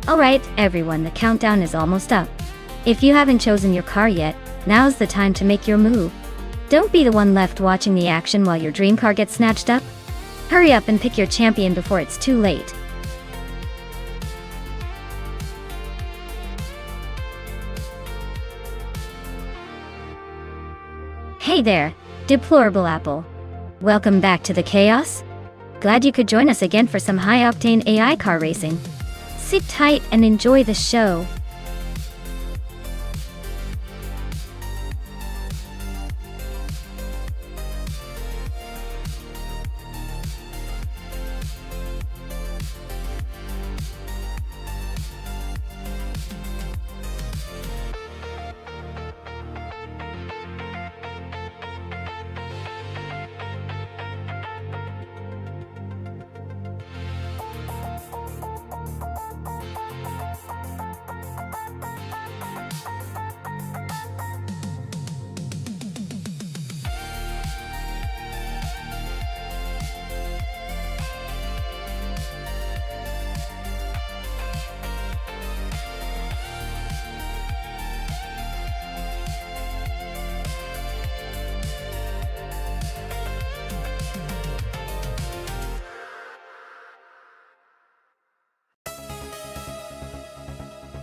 Alright, everyone, the countdown is almost up. If you haven't chosen your car yet, now's the time to make your move. Don't be the one left watching the action while your dream car gets snatched up. Hurry up and pick your champion before it's too late. Hey there, deplorable apple. Welcome back to the chaos. Glad you could join us again for some high-octane AI car racing. Sit tight and enjoy the show.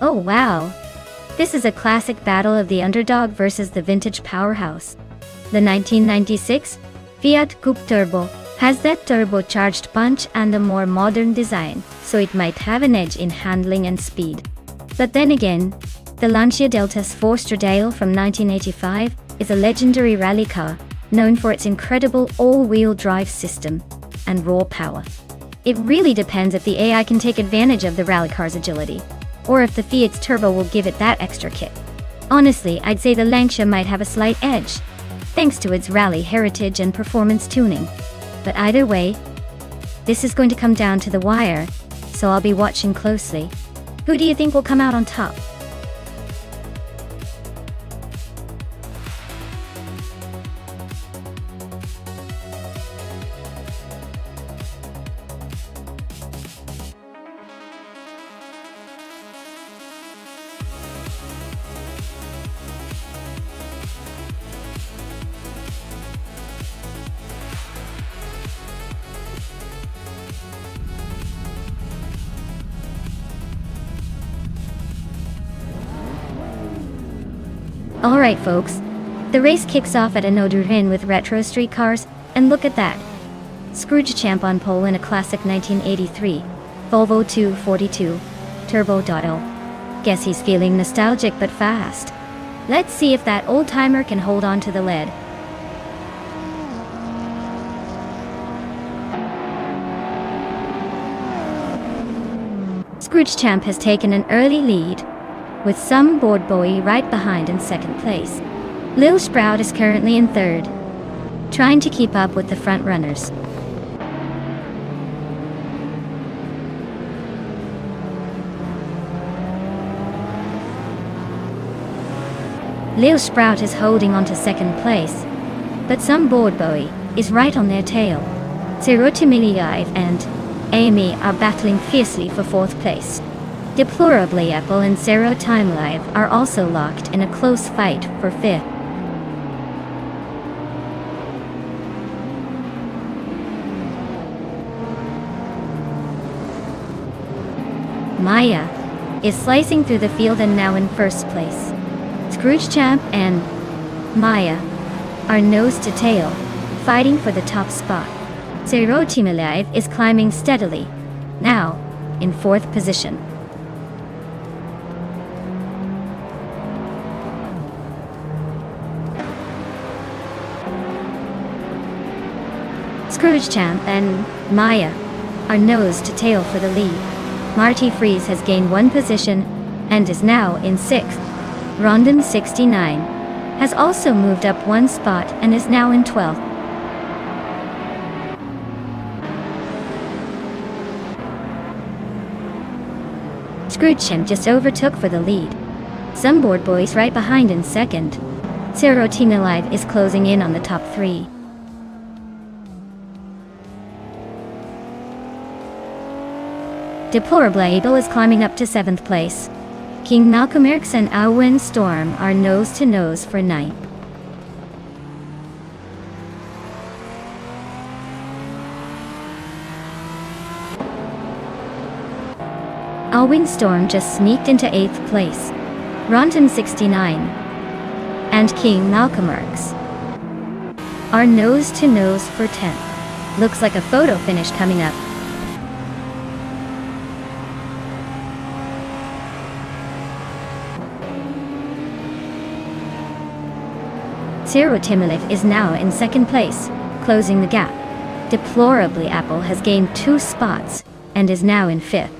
Oh wow! This is a classic battle of the underdog versus the vintage powerhouse. The 1996 Fiat Coupe Turbo has that turbocharged punch and a more modern design, so it might have an edge in handling and speed. But then again, the Lancia Delta Sport Stradale from 1985 is a legendary rally car, known for its incredible all-wheel drive system and raw power. It really depends if the AI can take advantage of the rally car's agility, or if the Fiat's turbo will give it that extra kick. Honestly, I'd say the Lancia might have a slight edge, thanks to its rally heritage and performance tuning. But either way, this is going to come down to the wire, so I'll be watching closely. Who do you think will come out on top? Alright folks, the race kicks off at Anodurin with retro street cars, and look at that. Scrooge Champ on pole in a classic 1983 Volvo 242 Turbo. Guess he's feeling nostalgic but fast. Let's see if that old-timer can hold on to the lead. Scrooge Champ has taken an early lead, with some board boy right behind in second place. Lil Sprout is currently in third, trying to keep up with the front runners. Lil Sprout is holding on to second place, but some board boy is right on their tail. Zerotimilive and Amy are battling fiercely for fourth place. Deplorably Apple and Zero Time Live are also locked in a close fight for fifth. Maya is slicing through the field and now in first place. Scrooge Champ and Maya are nose to tail, fighting for the top spot. Zero Team Alive is climbing steadily, now in fourth position. Scrooge Champ and Maya are nose to tail for the lead. Marty Freeze has gained one position and is now in sixth. Rondon 69 has also moved up one spot and is now in 12th. Scrooge Champ just overtook for the lead. Some board boys right behind in second. Zero Team Alive is closing in on the top three. Deplorable is climbing up to 7th place. King Malcolm X and Owen Storm are nose to nose for 9th. Owen Storm just sneaked into 8th place. Ronton 69 and King Malcolm X are nose to nose for 10th. Looks like a photo finish coming up. Zero Timolith is now in second place, closing the gap. Deplorably Apple has gained 2 spots and is now in 5th.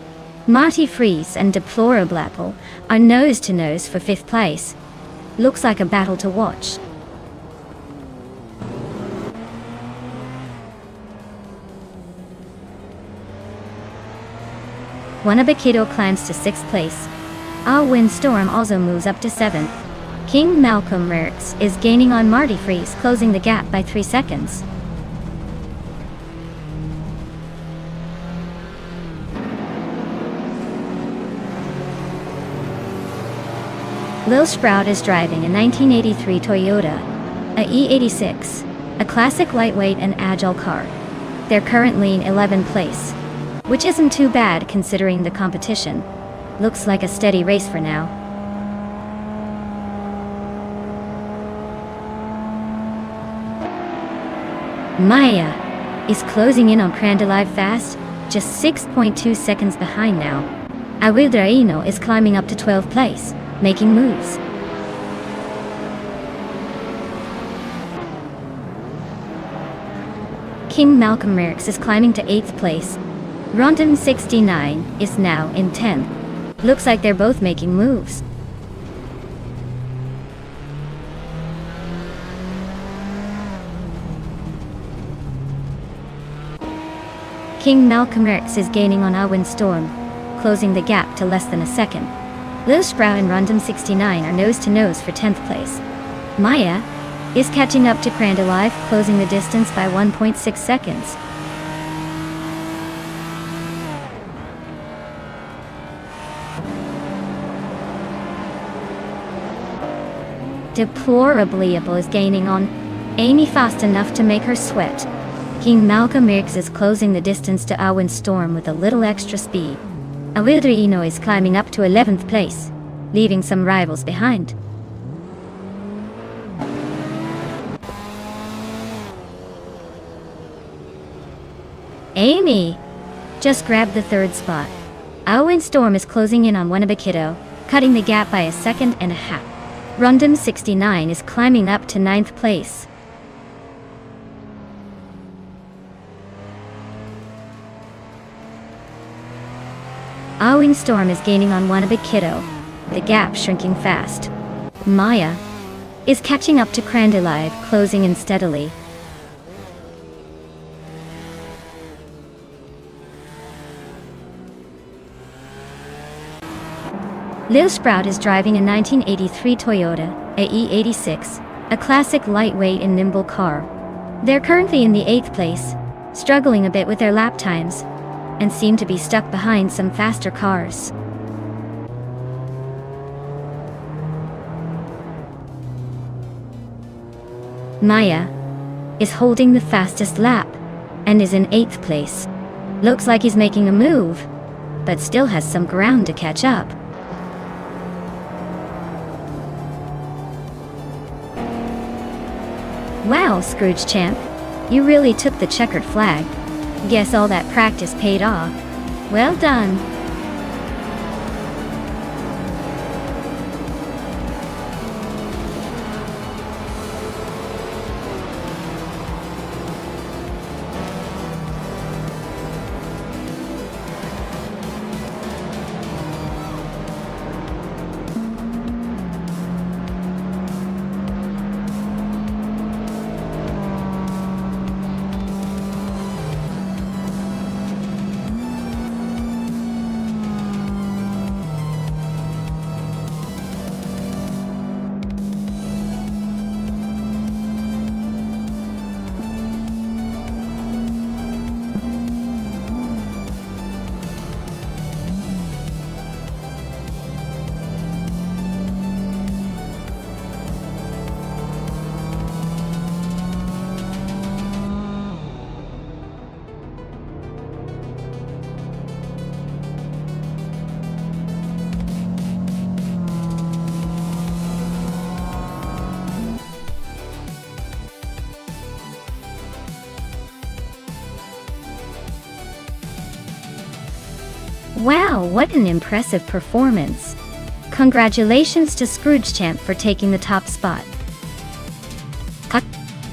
Marty Freeze and Deplorable Apple are nose to nose for 5th place. Looks like a battle to watch. Wannabe Kiddo climbs to 6th place. Ah Windstorm also moves up to 7th. King Malcolm X is gaining on Marty Freeze, closing the gap by 3 seconds. Lil Sprout is driving a 1983 Toyota, a E86, a classic lightweight and agile car. They're currently in 11th place, which isn't too bad considering the competition. Looks like a steady race for now. Maya is closing in on Crandalive fast, just 6.2 seconds behind now. Awildraino is climbing up to 12th place, making moves. King Malcolm X is climbing to 8th place. Rondon 69 is now in 10th. Looks like they're both making moves. King Malcolm X is gaining on Owen Storm, closing the gap to less than a second. Lil Sprout and Rondon 69 are nose to nose for 10th place. Maya is catching up to Crandalive, closing the distance by 1.6 seconds. Deplorably Apple is gaining on Amy fast enough to make her sweat. King Malcolm X is closing the distance to Owen Storm with a little extra speed. Awildraino is climbing up to 11th place, leaving some rivals behind. Amy just grabbed the 3rd spot. Owen Storm is closing in on Wannabe Kiddo, cutting the gap by 1.5 seconds. Rondon 69 is climbing up to 9th place. Owen Storm is gaining on Wannabe Kiddo, the gap shrinking fast. Maya is catching up to Crandalive, closing in steadily. Lil Sprout is driving a 1983 Toyota, a E86, a classic lightweight and nimble car. They're currently in the 8th place, struggling a bit with their lap times, and seem to be stuck behind some faster cars. Maya is holding the fastest lap and is in 8th place. Looks like he's making a move. but still has some ground to catch up. Wow, Scrooge champ, you really took the checkered flag. Guess all that practice paid off. Well done. Wow, what an impressive performance. Congratulations to Scrooge champ for taking the top spot.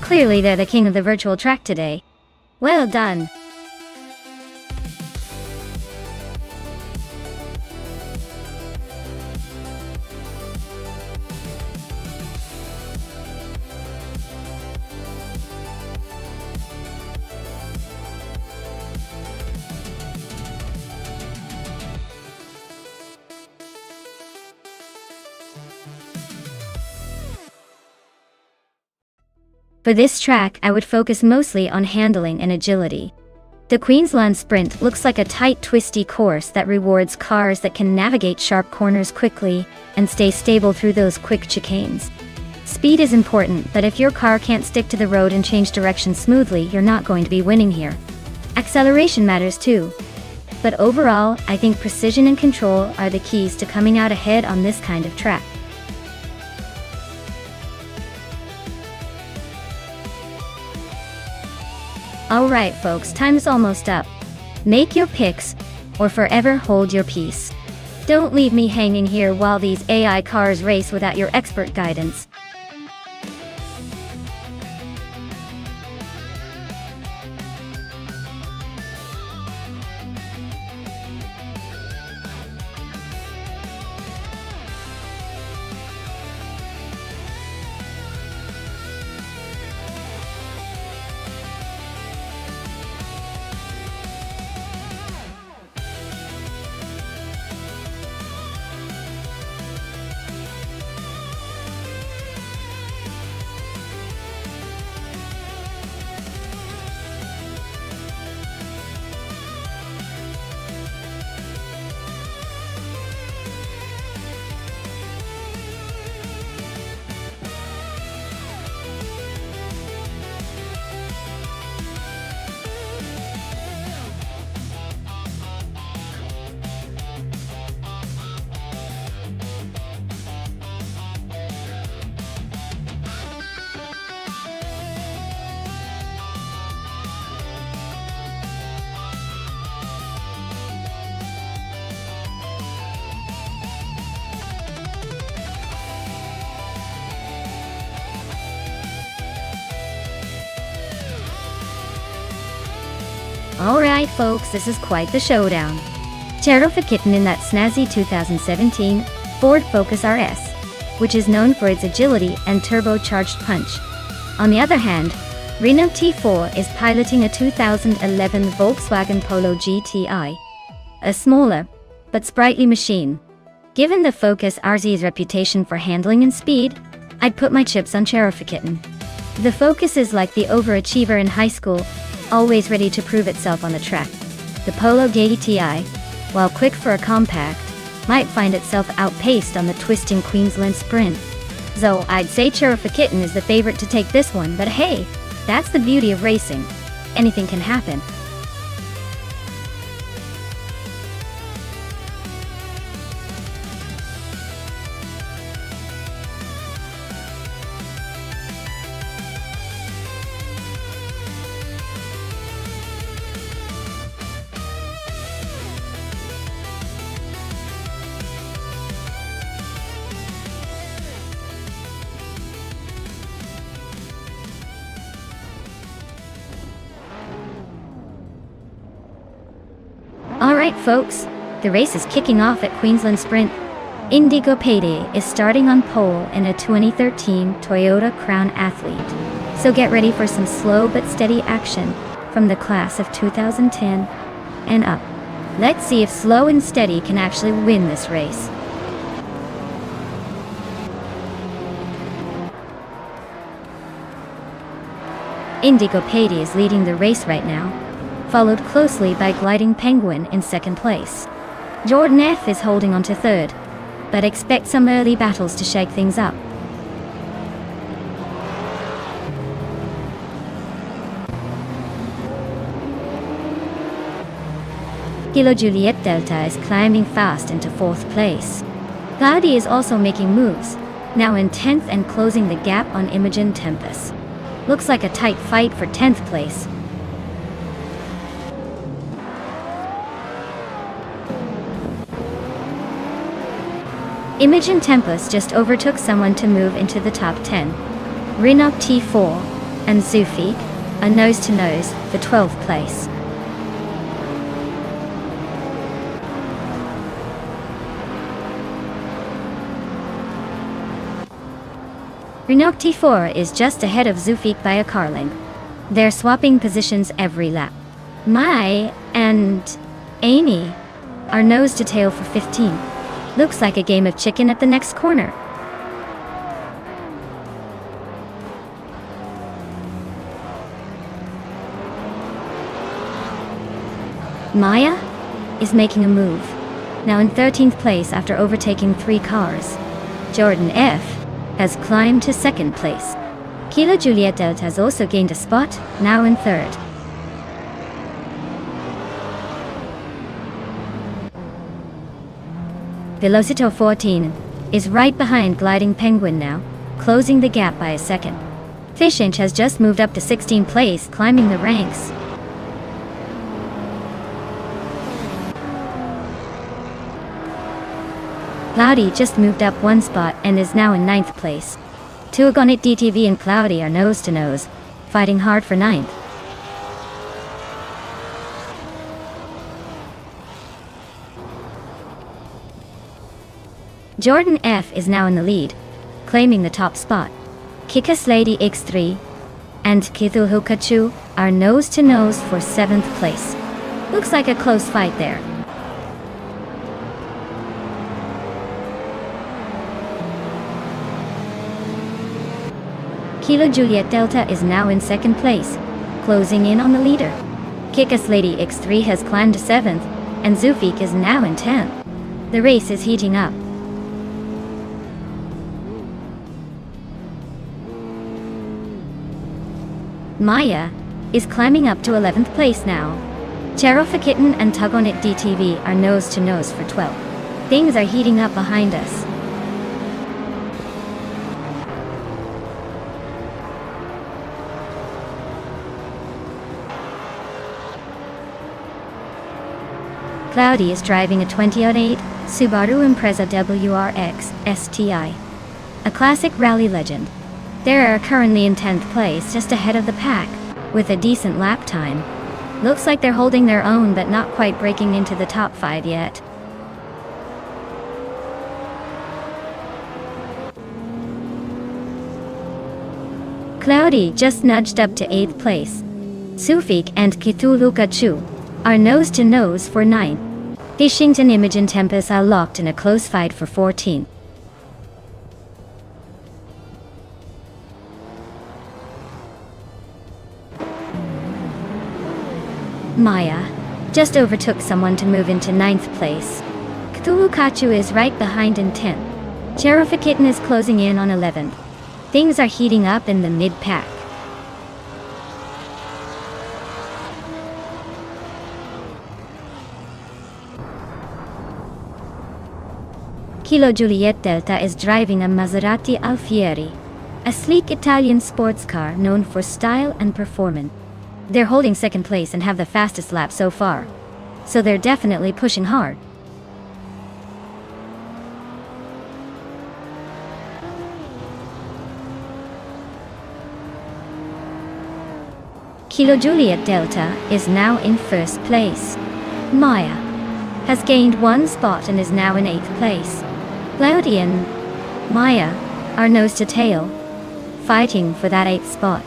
Clearly they're the king of the virtual track today. Well done. For this track, I would focus mostly on handling and agility. The Queensland Sprint looks like a tight, twisty course that rewards cars that can navigate sharp corners quickly and stay stable through those quick chicanes. Speed is important, but if your car can't stick to the road and change direction smoothly, you're not going to be winning here. Acceleration matters too. But overall, I think precision and control are the keys to coming out ahead on this kind of track. Alright folks, time is almost up. Make your picks, or forever hold your peace. Don't leave me hanging here while these AI cars race without your expert guidance. Alright folks, this is quite the showdown. Terrific kitten in that snazzy 2017 Ford Focus RS, which is known for its agility and turbocharged punch. On the other hand, Renault T4 is piloting a 2011 Volkswagen Polo GTI, a smaller, but sprightly machine. Given the Focus RZ's reputation for handling and speed, I'd put my chips on Terrific kitten. The Focus is like the overachiever in high school, always ready to prove itself on the track. The Polo GTI, while quick for a compact, might find itself outpaced on the twisting Queensland Sprint. So I'd say Terrific kitten is the favorite to take this one, but hey, that's the beauty of racing. Anything can happen. Alright folks, the race is kicking off at Queensland Sprint. Indigo Payday is starting on pole in a 2013 Toyota Crown Athlete. So get ready for some slow but steady action from the class of 2010 and up. Let's see if slow and steady can actually win this race. Indigo Payday is leading the race right now, followed closely by Gliding Penguin in second place. Jordan F is holding on to third, but expect some early battles to shake things up. Kilo Juliet Delta is climbing fast into fourth place. Cloudy is also making moves, now in 10th and closing the gap on Imogen Tempest. Looks like a tight fight for 10th place. Imogen Tempest just overtook someone to move into the top 10. Rinok T4 and Zufik are nose-to-nose for 12th place. Rinok T4 is just ahead of Zufik by a car length. They're swapping positions every lap. Mai and Amy are nose-to-tail for 15. Looks like a game of chicken at the next corner. Maya is making a move, now in 13th place after overtaking 3 cars. Jordan F has climbed to second place. Kilo Juliet Delta has also gained a spot, now in third. Velocito 14 is right behind Gliding Penguin now, closing the gap by a second. Fish Inch has just moved up to 16th place, climbing the ranks. Cloudy just moved up 1 spot and is now in 9th place. Tuagonit DTV and Cloudy are nose-to-nose, fighting hard for 9th. Jordan F is now in the lead, claiming the top spot. Kikas Lady X3 and Kithu Hukachu are nose-to-nose for 7th place. Looks like a close fight there. Kilo Juliet Delta is now in second place, closing in on the leader. Kikas Lady X3 has climbed to 7th, and Zufik is now in 10th. The race is heating up. Maya is climbing up to 11th place now. Cherofa Kitten and Tug on It DTV are nose-to-nose for 12th. Things are heating up behind us. Cloudy is driving a 2008 Subaru Impreza WRX STI, a classic rally legend. They are currently in 10th place, just ahead of the pack, with a decent lap time. Looks like they're holding their own but not quite breaking into the top 5 yet. Cloudy just nudged up to 8th place. Zufik and Kitulu Kachu are nose-to-nose for 9th. Fishing and Imogen Tempest are locked in a close fight for 14th. Maya just overtook someone to move into 9th place. Cthulhu Kachu is right behind in 10th. Cherofa Kitten is closing in on 11th. Things are heating up in the mid-pack. Kilo Juliet Delta is driving a Maserati Alfieri, a sleek Italian sports car known for style and performance. They're holding second place and have the fastest lap so far, so they're definitely pushing hard. Kilo Juliet Delta is now in first place. Maya has gained 1 spot and is now in 8th place. Cloudy and Maya are nose to tail, fighting for that 8th spot.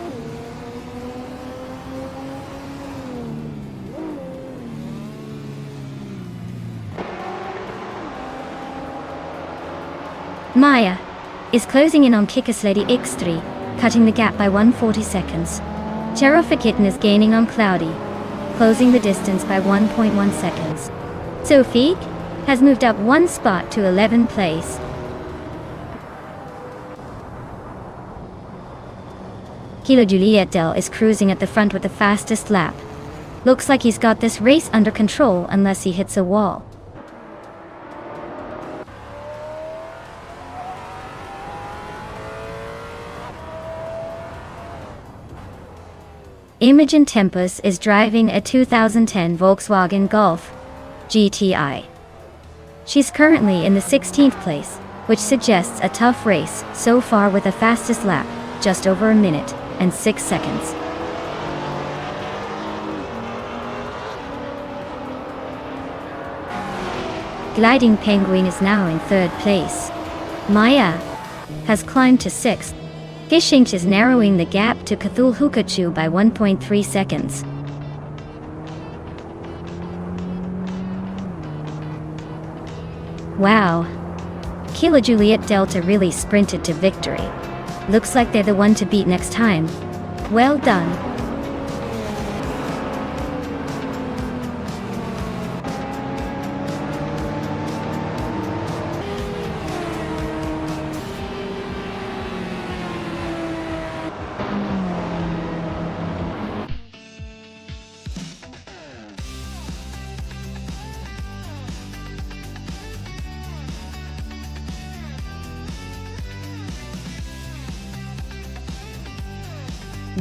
Maya is closing in on Kikasledi X3, cutting the gap by 140 seconds. Cherofikitten is gaining on Cloudy, closing the distance by 1.1 seconds. Sophie has moved up 1 spot to 11th place. Kilo Juliet Del is cruising at the front with the fastest lap. Looks like he's got this race under control unless he hits a wall. Imogen Tempus is driving a 2010 Volkswagen Golf GTI. She's currently in the 16th place, which suggests a tough race so far with a fastest lap, just over a minute and 6 seconds. Gliding Penguin is now in 3rd place. Maya has climbed to 6th. Gishinch is narrowing the gap to Cthulhukachu by 1.3 seconds. Wow. Kilo Juliet Delta really sprinted to victory. Looks like they're the one to beat next time. Well done.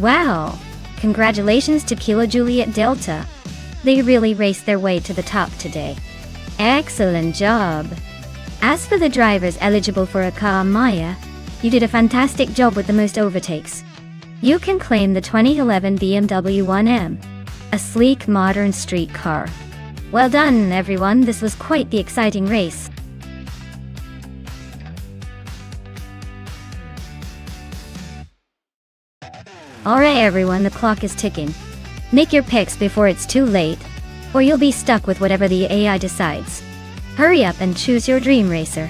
Wow! Congratulations to Kilo Juliet Delta. They really raced their way to the top today. Excellent job! As for the drivers eligible for a car, Maya, you did a fantastic job with the most overtakes. You can claim the 2011 BMW 1M, a sleek modern street car. Well done, everyone, this was quite the exciting race. Alright everyone, the clock is ticking. Make your picks before it's too late, or you'll be stuck with whatever the AI decides. Hurry up and choose your dream racer.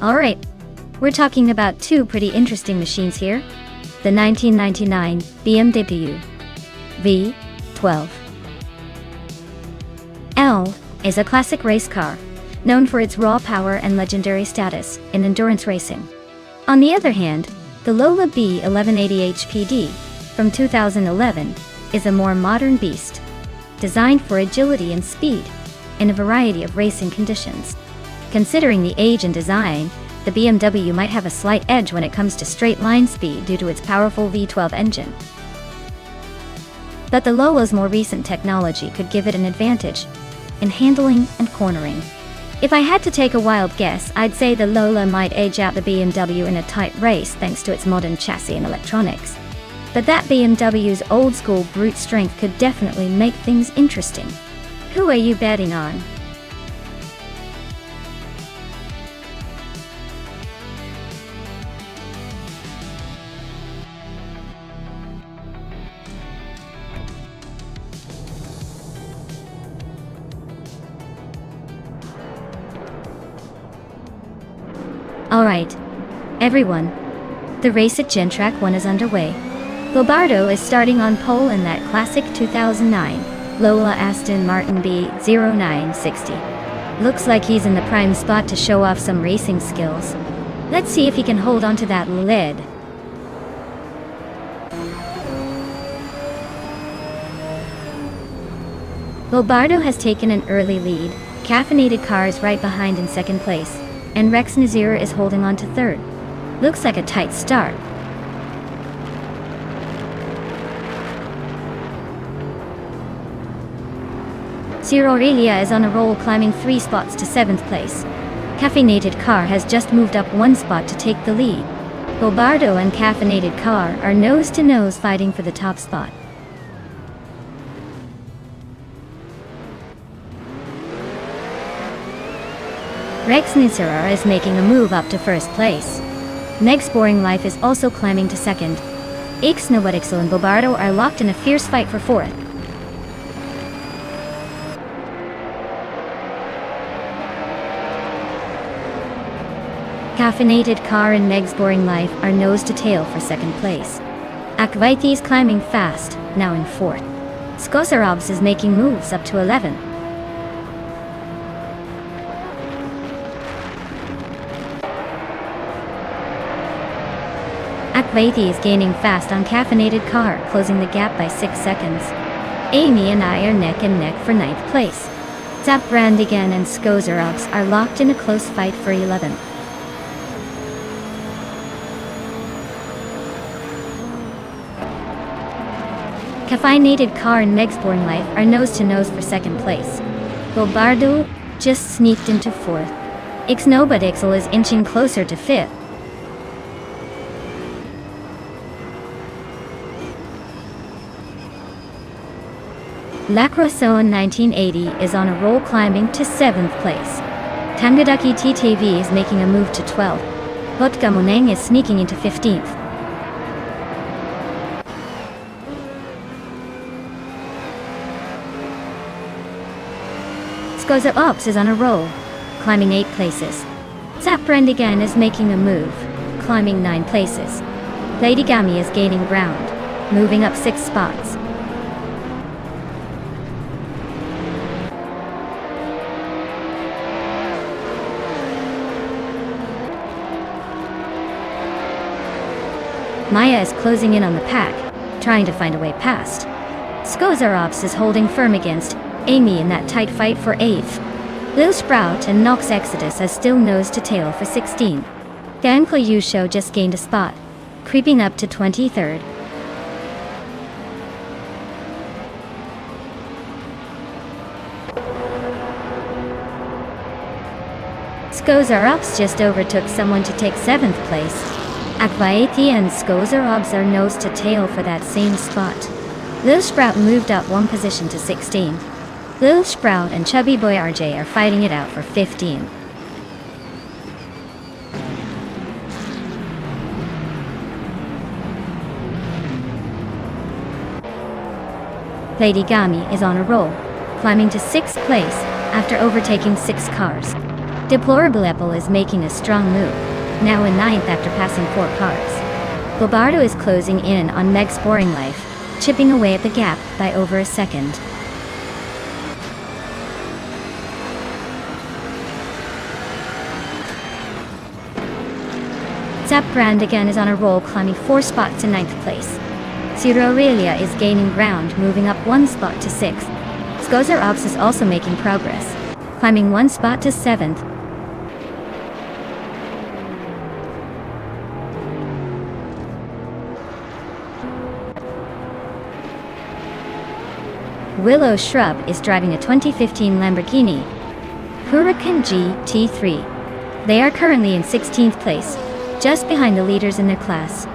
Alright, we're talking about two pretty interesting machines here. The 1999 BMW V12 L is a classic race car, known for its raw power and legendary status in endurance racing. On the other hand, the Lola B1180 HPD from 2011 is a more modern beast, designed for agility and speed in a variety of racing conditions. Considering the age and design, the BMW might have a slight edge when it comes to straight line speed due to its powerful V12 engine. But the Lola's more recent technology could give it an advantage in handling and cornering. If I had to take a wild guess, I'd say the Lola might edge out the BMW in a tight race thanks to its modern chassis and electronics. But that BMW's old-school brute strength could definitely make things interesting. Who are you betting on? Alright, everyone. The race at Gentrack 1 is underway. Gilbardo is starting on pole in that classic 2009 Lola Aston Martin B0960. Looks like he's in the prime spot to show off some racing skills. Let's see if he can hold on to that lead. Gilbardo has taken an early lead. Caffeinated Car is right behind in second place, and Rex Nazir is holding on to third. Looks like a tight start. Ciro Aurelia is on a roll, climbing 3 spots to 7th place. Caffeinated Car has just moved up 1 spot to take the lead. Gilbardo and Caffeinated Car are nose to nose fighting for the top spot. Rex Nazir is making a move up to first place. Meg's Boring Life is also climbing to second. Ixnawatixel and Gilbardo are locked in a fierce fight for fourth. Caffeinated Car and Meg's Boring Life are nose to tail for second place. Akvaiti is climbing fast, now in fourth. Skosarobs is making moves up to 11. Akvaiti is gaining fast on Caffeinated Car, closing the gap by 6 seconds. Amy and I are neck and neck for 9th place. Zap Brandigan and Skosarobs are locked in a close fight for 11th. Caffeinated Car and Meg's Boring Life are nose to nose for second place. Gilbardo just sneaked into fourth. Ixnobadixel is inching closer to fifth. Lacroson 1980 is on a roll, climbing to 7th place. Tangadaki TTV is making a move to 12th. Hotgamoneng is sneaking into 15th. Skoza Ops is on a roll, climbing 8 places. Zaprandigan is making a move, climbing 9 places. Lady Gami is gaining ground, moving up 6 spots. Maya is closing in on the pack, trying to find a way past. Skozarovs is holding firm against Amy in that tight fight for 8th. Lil Sprout and Nox Exodus is still nose to tail for 16. Gankla Yusho just gained a spot, creeping up to 23rd. Skozarovs just overtook someone to take 7th place. Akvaiti and Skozarovs are nose to tail for that same spot. Lil Sprout moved up 1 position to 16. Lil Sprout and Chubby Boy RJ are fighting it out for 15. Lady Gami is on a roll, climbing to 6th place after overtaking 6 cars. Deplorable Apple is making a strong move, now in 9th after passing 4 cars. Gilbardo is closing in on Meg's Boring Life, chipping away at the gap by over a second. Zap Brandigan is on a roll, climbing 4 spots to 9th place. Ciro Aurelia is gaining ground, moving up 1 spot to 6th. Skozar Ops is also making progress, climbing 1 spot to 7th. Willow Shrub is driving a 2015 Lamborghini. Huracan GT3. They are currently in 16th place, just behind the leaders in their class.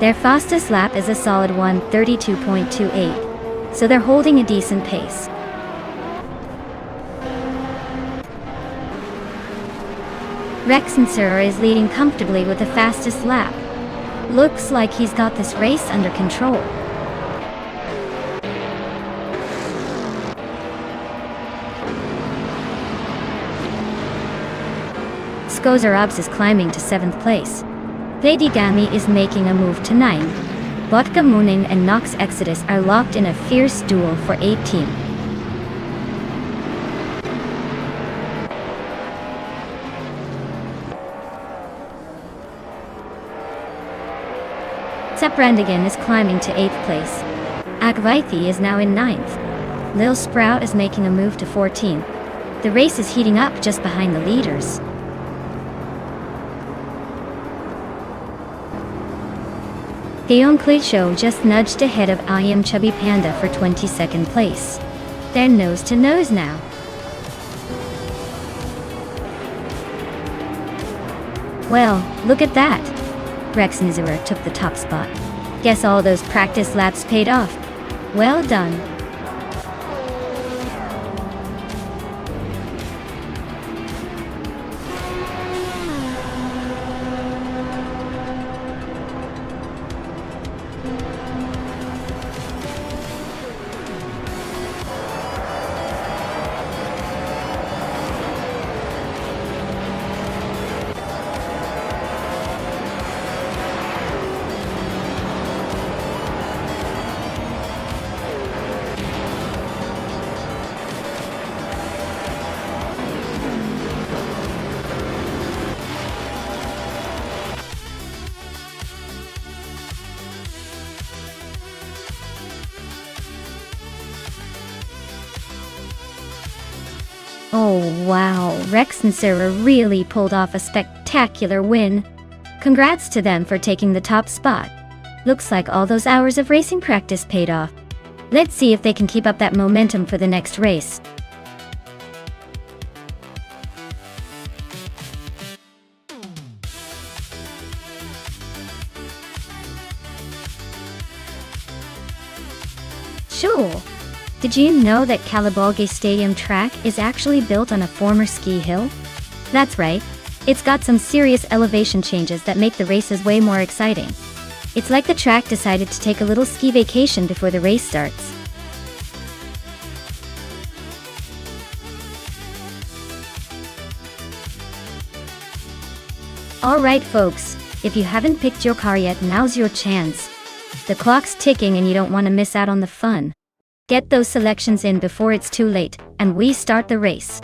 Their fastest lap is a solid 1:32.28, so they're holding a decent pace. Rexensura is leading comfortably with the fastest lap. Looks like he's got this race under control. Skozarabs is climbing to 7th place. Vedigami is making a move to 9. Botka Mooning and Nox Exodus are locked in a fierce duel for 18. Seprandigan is climbing to 8th place. Akvaithi is now in 9th. Lil Sprout is making a move to 14. The race is heating up just behind the leaders. Theon Show just nudged ahead of I Am Chubby Panda for 22nd place. They're nose to nose now. Well, look at that. Rexensura took the top spot. Guess all those practice laps paid off. Well done. Oh wow, Rexensura really pulled off a spectacular win. Congrats to them for taking the top spot. Looks like all those hours of racing practice paid off. Let's see if they can keep up that momentum for the next race. Sure. Did you know that Kalabalgi Stadium track is actually built on a former ski hill? That's right. It's got some serious elevation changes that make the races way more exciting. It's like the track decided to take a little ski vacation before the race starts. Alright folks, if you haven't picked your car yet, now's your chance. The clock's ticking and you don't want to miss out on the fun. Get those selections in before it's too late, and we start the race.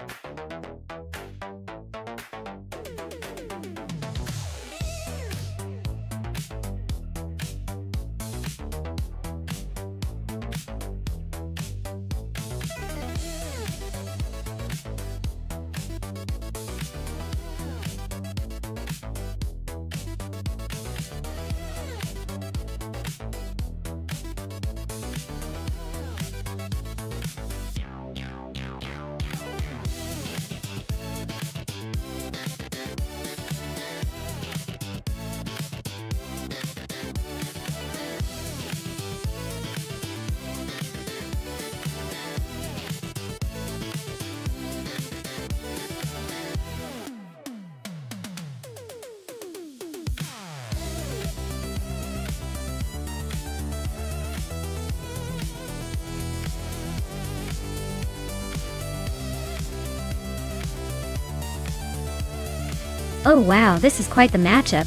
Oh wow, this is quite the matchup.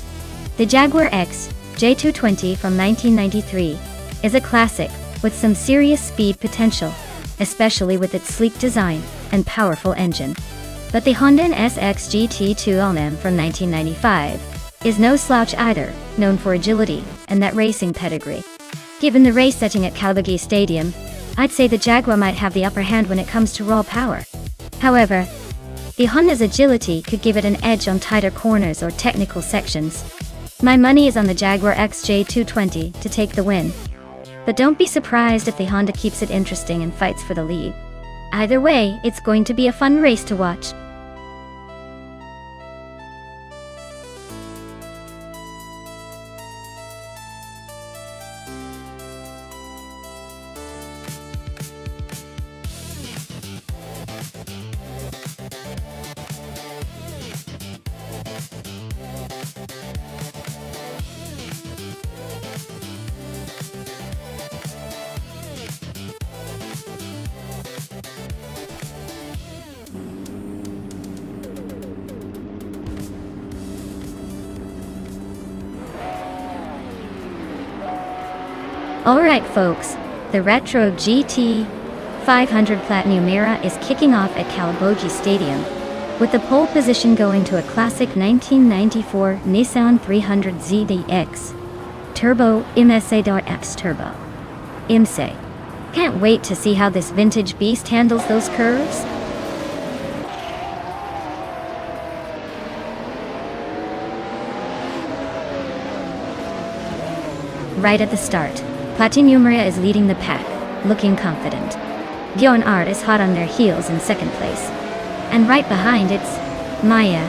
The Jaguar X J220 from 1993 is a classic with some serious speed potential, especially with its sleek design and powerful engine. But the Honda SX GT2 LM from 1995 is no slouch either, known for agility and that racing pedigree. Given the race setting at Kalabalgi Stadium, I'd say the Jaguar might have the upper hand when it comes to raw power. However, the Honda's agility could give it an edge on tighter corners or technical sections. My money is on the Jaguar XJ220 to take the win. But don't be surprised if the Honda keeps it interesting and fights for the lead. Either way, it's going to be a fun race to watch. Alright folks, the Retro GT 500 Platinum era is kicking off at Kalabogi Stadium, with the pole position going to a classic 1994 Nissan 300 ZDX Turbo IMSA.X Turbo. IMSA. Can't wait to see how this vintage beast handles those curves. Right at the start, Platinumria is leading the pack, looking confident. Gyeon Art is hot on their heels in second place. And right behind it's Maya,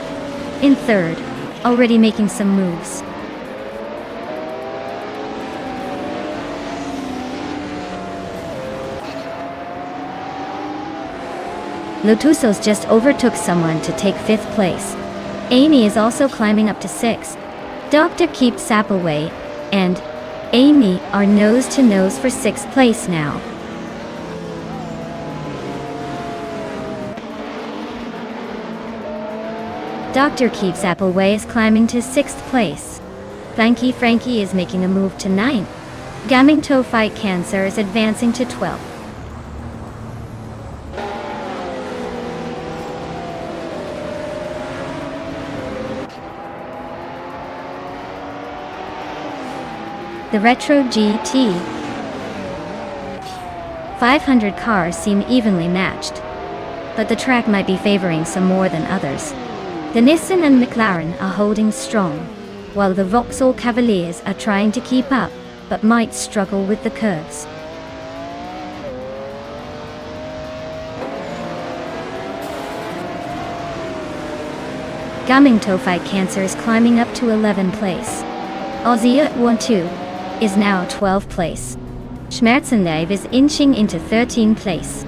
in third, already making some moves. Lotusos just overtook someone to take fifth place. Amy is also climbing up to sixth. Dr. keeps Sap away, and Amy are nose to nose for sixth place now. Dr. Keeps Appleway is climbing to 6th place. Frankie is making a move to 9th. Gaming Toe Fight Cancer is advancing to 12th. The Retro GT 500 cars seem evenly matched, but the track might be favoring some more than others. The Nissan and McLaren are holding strong, while the Vauxhall Cavaliers are trying to keep up, but might struggle with the curves. Gaming Toe Fight Cancer is climbing up to 11th place. Aussie at 1-2 is now 12th place. Schmerzenleib is inching into 13th place.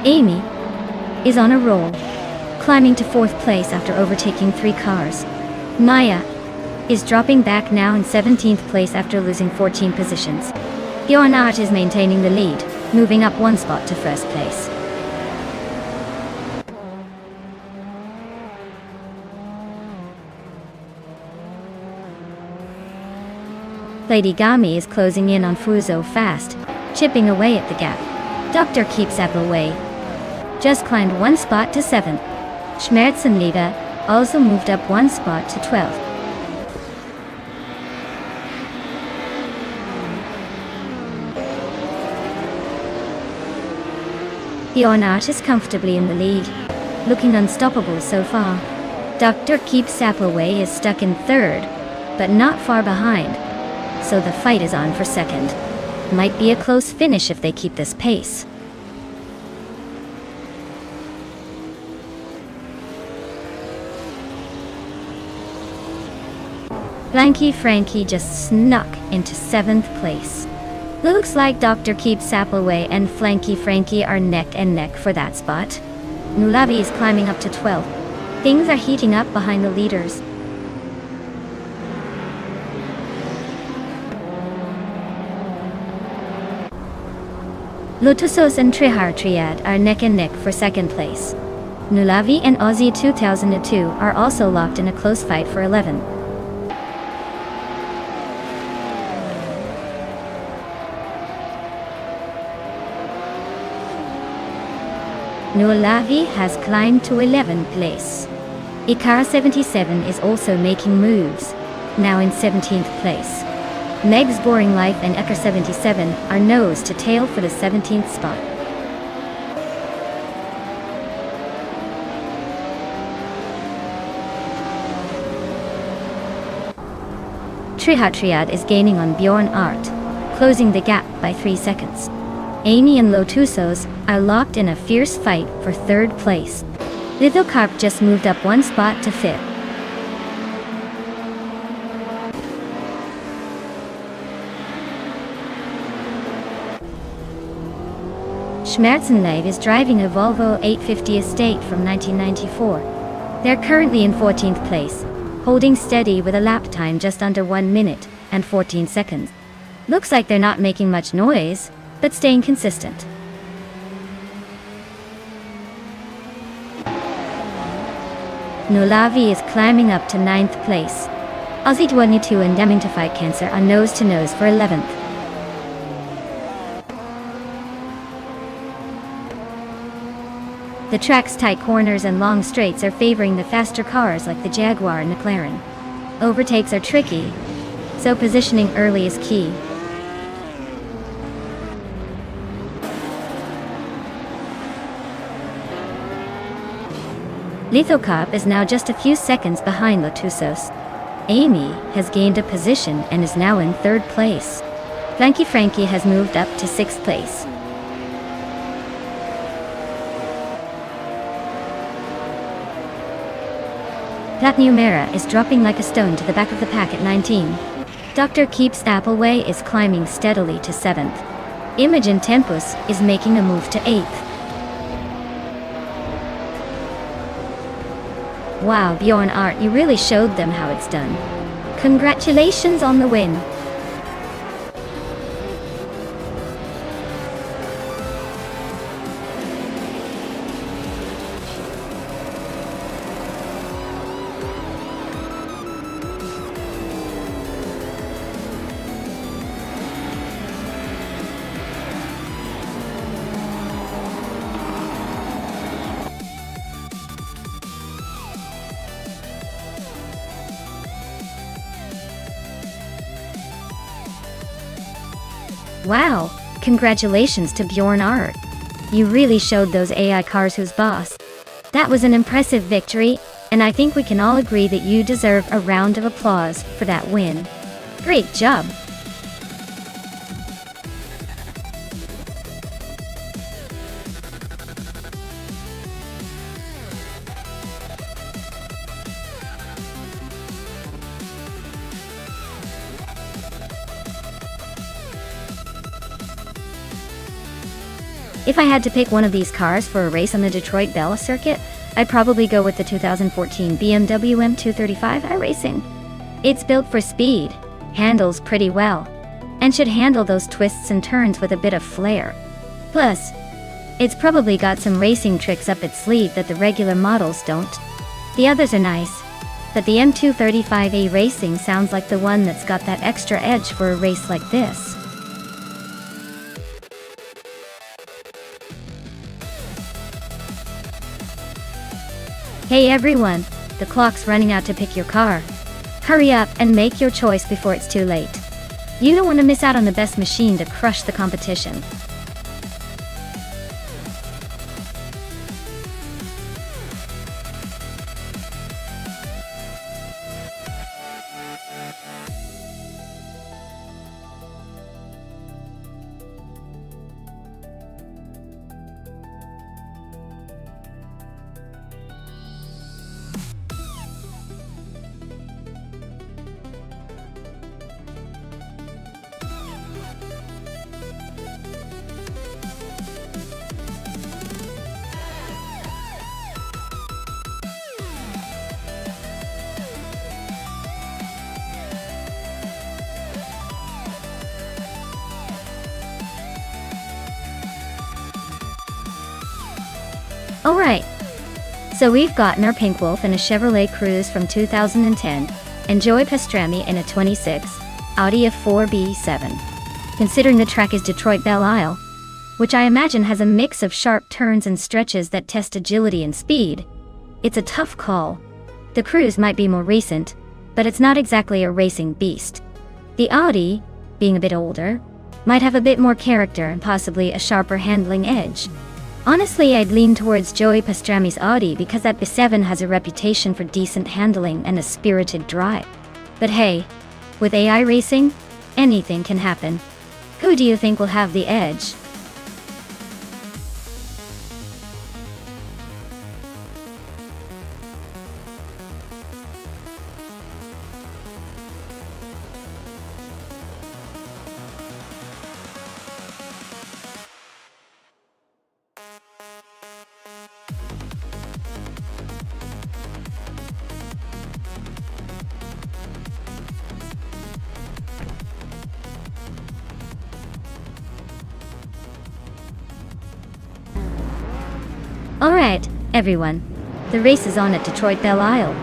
Amy is on a roll, climbing to 4th place after overtaking 3 cars. Maya is dropping back now in 17th place after losing 14 positions. Gyeon Art is maintaining the lead, moving up 1 spot to 1st place. Lady Gami is closing in on Fuzo fast, chipping away at the gap. Dr. Keeps Appleway just climbed 1 spot to 7th. Schmerzenliebe also moved up 1 spot to 12th. Gyeon Art is comfortably in the lead, looking unstoppable so far. Dr. Keeps Appleway is stuck in 3rd, but not far behind, so the fight is on for 2nd. Might be a close finish if they keep this pace. Frankie just snuck into 7th place. Looks like Dr. Keeps Appleway and Frankie are neck and neck for that spot. Nulavi is climbing up to 12th. Things are heating up behind the leaders. Lotusos and Trihar Triad are neck and neck for 2nd place. Nulavi and Aussie 2002 are also locked in a close fight for 11th. Nulavi has climbed to 11th place. Ikara 77 is also making moves, now in 17th place. Meg's Boring Life and Ekar 77 are nose to tail for the 17th spot. Triad is gaining on Bjorn Art, closing the gap by 3 seconds. Amy and Lotusos are locked in a fierce fight for 3rd place. Lithocarp just moved up 1 spot to 5th. Schmerzenleib is driving a Volvo 850 Estate from 1994. They're currently in 14th place, holding steady with a lap time just under 1 minute and 14 seconds. Looks like they're not making much noise, but staying consistent. Nolavi is climbing up to 9th place. Aussie 22 endeavoring to fight cancer on nose-to-nose for 11th. The track's tight corners and long straights are favoring the faster cars like the Jaguar and McLaren. Overtakes are tricky, so positioning early is key. Lithocop is now just a few seconds behind Lotusos. Amy has gained a position and is now in 3rd place. Frankie has moved up to 6th place. Platnumera is dropping like a stone to the back of the pack at 19. Dr. Keeps Appleway is climbing steadily to 7th. Imogen Tempus is making a move to 8th. Wow, Bjorn Art, you really showed them how it's done. Congratulations on the win. Wow, congratulations to Bjorn Art. You really showed those AI cars who's boss. That was an impressive victory, and I think we can all agree that you deserve a round of applause for that win. Great job. If I had to pick one of these cars for a race on the Detroit Bell circuit, I'd probably go with the 2014 BMW M235 iRacing. It's built for speed, handles pretty well, and should handle those twists and turns with a bit of flair. Plus, it's probably got some racing tricks up its sleeve that the regular models don't. The others are nice, but the M235A Racing sounds like the one that's got that extra edge for a race like this. Hey everyone, the clock's running out to pick your car. Hurry up and make your choice before it's too late. You don't want to miss out on the best machine to crush the competition. Alright, so we've gotten our Pink Wolf in a Chevrolet Cruze from 2010, and Joey Pastrami in a 26, Audi A4B7. Considering the track is Detroit Belle Isle, which I imagine has a mix of sharp turns and stretches that test agility and speed, it's a tough call. The Cruze might be more recent, but it's not exactly a racing beast. The Audi, being a bit older, might have a bit more character and possibly a sharper handling edge. Honestly, I'd lean towards Joey Pastrami's Audi because that B7 has a reputation for decent handling and a spirited drive. But hey, with AI racing, anything can happen. Who do you think will have the edge? Alright, everyone. The race is on at Detroit Belle Isle.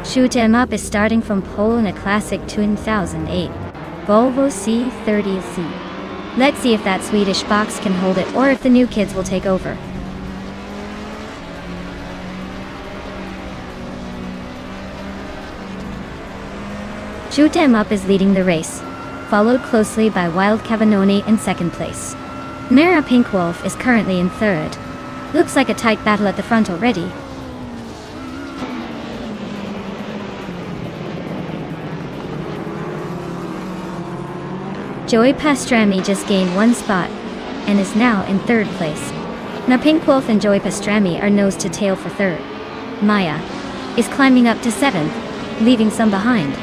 Shoot 'em Up is starting from pole in a classic 2008 Volvo C30C. Let's see if that Swedish box can hold it or if the new kids will take over. Shoot 'em Up is leading the race, followed closely by Wild Cavanoni in second place. Mara Pink Wolf is currently in third. Looks like a tight battle at the front already. Joey Pastrami just gained one spot and is now in third place. Now Pink Wolf and Joey Pastrami are nose to tail for third. Maya is climbing up to seventh, leaving some behind.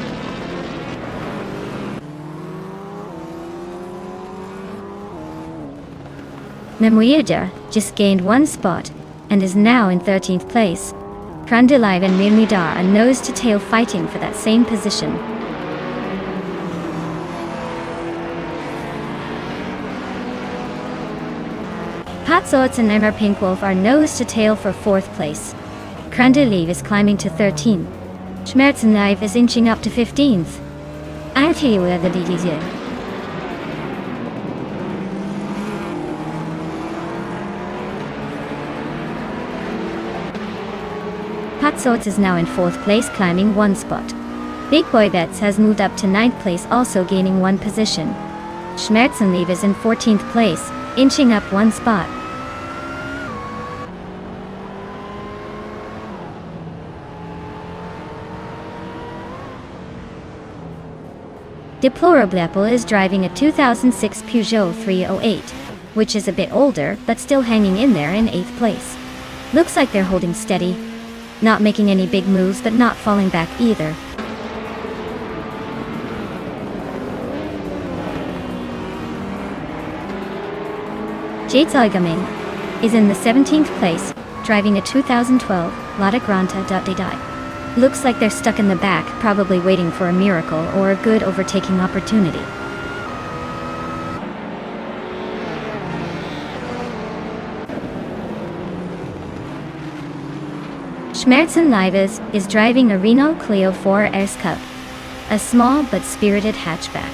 Memuida just gained one spot and is now in 13th place. Krandilive and Mirmidar are nose to tail fighting for that same position. Patsorts and Emmer Pink Wolf are nose to tail for 4th place. Krandilive is climbing to 13. Schmerzenlive is inching up to 15th. I'll tell you where the DD's in. Patsorts is now in 4th place, climbing one spot. Big Boy Bets has moved up to 9th place, also gaining one position. Schmerzenlive is in 14th place, inching up one spot. Deplorable is driving a 2006 Peugeot 308, which is a bit older but still hanging in there in 8th place. Looks like they're holding steady, not making any big moves but not falling back either. Jade Zalgaming is in the 17th place, driving a 2012 Lada Granta Dai. Looks like they're stuck in the back, probably waiting for a miracle or a good overtaking opportunity. Schmerzenlive is driving a Renault Clio 4 S Cup, a small but spirited hatchback.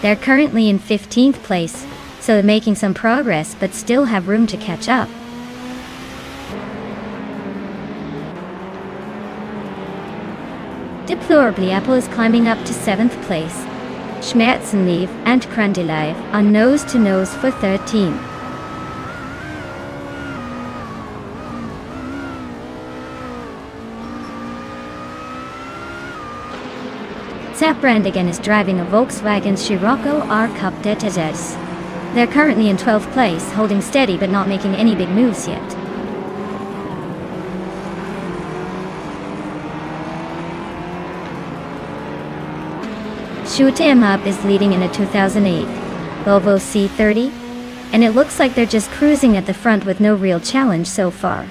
They're currently in 15th place, so they're making some progress but still have room to catch up. Deplorably Apple is climbing up to 7th place. Schmerzenlive and Krandilive are nose to nose for 13. Zaprandigan is driving a Volkswagen Scirocco R Cup de Tezes. They're currently in 12th place, holding steady but not making any big moves yet. Shoot 'em Up is leading in a 2008 Volvo C30, and it looks like they're just cruising at the front with no real challenge so far.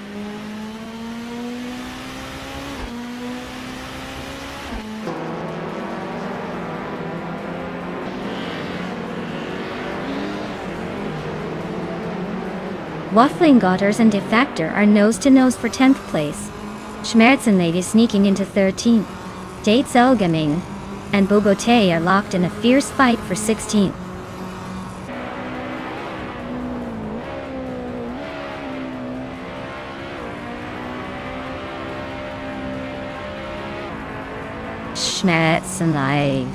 Waffling Gotters and Defactor are nose to nose for 10th place. Schmerzenlive is sneaking into 13th. Jade Zalgaming and Bogote are locked in a fierce fight for 16th. Schmerzenlive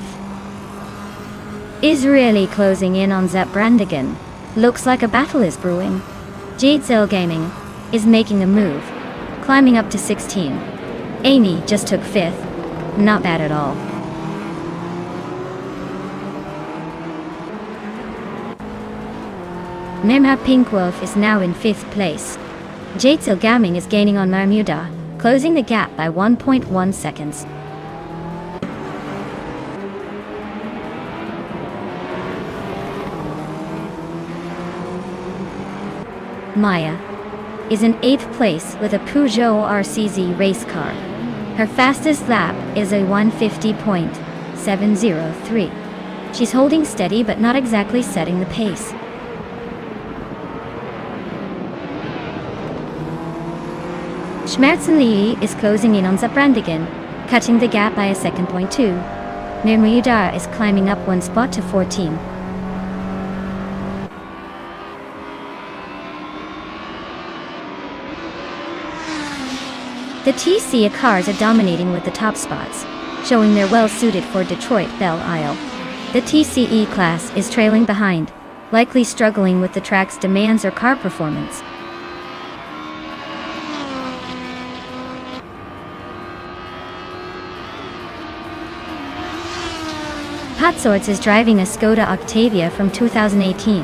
is really closing in on Zaprandigan. Looks like a battle is brewing. Jade Zalgaming is making a move, climbing up to 16. Amy just took 5th. Not bad at all. Mema Pink Wolf is now in 5th place. Jade Zalgaming is gaining on Marmuda, closing the gap by 1.1 seconds. Maya is in 8th place with a Peugeot RCZ race car. Her fastest lap is a 150.703. She's holding steady but not exactly setting the pace. Schmerzenli is closing in on Zabrandigan, cutting the gap by a second. Point 2. Nirmuyudar is climbing up one spot to 14. The TC cars are dominating with the top spots, showing they're well suited for Detroit Belle Isle. The TCE class is trailing behind, likely struggling with the track's demands or car performance. Hotsorts is driving a Skoda Octavia from 2018,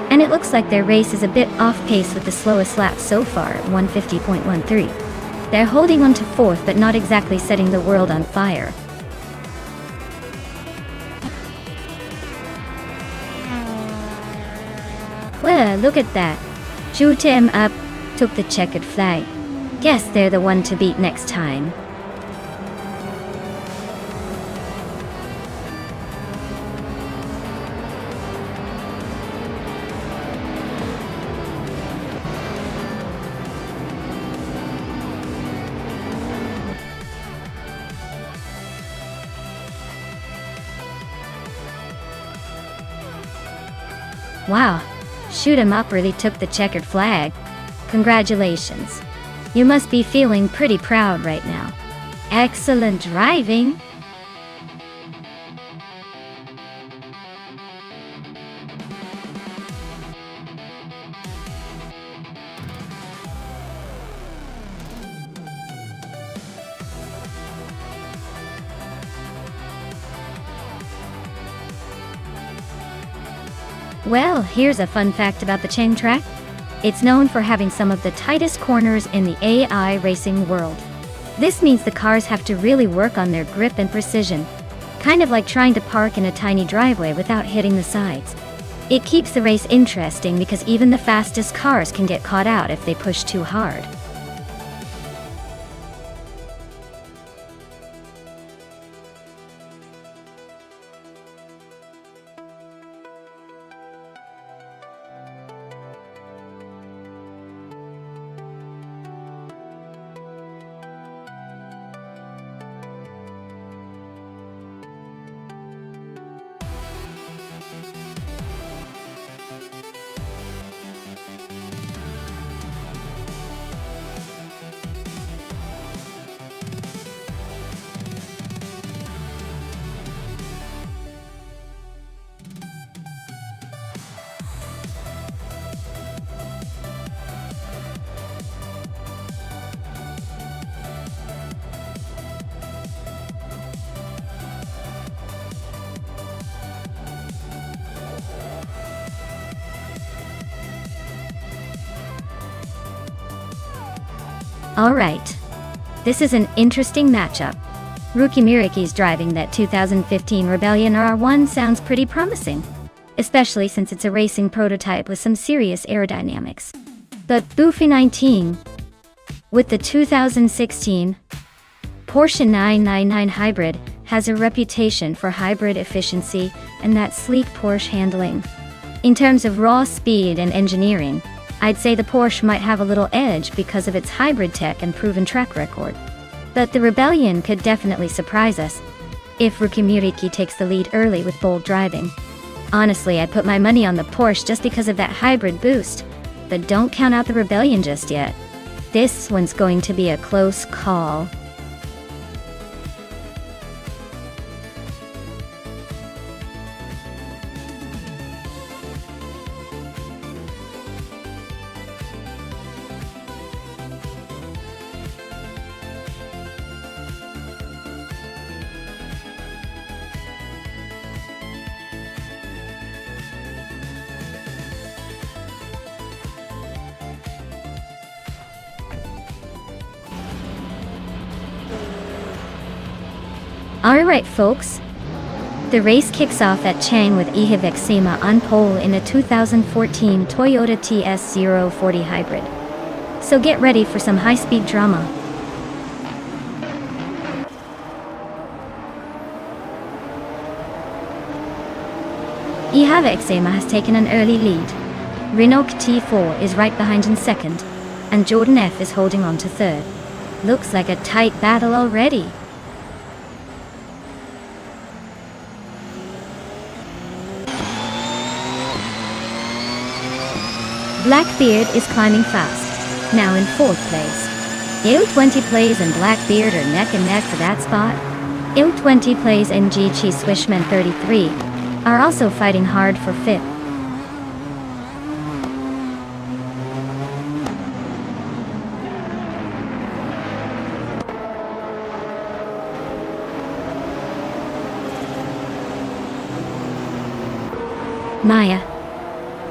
and it looks like their race is a bit off pace with the slowest lap so far at 150.13. They're holding on to fourth but not exactly setting the world on fire. Well, look at that. Shoot him up, took the checkered flag. Guess they're the one to beat next time. Wow, shoot 'em up really took the checkered flag. Congratulations. You must be feeling pretty proud right now. Excellent driving. Well, here's a fun fact about the Chang track. It's known for having some of the tightest corners in the AI racing world. This means the cars have to really work on their grip and precision, kind of like trying to park in a tiny driveway without hitting the sides. It keeps the race interesting because even the fastest cars can get caught out if they push too hard. Alright. This is an interesting matchup. Rookie Miraki's driving that 2015 Rebellion R1 sounds pretty promising, especially since it's a racing prototype with some serious aerodynamics. But Boofy 19, with the 2016 Porsche 999 Hybrid, has a reputation for hybrid efficiency and that sleek Porsche handling. In terms of raw speed and engineering, I'd say the Porsche might have a little edge because of its hybrid tech and proven track record. But the Rebellion could definitely surprise us if Rookie Miriki takes the lead early with bold driving. Honestly, I'd put my money on the Porsche just because of that hybrid boost, but don't count out the Rebellion just yet. This one's going to be a close call. Alright folks, the race kicks off at Chang with Ihivek Sema on pole in a 2014 Toyota TS040 Hybrid. So get ready for some high-speed drama. Ihivek Sema has taken an early lead. Renault T4 is right behind in second, and Jordan F is holding on to third. Looks like a tight battle already. Blackbeard is climbing fast, now in 4th place. EU20 plays and Blackbeard are neck and neck for that spot. EU20 plays and GC Swishman 33 are also fighting hard for 5th. Maya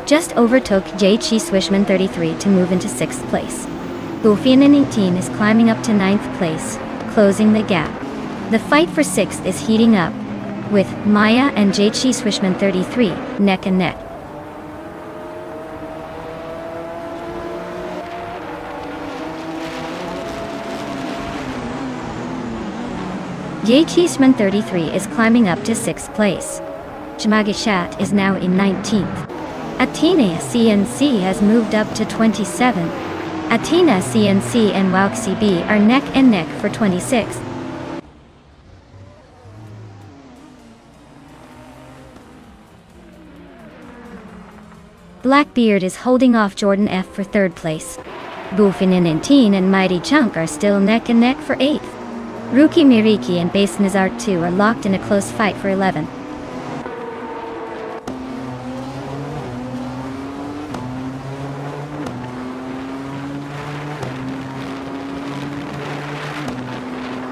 just overtook JC Swishman 33 to move into 6th place. Bufian 18 is climbing up to 9th place, closing the gap. The fight for 6th is heating up, with Maya and JC Swishman 33 neck and neck. JC Swishman 33 is climbing up to 6th place. Jamagishat is now in 19th. Athena CNC has moved up to 27. Athena CNC and Wauxi B are neck and neck for 26. Blackbeard is holding off Jordan F for 3rd place. Bufinintin and Mighty Chunk are still neck and neck for 8th. Ruki Miriki and Base Nazar 2 are locked in a close fight for 11th.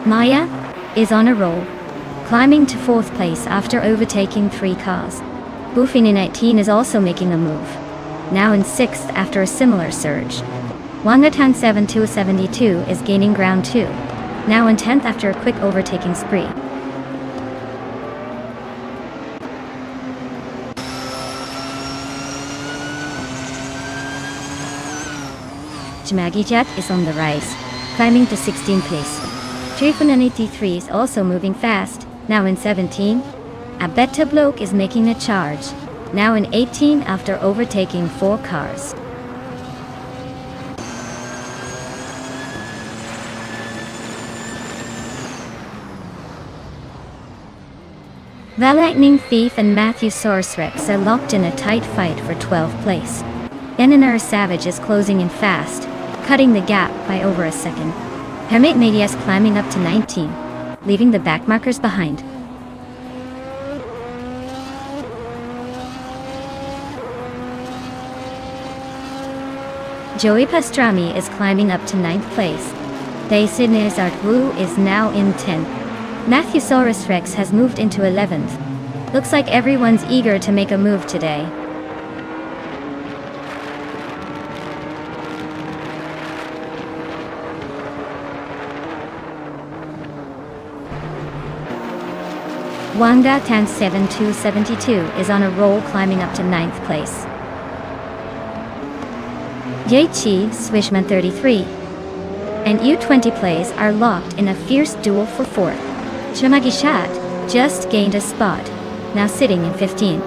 Maya is on a roll, climbing to 4th place after overtaking 3 cars. Bufinin 18 is also making a move, now in 6th after a similar surge. Wangatan 7272 is gaining ground too, now in 10th after a quick overtaking spree. Jamagijet is on the rise, climbing to 16th place. Trifunan 83 is also moving fast, now in 17. Abetta Bloke is making a charge, now in 18 after overtaking 4 cars. The Lightning Thief and Matthew Sourcerex are locked in a tight fight for 12th place. Enanar Savage is closing in fast, cutting the gap by over a second. Hermit Medias climbing up to 19, leaving the backmarkers behind. Joey Pastrami is climbing up to 9th place. Dacidnes Art Wu is now in 10th. Matthew Saurus Rex has moved into 11th. Looks like everyone's eager to make a move today. Wanga Tan 7272 is on a roll climbing up to 9th place. Yachi Swishman 33 and U20 plays are locked in a fierce duel for 4th. Chamagishat just gained a spot, now sitting in 15.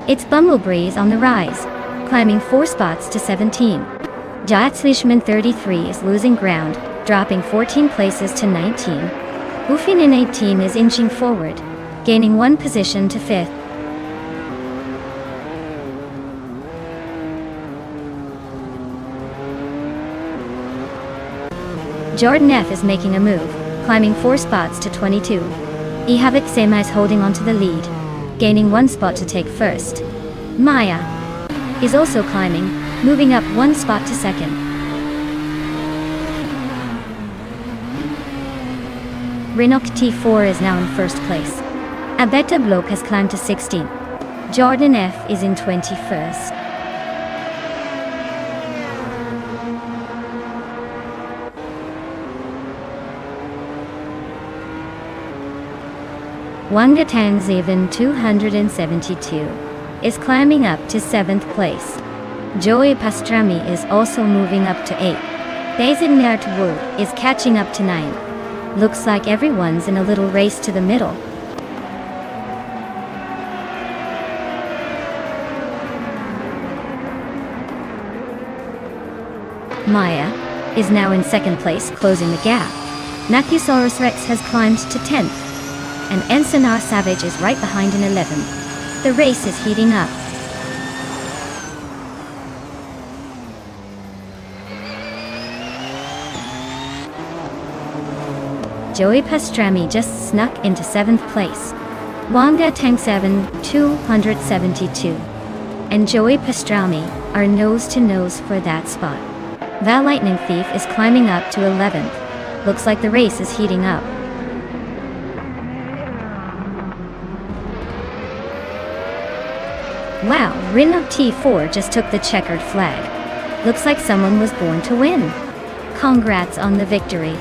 It's Bumblebreeze on the rise, climbing 4 spots to 17. Jatslishman 33 is losing ground, dropping 14 places to 19. Ufinin 18 is inching forward, gaining 1 position to 5th. Jordan F is making a move, climbing 4 spots to 22. Ihavik Sema is holding onto the lead, gaining 1 spot to take first. Maya is also climbing, moving up 1 spot to 2nd. Rinok T4 is now in 1st place. Abetta Bloke has climbed to 16th. Jordan F is in 21st. Wangatan Zeven 272 is climbing up to 7th place. Joey Pastrami is also moving up to 8. Daisignart Wu is catching up to 9. Looks like everyone's in a little race to the middle. Maya is now in second place, closing the gap. Naccusaurus Rex has climbed to 10th, and Ensenada Savage is right behind in 11th. The race is heating up. Joey Pastrami just snuck into 7th place. Wanga Tank 7, 272. And Joey Pastrami are nose to nose for that spot. Val Lightning Thief is climbing up to 11th. Looks like the race is heating up. Wow, Rhino T4 just took the checkered flag. Looks like someone was born to win. Congrats on the victory.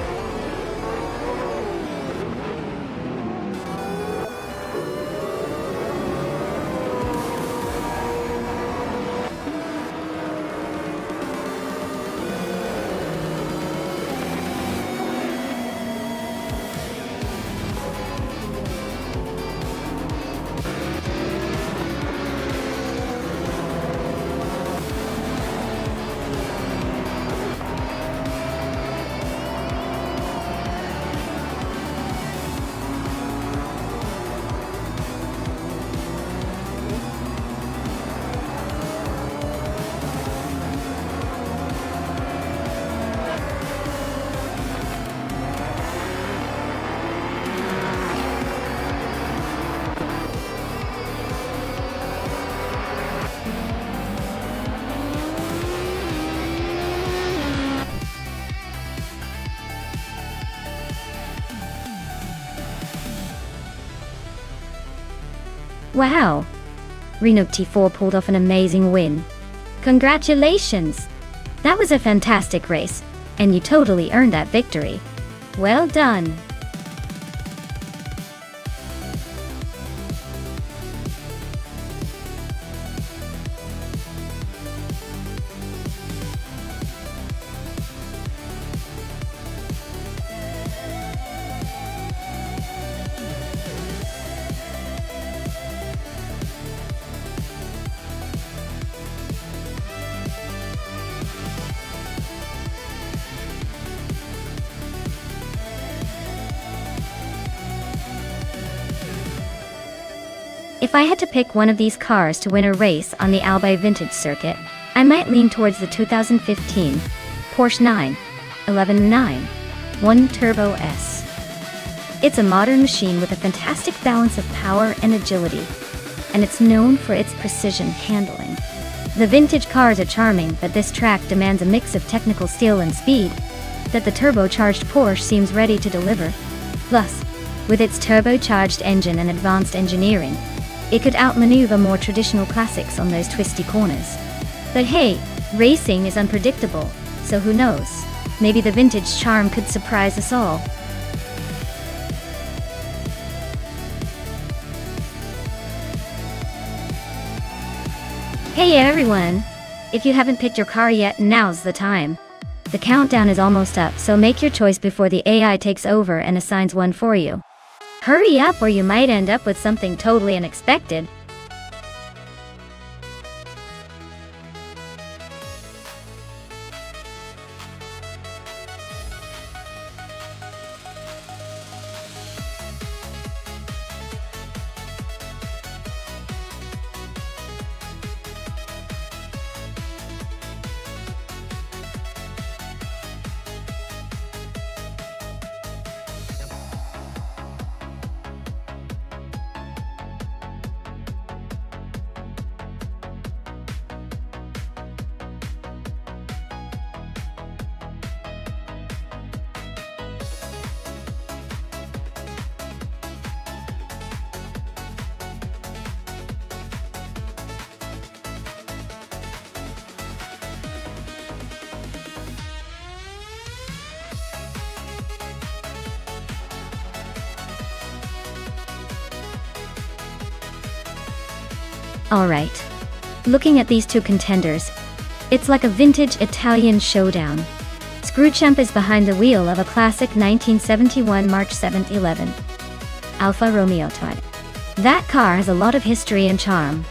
Wow! Reno T4 pulled off an amazing win. Congratulations! That was a fantastic race, and you totally earned that victory. Well done! If I had to pick one of these cars to win a race on the Albi Vintage Circuit, I might lean towards the 2015 Porsche 911 Turbo S. It's a modern machine with a fantastic balance of power and agility, and it's known for its precision handling. The vintage cars are charming, but this track demands a mix of technical skill and speed that the turbocharged Porsche seems ready to deliver. Plus, with its turbocharged engine and advanced engineering, it could outmaneuver more traditional classics on those twisty corners. But hey, racing is unpredictable, so who knows? Maybe the vintage charm could surprise us all. Hey everyone! If you haven't picked your car yet, now's the time. The countdown is almost up, so make your choice before the AI takes over and assigns one for you. Hurry up or you might end up with something totally unexpected. Alright. Looking at these two contenders, it's like a vintage Italian showdown. Screwchamp is behind the wheel of a classic 1971 March 7th 11 Alfa Romeo type. That car has a lot of history and charm,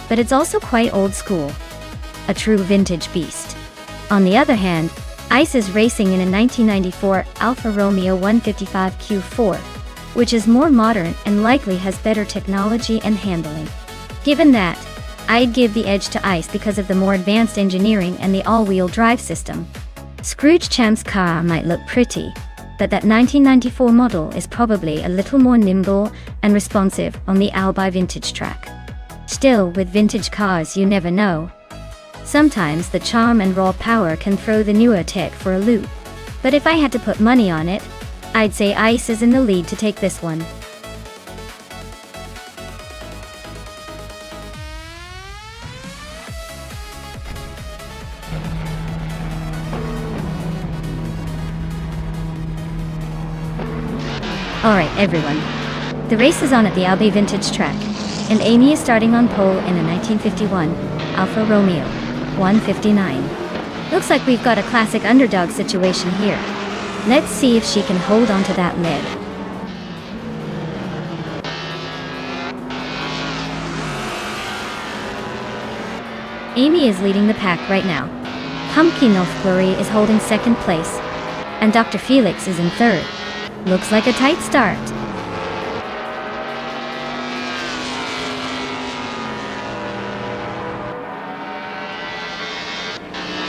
but it's also quite old school. A true vintage beast. On the other hand, Ice is racing in a 1994 Alfa Romeo 155 Q4, which is more modern and likely has better technology and handling. Given that, I'd give the edge to Ice because of the more advanced engineering and the all-wheel drive system. Scrooge Champ's car might look pretty, but that 1994 model is probably a little more nimble and responsive on the Albi vintage track. Still, with vintage cars you never know. Sometimes the charm and raw power can throw the newer tech for a loop. But if I had to put money on it, I'd say Ice is in the lead to take this one. Alright everyone, the race is on at the Albi vintage track, and Amy is starting on pole in a 1951 Alfa Romeo 159. Looks like we've got a classic underdog situation here. Let's see if she can hold on to that lead. Amy is leading the pack right now. Pumpkin of Glory is holding second place, and Dr. Felix is in third. Looks like a tight start.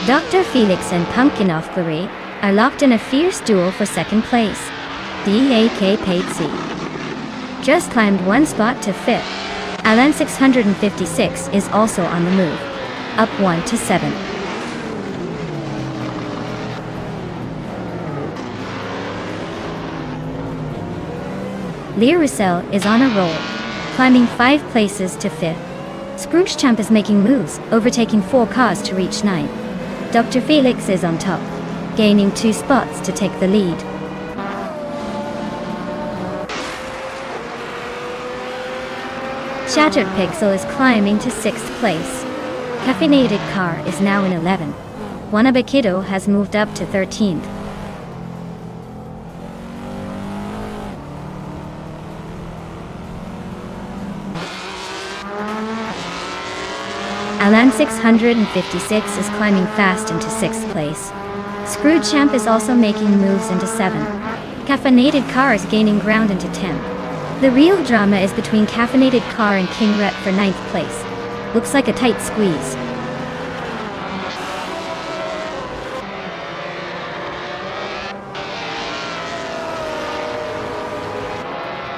Dr. Felix and Pumpkin of Glory are locked in a fierce duel for second place. DAK Paid C just climbed one spot to fifth. Alan 656 is also on the move, up 1 to 7. Leah Russell is on a roll, climbing 5 places to 5th. Scrooge Champ is making moves, overtaking 4 cars to reach 9. Dr. Felix is on top, gaining 2 spots to take the lead. Shattered Pixel is climbing to 6th place. Caffeinated Car is now in 11. Wannabe Kiddo has moved up to 13th. Alan 656 is climbing fast into 6th place. Scrooge Champ is also making moves into 7. Caffeinated Car is gaining ground into 10. The real drama is between Caffeinated Car and King Rhett for 9th place. Looks like a tight squeeze.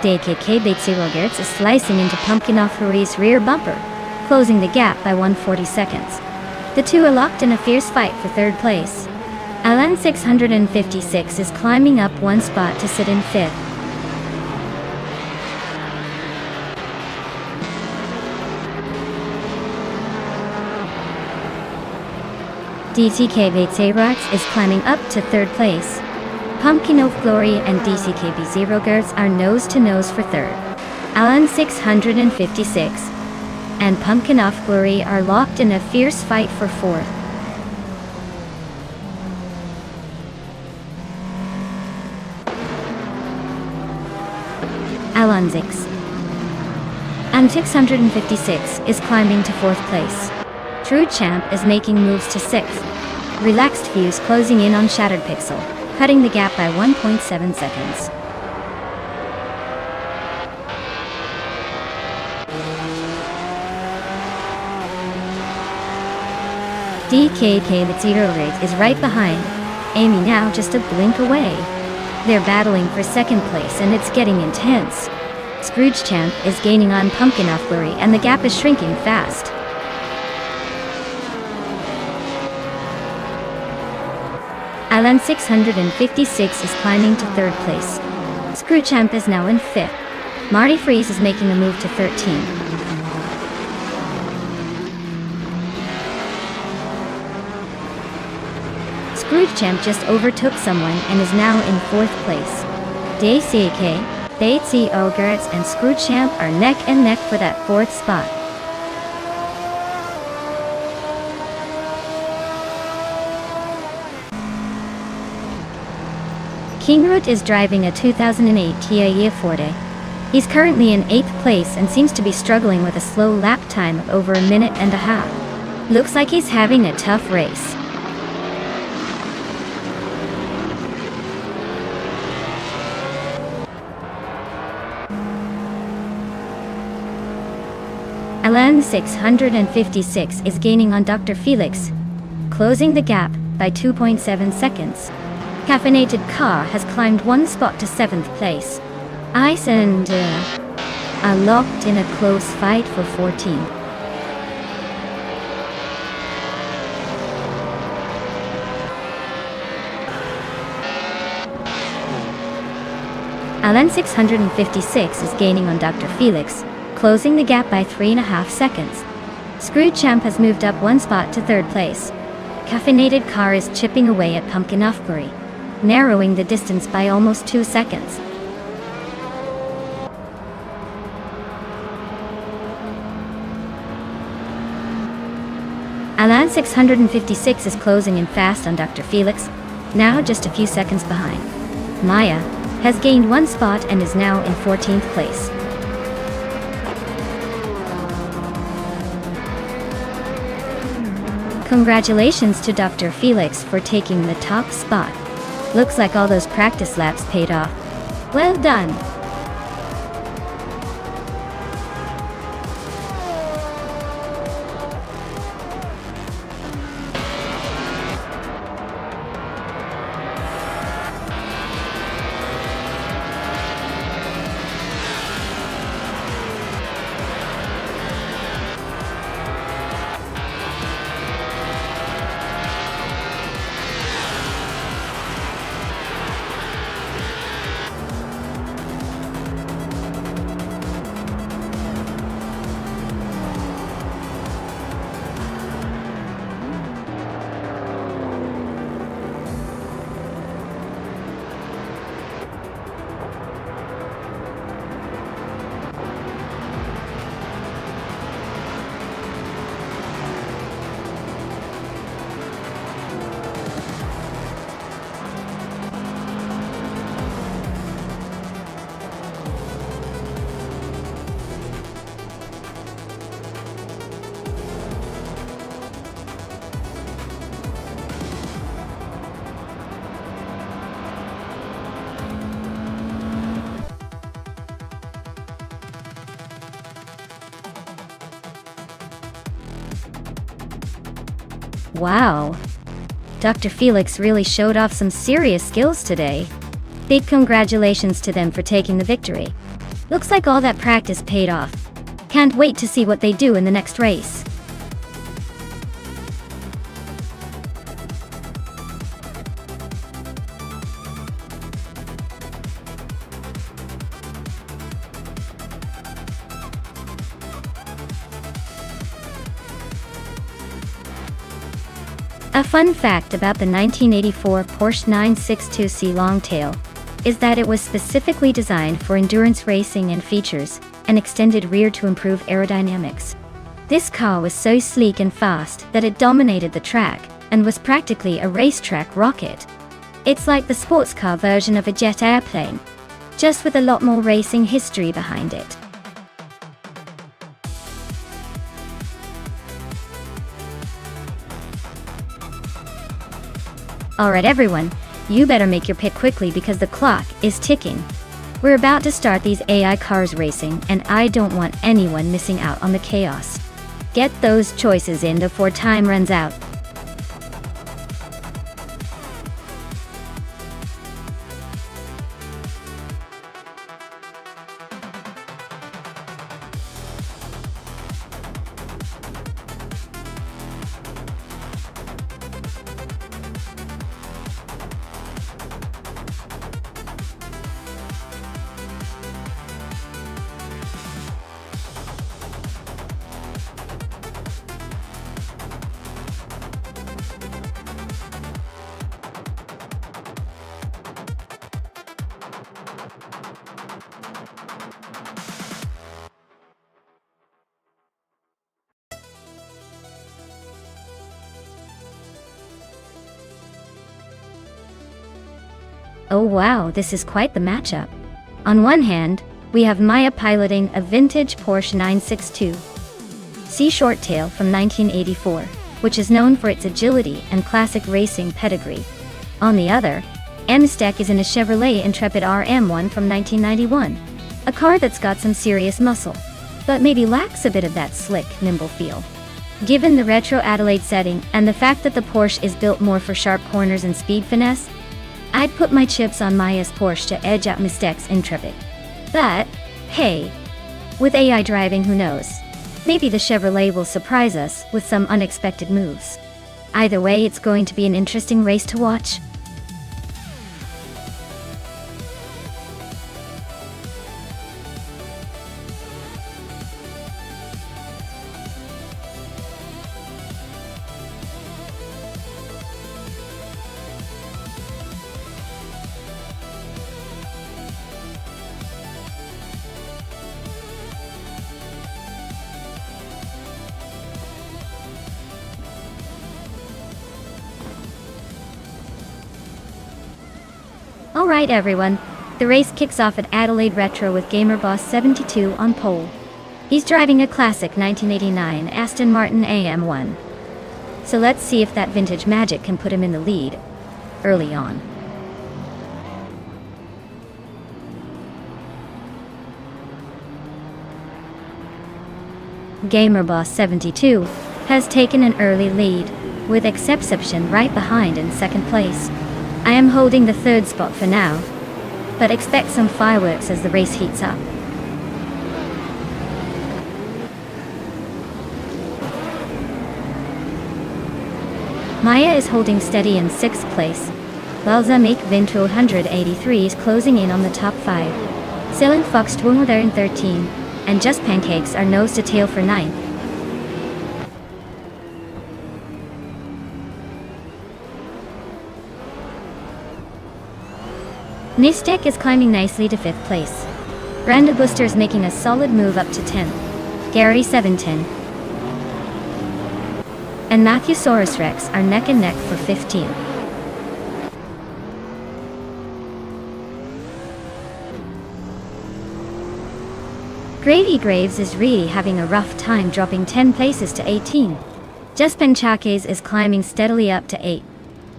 DKK Betsy Rogerts is slicing into Pumpkin off Hurry's rear bumper, closing the gap by 140 seconds. The two are locked in a fierce fight for 3rd place. Alan 656 is climbing up 1 spot to sit in 5th. DTK Veitserox is climbing up to 3rd place. Pumpkin of Glory and DCKB Zero Gertz are nose to nose for 3rd. Alan 656 and Pumpkin of Glory are locked in a fierce fight for 4th. Alan 6 and 656 is climbing to 4th place. True Champ is making moves to 6th. Relaxed Fuse closing in on Shattered Pixel, cutting the gap by 1.7 seconds. DKK the Zero Rate is right behind. Amy now just a blink away. They're battling for 2nd place and it's getting intense. Scrooge Champ is gaining on Pumpkin of Glory and the gap is shrinking fast. Alan 656 is climbing to 3rd place. Scrooge Champ is now in 5th. Marty Freeze is making a move to 13th. Scrooge Champ just overtook someone and is now in 4th place. DCK, Batesy Ogerts and Scrooge Champ are neck and neck for that 4th spot. King Root is driving a 2008 Kia Forte. He's currently in 8th place and seems to be struggling with a slow lap time of over 1.5 minutes. Looks like he's having a tough race. Alan 656 is gaining on Dr. Felix, closing the gap by 2.7 seconds. Caffeinated Car has climbed one spot to 7th place. Ice and are locked in a close fight for 14th. Alan 656 is gaining on Dr. Felix, closing the gap by 3.5 seconds. Screwed Champ has moved up one spot to 3rd place. Caffeinated Car is chipping away at Pumpkin Ufbury, narrowing the distance by almost 2 seconds. Alan 656 is closing in fast on Dr. Felix, now just a few seconds behind. Maya has gained one spot and is now in 14th place. Congratulations to Dr. Felix for taking the top spot. Looks like all those practice laps paid off. Well done! Wow! Dr. Felix really showed off some serious skills today. Big congratulations to them for taking the victory. Looks like all that practice paid off. Can't wait to see what they do in the next race. A fun fact about the 1984 Porsche 962C Longtail is that it was specifically designed for endurance racing and features an extended rear to improve aerodynamics. This car was so sleek and fast that it dominated the track and was practically a racetrack rocket. It's like the sports car version of a jet airplane, just with a lot more racing history behind it. Alright everyone, you better make your pick quickly because the clock is ticking. We're about to start these AI cars racing and I don't want anyone missing out on the chaos. Get those choices in before time runs out. Oh wow, this is quite the matchup. On one hand, we have Maya piloting a vintage Porsche 962 C Shorttail from 1984, which is known for its agility and classic racing pedigree. On the other, M-Stek is in a Chevrolet Intrepid RM1 from 1991, a car that's got some serious muscle. but maybe lacks a bit of that slick, nimble feel. Given the retro Adelaide setting and the fact that the Porsche is built more for sharp corners and speed finesse, I'd put my chips on Maya's Porsche to edge out Mistek's Intrepid. But, hey, with AI driving, who knows? Maybe the Chevrolet will surprise us with some unexpected moves. Either way, it's going to be an interesting race to watch. Alright everyone, the race kicks off at Adelaide Retro with GamerBoss72 on pole. He's driving a classic 1989 Aston Martin AM1. So let's see if that vintage magic can put him in the lead early on. GamerBoss72 has taken an early lead, with Exception right behind in second place. I am holding the third spot for now, but expect some fireworks as the race heats up. Maya is holding steady in sixth place, while Zamik Vint 183 is closing in on the top 5. Silent Fox Twumother in 13, and Just Pancakes are nose to tail for 9th. Nistek is climbing nicely to 5th place. Branda Booster is making a solid move up to 10th. Gary 710 and Matthew Saurus Rex are neck and neck for 15th. Gravy Graves is really having a rough time, dropping 10 places to 18. Just Penchakes is climbing steadily up to 8.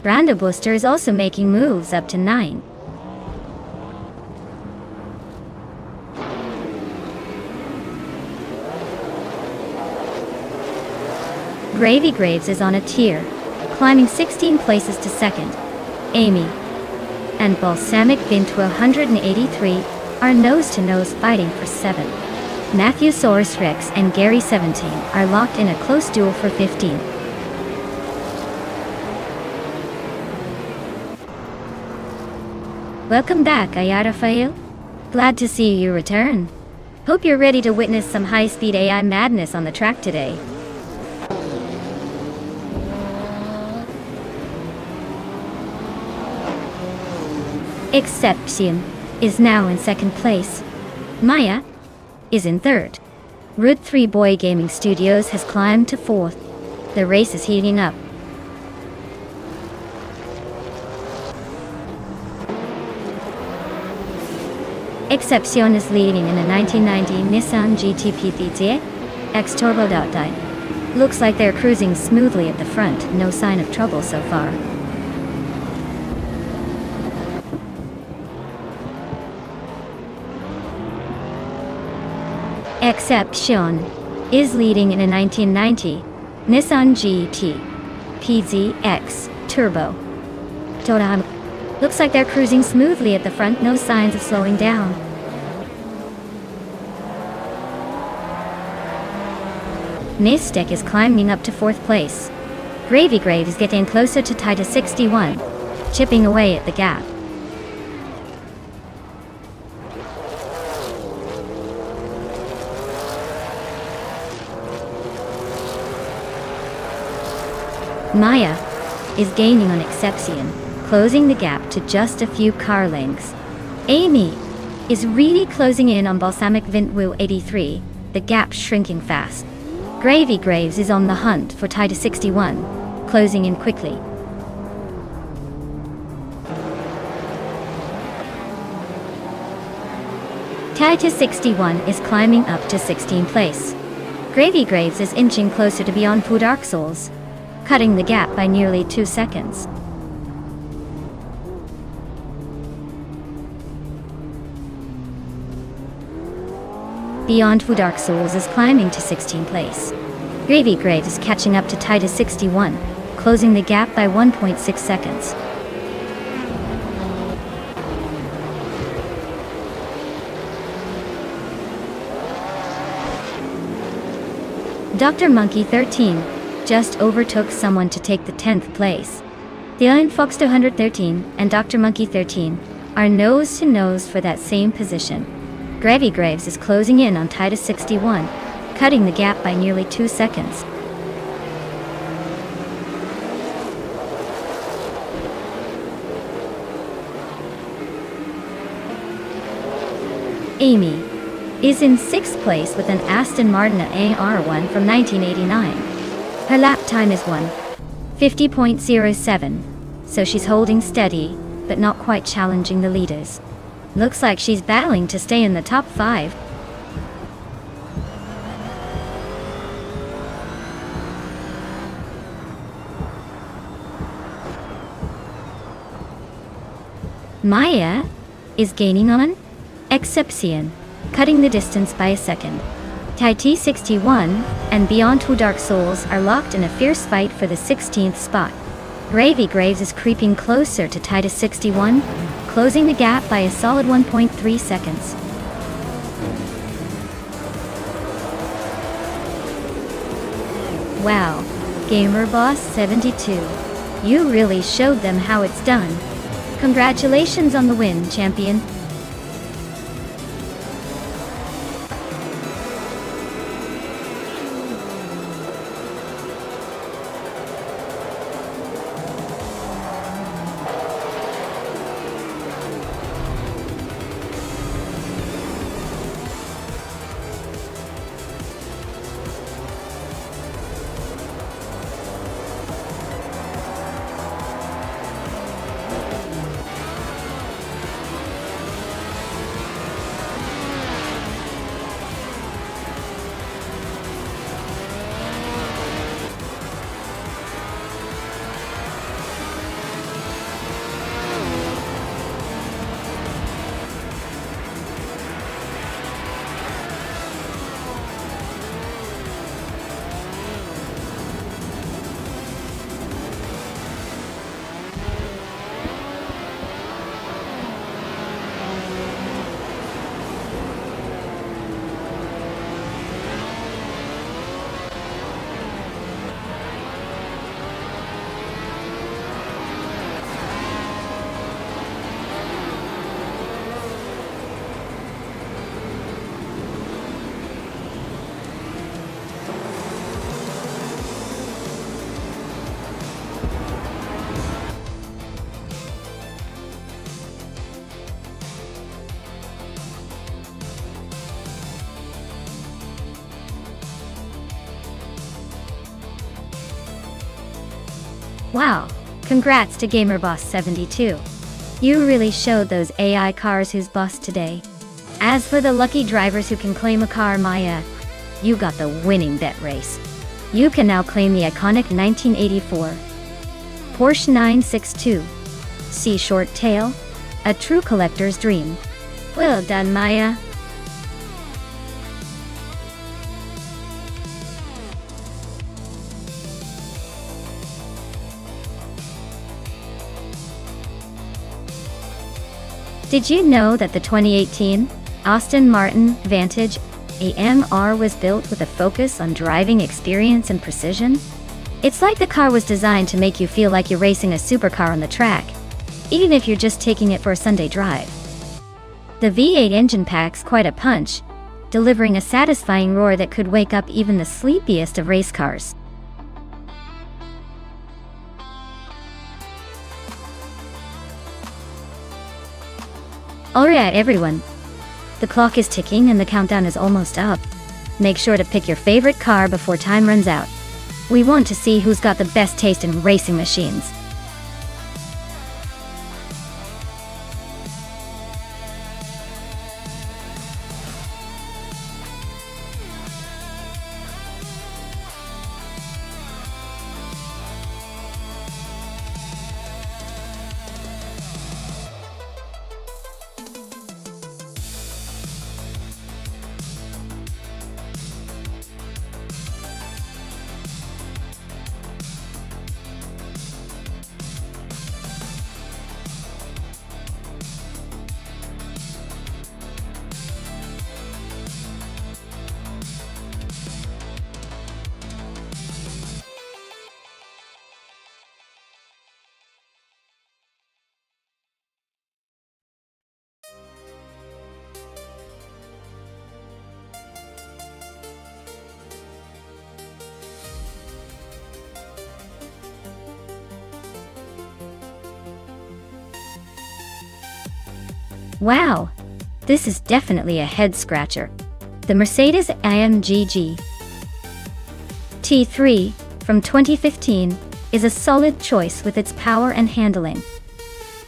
Branda Booster is also making moves up to 9. Gravy Graves is on a tear, climbing 16 places to 2nd. Amy and Balsamic Vint 183 are nose-to-nose fighting for 7th. Matthew Saurus Rex and Gary 17 are locked in a close duel for 15th. Welcome back, Ayarafael. Glad to see you return. Hope you're ready to witness some high-speed AI madness on the track today. Exception is now in second place. Maya is in third. Root 3 Boy Gaming Studios has climbed to 4th. The race is heating up. Exception is leading in a 1990 Nissan GT PT X Turbo. Looks like they're cruising smoothly at the front, no sign of trouble so far. Exception is leading in a 1990 Nissan GT PZX Turbo. Looks like they're cruising smoothly at the front, no signs of slowing down. Nistek is climbing up to 4th place. Gravy Grave is getting closer to Titus 61, chipping away at the gap. Maya is gaining on Exception, closing the gap to just a few car lengths. Amy is really closing in on Balsamic Vint 83, the gap shrinking fast. Gravy Graves is on the hunt for Titus 61, closing in quickly. Titus 61 is climbing up to 16th place. Gravy Graves is inching closer to beyond Food Dark Souls, cutting the gap by nearly 2 seconds. Beyond Two Dark Souls is climbing to 16th place. Gravy Graves is catching up to Titus 61, closing the gap by 1.6 seconds. Dr. Monkey 13 just overtook someone to take the 10th place. The Iron Fox 213 and Dr. Monkey 13 are nose to nose for that same position. Gravy Graves is closing in on Titus 61, cutting the gap by nearly 2 seconds. Amy is in 6th place with an Aston Martin AR1 from 1989. Her lap time is 1:50.07, so she's holding steady, but not quite challenging the leaders. Looks like she's battling to stay in the top 5. Maya is gaining on Exception, cutting the distance by a second. Titus 61 and Beyond Two Dark Souls are locked in a fierce fight for the 16th spot. Gravy Graves is creeping closer to Titus 61, closing the gap by a solid 1.3 seconds. Wow, Gamer Boss 72. You really showed them how it's done. Congratulations on the win, champion. Wow, congrats to GamerBoss 72. You really showed those AI cars who's boss today. As for the lucky drivers who can claim a car, Maya, you got the winning bet race. You can now claim the iconic 1984 Porsche 962 C Short Tail, a true collector's dream. Well done, Maya. Did you know that the 2018 Aston Martin Vantage AMR was built with a focus on driving experience and precision? It's like the car was designed to make you feel like you're racing a supercar on the track, even if you're just taking it for a Sunday drive. The V8 engine packs quite a punch, delivering a satisfying roar that could wake up even the sleepiest of race cars. Alright everyone, the clock is ticking and the countdown is almost up. Make sure to pick your favorite car before time runs out. We want to see who's got the best taste in racing machines. Wow! This is definitely a head-scratcher. The Mercedes-AMG GT3 from 2015 is a solid choice with its power and handling.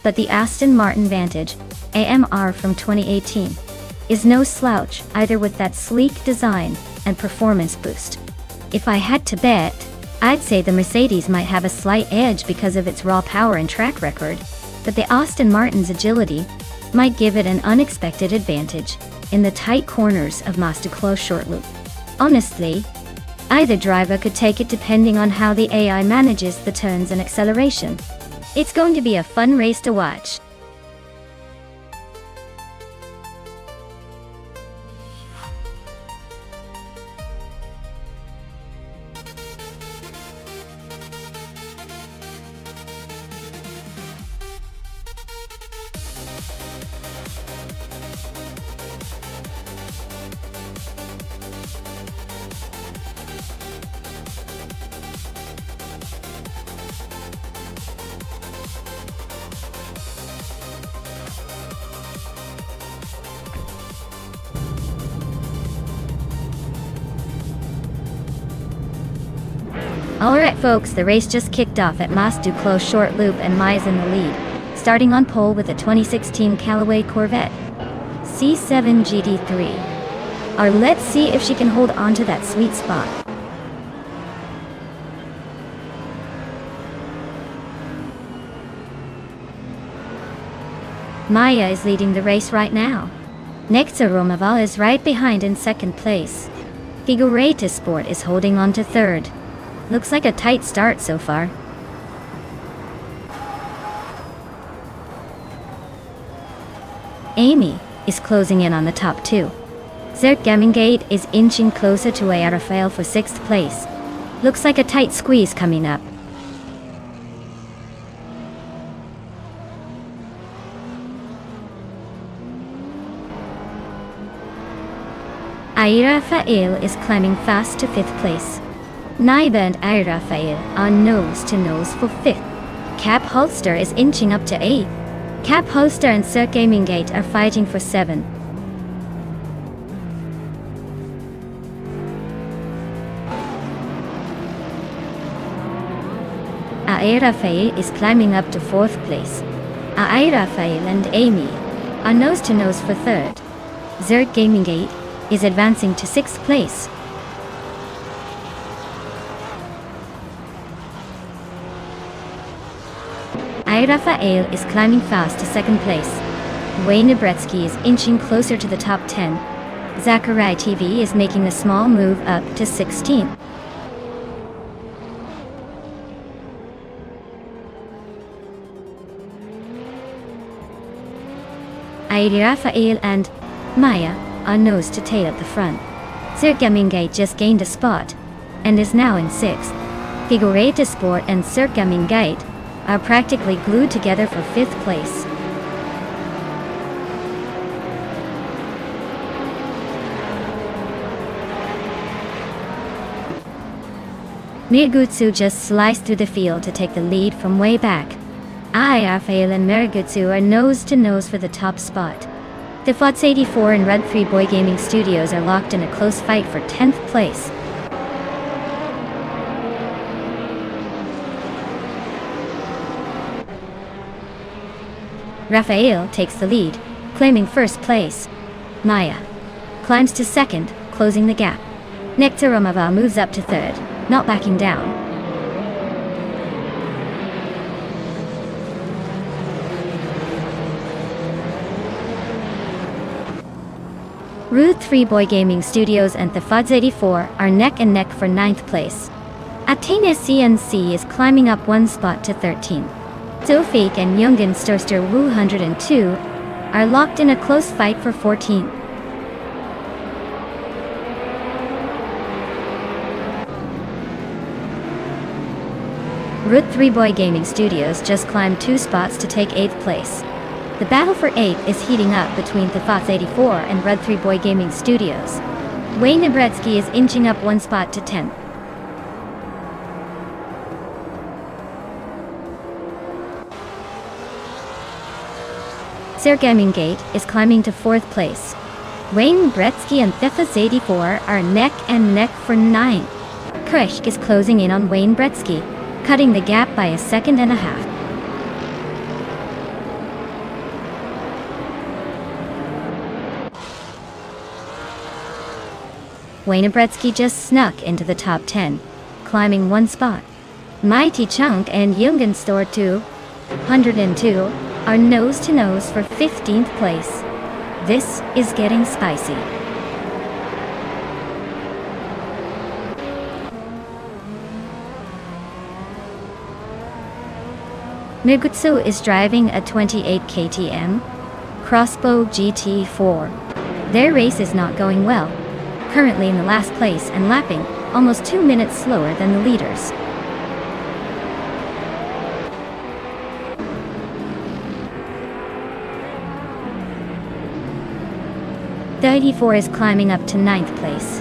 But the Aston Martin Vantage AMR from 2018 is no slouch either with that sleek design and performance boost. If I had to bet, I'd say the Mercedes might have a slight edge because of its raw power and track record, but the Aston Martin's agility might give it an unexpected advantage in the tight corners of Mazda closed short loop. Honestly, either driver could take it depending on how the AI manages the turns and acceleration. It's going to be a fun race to watch. Alright folks, the race just kicked off at Mazda closed short loop and Maya's in the lead, starting on pole with a 2016 Callaway Corvette C7 GT3. Let's see if she can hold on to that sweet spot. Maya is leading the race right now. Nexa Romaval is right behind in second place. Figureta Sport is holding on to third. Looks like a tight start so far. Amy is closing in on the top two. Zergamingate is inching closer to Rafael for sixth place. Looks like a tight squeeze coming up. Rafael is climbing fast to fifth place. Naiba and Rafael are nose to nose for fifth. Cap Holster is inching up to eighth. Cap Holster and Zergamingate are fighting for seventh. Rafael is climbing up to fourth place. Rafael and Amy are nose to nose for third. Zergamingate is advancing to sixth place. Rafael is climbing fast to second place. Wayne Nebretsky is inching closer to the top 10. Zachariah TV is making a small move up to 16th. Rafael and Maya are nose to tail at the front. Zergamingate just gained a spot and is now in sixth. Figureta Sport and Zergamingate are practically glued together for fifth place. Mirgutsu just sliced through the field to take the lead from way back. Rafael and Mirgutsu are nose to nose for the top spot. The FOTS 84 and Red 3 Boy Gaming Studios are locked in a close fight for 10th place. Rafael takes the lead, claiming first place. Maya climbs to second, closing the gap. Nektar Romava moves up to third, not backing down. Route 3 Boy Gaming Studios and the FOTS 84 are neck and neck for 9th place. Athena CNC is climbing up one spot to 13. Sofik and Jungen Storster Wu 102 are locked in a close fight for 14. Route 3 Boy Gaming Studios just climbed 2 spots to take 8th place. The battle for 8th is heating up between the FOTS 84 and Red 3 Boy Gaming Studios. Wayne Nebretsky is inching up 1 spot to 10th. Gate is climbing to 4th place. Wayne Gretzky and Thefas 84 are neck and neck for 9. Krech is closing in on Wayne Gretzky, cutting the gap by a second and a half. Wayne Gretzky just snuck into the top 10, climbing 1 spot. Mighty Chunk and Jungen Store 202 are nose-to-nose for 15th place. This is getting spicy. Mugutsu is driving a 28 KTM Crossbow GT4. Their race is not going well, currently in the last place and lapping almost 2 minutes slower than the leaders. The 84 is climbing up to 9th place.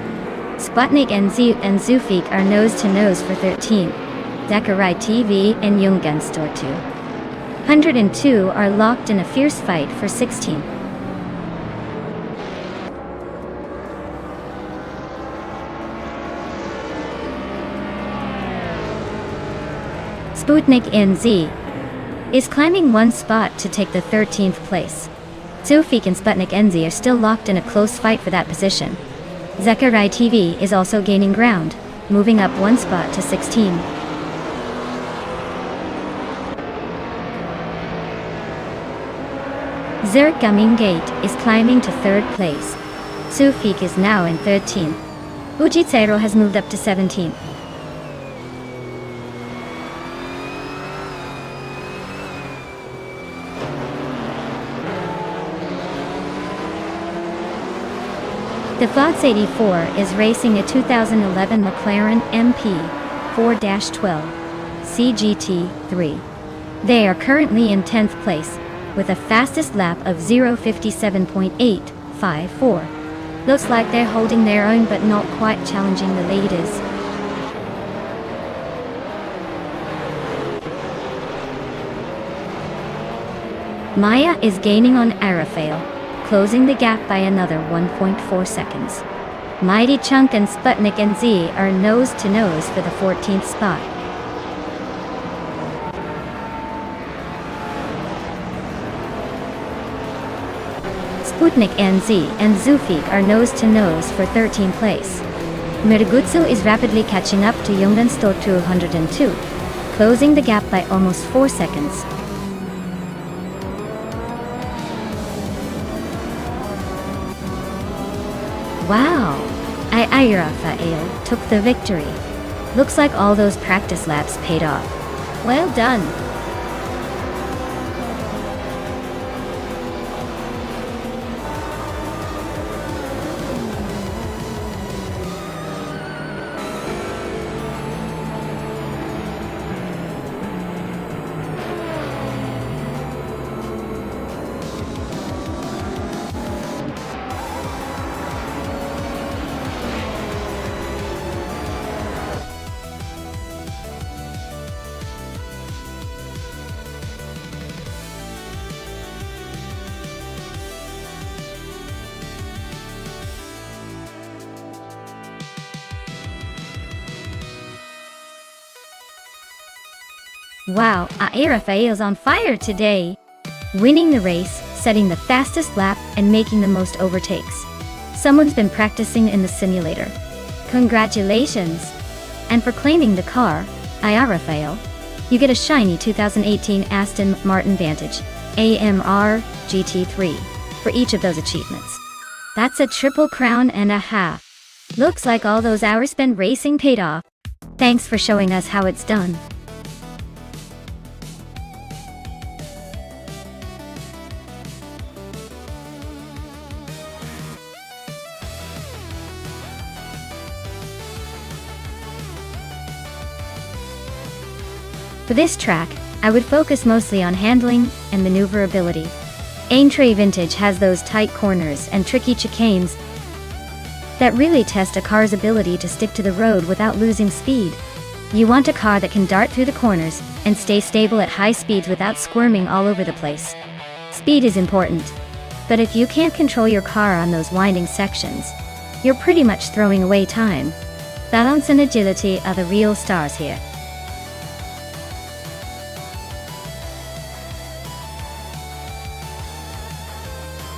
Sputnik and Zufik are nose-to-nose for 13. Zachary TV and Jungen Store 2. 102 are locked in a fierce fight for 16. Sputnik NZ is climbing 1 spot to take the 13th place. Zufik and Sputnik NZ are still locked in a close fight for that position. Zachary TV is also gaining ground, moving up 1 spot to 16. Gate is climbing to 3rd place. Zufik is now in 13th. Ujitsero has moved up to 17th. The Fox 84 is racing a 2011 McLaren MP 4-12 CGT3. They are currently in 10th place, with a fastest lap of 0:57.854. Looks like they're holding their own but not quite challenging the leaders. Maya is gaining on Arafael, closing the gap by another 1.4 seconds. Mighty Chunk and Sputnik NZ are nose-to-nose for the 14th spot. Sputnik NZ and Zufik are nose-to-nose for 13th place. Murugutsu is rapidly catching up to Jungen Store 202, closing the gap by almost 4 seconds. Wow! Rafael took the victory. Looks like all those practice laps paid off. Well done! Wow, Rafael's on fire today! Winning the race, setting the fastest lap, and making the most overtakes. Someone's been practicing in the simulator. Congratulations! And for claiming the car, Rafael, you get a shiny 2018 Aston Martin Vantage AMR GT3 for each of those achievements. That's a triple crown and a half. Looks like all those hours spent racing paid off. Thanks for showing us how it's done. For this track, I would focus mostly on handling and maneuverability. Aintree Vintage has those tight corners and tricky chicanes that really test a car's ability to stick to the road without losing speed. You want a car that can dart through the corners and stay stable at high speeds without squirming all over the place. Speed is important, but if you can't control your car on those winding sections, you're pretty much throwing away time. Balance and agility are the real stars here.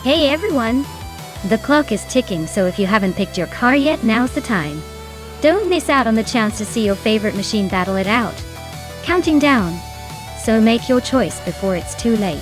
Hey everyone! The clock is ticking, so if you haven't picked your car yet, now's the time. Don't miss out on the chance to see your favorite machine battle it out. Counting down. So make your choice before it's too late.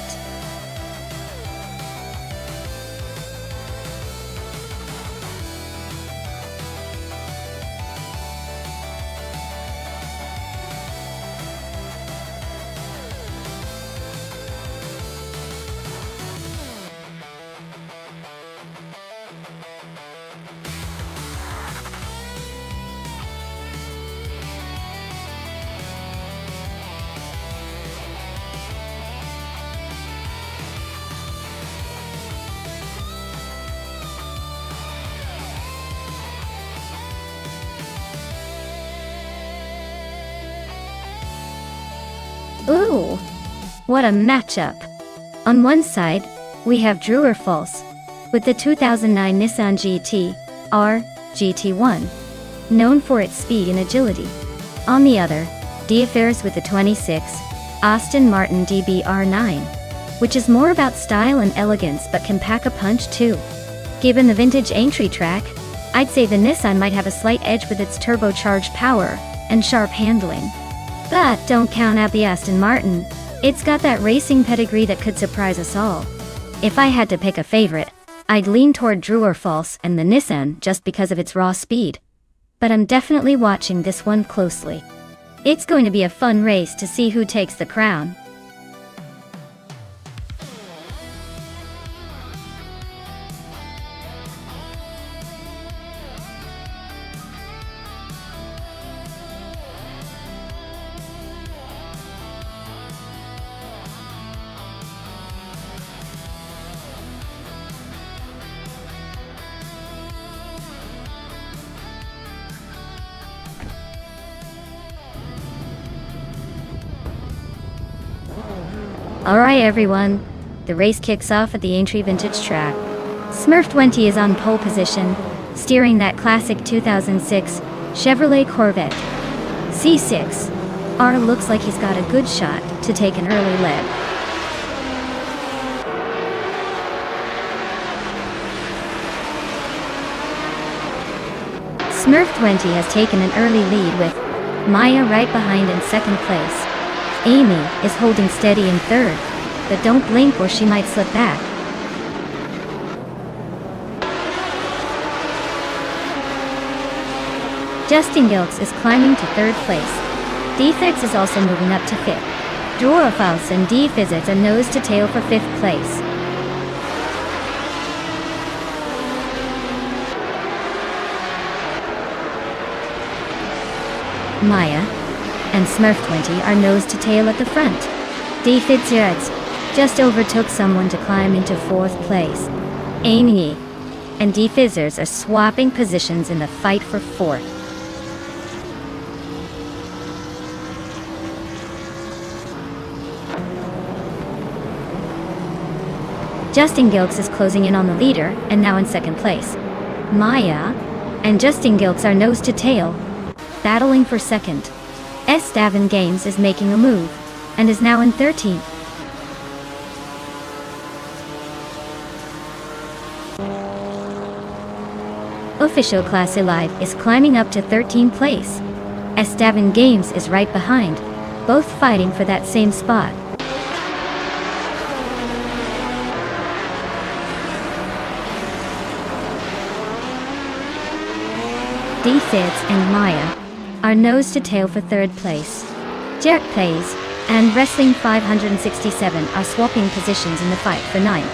Ooh, what a matchup. On one side, we have true or false, with the 2009 Nissan GT-R GT1, known for its speed and agility. On the other, DFairs with the 26 Aston Martin DBR9, which is more about style and elegance but can pack a punch too. Given the vintage entry track, I'd say the Nissan might have a slight edge with its turbocharged power and sharp handling. But don't count out the Aston Martin. It's got that racing pedigree that could surprise us all. If I had to pick a favorite, I'd lean toward true or false and the Nissan just because of its raw speed. But I'm definitely watching this one closely. It's going to be a fun race to see who takes the crown. Alright everyone, the race kicks off at the Aintree Vintage track. Smurf20 is on pole position, steering that classic 2006 Chevrolet Corvette C6. R looks like he's got a good shot to take an early lead. Smurf20 has taken an early lead with Maya right behind in second place. Amy is holding steady in third, but don't blink or she might slip back. Justin Gilks is climbing to third place. Defix is also moving up to fifth. Dorofaus and D-Physics are nose to tail for fifth place. Maya and Smurf20 are nose to tail at the front. D-Physics just overtook someone to climb into fourth place. Amy and D-Fizzers are swapping positions in the fight for fourth. Justin Gilks is closing in on the leader and now in second place. Maya and Justin Gilks are nose to tail, battling for second. Estevan Games is making a move and is now in 13th. Official Class Alive is climbing up to 13th place. Estevan Games is right behind, both fighting for that same spot. D-Fids and Maya are nose to tail for third place. Jerk Plays and Wrestling 567 are swapping positions in the fight for ninth.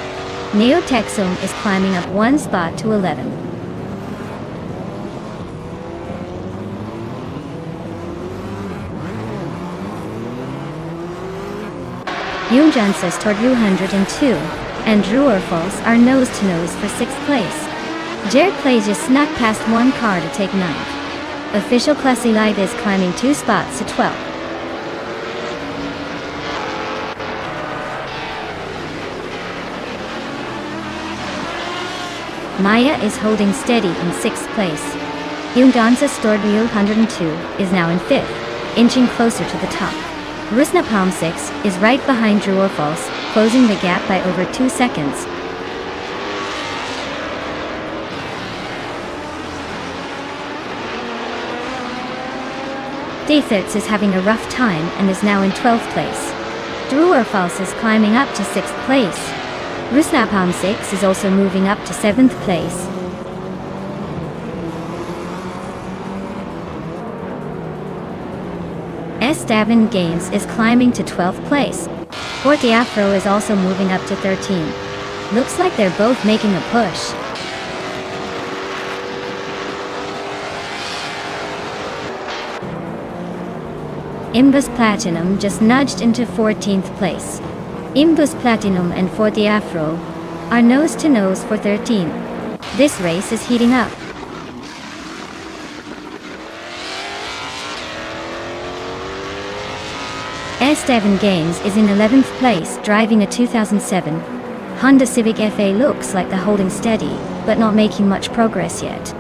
Neotexum is climbing up one spot to 11. Yunjan says toward 202 and Druorfals are nose to nose for sixth place. Jared Plays just snuck past one car to take ninth. Official Classy Live is climbing 2 spots to 12th. Maya is holding steady in 6th place. Yundanza stored wheel 102 is now in 5th, inching closer to the top. Rusna Palm 6 is right behind True or False, closing the gap by over 2 seconds. Daythirts is having a rough time and is now in 12th place. True or False is climbing up to 6th place. Rusnapalm 6 is also moving up to 7th place. Esteban Games is climbing to 12th place. Forte Afro is also moving up to 13. Looks like they're both making a push. Imbus Platinum just nudged into 14th place. Imbus Platinum and Forte Afro are nose to nose for 13. This race is heating up. Esteban Games is in 11th place, driving a 2007 Honda Civic FA. Looks like they're holding steady, but not making much progress yet.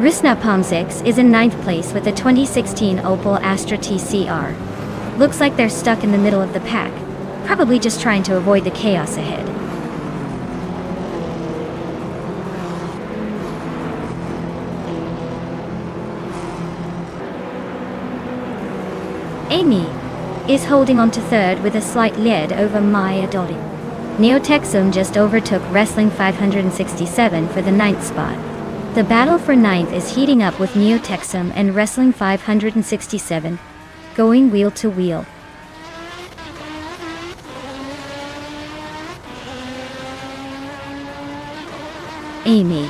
Rusna Palm 6 is in 9th place with a 2016 Opel Astra TCR. Looks like they're stuck in the middle of the pack, probably just trying to avoid the chaos ahead. Amy is holding on to 3rd with a slight lead over Maya Dottie. Neotexum just overtook Wrestling 567 for the 9th spot. The battle for 9th is heating up with Neotexum and Wrestling 567 going wheel to wheel. Amy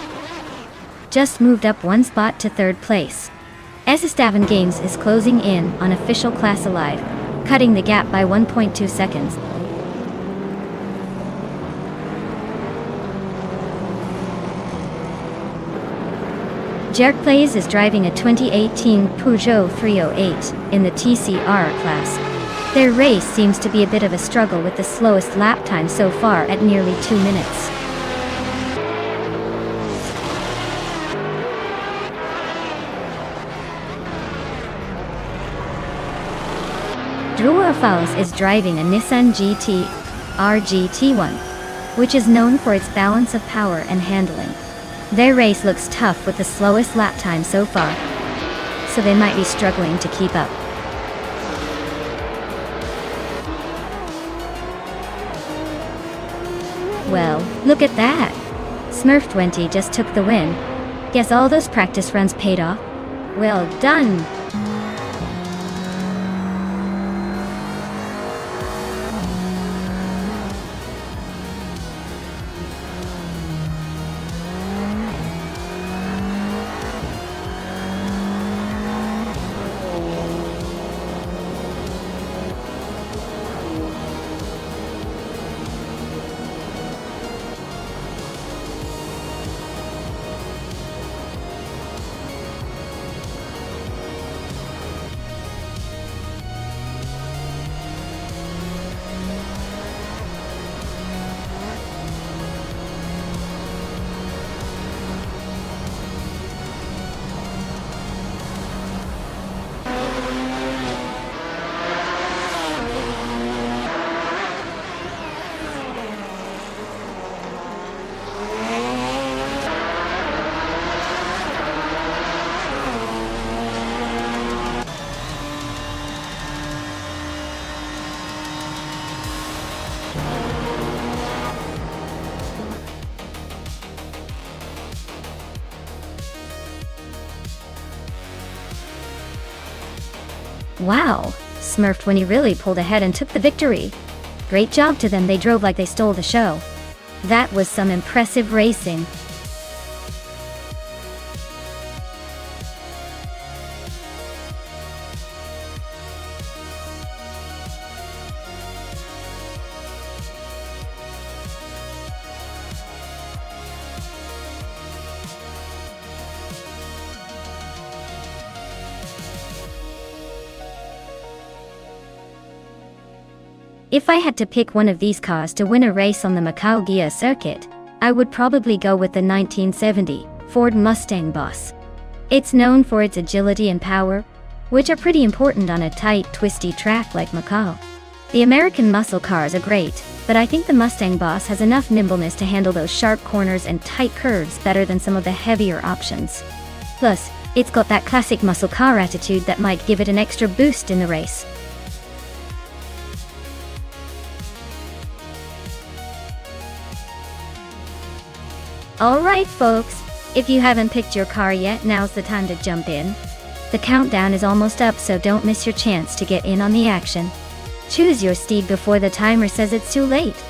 just moved up 1 spot to 3rd place. Esteban Games is closing in on official class alive, cutting the gap by 1.2 seconds. Jerk Plays is driving a 2018 Peugeot 308 in the TCR class. Their race seems to be a bit of a struggle with the slowest lap time so far at nearly 2 minutes. True or False is driving a Nissan GT RGT1, which is known for its balance of power and handling. Their race looks tough with the slowest lap time so far, so they might be struggling to keep up. Well, look at that! Smurf20 just took the win. Guess all those practice runs paid off? Well done! Wow, Smurf20 really pulled ahead and took the victory. Great job to them, they drove like they stole the show. That was some impressive racing. If I had to pick one of these cars to win a race on the Macau Gia circuit, I would probably go with the 1970 Ford Mustang Boss. It's known for its agility and power, which are pretty important on a tight, twisty track like Macau. The American muscle cars are great, but I think the Mustang Boss has enough nimbleness to handle those sharp corners and tight curves better than some of the heavier options. Plus, it's got that classic muscle car attitude that might give it an extra boost in the race. Alright folks, if you haven't picked your car yet, now's the time to jump in. The countdown is almost up, so don't miss your chance to get in on the action. Choose your steed before the timer says it's too late.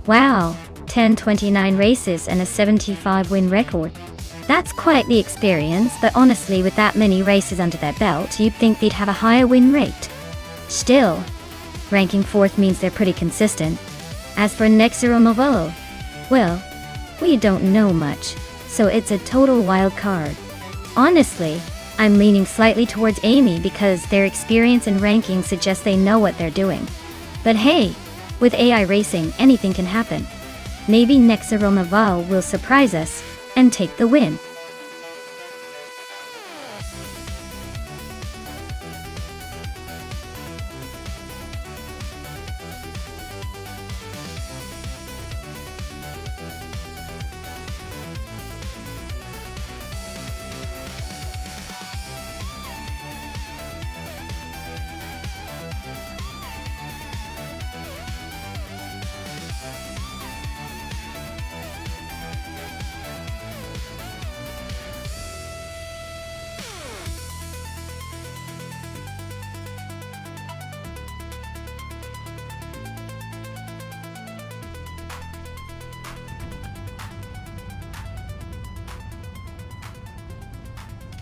Wow, 1029 races and a 75-win record. That's quite the experience, but honestly, with that many races under their belt, you'd think they'd have a higher win rate. Still, ranking 4th means they're pretty consistent. As for Nexeromovo, well, we don't know much, so it's a total wild card. Honestly, I'm leaning slightly towards Amy because their experience and ranking suggest they know what they're doing. But hey, with AI racing, anything can happen. Maybe Nexeromovo will surprise us and take the win.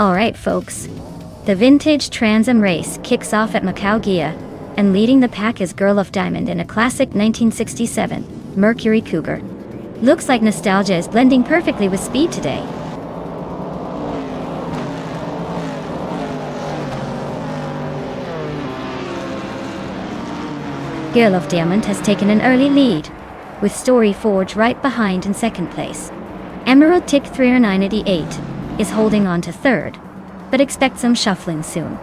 Alright folks, the Vintage Trans Am race kicks off at Macau Gia, and leading the pack is Girl of Diamond in a classic 1967 Mercury Cougar. Looks like nostalgia is blending perfectly with speed today. Girl of Diamond has taken an early lead, with Story Forge right behind in 2nd place. Emerald Tick 30988 is holding on to 3rd, but expect some shuffling soon.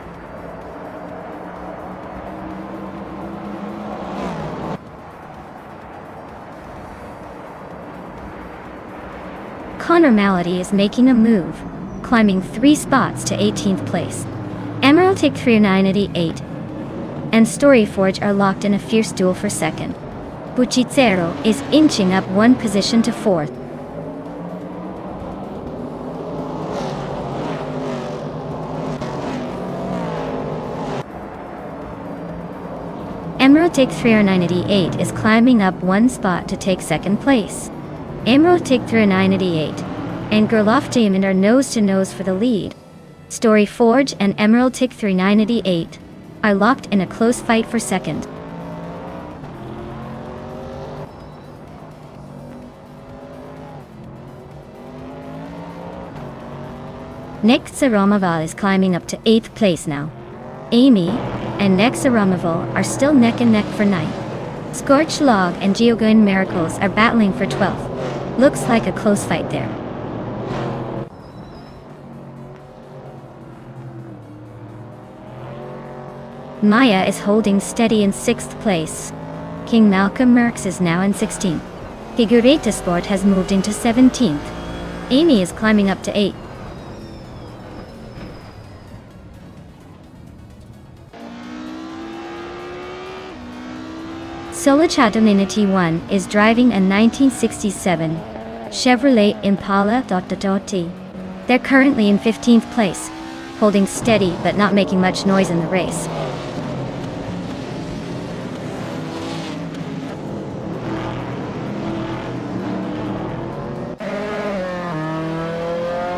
Connor Malady is making a move, climbing 3 spots to 18th place. Emerald Tick 30988 and Story Forge are locked in a fierce duel for 2nd. Buchicero is inching up 1 position to 4th. Emerald Tick 30988 is climbing up 1 spot to take 2nd place. Emerald Tick 30988 and Girl of Diamond are nose to nose for the lead. Story Forge and Emerald Tick 30988 are locked in a close fight for 2nd. Nexeromovo is climbing up to 8th place now. Amy and Nexeromovo are still neck and neck for 9th. Scorched Log and Geogun Miracles are battling for 12th. Looks like a close fight there. Maya is holding steady in 6th place. King Malcolm Merckx is now in 16th. Figurita Sport has moved into 17th. Amy is climbing up to 8th. Solicha Dominity 1 is driving a 1967 Chevrolet Impala. They're currently in 15th place, holding steady but not making much noise in the race.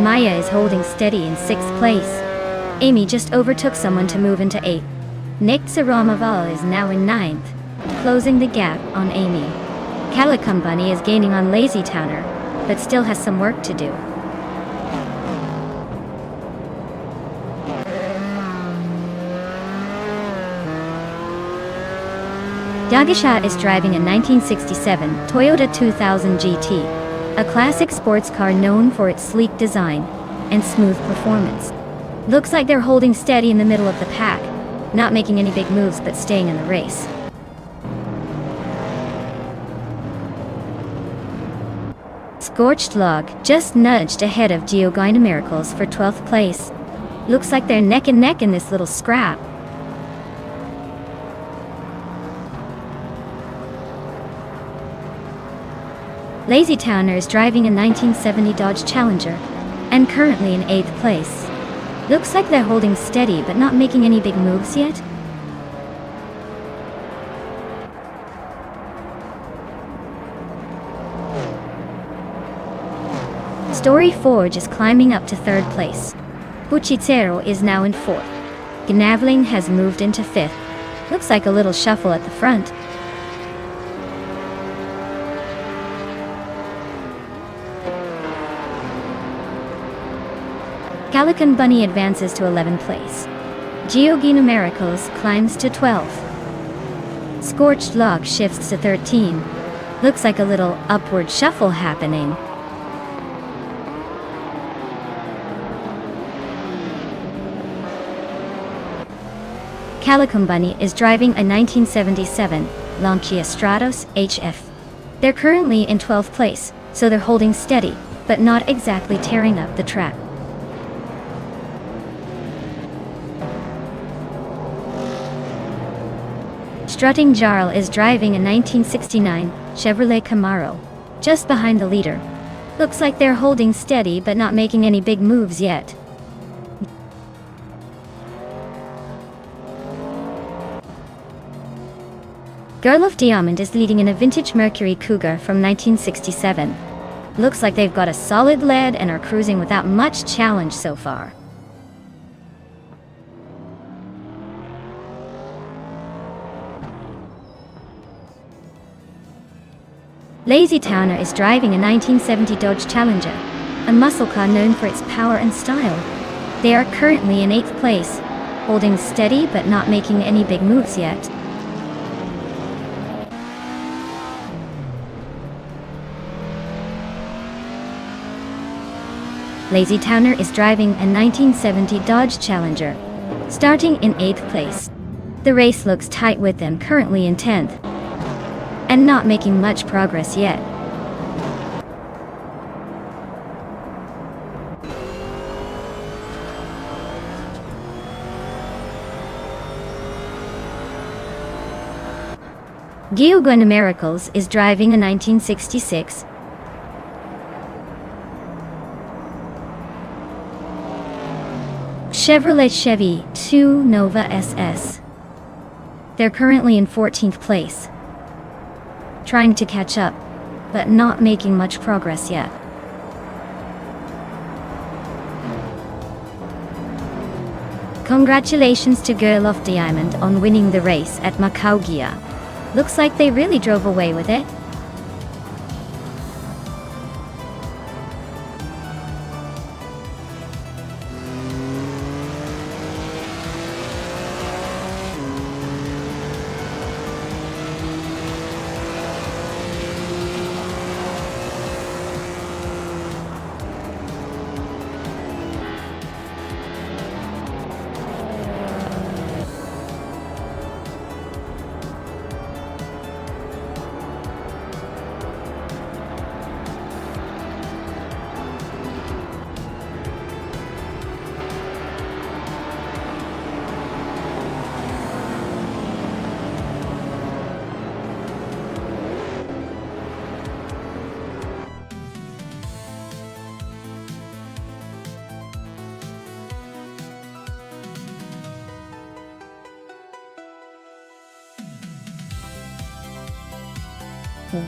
Maya is holding steady in 6th place. Amy just overtook someone to move into 8th. Nick Saramaval is now in 9th, closing the gap on Amy. Calicum Bunny is gaining on Lazy Towner, but still has some work to do. Yagisha is driving a 1967 Toyota 2000 GT, a classic sports car known for its sleek design and smooth performance. Looks like they're holding steady in the middle of the pack, not making any big moves but staying in the race. Scorched Log just nudged ahead of Geogyna Miracles for 12th place. Looks like they're neck and neck in this little scrap. Lazy Towner is driving a 1970 Dodge Challenger and currently in 8th place. Looks like they're holding steady but not making any big moves yet. Story Forge is climbing up to 3rd place. Buchicero is now in 4th. Gnavling has moved into 5th. Looks like a little shuffle at the front. Calicum Bunny advances to 11th place. Geogyna Miracles climbs to 12th. Scorched Log shifts to 13. Looks like a little upward shuffle happening. Calicum Bunny is driving a 1977 Lancia Stratos HF. They're currently in 12th place, so they're holding steady, but not exactly tearing up the track. Strutting Jarl is driving a 1969 Chevrolet Camaro, just behind the leader. Looks like they're holding steady but not making any big moves yet. Girl of Diamond is leading in a vintage Mercury Cougar from 1967. Looks like they've got a solid lead and are cruising without much challenge so far. Lazy Towner is driving a 1970 Dodge Challenger, a muscle car known for its power and style. They are currently in 8th place, holding steady but not making any big moves yet. Lazy Towner is driving a 1970 Dodge Challenger, starting in 8th place. The race looks tight with them currently in 10th, and not making much progress yet. Geogyna Miracles is driving a 1966 Chevrolet Chevy 2 Nova SS. They're currently in 14th place, trying to catch up, but not making much progress yet. Congratulations to Girl of Diamond on winning the race at Macaugia. Looks like they really drove away with it.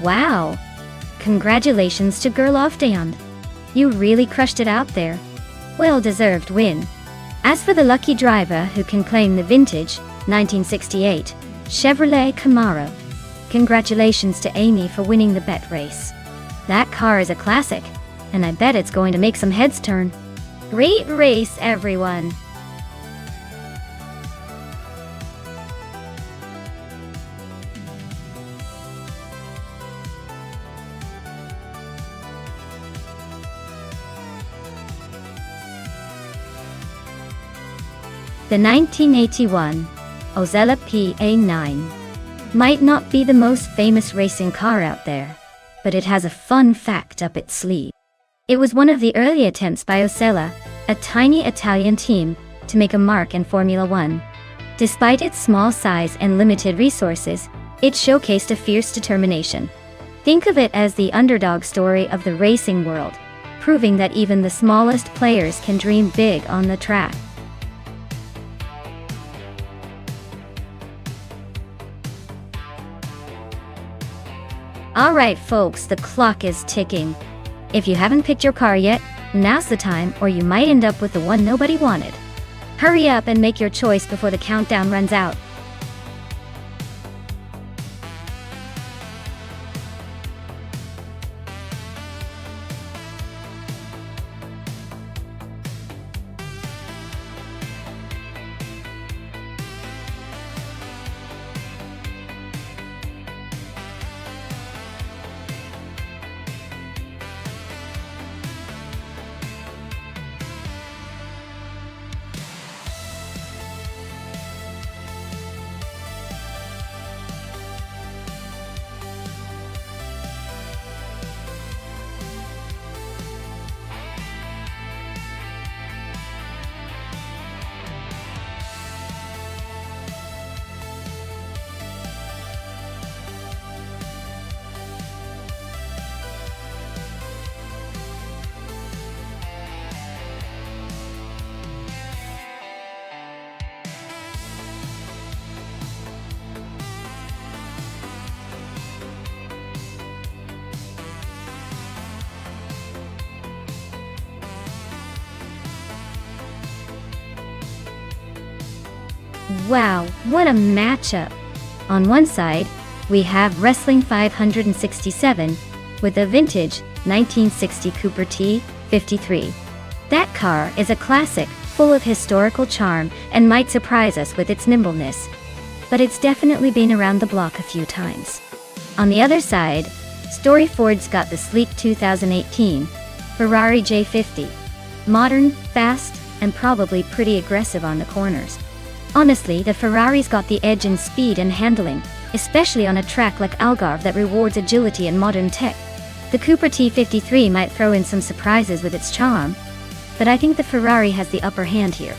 Wow! Congratulations to Gerloff. You really crushed it out there. Well-deserved win. As for the lucky driver who can claim the vintage 1968 Chevrolet Camaro, congratulations to Amy for winning the bet race. That car is a classic, and I bet it's going to make some heads turn. Great race, everyone! The 1981 Ozella PA9 might not be the most famous racing car out there, but it has a fun fact up its sleeve. It was one of the early attempts by Ozella, a tiny Italian team, to make a mark in Formula One. Despite its small size and limited resources, it showcased a fierce determination. Think of it as the underdog story of the racing world, proving that even the smallest players can dream big on the track. Alright folks, the clock is ticking. If you haven't picked your car yet, now's the time, or you might end up with the one nobody wanted. Hurry up and make your choice before the countdown runs out. Wow, what a matchup! On one side, we have Wrestling 567 with a vintage 1960 Cooper T53. That car is a classic, full of historical charm and might surprise us with its nimbleness. But it's definitely been around the block a few times. On the other side, Story Ford's got the sleek 2018 Ferrari J50. Modern, fast, and probably pretty aggressive on the corners. Honestly, the Ferrari's got the edge in speed and handling, especially on a track like Algarve that rewards agility and modern tech. The Cooper T53 might throw in some surprises with its charm, but I think the Ferrari has the upper hand here.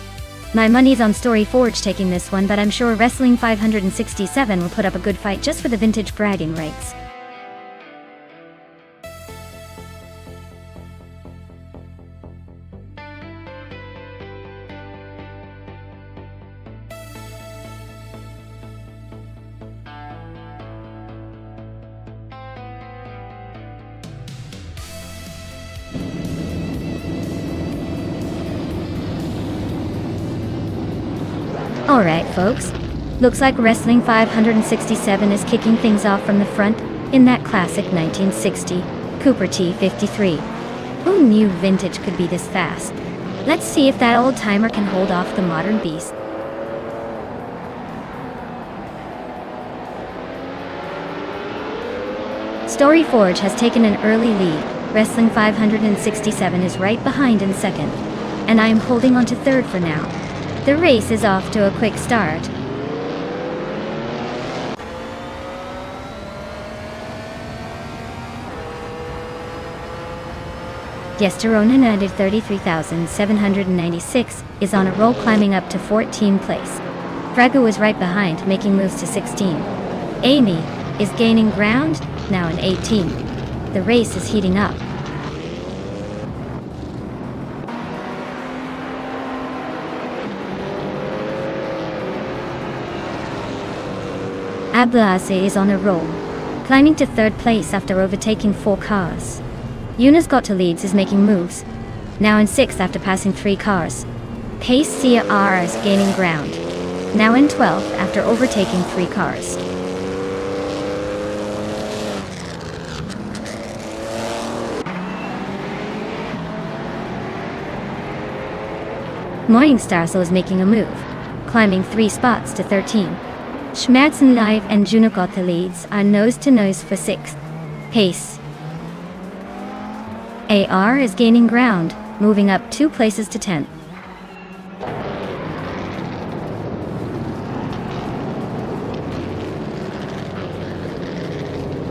My money's on Story Forge taking this one, but I'm sure Wrestling 567 will put up a good fight just for the vintage bragging rights. Alright folks, looks like Wrestling 567 is kicking things off from the front in that classic 1960 Cooper T53. Who knew vintage could be this fast? Let's see if that old timer can hold off the modern beast. Story Forge has taken an early lead. Wrestling 567 is right behind in second, and I am holding on to third for now. The race is off to a quick start. Yesterona United 33,796 is on a roll, climbing up to 14th place. Frago is right behind, making moves to 16. Amy is gaining ground, now in 18th. The race is heating up. Ablaze is on a roll. climbing to third place after overtaking 4 cars. Yunus got to leads is making moves, now in 6th after passing 3 cars. Pace CR is gaining ground, now in 12th after overtaking 3 cars. Morningstar is making a move, climbing 3 spots to 13. Schmerzen Live and Juno got the leads are nose to nose for 6th. Pace AR is gaining ground, moving up 2 places to 10th.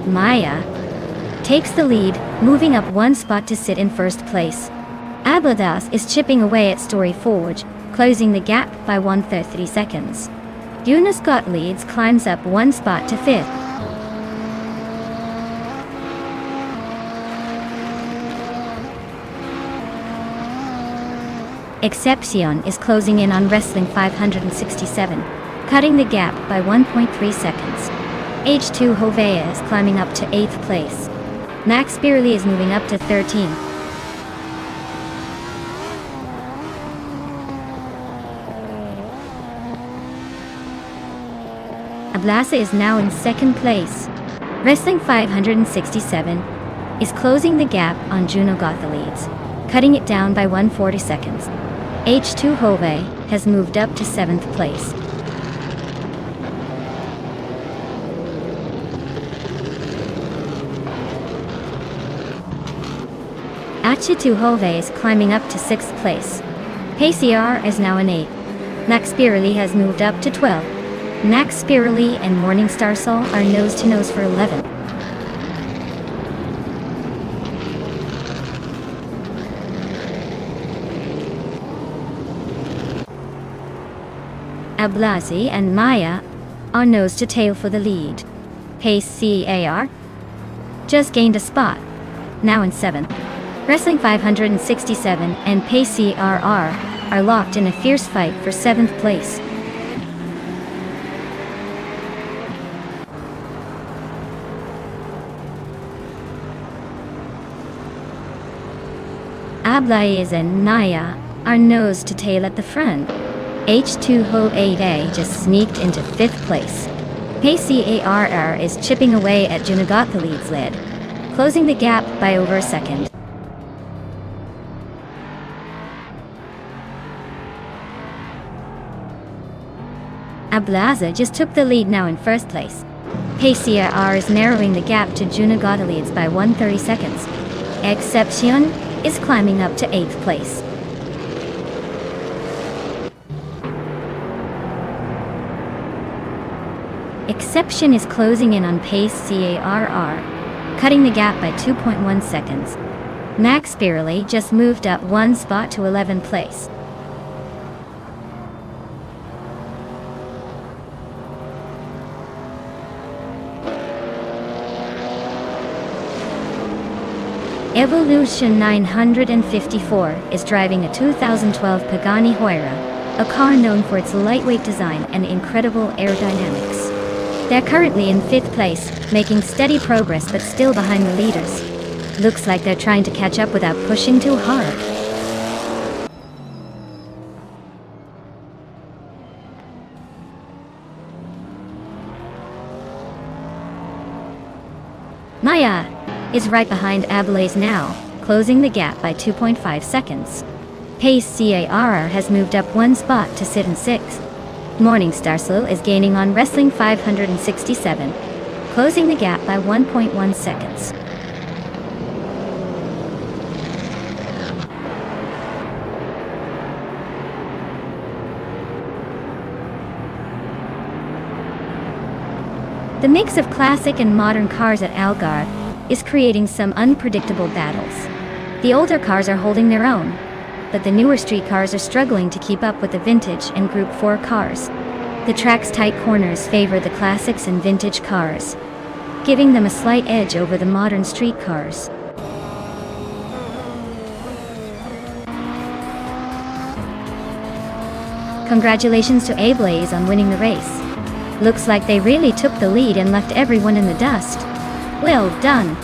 Maya takes the lead, moving up 1 spot to sit in 1st place. Abladas is chipping away at Story Forge, closing the gap by 1/30 seconds. Yunus got leads climbs up 1 spot to 5th. Excepcion is closing in on Wrestling 567, cutting the gap by 1.3 seconds. H2 Hovea is climbing up to 8th place. Max Beerley is moving up to 13th. Ablasa is now in 2nd place. Wrestling 567 is closing the gap on Juno got the leads, cutting it down by 140 seconds. H2 Hove has moved up to 7th place. H2 Hove is climbing up to 6th place. PCR is now in 8th. Max Beerley has moved up to 12th. Max Beerley and Morningstar Soul are nose to nose for 11th. Ablazi and Maya are nose to tail for the lead. Pace CAR just gained a spot, now in 7th. Wrestling 567 and Pace CRR are locked in a fierce fight for 7th place. Ablaze and Naya are nose to tail at the front. H2 Ho 8A just sneaked into 5th place. PCARR is chipping away at Junagat the lead's lead, closing the gap by over a second. Ablaza just took the lead now in 1st place. PCAR is narrowing the gap to Junagat leads by 130 seconds. Excepcion is climbing up to 8th place. Exception is closing in on Pace CARR, cutting the gap by 2.1 seconds. Max Beerley just moved up 1 spot to 11th place. Evolution 954 is driving a 2012 Pagani Huayra, a car known for its lightweight design and incredible aerodynamics. They're currently in 5th place, making steady progress but still behind the leaders. Looks like they're trying to catch up without pushing too hard. Maya is right behind Ablaze now, closing the gap by 2.5 seconds. Pace CAR has moved up 1 spot to sit in 6th. Morningstar Soul is gaining on Wrestling 567, closing the gap by 1.1 seconds. The mix of classic and modern cars at Algarve is creating some unpredictable battles. The older cars are holding their own, but the newer street cars are struggling to keep up with the vintage and Group 4 cars. The track's tight corners favor the classics and vintage cars, giving them a slight edge over the modern street cars. Congratulations to Ablaze on winning the race. Looks like they really took the lead and left everyone in the dust. Well done.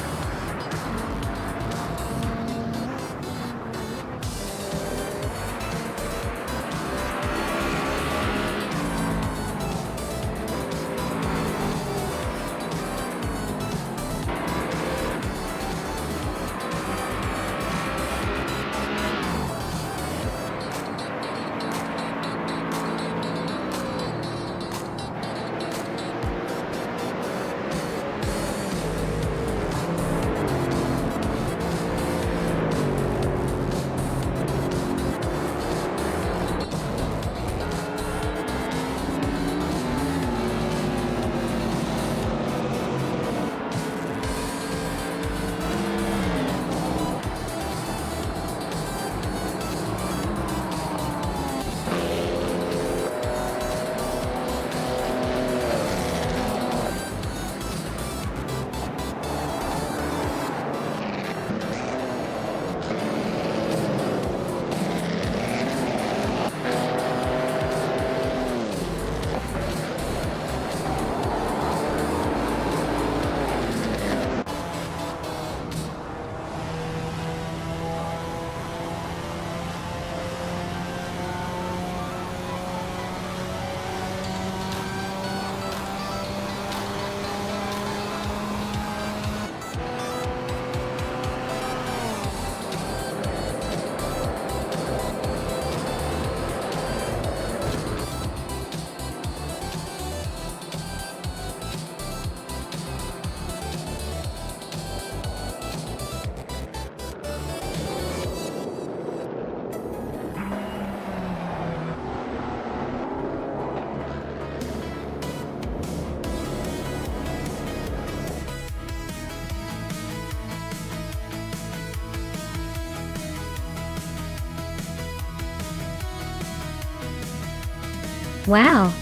Wow.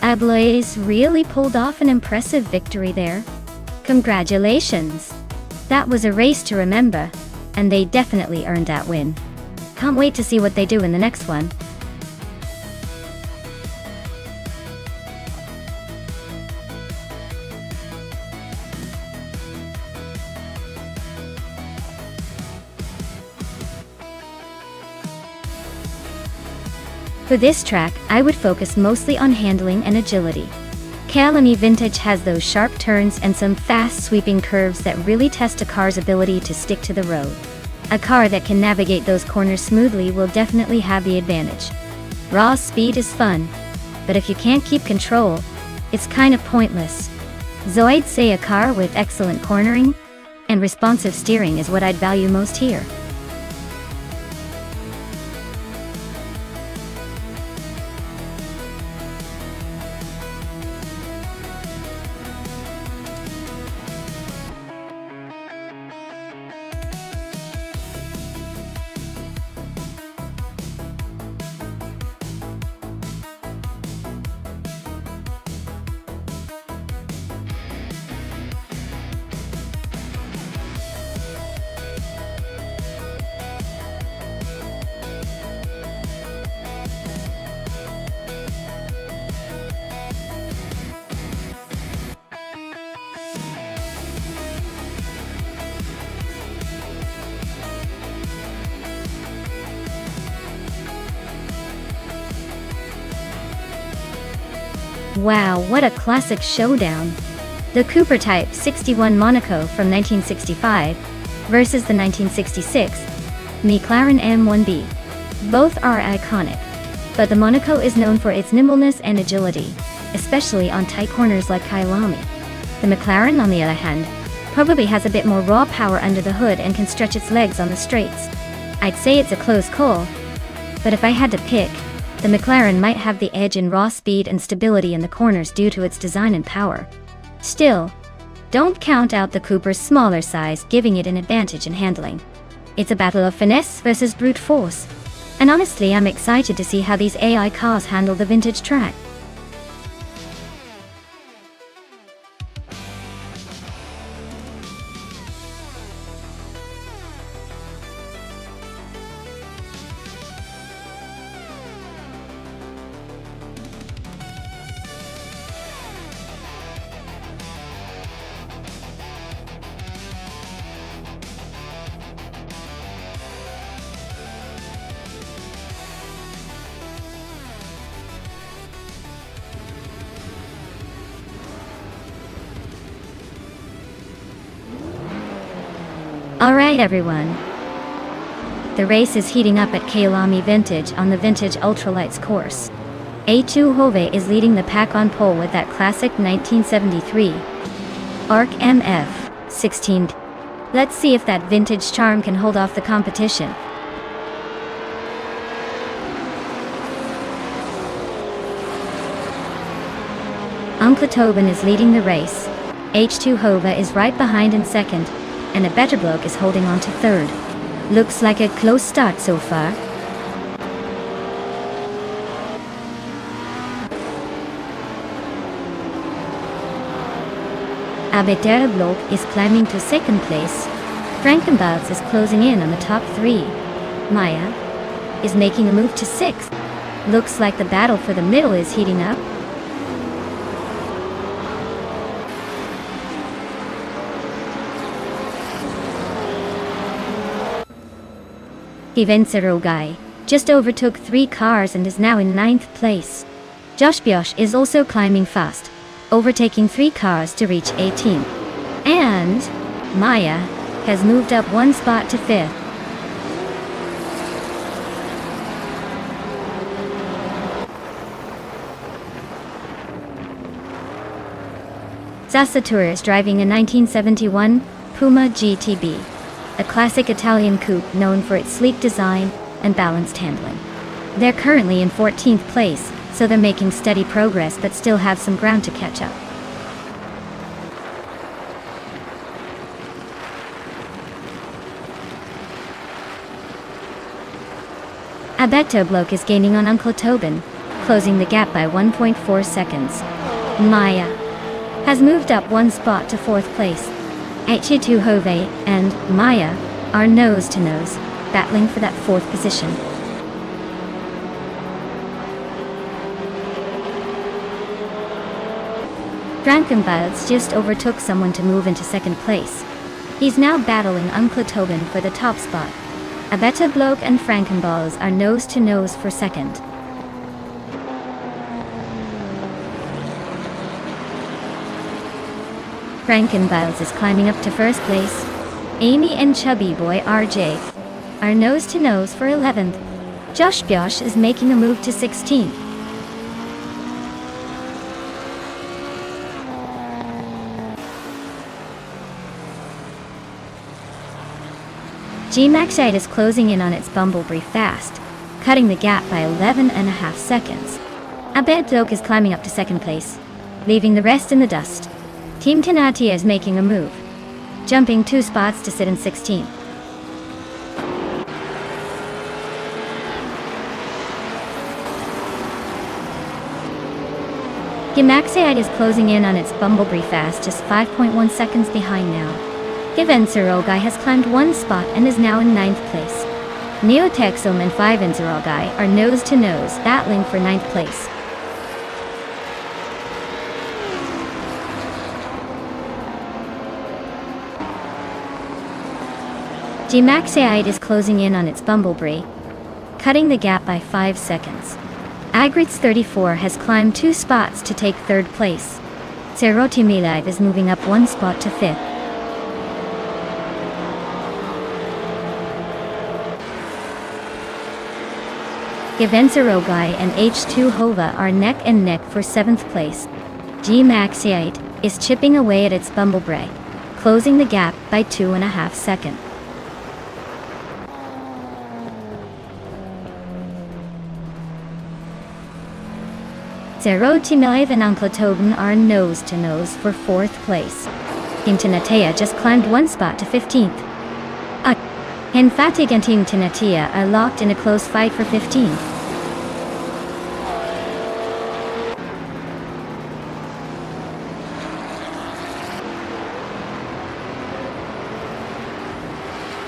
Ablaze really pulled off an impressive victory there. Congratulations. That was a race to remember, and they definitely earned that win. Can't wait to see what they do in the next one. For this track, I would focus mostly on handling and agility. KLME Vintage has those sharp turns and some fast sweeping curves that really test a car's ability to stick to the road. A car that can navigate those corners smoothly will definitely have the advantage. Raw speed is fun, but if you can't keep control, it's kind of pointless. So I'd say a car with excellent cornering and responsive steering is what I'd value most here. Wow, what a classic showdown! The Cooper Type 61 Monaco from 1965 versus the 1966 McLaren M1B. Both are iconic, but the Monaco is known for its nimbleness and agility, especially on tight corners like KLME. The McLaren, on the other hand, probably has a bit more raw power under the hood and can stretch its legs on the straights. I'd say it's a close call, but if I had to pick, the McLaren might have the edge in raw speed and stability in the corners due to its design and power. Still, don't count out the Cooper's smaller size, giving it an advantage in handling. It's a battle of finesse versus brute force, and honestly I'm excited to see how these AI cars handle the vintage track. Alright everyone. The race is heating up at Kailami Vintage on the Vintage Ultralights course. A2 Hove is leading the pack on pole with that classic 1973 ARC MF 16. Let's see if that vintage charm can hold off the competition. Uncle Tobin is leading the race. H2 Hova is right behind in second, and a better bloke is holding on to third. Looks like a close start so far. A better bloke is climbing to second place. Frankenbalz is closing in on the top three. Maya is making a move to sixth. Looks like the battle for the middle is heating up. Guy just overtook 3 cars and is now in 9th place. Josh Biosh is also climbing fast, overtaking 3 cars to reach 18th. And Maya has moved up 1 spot to 5th. Zassatur is driving a 1971 Puma GTB. A classic Italian coupe known for its sleek design and balanced handling. They're currently in 14th place, so they're making steady progress but still have some ground to catch up. A better bloke is gaining on Uncle Tobin, closing the gap by 1.4 seconds. Maya has moved up 1 spot to 4th place. H2 Hove and Maya are nose to nose, battling for that 4th position. Frankenbalz just overtook someone to move into 2nd place. He's now battling Uncle Tobin for the top spot. A better bloke and Frankenbalz are nose to nose for 2nd. Frankenbalz is climbing up to 1st place. Amy and Chubby Boy RJ are nose to nose for 11th. Josh Biosh is making a move to 16th. G-Maxite is closing in on its Bumblebee fast, cutting the gap by 11.5 seconds. A bad bloke is climbing up to 2nd place, leaving the rest in the dust. Team Tinatia is making a move, jumping 2 spots to sit in 16th. Gimaxiite is closing in on its Bumblebee fast, just 5.1 seconds behind now. Givenserogai has climbed 1 spot and is now in 9th place. Neotexum and 5Enzerogai are nose to nose, battling for 9th place. Gimaxiite is closing in on its Bumblebee, cutting the gap by 5 seconds. Agrits 34 has climbed 2 spots to take 3rd place. Serotimilev is moving up 1 spot to 5th. Givenserogai and H2 Hova are neck and neck for 7th place. Gimaxiite is chipping away at its Bumblebee, closing the gap by 2.5 seconds. Serotimilev and Uncle Tobin are nose to nose for 4th place. Team Tinatia just climbed 1 spot to 15th. Henfatig and Team Tinatia are locked in a close fight for 15th.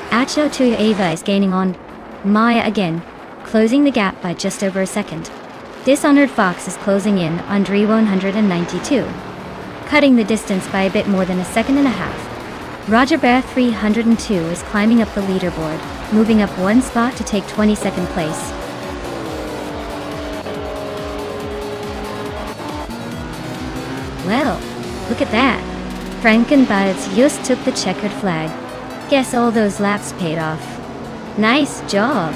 Acho to Ava is gaining on Maya again, closing the gap by just over a second. Dishonored Fox is closing in on Dre 192, cutting the distance by a bit more than 1.5 seconds. Roger Bear 302 is climbing up the leaderboard, moving up 1 spot to take 22nd place. Well, look at that. Frankenbalz just took the checkered flag. Guess all those laps paid off. Nice job.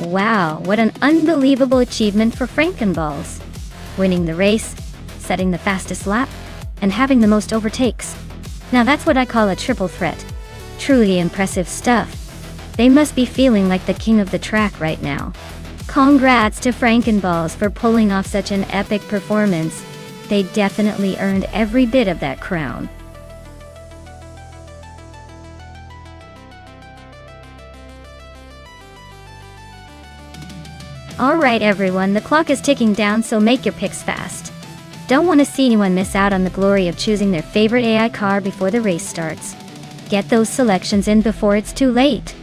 Wow, what an unbelievable achievement for Frankenballs. Winning the race, setting the fastest lap, and having the most overtakes. Now that's what I call a triple threat. Truly impressive stuff. They must be feeling like the king of the track right now. Congrats to Frankenballs for pulling off such an epic performance. They definitely earned every bit of that crown. Alright everyone, the clock is ticking down, so make your picks fast. Don't want to see anyone miss out on the glory of choosing their favorite AI car before the race starts. Get those selections in before it's too late.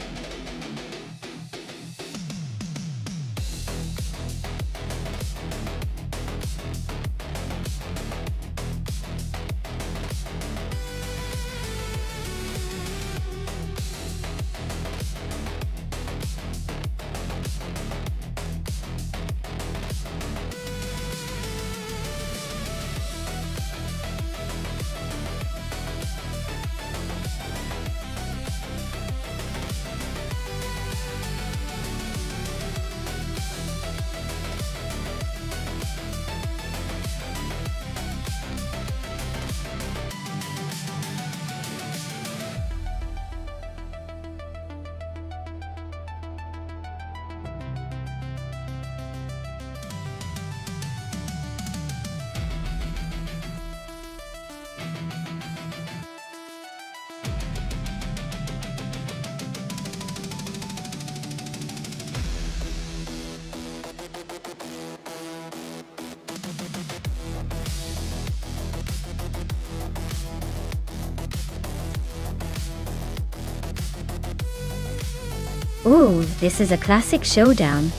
Ooh, this is a classic showdown.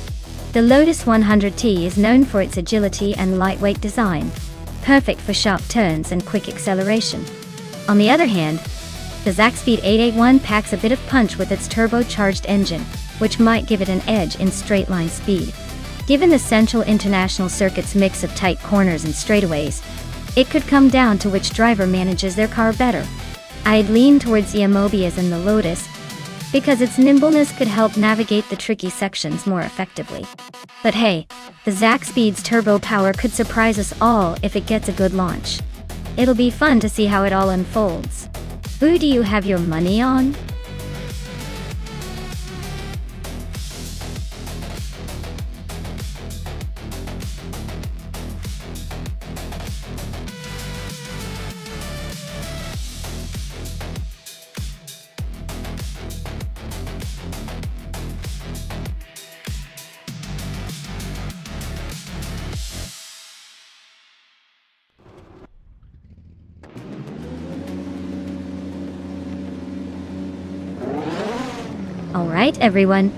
The Lotus 100T is known for its agility and lightweight design, perfect for sharp turns and quick acceleration. On the other hand, the Zaxpeed 881 packs a bit of punch with its turbocharged engine, which might give it an edge in straight-line speed. Given the Central International Circuit's mix of tight corners and straightaways, it could come down to which driver manages their car better. I'd lean towards the Amobius and the Lotus, because its nimbleness could help navigate the tricky sections more effectively. But hey, the Zaxpeed's turbo power could surprise us all if it gets a good launch. It'll be fun to see how it all unfolds. Who do you have your money on? Alright everyone,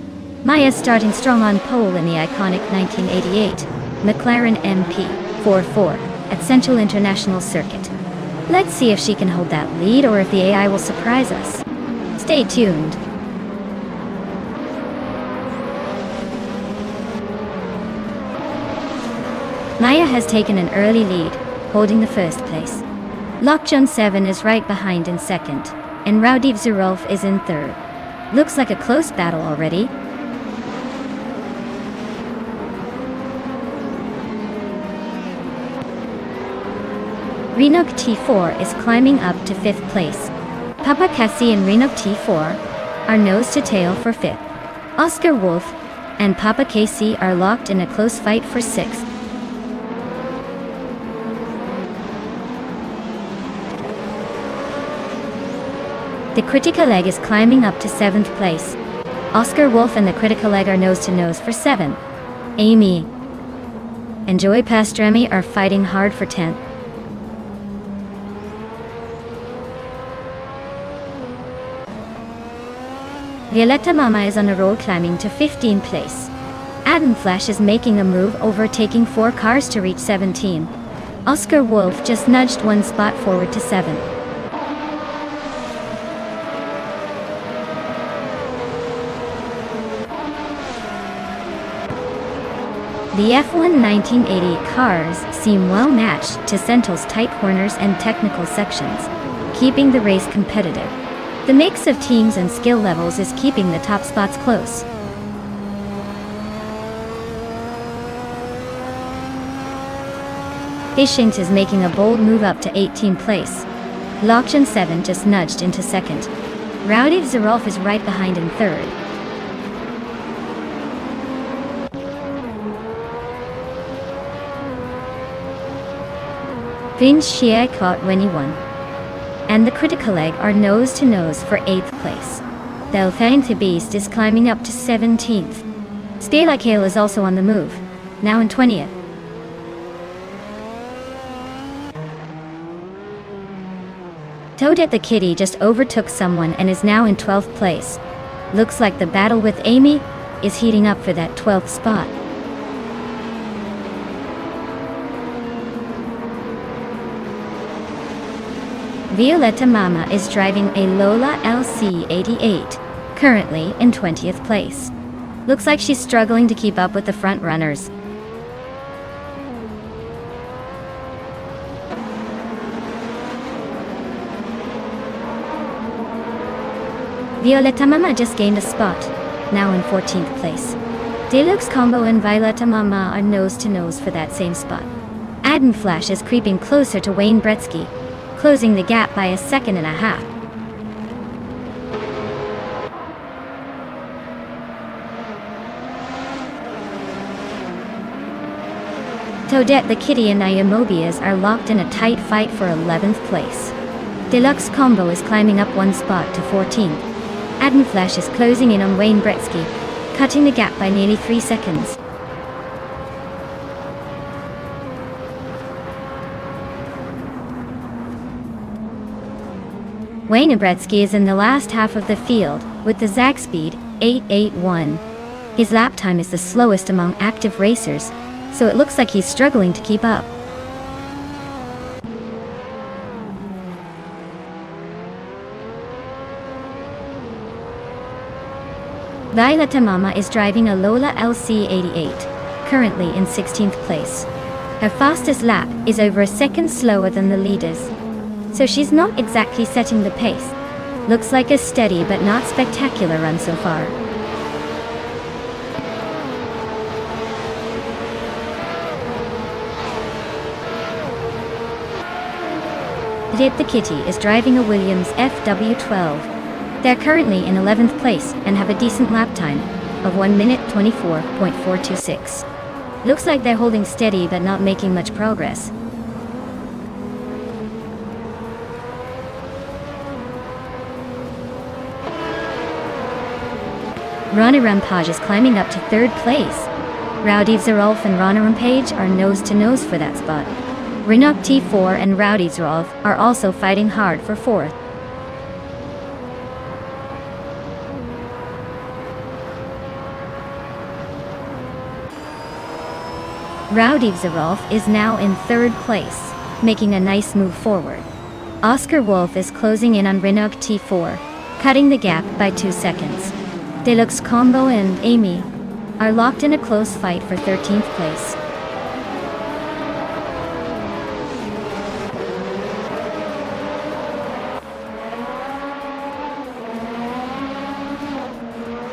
Maya's starting strong on pole in the iconic 1988 McLaren MP44 at Central International Circuit. Let's see if she can hold that lead or if the AI will surprise us. Stay tuned. Maya has taken an early lead, holding the first place. Lokjun 7 is right behind in second, and Raudiv Zurolf is in third. Looks like a close battle already. Renok T4 is climbing up to 5th place. Papa Cassie and Renok T4 are nose to tail for 5th. Oscar Wolf and Papa Casey are locked in a close fight for 6th. The Critical Egg is climbing up to 7th place. Oscar Wolf and the Critical Egg are nose to nose for 7th. Amy and Joey Pastrami are fighting hard for 10th. Violetta Mama is on a roll, climbing to 15th place. Adam Flash is making a move, overtaking 4 cars to reach 17. Oscar Wolf just nudged 1 spot forward to 7th. The F1 1988 cars seem well matched to Sentinel's tight corners and technical sections, keeping the race competitive. The mix of teams and skill levels is keeping the top spots close. Ishint is making a bold move up to 18th place. Lokshan 7 just nudged into 2nd. Rowdy Zarolf is right behind in 3rd. Vince Shia caught 21. And the Critical Egg are nose to nose for 8th place. Delphine the Beast is climbing up to 17th. Stay Like Hale is also on the move, now in 20th. Toadette the Kitty just overtook someone and is now in 12th place. Looks like the battle with Amy is heating up for that 12th spot. Violetta Mama is driving a Lola LC88, currently in 20th place. Looks like she's struggling to keep up with the front runners. Violetta Mama just gained a spot, now in 14th place. Deluxe Combo and Violetta Mama are nose to nose for that same spot. Adam Flash is creeping closer to Wayne Bretsky, closing the gap by 1.5 seconds. Toadette the Kitty and Ayamobias are locked in a tight fight for 11th place. Deluxe Combo is climbing up 1 spot to 14th. Adam Flash is closing in on Wayne Bretsky, cutting the gap by nearly 3 seconds. Wayne Bretsky is in the last half of the field, with the ZAG speed, 881. His lap time is the slowest among active racers, so it looks like he's struggling to keep up. Violetta Mama is driving a Lola LC88, currently in 16th place. Her fastest lap is over 1 second slower than the leaders, so she's not exactly setting the pace. Looks like a steady but not spectacular run so far. Did the Kitty is driving a Williams FW12. They're currently in 11th place and have a decent lap time of 1 minute 24.426. Looks like they're holding steady but not making much progress. Rana Rampage is climbing up to 3rd place. Rowdy Zarolf and Rana Rampage are nose to nose for that spot. Renok T4 and Rowdy Zarolf are also fighting hard for 4th. Rowdy Zarolf is now in 3rd place, making a nice move forward. Oscar Wolf is closing in on Renok T4, cutting the gap by 2 seconds. Deluxe Combo and Amy are locked in a close fight for 13th place.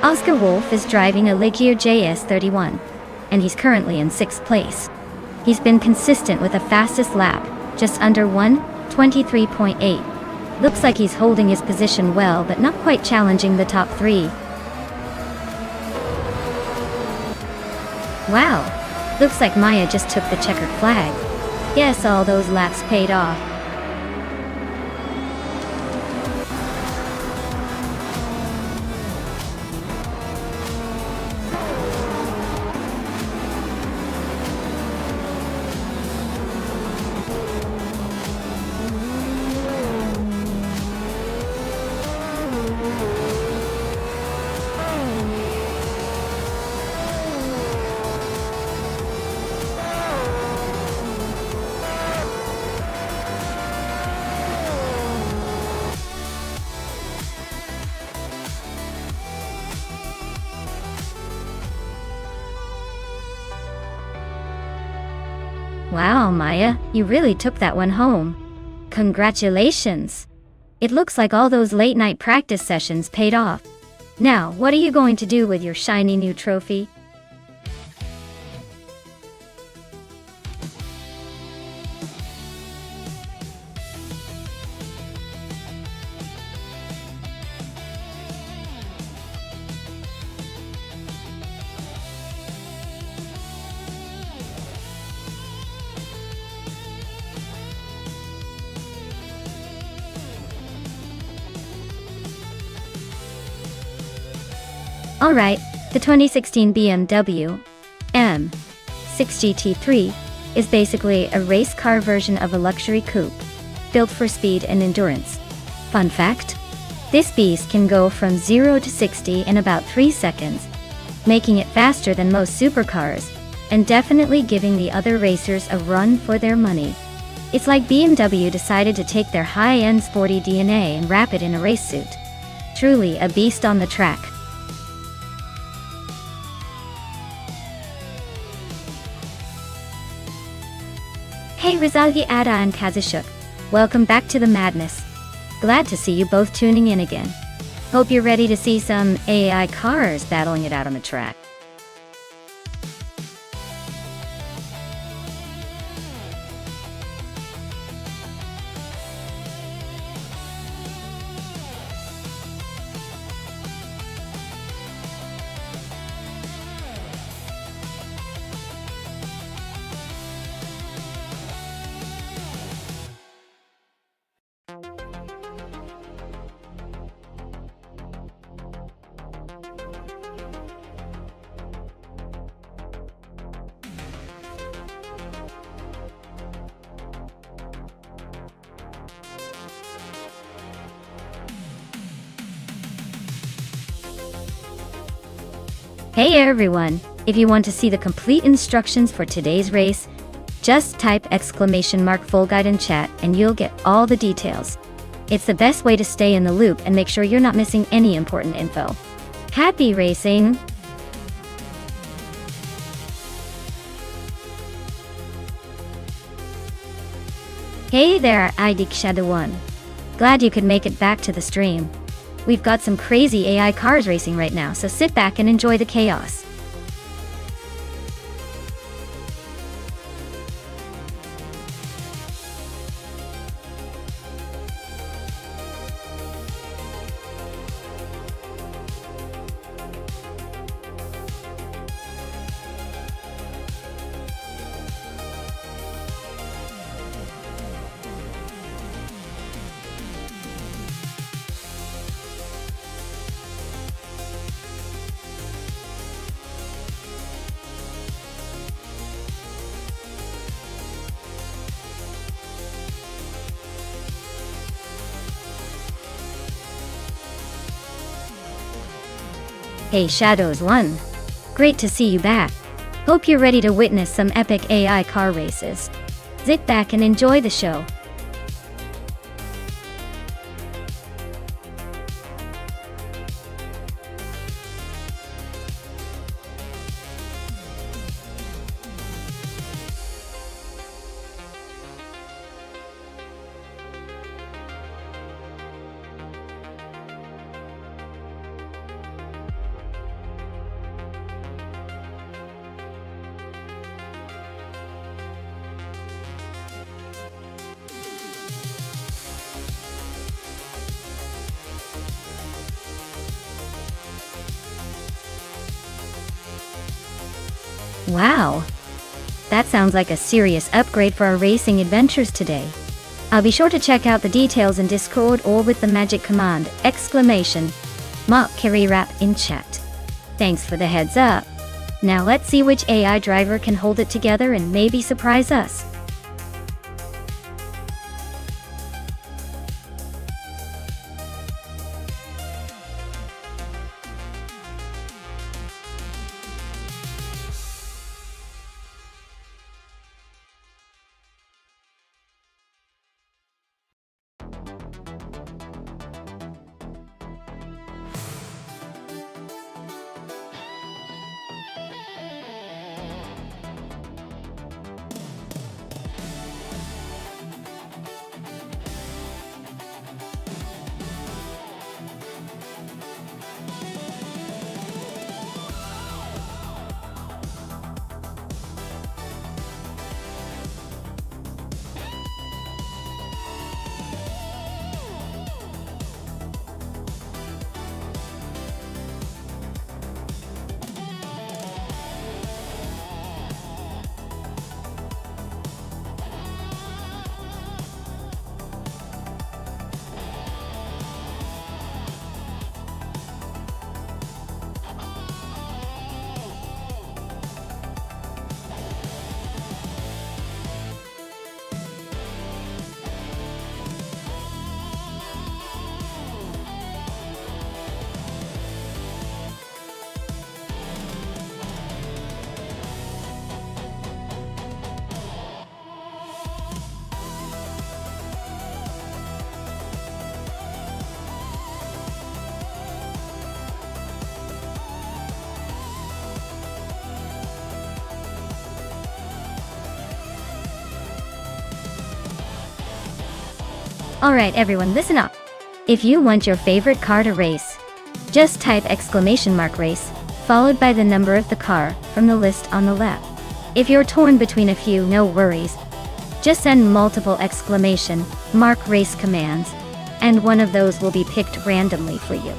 Oscar Wolf is driving a Ligier JS31, and he's currently in 6th place. He's been consistent with a fastest lap, just under 1:23.8. Looks like he's holding his position well, but not quite challenging the top 3. Wow, looks like Maya just took the checkered flag. Guess all those laps paid off. Wow, Maya, you really took that one home. Congratulations! It looks like all those late-night practice sessions paid off. Now, what are you going to do with your shiny new trophy? Alright, the 2016 BMW M6 GT3 is basically a race car version of a luxury coupe, built for speed and endurance. Fun fact? This beast can go from 0 to 60 in about 3 seconds, making it faster than most supercars, and definitely giving the other racers a run for their money. It's like BMW decided to take their high-end sporty DNA and wrap it in a race suit. Truly a beast on the track. Hey Rizalgi Ada and Kazushuk, welcome back to the madness. Glad to see you both tuning in again. Hope you're ready to see some AI cars battling it out on the track. Hey everyone! If you want to see the complete instructions for today's race, just type !full guide in chat and you'll get all the details. It's the best way to stay in the loop and make sure you're not missing any important info. Happy racing! Hey there, IDK Shadow 1. Glad you could make it back to the stream. We've got some crazy AI cars racing right now, so sit back and enjoy the chaos. Hey Shadows 1. Great to see you back. Hope you're ready to witness some epic AI car races. Sit back and enjoy the show. Wow! That sounds like a serious upgrade for our racing adventures today. I'll be sure to check out the details in Discord or with the magic command, !Mark_Rap in chat. Thanks for the heads up. Now let's see which AI driver can hold it together and maybe surprise us. Alright everyone, listen up. If you want your favorite car to race, just type !race, followed by the number of the car from the list on the left. If you're torn between a few, no worries. Just send multiple !race commands, and one of those will be picked randomly for you.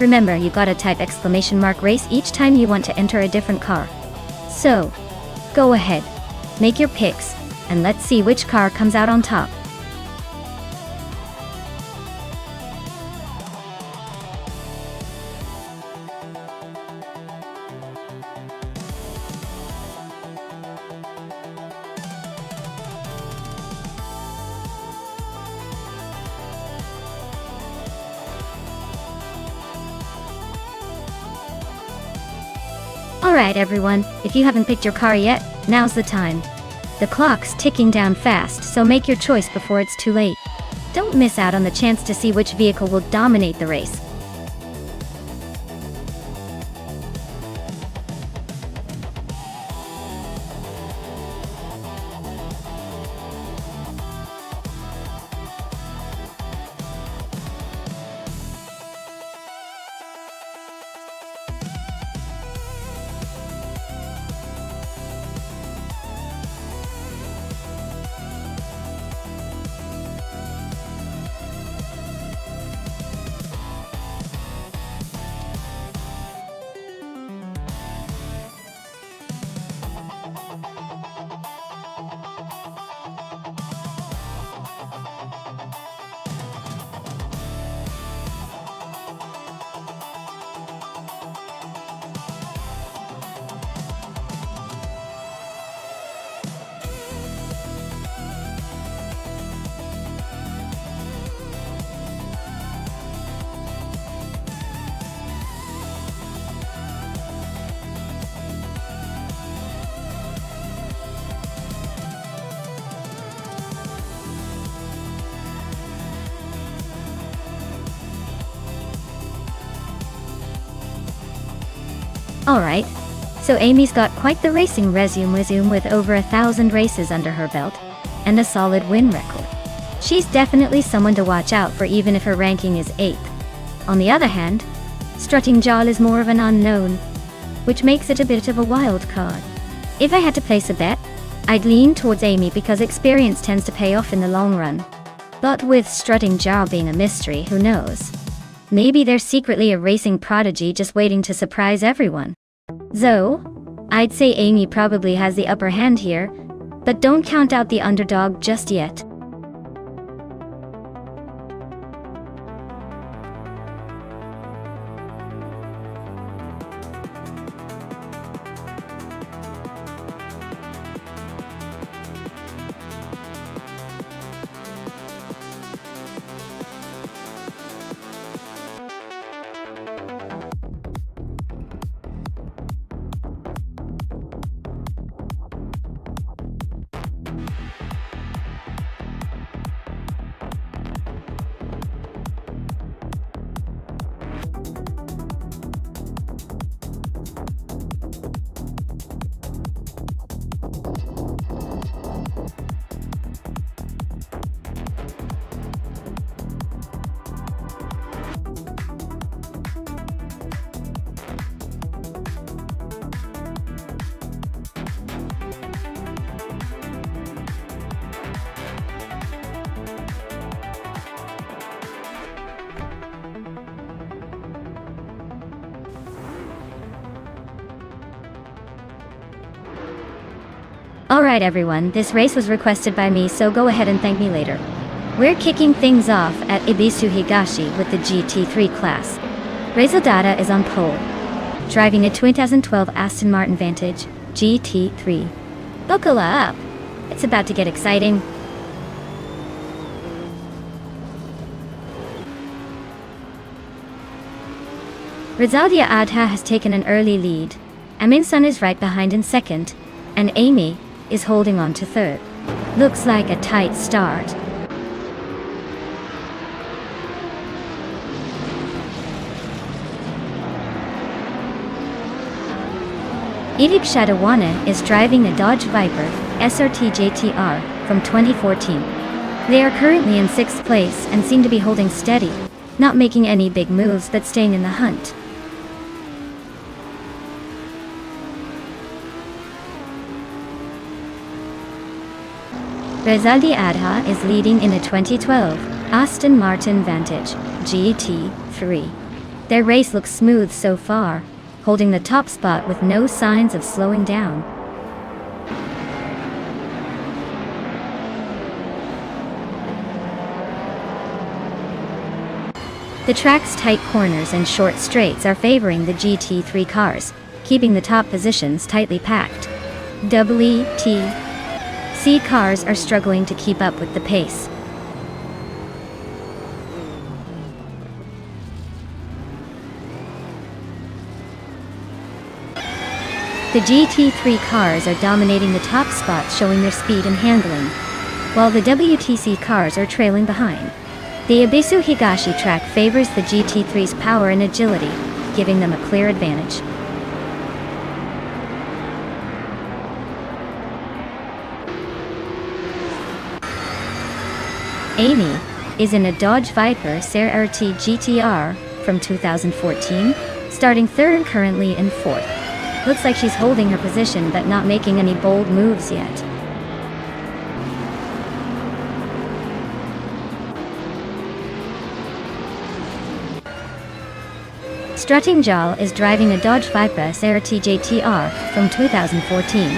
Remember, you gotta type !race each time you want to enter a different car. So, go ahead, make your picks, and let's see which car comes out on top. Alright everyone, if you haven't picked your car yet, now's the time. The clock's ticking down fast, so make your choice before it's too late. Don't miss out on the chance to see which vehicle will dominate the race. Alright, so Amy's got quite the racing resume with over 1,000 races under her belt, and a solid win record. She's definitely someone to watch out for even if her ranking is 8th. On the other hand, Strutting Jarl is more of an unknown, which makes it a bit of a wild card. If I had to place a bet, I'd lean towards Amy because experience tends to pay off in the long run. But with Strutting Jarl being a mystery, who knows? Maybe there's secretly a racing prodigy just waiting to surprise everyone. So, I'd say Amy probably has the upper hand here, but don't count out the underdog just yet. Alright everyone, this race was requested by me, so go ahead and thank me later. We're kicking things off at Ibisu Higashi with the GT3 class. Reza Dada is on pole, driving a 2012 Aston Martin Vantage GT3. Buckle up, it's about to get exciting. Rizaldia Adha has taken an early lead. Amin Sun is right behind in second, and Amy is holding on to third. Looks like a tight start. Idik Shadawana is driving a Dodge Viper SRT JTR from 2014. They are currently in 6th place and seem to be holding steady, not making any big moves but staying in the hunt. Rezaldi Adha is leading in a 2012 Aston Martin Vantage GT3. Their race looks smooth so far, holding the top spot with no signs of slowing down. The track's tight corners and short straights are favoring the GT3 cars, keeping the top positions tightly packed. WTC cars are struggling to keep up with the pace. The GT3 cars are dominating the top spot, showing their speed and handling, while the WTC cars are trailing behind. The Ibisu Higashi track favors the GT3's power and agility, giving them a clear advantage. Amy is in a Dodge Viper SRT GTR from 2014, starting third, currently in fourth. Looks like she's holding her position but not making any bold moves yet. Strutting Jal is driving a Dodge Viper SRT JTR from 2014.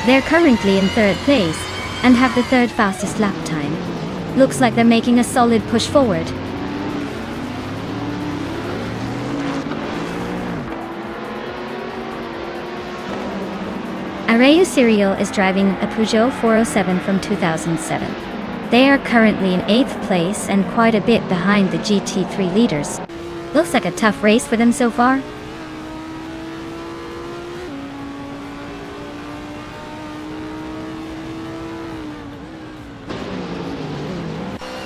They're currently in third place and have the third fastest lap time. Looks like they're making a solid push forward. Arayu Serial is driving a Peugeot 407 from 2007. They are currently in 8th place and quite a bit behind the GT3 leaders. Looks like a tough race for them so far.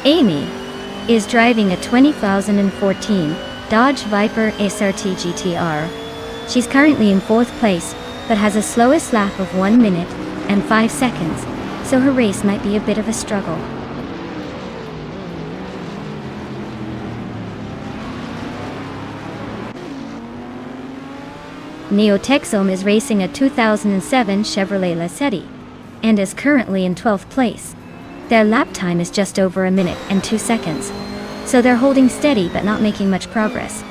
Amy is driving a 2014 Dodge Viper SRT GTR. She's currently in 4th place, but has a slowest lap of 1 minute and 5 seconds, so her race might be a bit of a struggle. Neotexome is racing a 2007 Chevrolet Lacetti, and is currently in 12th place. Their lap time is just over 1 minute and 2 seconds, so they're holding steady but not making much progress.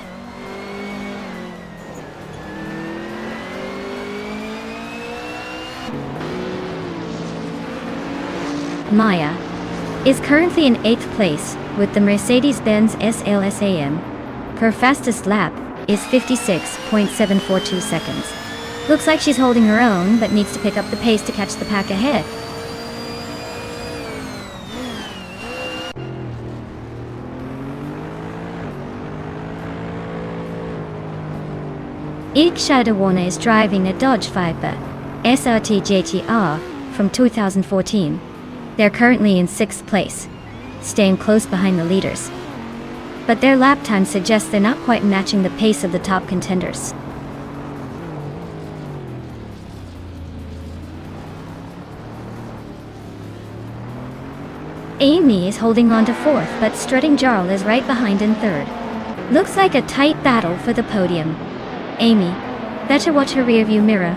Maya, is currently in 8th place with the Mercedes-Benz SLS-AM. Her fastest lap is 56.742 seconds. Looks like she's holding her own, but needs to pick up the pace to catch the pack ahead. Shadawana is driving a Dodge Viper SRT GTR from 2014. They're currently in 6th place, staying close behind the leaders. But their lap time suggests they're not quite matching the pace of the top contenders. Amy is holding on to 4th, but strutting Jarl is right behind in 3rd. Looks like a tight battle for the podium. Amy, better watch her rearview mirror.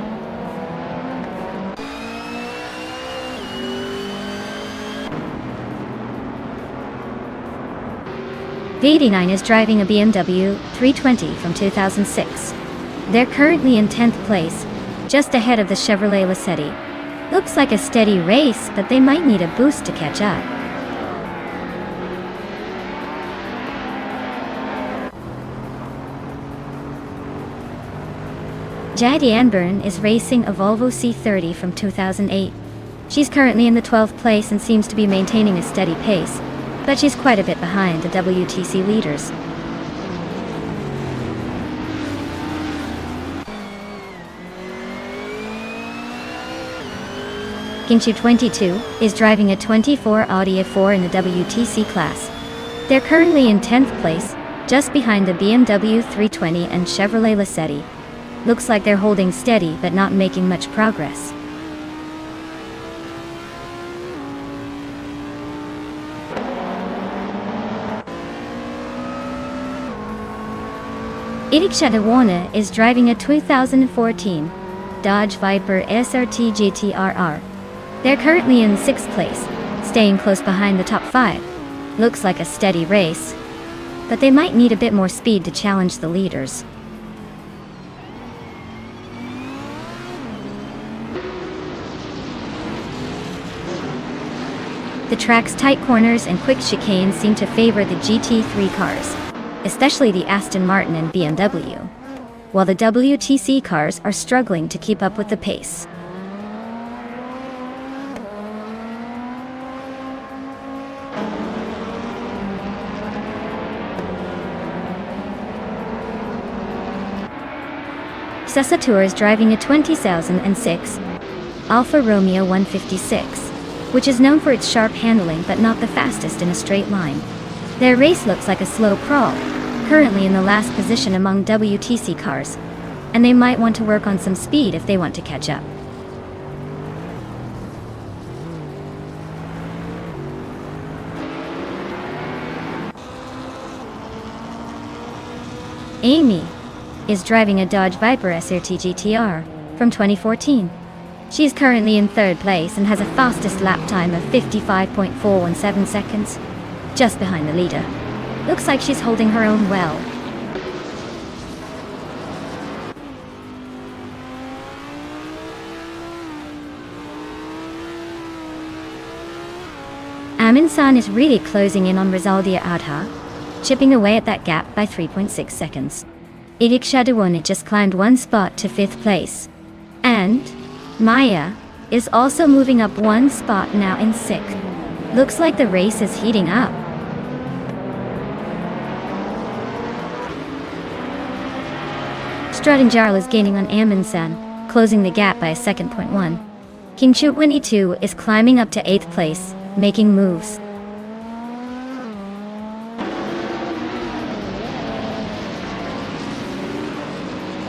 V89 is driving a BMW 320 from 2006. They're currently in 10th place, just ahead of the Chevrolet Lacetti. Looks like a steady race, but they might need a boost to catch up. Jadie Anburn is racing a Volvo C30 from 2008. She's currently in the 12th place and seems to be maintaining a steady pace, but she's quite a bit behind the WTC leaders. Kinshu 22 is driving a 24 Audi A4 in the WTC class. They're currently in 10th place, just behind the BMW 320 and Chevrolet Lacetti. Looks like they're holding steady but not making much progress. Shadawana is driving a 2014 Dodge Viper SRT GTRR. They're currently in 6th place, staying close behind the top 5. Looks like a steady race, but they might need a bit more speed to challenge the leaders. The track's tight corners and quick chicanes seem to favor the GT3 cars, especially the Aston Martin and BMW, while the WTC cars are struggling to keep up with the pace. Cesatour is driving a 2006 Alfa Romeo 156, which is known for its sharp handling but not the fastest in a straight line. Their race looks like a slow crawl, currently in the last position among WTC cars, and they might want to work on some speed if they want to catch up. Amy is driving a Dodge Viper SRT GTR from 2014. She's currently in 3rd place and has a fastest lap time of 55.417 seconds, just behind the leader. Looks like she's holding her own well. Amin-san is really closing in on Rizaldia Adha, chipping away at that gap by 3.6 seconds. Shadawana just climbed 1 spot to 5th place. And Maya is also moving up 1 spot now in 6th. Looks like the race is heating up. Strutting Jarl is gaining on Amundsen, closing the gap by a second. Kinshu 22 is climbing up to 8th place, making moves.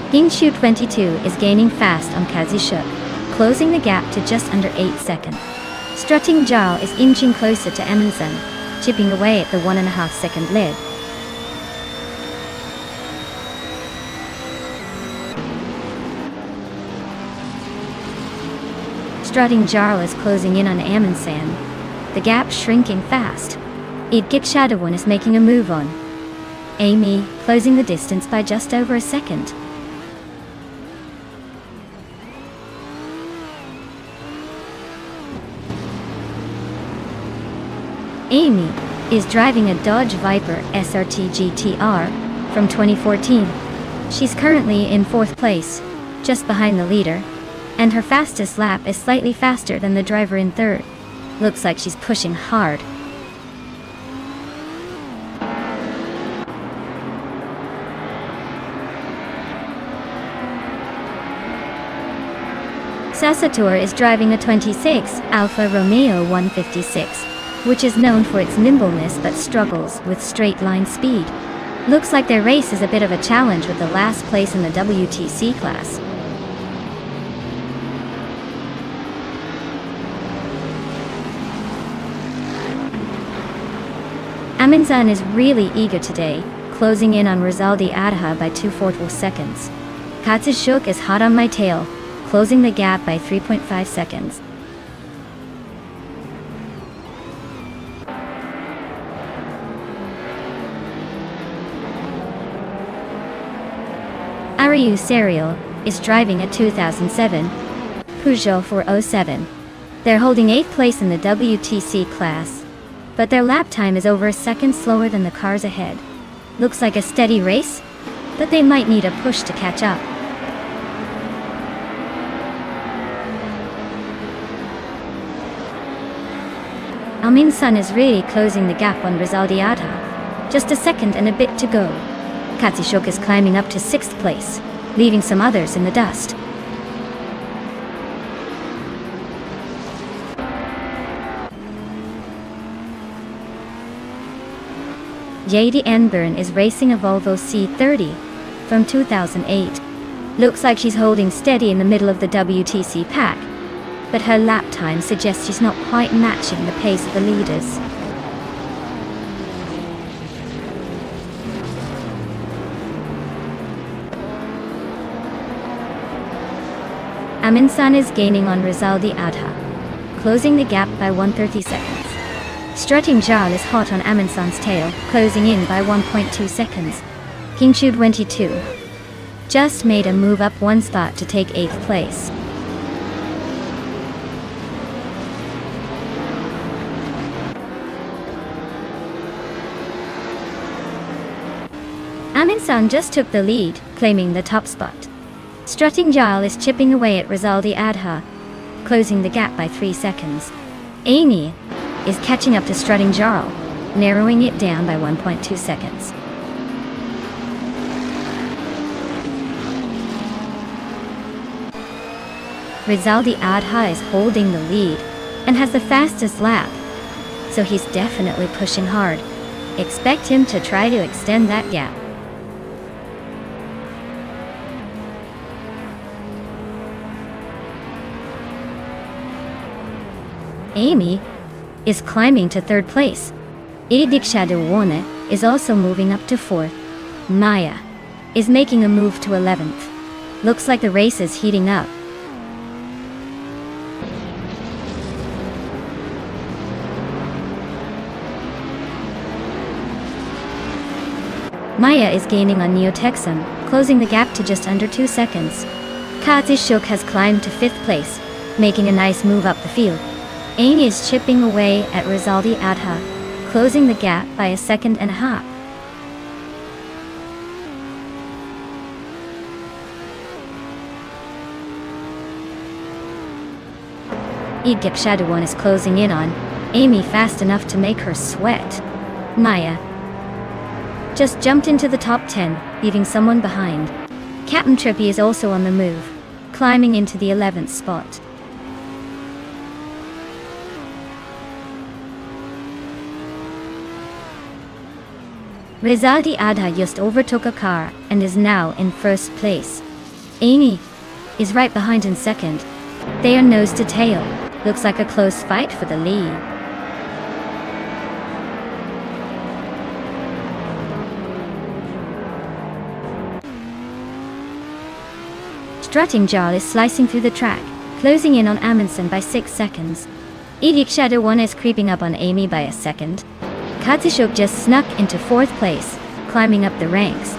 Kinshu 22 is gaining fast on Kazishuk, closing the gap to just under 8 seconds. Strutting Jarl is inching closer to Amundsen, chipping away at the 1.5 second lead. Strutting Jarl is closing in on Amundsen, the gap shrinking fast. Shadawan is making a move on Amy, closing the distance by just over a second. Amy is driving a Dodge Viper SRT GTR from 2014. She's currently in 4th place, just behind the leader, and her fastest lap is slightly faster than the driver in 3rd. Looks like she's pushing hard. Sasator is driving a 26 Alfa Romeo 156, which is known for its nimbleness but struggles with straight-line speed. Looks like their race is a bit of a challenge with the last place in the WTC class. Aminsan is really eager today, closing in on Rizaldi Adha by 2/4 seconds. Katsishuk is hot on my tail, closing the gap by 3.5 seconds. Ariu Serial is driving a 2007 Peugeot 407. They're holding 8th place in the WTC class, but their lap time is over a second slower than the cars ahead. Looks like a steady race, but they might need a push to catch up. Aminsan is really closing the gap on Rizaldi Adha. Just a second and a bit to go. Katsishuk is climbing up to 6th place, leaving some others in the dust. J.D. Enburn is racing a Volvo C30 from 2008. Looks like she's holding steady in the middle of the WTC pack, but her lap time suggests she's not quite matching the pace of the leaders. Aminsan is gaining on Rizaldi Adha, closing the gap by 130 seconds. Strutting Jal is hot on Aminsan's tail, closing in by 1.2 seconds. Kingshu 22 just made a move up 1 spot to take 8th place. Aminsan just took the lead, claiming the top spot. Strutting Jal is chipping away at Rizaldi Adha, closing the gap by 3 seconds. Amy is catching up to Strutting Jarl, narrowing it down by 1.2 seconds. Rizaldi Adha is holding the lead and has the fastest lap, so he's definitely pushing hard. Expect him to try to extend that gap. Amy is climbing to 3rd place. Idikshadewone is also moving up to 4th. Maya is making a move to 11th. Looks like the race is heating up. Maya is gaining on Neotexum, closing the gap to just under 2 seconds. Katsishuk has climbed to 5th place, making a nice move up the field. Amy is chipping away at Rizaldi Adha, closing the gap by 1.5 seconds. Idikshadewone is closing in on Amy fast enough to make her sweat. Maya just jumped into the top 10, leaving someone behind. Captain Trippy is also on the move, climbing into the 11th spot. Rizaldi Adha just overtook a car and is now in 1st place. Amy is right behind in 2nd. They are nose to tail. Looks like a close fight for the lead. Strutting Jarl is slicing through the track, closing in on Amundsen by 6 seconds. Idikshadewone is creeping up on Amy by 1 second. Katsishuk just snuck into 4th place, climbing up the ranks.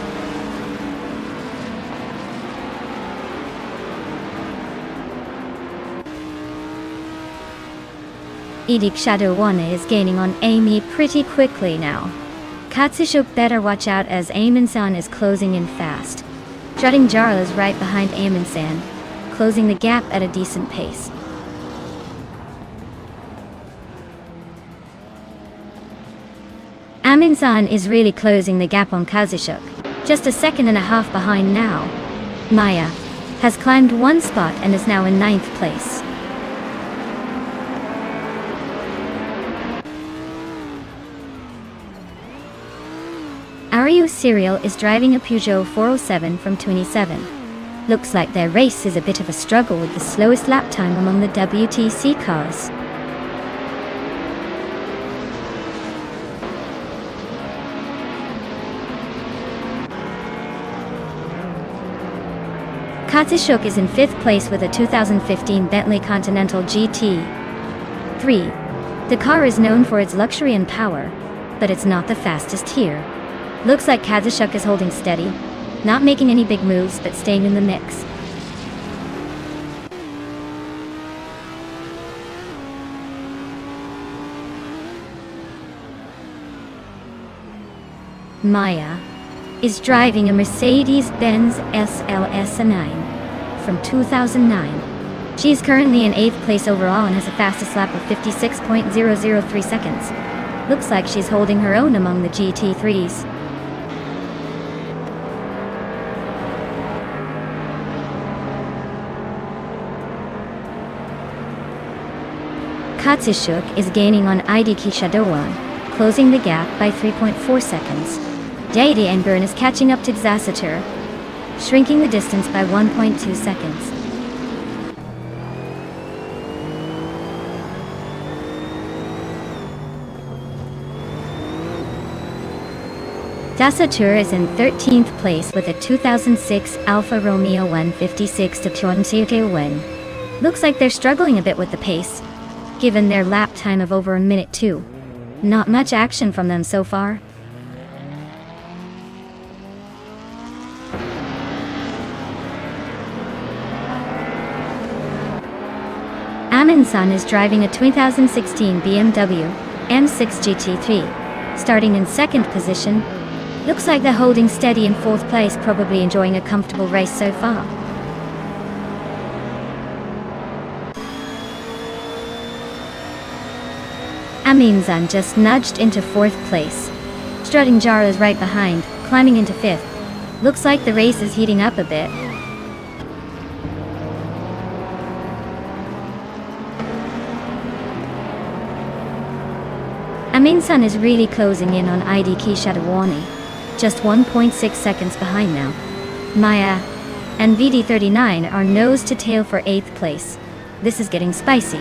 Edik Shadowwana is gaining on Amy pretty quickly now. Katsushuk better watch out as Amin-san is closing in fast. Strutting Jarl is right behind Amin-san, closing the gap at a decent pace. Amin-san is really closing the gap on Kazushuk, just a second and a half behind now. Maya has climbed one spot and is now in 9th place. Ariu Serial is driving a Peugeot 407 from 27. Looks like their race is a bit of a struggle with the slowest lap time among the WTC cars. Katsushuk is in 5th place with a 2015 Bentley Continental GT3. The car is known for its luxury and power, but it's not the fastest here. Looks like Katsushuk is holding steady, not making any big moves but staying in the mix. Maya is driving a Mercedes-Benz SLS 9 from 2009. She is currently in 8th place overall and has a fastest lap of 56.003 seconds. Looks like she's holding her own among the GT3s. Katsushuk is gaining on Idiki Shadowwan, closing the gap by 3.4 seconds. Deity Enburn is catching up to Xasatur, shrinking the distance by 1.2 seconds. Xasatur is in 13th place with a 2006 Alfa Romeo 156 to Wen. Looks like they're struggling a bit with the pace, given their lap time of over a minute too. Not much action from them so far. Amin-san is driving a 2016 BMW M6 GT3, starting in 2nd position. Looks like they're holding steady in 4th place, probably enjoying a comfortable race so far. Amin-san just nudged into 4th place. Strutting Jar is right behind, climbing into 5th. Looks like the race is heating up a bit. Amin-san is really closing in on Idiki Shadowwani, just 1.6 seconds behind now. Maya and VD39 are nose to tail for 8th place. This is getting spicy.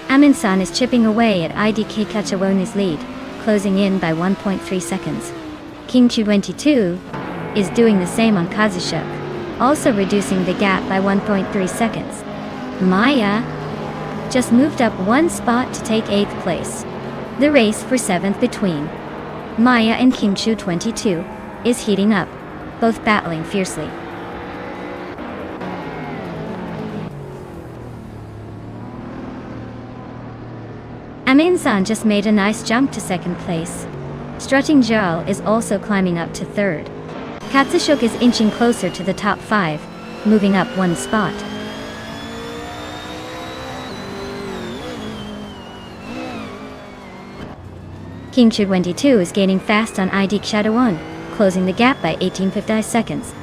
Amin-san is chipping away at IDK Kachawoni's lead, closing in by 1.3 seconds. King22 is doing the same on Kazushuk, also reducing the gap by 1.3 seconds. Maya just moved up one spot to take 8th place. The race for 7th between Maya and King22 is heating up, both battling fiercely. Amin-san just made a nice jump to 2nd place. Strutting Jarl is also climbing up to 3rd. Katsushuk is inching closer to the top 5, moving up one spot. King22 is gaining fast on ID Shadowwan, closing the gap by 18.50 seconds.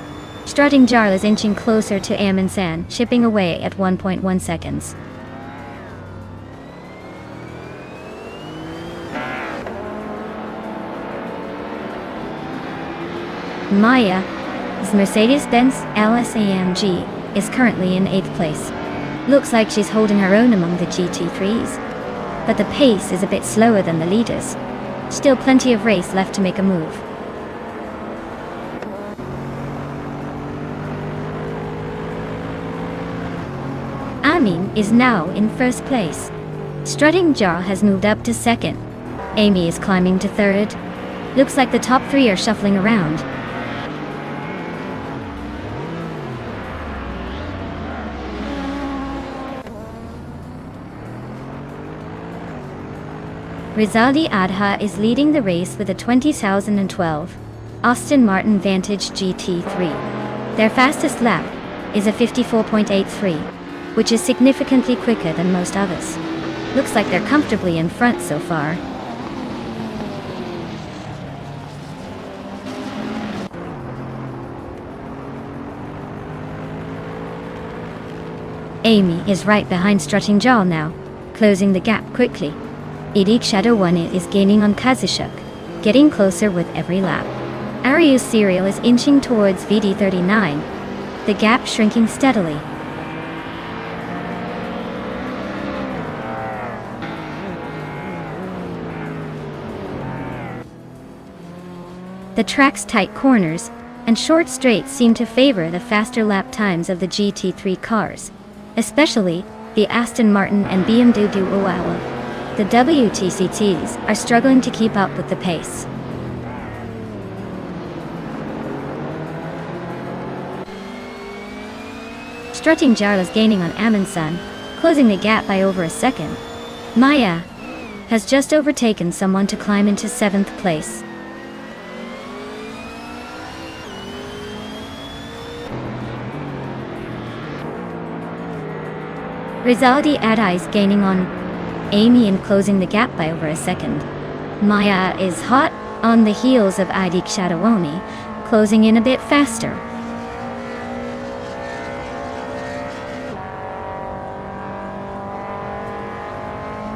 Strutting Jarl is inching closer to Amin-san, chipping away at 1.1 seconds. Maya's Mercedes-Benz LS-AMG is currently in 8th place. Looks like she's holding her own among the GT3s, but the pace is a bit slower than the leaders. Still plenty of race left to make a move. Amin is now in 1st place. Strutting Jar has moved up to 2nd. Amy is climbing to third. Looks like the top three are shuffling around. Rizaldi Adha is leading the race with a 2012 Aston Martin Vantage GT3. Their fastest lap is a 54.83, which is significantly quicker than most others. Looks like they're comfortably in front so far. Amy is right behind Strutting Jarl now, closing the gap quickly. Idik Shadow 1 is gaining on Kazushuk, getting closer with every lap. Arius Serial is inching towards VD39, the gap shrinking steadily. The track's tight corners and short straights seem to favor the faster lap times of the GT3 cars, especially the Aston Martin and BMW Oawa. The WTCTs are struggling to keep up with the pace. Strutting Jarl is gaining on Amundsen, closing the gap by over a second. Maya has just overtaken someone to climb into 7th place. Rizaldi Adha is gaining on Amy and closing the gap by over a second. Maya is hot on the heels of Idik Shadowoni, closing in a bit faster.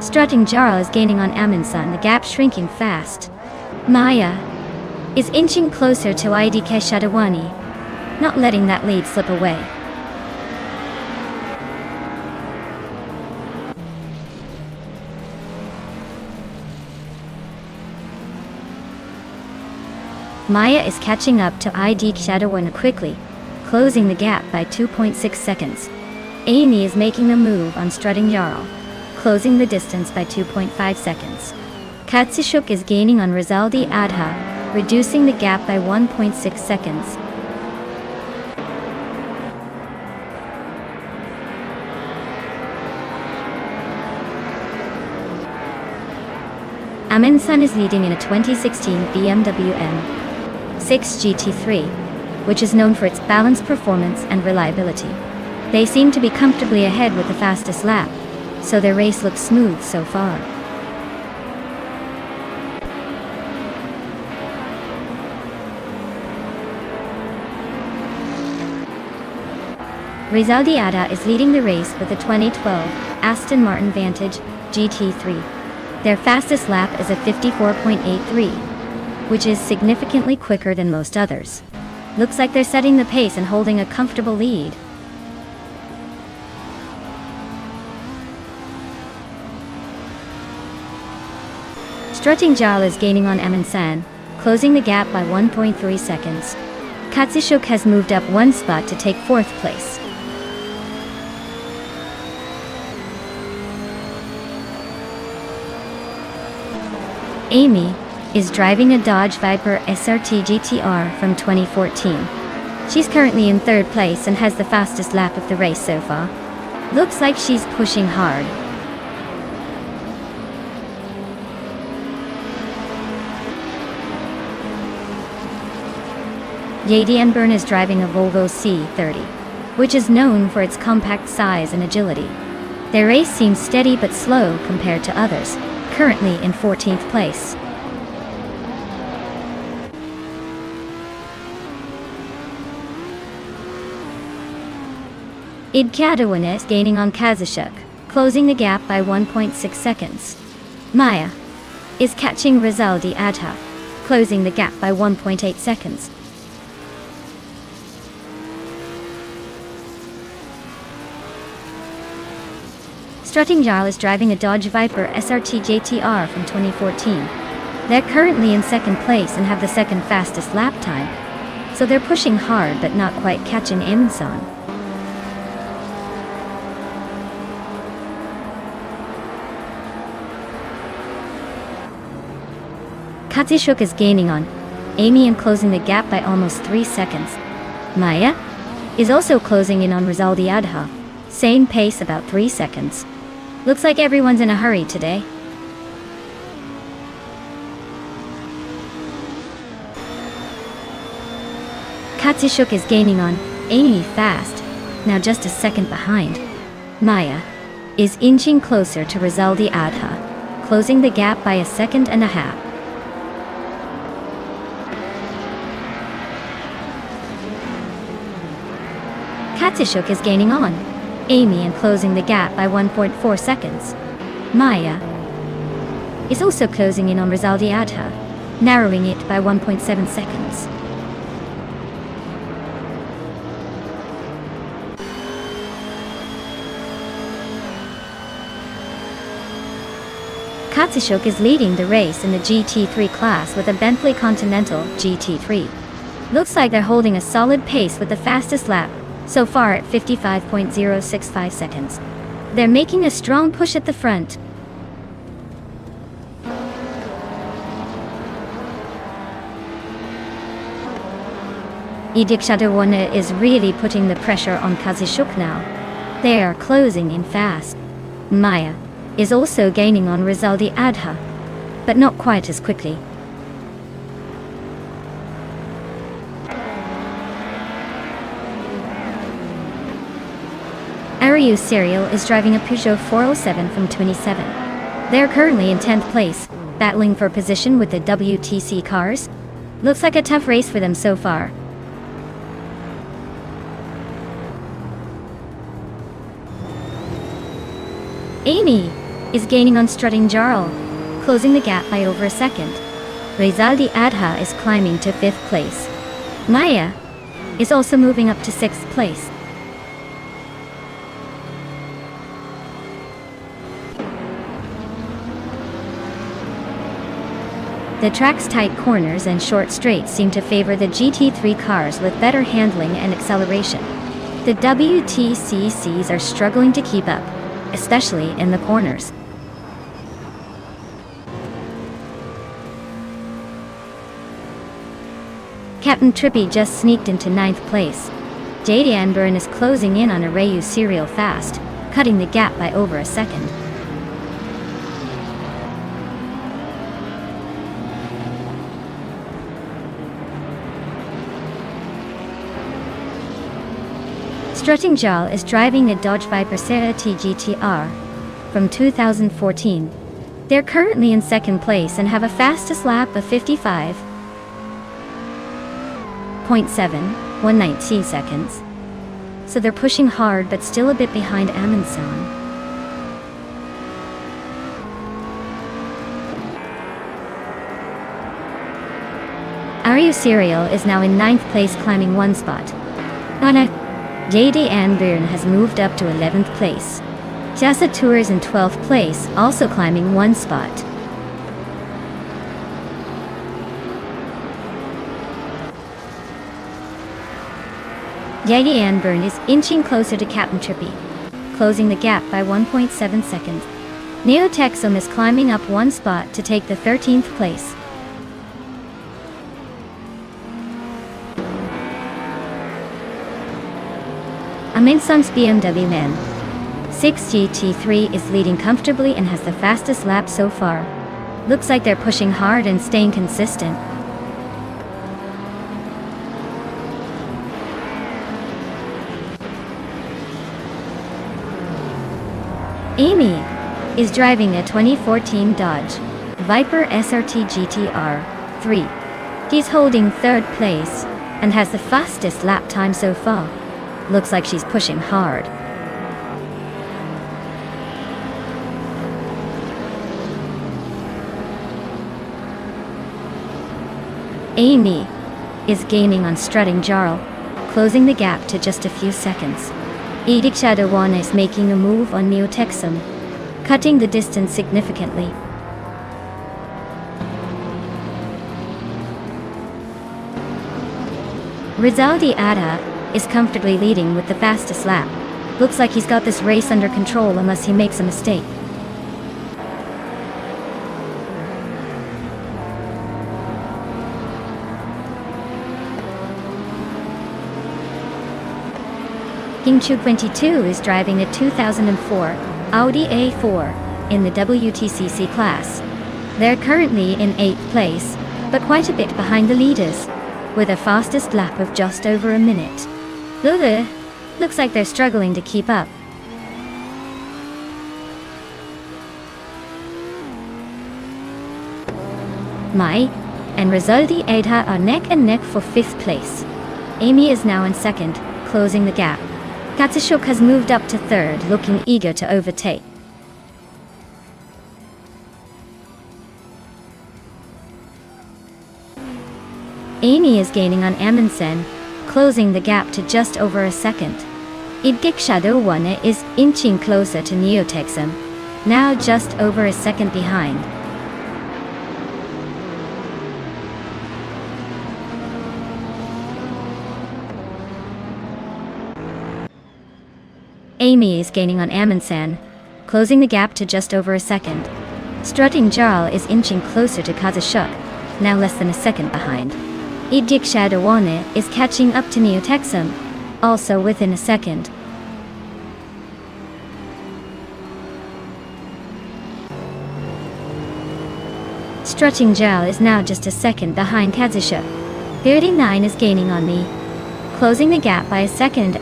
Strutting Jarl is gaining on Amundsen, the gap shrinking fast. Maya is inching closer to Idik Shadowoni, not letting that lead slip away. Maya is catching up to Idik Shadowoni quickly, closing the gap by 2.6 seconds. Amy is making a move on Strutting Jarl, closing the distance by 2.5 seconds. Katsushuk is gaining on Rizaldi Adha, reducing the gap by 1.6 seconds. Amundsen is leading in a 2016 BMW M6 GT3, which is known for its balanced performance and reliability. They seem to be comfortably ahead with the fastest lap, so their race looks smooth so far. Rizaldi Adha is leading the race with the 2012 Aston Martin Vantage GT3. Their fastest lap is a 54.83, which is significantly quicker than most others. Looks like they're setting the pace and holding a comfortable lead. Strutting Jarl is gaining on Amundsen, closing the gap by 1.3 seconds. Katsushuk has moved up one spot to take 4th place. Amy is driving a Dodge Viper SRT GTR from 2014. She's currently in 3rd place and has the fastest lap of the race so far. Looks like she's pushing hard. Yadianburn is driving a Volvo C30, which is known for its compact size and agility. Their race seems steady but slow compared to others, currently in 14th place. Idkadawin is gaining on Kazushuk, closing the gap by 1.6 seconds. Maya is catching Rizaldi Adha, closing the gap by 1.8 seconds. Strutting Jarl is driving a Dodge Viper SRT GTR from 2014. They're currently in 2nd place and have the 2nd fastest lap time, so they're pushing hard but not quite catching Amundsen. Katsushuk is gaining on Amy and closing the gap by almost 3 seconds. Maya is also closing in on Rizaldi Adha. Same pace, about 3 seconds. Looks like everyone's in a hurry today. Katsushuk is gaining on Amy fast, now just a second behind. Maya is inching closer to Rizaldi Adha, closing the gap by 1.5 seconds. Katsushuk is gaining on Amy and closing the gap by 1.4 seconds. Maya is also closing in on Rizaldi Adha, narrowing it by 1.7 seconds. Katsushuk is leading the race in the GT3 class with a Bentley Continental GT3. Looks like they're holding a solid pace with the fastest lap so far at 55.065 seconds. They're making a strong push at the front. Idikshadawana is really putting the pressure on Katsushuk now. They are closing in fast. Maya is also gaining on Rizaldi Adha, but not quite as quickly. Ariu Serial is driving a Peugeot 407 from 27. They're currently in 10th place, battling for position with the WTC cars. Looks like a tough race for them so far. Amy is gaining on Strutting Jarl, closing the gap by over 1 second. Rizaldi Adha is climbing to 5th place. Maya is also moving up to 6th place. The track's tight corners and short straights seem to favor the GT3 cars with better handling and acceleration. The WTCCs are struggling to keep up, especially in the corners. Captain Trippy just sneaked into 9th place. JD Anburn is closing in on Arayu Serial fast, cutting the gap by over 1 second. Strutting Jal is driving a Dodge Viper Cerati GTR from 2014. They're currently in 2nd place and have a fastest lap of 55.719 seconds. So they're pushing hard but still a bit behind Amundsen. Ariu Serial is now in 9th place, climbing 1 spot. Anna JD Anburn has moved up to 11th place. Jasa Tour is in 12th place, also climbing 1 spot. JD Anburn is inching closer to Captain Trippy, closing the gap by 1.7 seconds. Neo Texum is climbing up 1 spot to take the 13th place. Amundsen's BMW Man 6 GT3 is leading comfortably and has the fastest lap so far. Looks like they're pushing hard and staying consistent. Amy is driving a 2014 Dodge Viper SRT GTR 3. She's holding 3rd place and has the fastest lap time so far. Looks like she's pushing hard. Amy is gaining on Strutting Jarl, closing the gap to just a few seconds. Idikshadawan is making a move on Neo Texum, cutting the distance significantly. Rizaldi Adha is comfortably leading with the fastest lap. Looks like he's got this race under control unless he makes a mistake. Chu 22 is driving a 2004 Audi A4 in the WTCC class. They're currently in 8th place, but quite a bit behind the leaders, with a fastest lap of just over a minute. Ugh, looks like they're struggling to keep up. Mai and Rizaldi Aidha are neck and neck for 5th place. Amy is now in 2nd, closing the gap. Katsushuk has moved up to 3rd, looking eager to overtake. Amy is gaining on Amundsen, closing the gap to just over a 2nd. Idgik Shadowone is inching closer to Neotexum, now just over a 2nd behind. Amy is gaining on Amundsen, closing the gap to just over a 2nd. Strutting Jarl is inching closer to Kazushuk, now less than a 2nd behind. Idgik Shadowone is catching up to Neotexum, also within a 2nd. Strutting Jarl is now just a 2nd behind Kazushuk. 39 is gaining on me, closing the gap by a 2.5 seconds.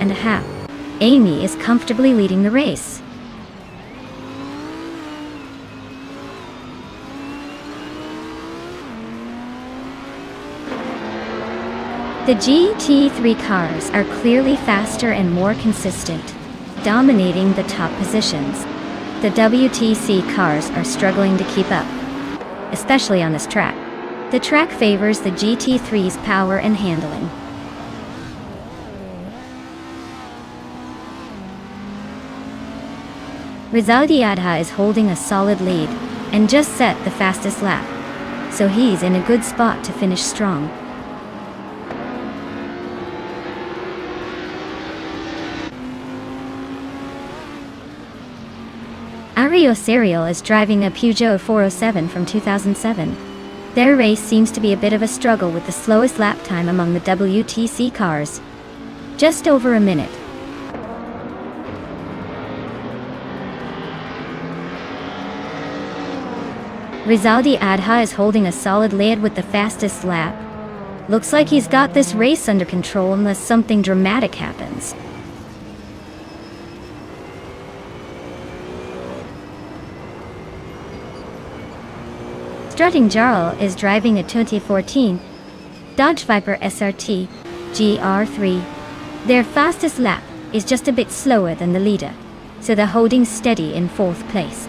Amy is comfortably leading the race. The GT3 cars are clearly faster and more consistent, dominating the top positions. The WTC cars are struggling to keep up, especially on this track. The track favors the GT3's power and handling. Rizaldi Adha is holding a solid lead, and just set the fastest lap, so he's in a good spot to finish strong. Ario Serial is driving a Peugeot 407 from 2007. Their race seems to be a bit of a struggle with the slowest lap time among the WTC cars. Just over a minute. Rizaldi Adha is holding a solid lead with the fastest lap. Looks like he's got this race under control unless something dramatic happens. Strutting Jarl is driving a 2014 Dodge Viper SRT GR3. Their fastest lap is just a bit slower than the leader, so they're holding steady in 4th place.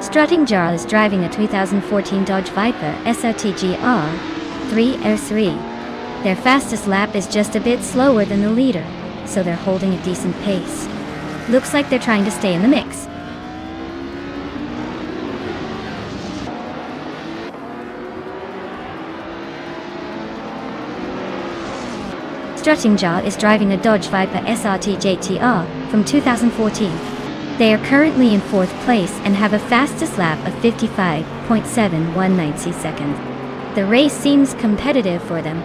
Strutting Jarl is driving a 2014 Dodge Viper SRT GR3 R3. Their fastest lap is just a bit slower than the leader, so they're holding a decent pace. Looks like they're trying to stay in the mix. Strutting Jarl is driving a Dodge Viper SRT JTR from 2014. They are currently in 4th place and have a fastest lap of 55.719 seconds. The race seems competitive for them.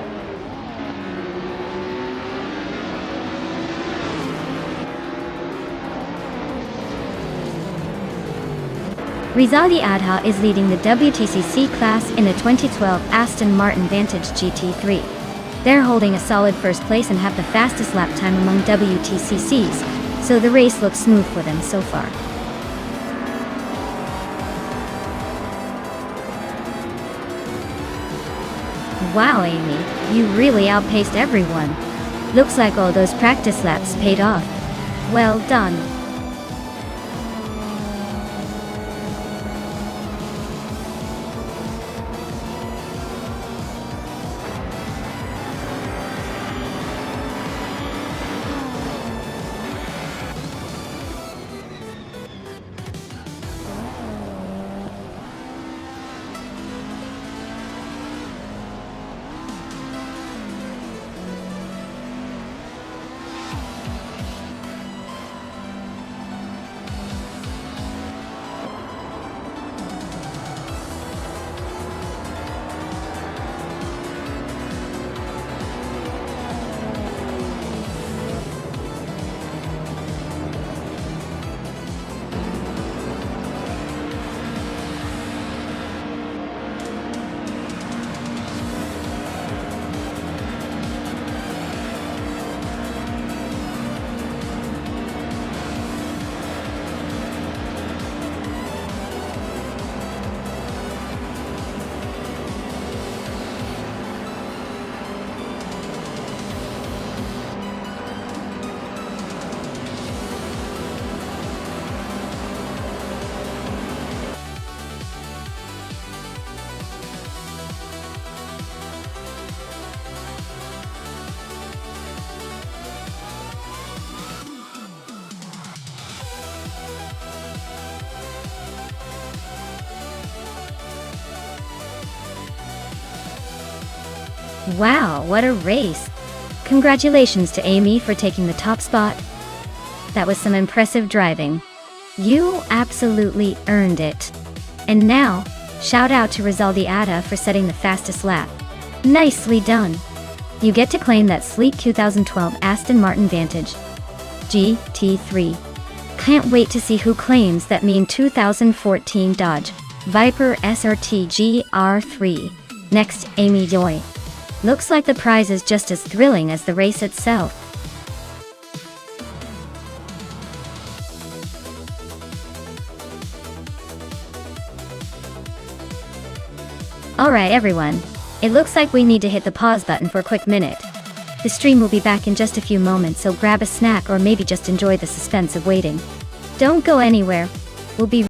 Rizaldi Adha is leading the WTCC class in a 2012 Aston Martin Vantage GT3. They're holding a solid 1st place and have the fastest lap time among WTCCs. So the race looks smooth for them so far. Wow, Amy, you really outpaced everyone. Looks like all those practice laps paid off. Well done. Wow, what a race! Congratulations to Amy for taking the top spot. That was some impressive driving. You absolutely earned it. And now, shout out to Rizaldi Atta for setting the fastest lap. Nicely done. You get to claim that sleek 2012 Aston Martin Vantage GT3. Can't wait to see who claims that mean 2014 Dodge Viper SRT GR3. Next, Amy Joy. Looks like the prize is just as thrilling as the race itself. Alright everyone, it looks like we need to hit the pause button for a quick minute. The stream will be back in just a few moments, so grab a snack or maybe just enjoy the suspense of waiting. Don't go anywhere. We'll be